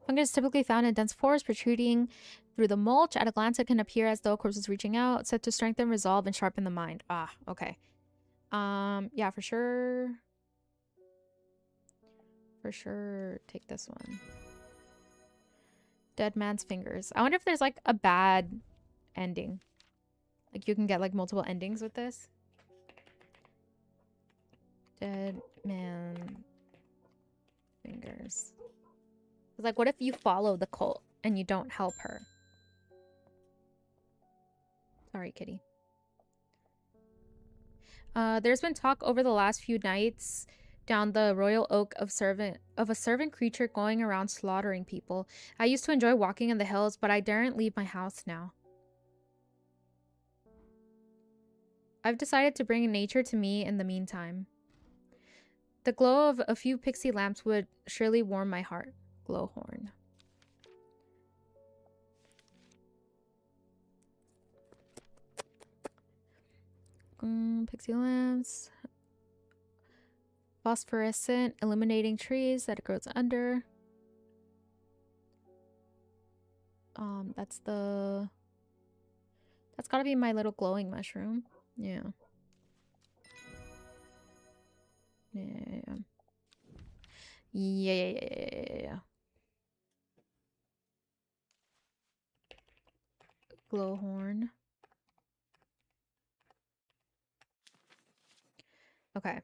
Fungus is typically found in dense forests, protruding through the mulch. At a glance, it can appear as though a corpse is reaching out, said to strengthen resolve and sharpen the mind. Ah, okay. Yeah, for sure. for sure take this one. Dead man's fingers. I wonder if there's like a bad ending. Like you can get like multiple endings with this. Dead man fingers. It's like, what if you follow the cult and you don't help her? Sorry, kitty. There's been talk over the last few nights down the Royal Oak of a servant creature going around slaughtering people. I used to enjoy walking in the hills, but I daren't leave my house now. I've decided to bring nature to me in the meantime. The glow of a few pixie lamps would surely warm my heart. Glowhorn. Pixie lamps. Phosphorescent, illuminating trees that it grows under. That's gotta be my little glowing mushroom. Yeah. Yeah. Glowhorn. Okay.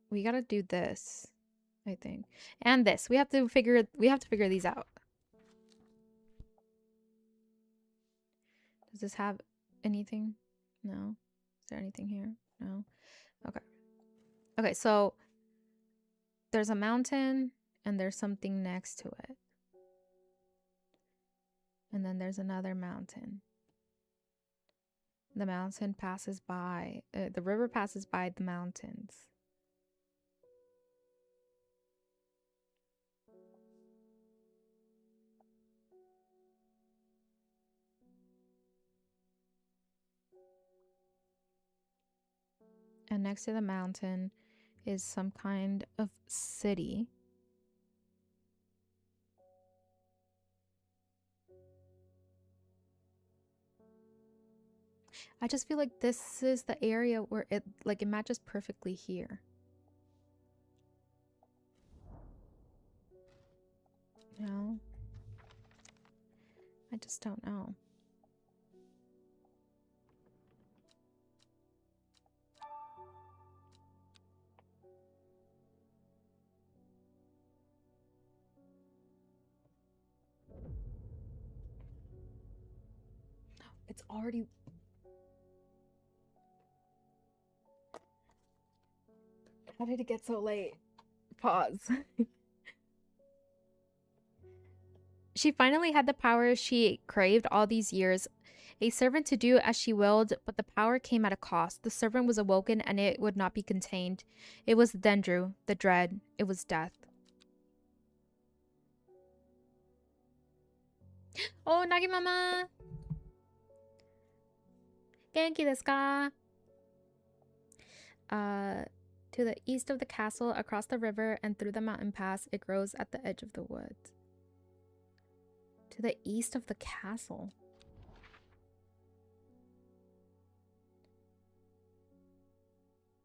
We gotta do this, I think. And this. We have to figure these out. Does this have anything? No. Is there anything here? No. Okay. Okay, so there's a mountain and there's something next to it. And then there's another mountain. The mountain passes by. The river passes by the mountains. And next to the mountain is some kind of city. I just feel like this is the area where it matches perfectly here. No. I just don't know. It's already... How did it get so late? Pause. She finally had the power she craved all these years. A servant to do as she willed, but the power came at a cost. The servant was awoken and it would not be contained. It was Dendru, the dread. It was death. Oh, Nagi mama! Genki desu ka? To the east of the castle, across the river, and through the mountain pass, it grows at the edge of the woods. To the east of the castle.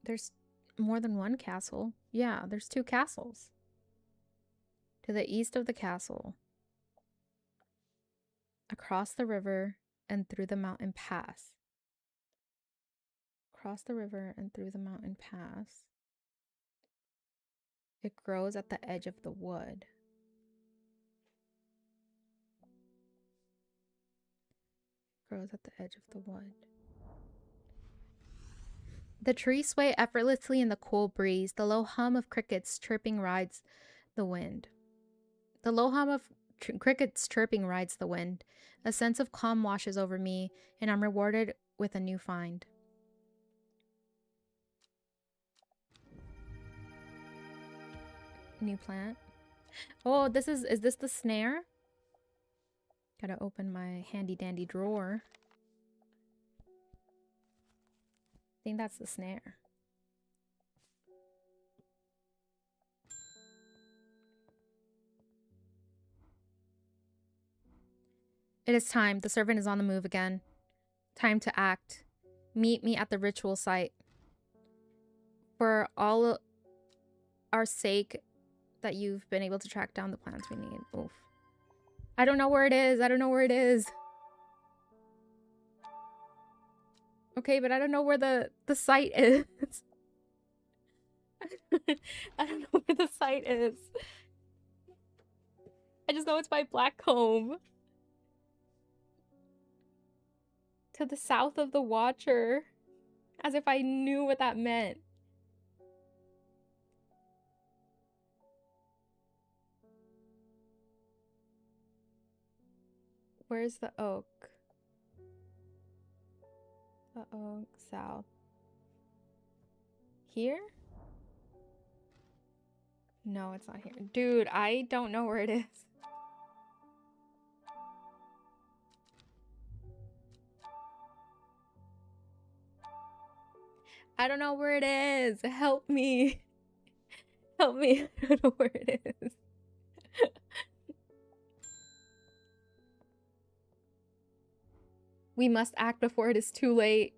There's more than one castle. Yeah, there's 2 castles. To the east of the castle. Across the river and through the mountain pass. Across the river and through the mountain pass. It grows at the edge of the wood. Grows at the edge of the wood. The trees sway effortlessly in the cool breeze. The low hum of crickets chirping rides the wind. The low hum of crickets chirping rides the wind. A sense of calm washes over me, and I'm rewarded with a new find. New plant. Oh, is this the snare? Gotta open my handy dandy drawer. I think that's the snare. It is time. The servant is on the move again. Time to act. Meet me at the ritual site. For all our sake that you've been able to track down the plants we need. Oof. I don't know where it is. I don't know where it is. Okay, but I don't know where the site is. I don't know where the site is. I just know it's by Blackcomb. To the south of the Watcher. As if I knew what that meant. Where's the oak? The oak, south. Here? No, it's not here. Dude, I don't know where it is. I don't know where it is. Help me. Help me. I don't know where it is. We must act before it is too late.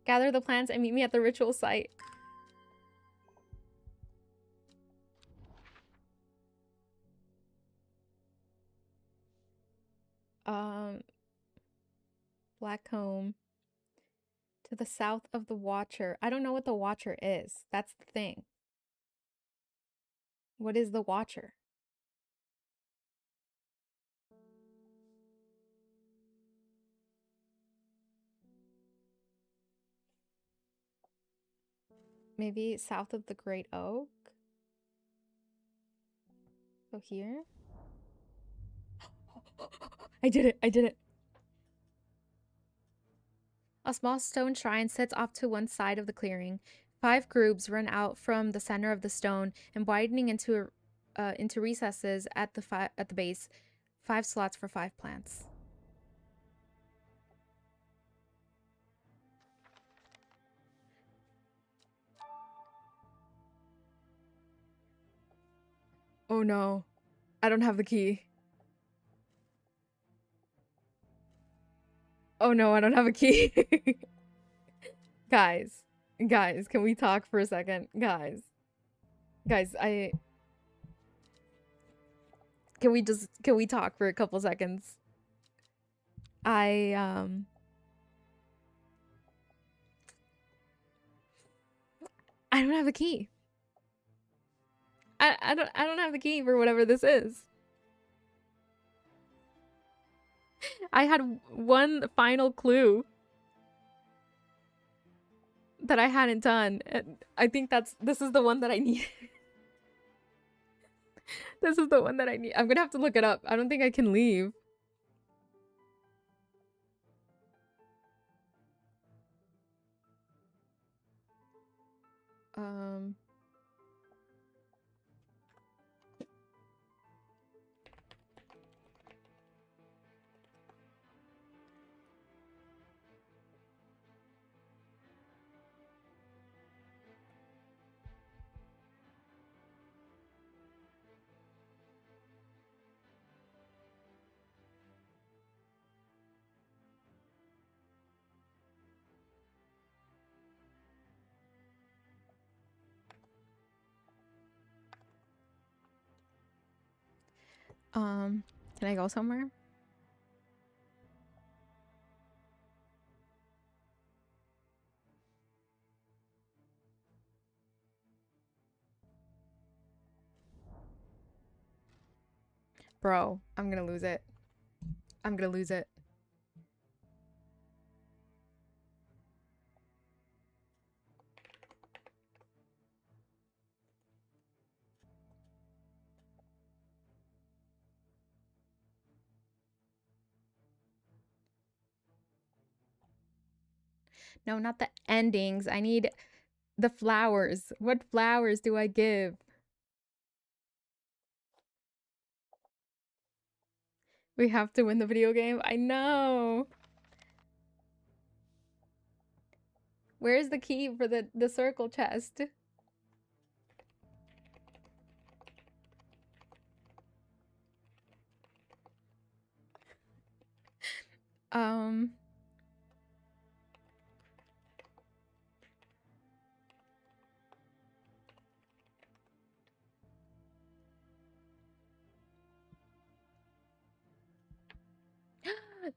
Gather the plants and meet me at the ritual site. Blackcomb. To the south of the Watcher. I don't know what the Watcher is. That's the thing. What is the Watcher? Maybe south of the Great Oak? So here? I did it! I did it! A small stone shrine sits off to one side of the clearing. 5 grooves run out from the center of the stone and widening into recesses at the base. 5 slots for 5 plants. Oh no. I don't have the key. Oh no, I don't have a key. Guys, can we talk for a second? Guys, can we talk for a couple seconds? I don't have a key. I don't have the key for whatever this is. I had one final clue that I hadn't done. And I think this is the one that I need. This is the one that I need. I'm gonna have to look it up. I don't think I can leave. Can I go somewhere? Bro, I'm gonna lose it. I'm gonna lose it. No, not the endings. I need the flowers. What flowers do I give? We have to win the video game. I know. Where's the key for the circle chest?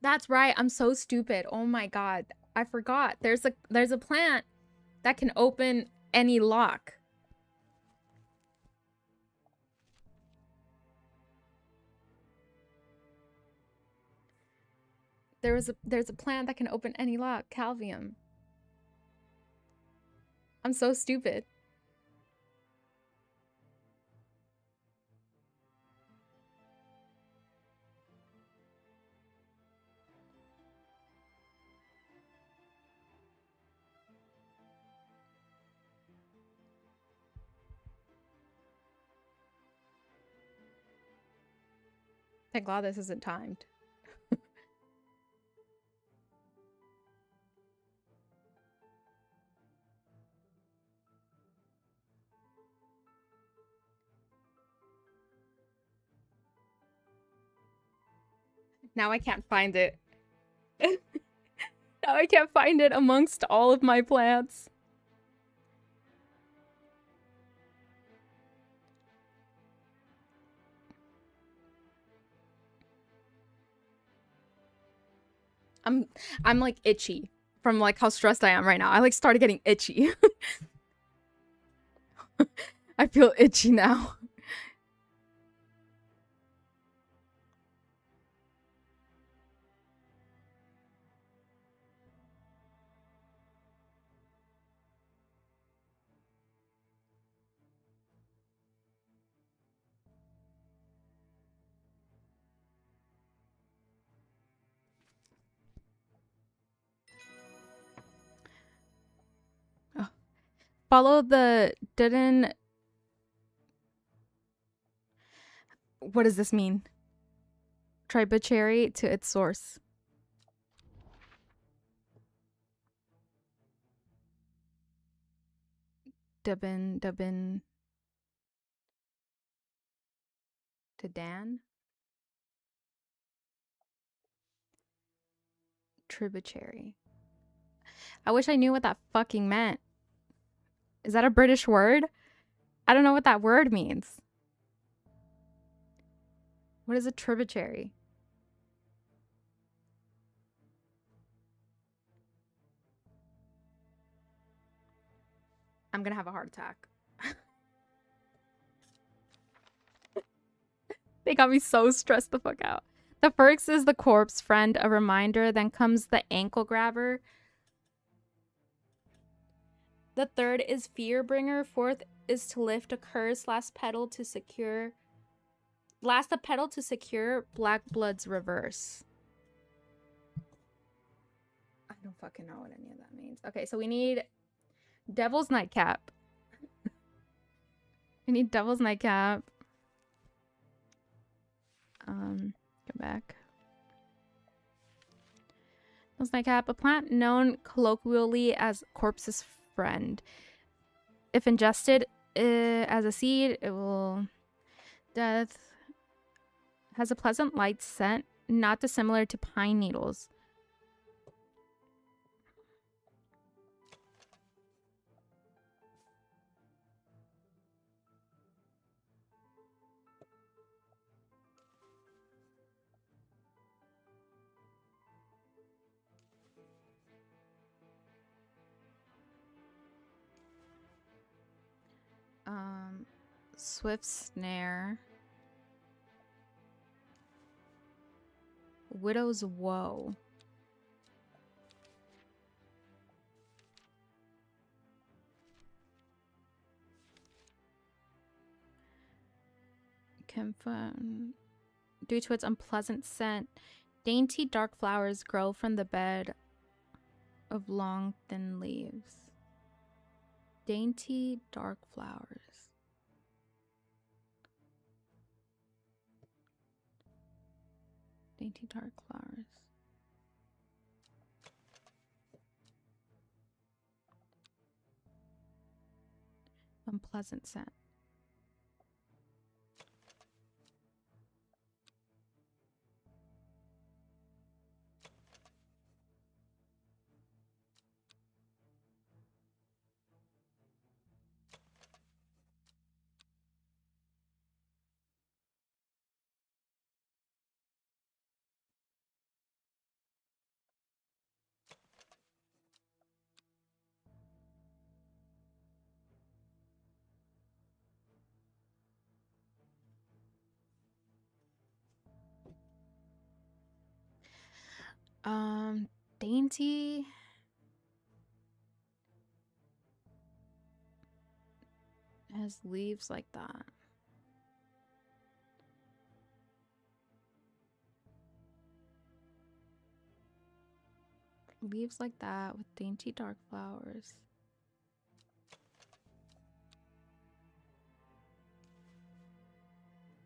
That's right. I'm so stupid. Oh my god. I forgot. There's a plant that can open any lock. There's a plant that can open any lock, Calvium. I'm so stupid. Thank God this isn't timed. Now I can't find it. Now I can't find it amongst all of my plants. I'm like itchy from like how stressed I am right now. I like started getting itchy. I feel itchy now. Oh. Follow the didn't. What does this mean? Tributary to its source. Dubbin to Dan. Tributary. I wish I knew what that fucking meant. Is that a British word? I don't know what that word means. What is a tributary? I'm gonna have a heart attack. They got me so stressed the fuck out. The first is the corpse friend, a reminder. Then comes the ankle grabber. The third is fear bringer. Fourth is to lift a curse. Last the pedal to secure black blood's reverse. I don't fucking know what any of that means. Okay, so we need Devil's Nightcap. We need Devil's Nightcap. Come back. Devil's Nightcap, a plant known colloquially as corpse's friend. If ingested as a seed, it will death. Has a pleasant light scent, not dissimilar to pine needles. Swift snare. Widow's woe. Confirm. Due to its unpleasant scent, dainty dark flowers grow from the bed of long thin leaves. Dainty dark flowers. Dainty dark flowers. Unpleasant scent. Dainty. Has leaves like that. Leaves like that with dainty dark flowers.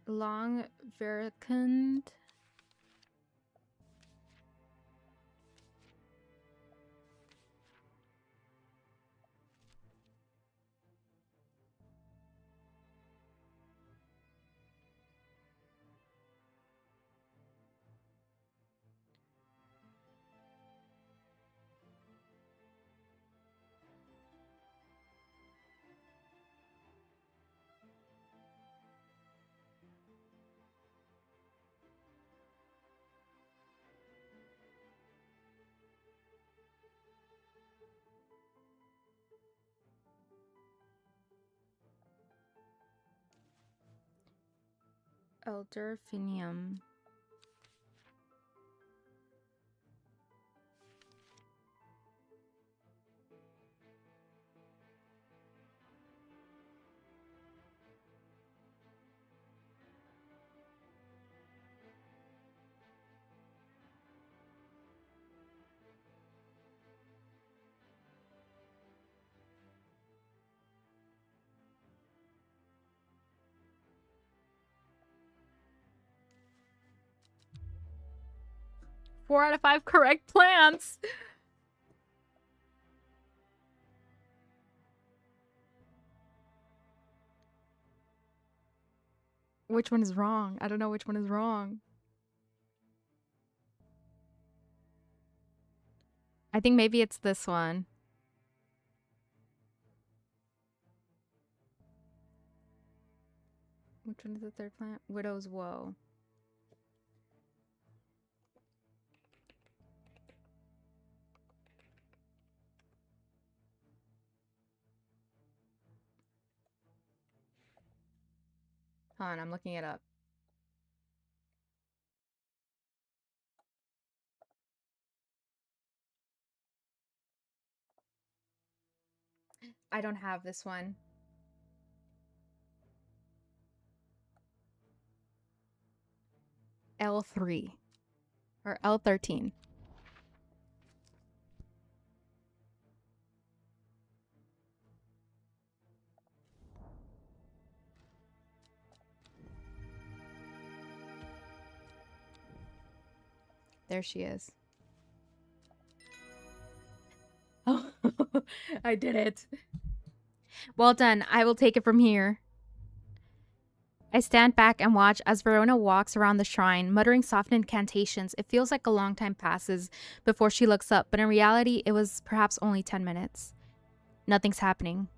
Long vericund. Elderfinium. Four out of 5 correct plants. Which one is wrong? I don't know which one is wrong. I think maybe it's this one. Which one is the third plant? Widow's Woe. Hold on, I'm looking it up. I don't have this one. L3 or L13. There she is. Oh, I did it. Well done. I will take it from here. I stand back and watch as Verona walks around the shrine, muttering soft incantations. It feels like a long time passes before she looks up, but in reality, it was perhaps only 10 minutes. Nothing's happening.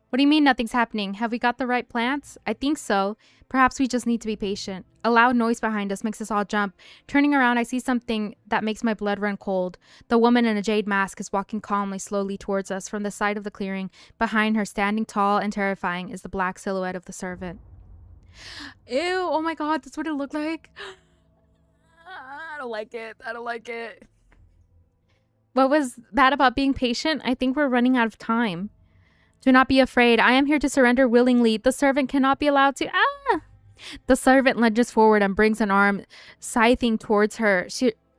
What do you mean nothing's happening? Have we got the right plants? I think so. Perhaps we just need to be patient. A loud noise behind us makes us all jump. Turning around, I see something that makes my blood run cold. The woman in a jade mask is walking calmly, slowly towards us from the side of the clearing. Behind her, standing tall and terrifying, is the black silhouette of the servant. Ew, oh my god, that's what it looked like. I don't like it. I don't like it. What was that about being patient? I think we're running out of time. Do not be afraid. I am here to surrender willingly. The servant cannot be allowed to... Ah! The servant lunges forward and brings an arm scything towards her.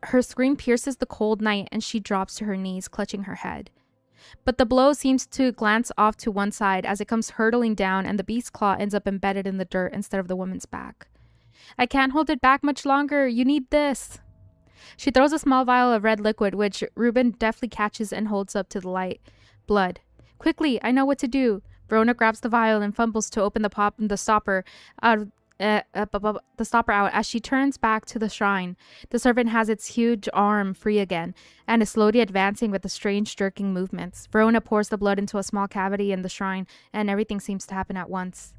Her scream pierces the cold night and she drops to her knees, clutching her head. But the blow seems to glance off to one side as it comes hurtling down and the beast's claw ends up embedded in the dirt instead of the woman's back. I can't hold it back much longer. You need this. She throws a small vial of red liquid, which Ruben deftly catches and holds up to the light. Blood. Quickly, I know what to do. Verona grabs the vial and fumbles to open the stopper out as she turns back to the shrine. The servant has its huge arm free again and is slowly advancing with the strange jerking movements. Verona pours the blood into a small cavity in the shrine and everything seems to happen at once.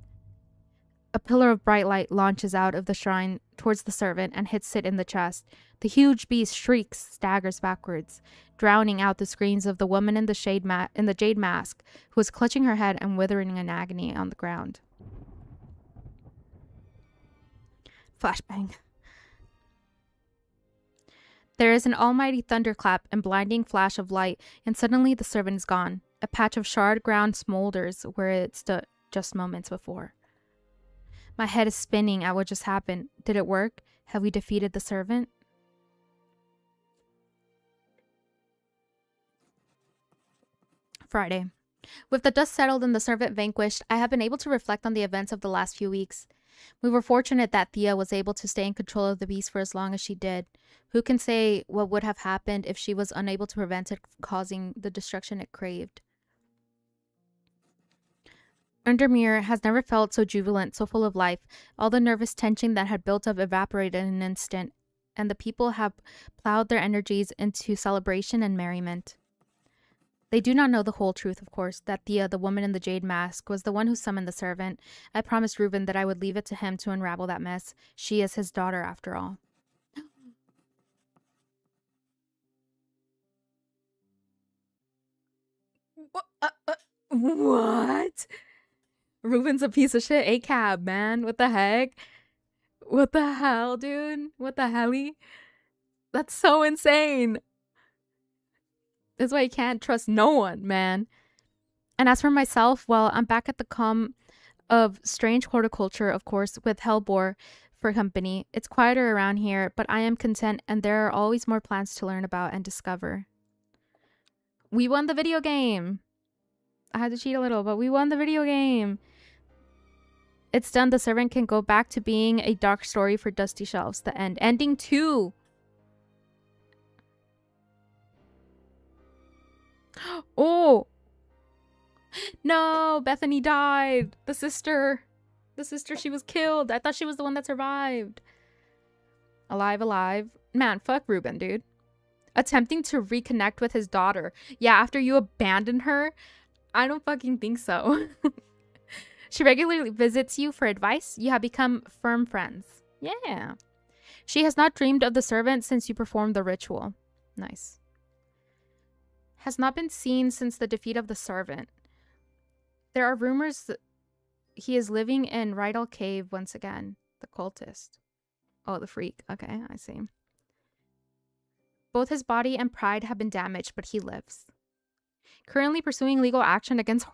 A pillar of bright light launches out of the shrine towards the servant and hits it in the chest. The huge beast shrieks, staggers backwards, drowning out the screams of the woman in the jade mask, who is clutching her head and withering in agony on the ground. Flashbang. There is an almighty thunderclap and blinding flash of light, and suddenly the servant is gone. A patch of charred ground smolders where it stood just moments before. My head is spinning at what just happened. Did it work? Have we defeated the servant? Friday. With the dust settled and the servant vanquished, I have been able to reflect on the events of the last few weeks. We were fortunate that Thea was able to stay in control of the beast for as long as she did. Who can say what would have happened if she was unable to prevent it from causing the destruction it craved? Undermere has never felt so jubilant, so full of life. All the nervous tension that had built up evaporated in an instant, and the people have plowed their energies into celebration and merriment. They do not know the whole truth, of course, that Thea, the woman in the jade mask, was the one who summoned the servant. I promised Reuben that I would leave it to him to unravel that mess. She is his daughter, after all. What? Reuben's a piece of shit. A-cab, man. What the heck? What the hell, dude? What the helly? That's so insane. That's why I can't trust no one, man. And as for myself, well, I'm back at the com of strange horticulture, of course, with Hellbore for company. It's quieter around here, but I am content, and there are always more plants to learn about and discover. We won the video game. I had to cheat a little, but we won the video game. It's done. The servant can go back to being a dark story for dusty shelves. The end. Ending 2. Oh. No, Bethany died. The sister, she was killed. I thought she was the one that survived. Alive. Man, fuck Reuben, dude. Attempting to reconnect with his daughter. Yeah, after you abandoned her? I don't fucking think so. She regularly visits you for advice. You have become firm friends. Yeah. She has not dreamed of the servant since you performed the ritual. Nice. Has not been seen since the defeat of the servant. There are rumors that he is living in Rydal Cave once again. The cultist. Oh, the freak. Okay, I see. Both his body and pride have been damaged, but he lives. Currently pursuing legal action against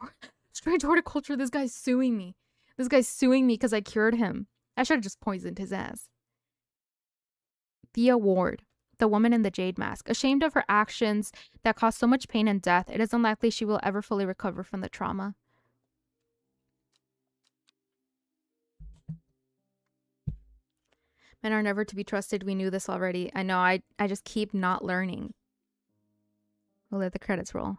strange horticulture. This guy's suing me. This guy's suing me because I cured him. I should have just poisoned his ass. Thea Ward, the woman in the jade mask. Ashamed of her actions that caused so much pain and death, it is unlikely she will ever fully recover from the trauma. Men are never to be trusted. We knew this already. I know. I just keep not learning. We'll let the credits roll.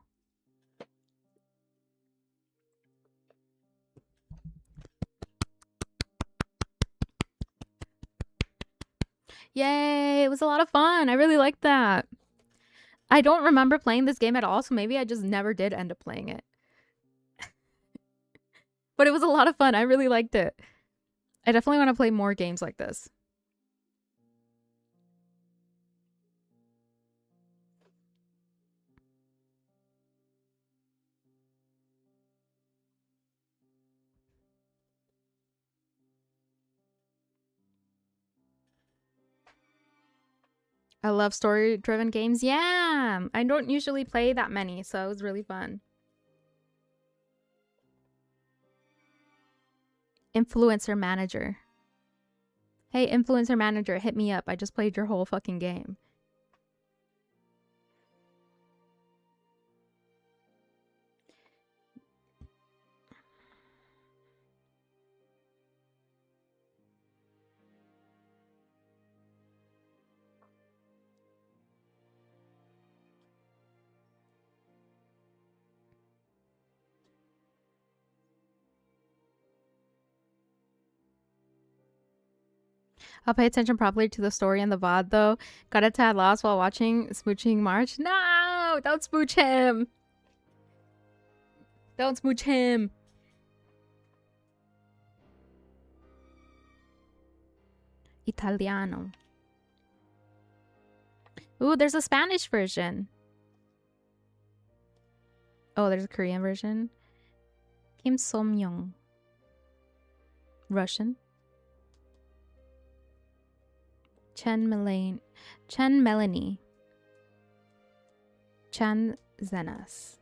Yay! It was a lot of fun. I really liked that. I don't remember playing this game at all, so maybe I just never did end up playing it. But it was a lot of fun. I really liked it. I definitely want to play more games like this. I love story-driven games. Yeah! I don't usually play that many, so it was really fun. Influencer manager. Hey, influencer manager, hit me up. I just played your whole fucking game. I'll pay attention properly to the story and the VOD though. Got a tad lost while watching Smooching March. No! Don't smooch him! Don't smooch him! Italiano. Ooh, there's a Spanish version. Oh, there's a Korean version. Kim Som-young. Russian. Chen Milane. Chen Melanie. Chen Zenas.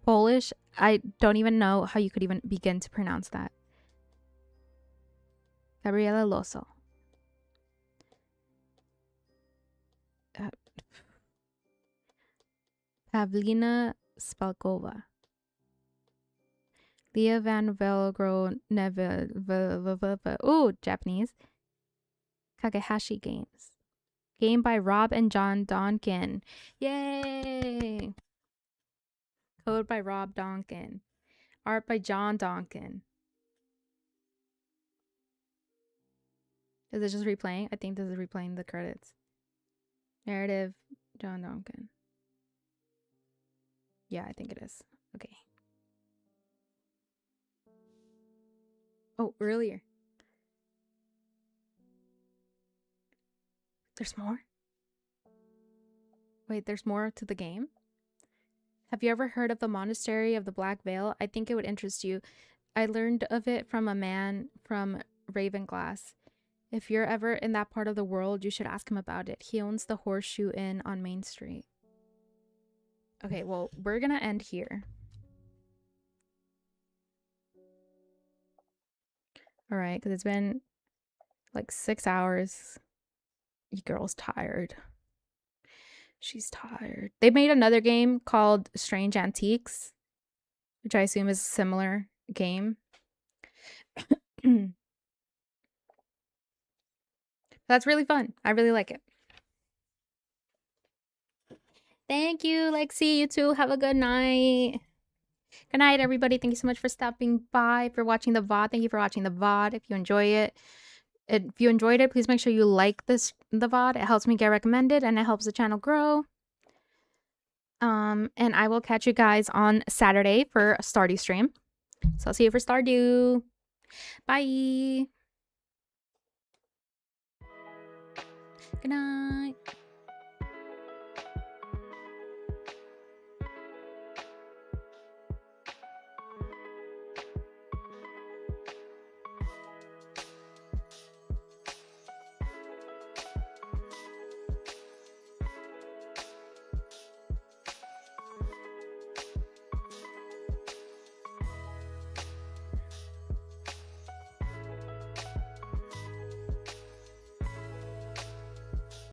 Polish. I don't even know how you could even begin to pronounce that. Gabriela Loso. Pavlina Spalkova. Leah Van Velgro Neve. Ooh, Japanese. Kagehashi Games. Game by Rob and John Donkin. Yay! Code by Rob Donkin. Art by John Donkin. Is it just replaying? I think this is replaying the credits. Narrative, John Donkin. Yeah, I think it is. Okay. Oh, earlier. There's more? Wait, there's more to the game? Have you ever heard of the Monastery of the Black Veil? I think it would interest you. I learned of it from a man from Ravenglass. If you're ever in that part of the world, you should ask him about it. He owns the Horseshoe Inn on Main Street. Okay, well, we're gonna end here. All right, because it's been like 6 hours. You girl's tired. She's tired. They made another game called Strange Antiques, which I assume is a similar game. That's really fun. I really like it. Thank you, Lexi. You too. Have a good night. Good night, everybody. Thank you so much for stopping by, for watching the VOD. Thank you for watching the VOD. If you enjoy it, if you enjoyed it, please make sure you like the VOD. It helps me get recommended and it helps the channel grow. And I will catch you guys on Saturday for a Stardew stream. So I'll see you for Stardew. Bye. Good night.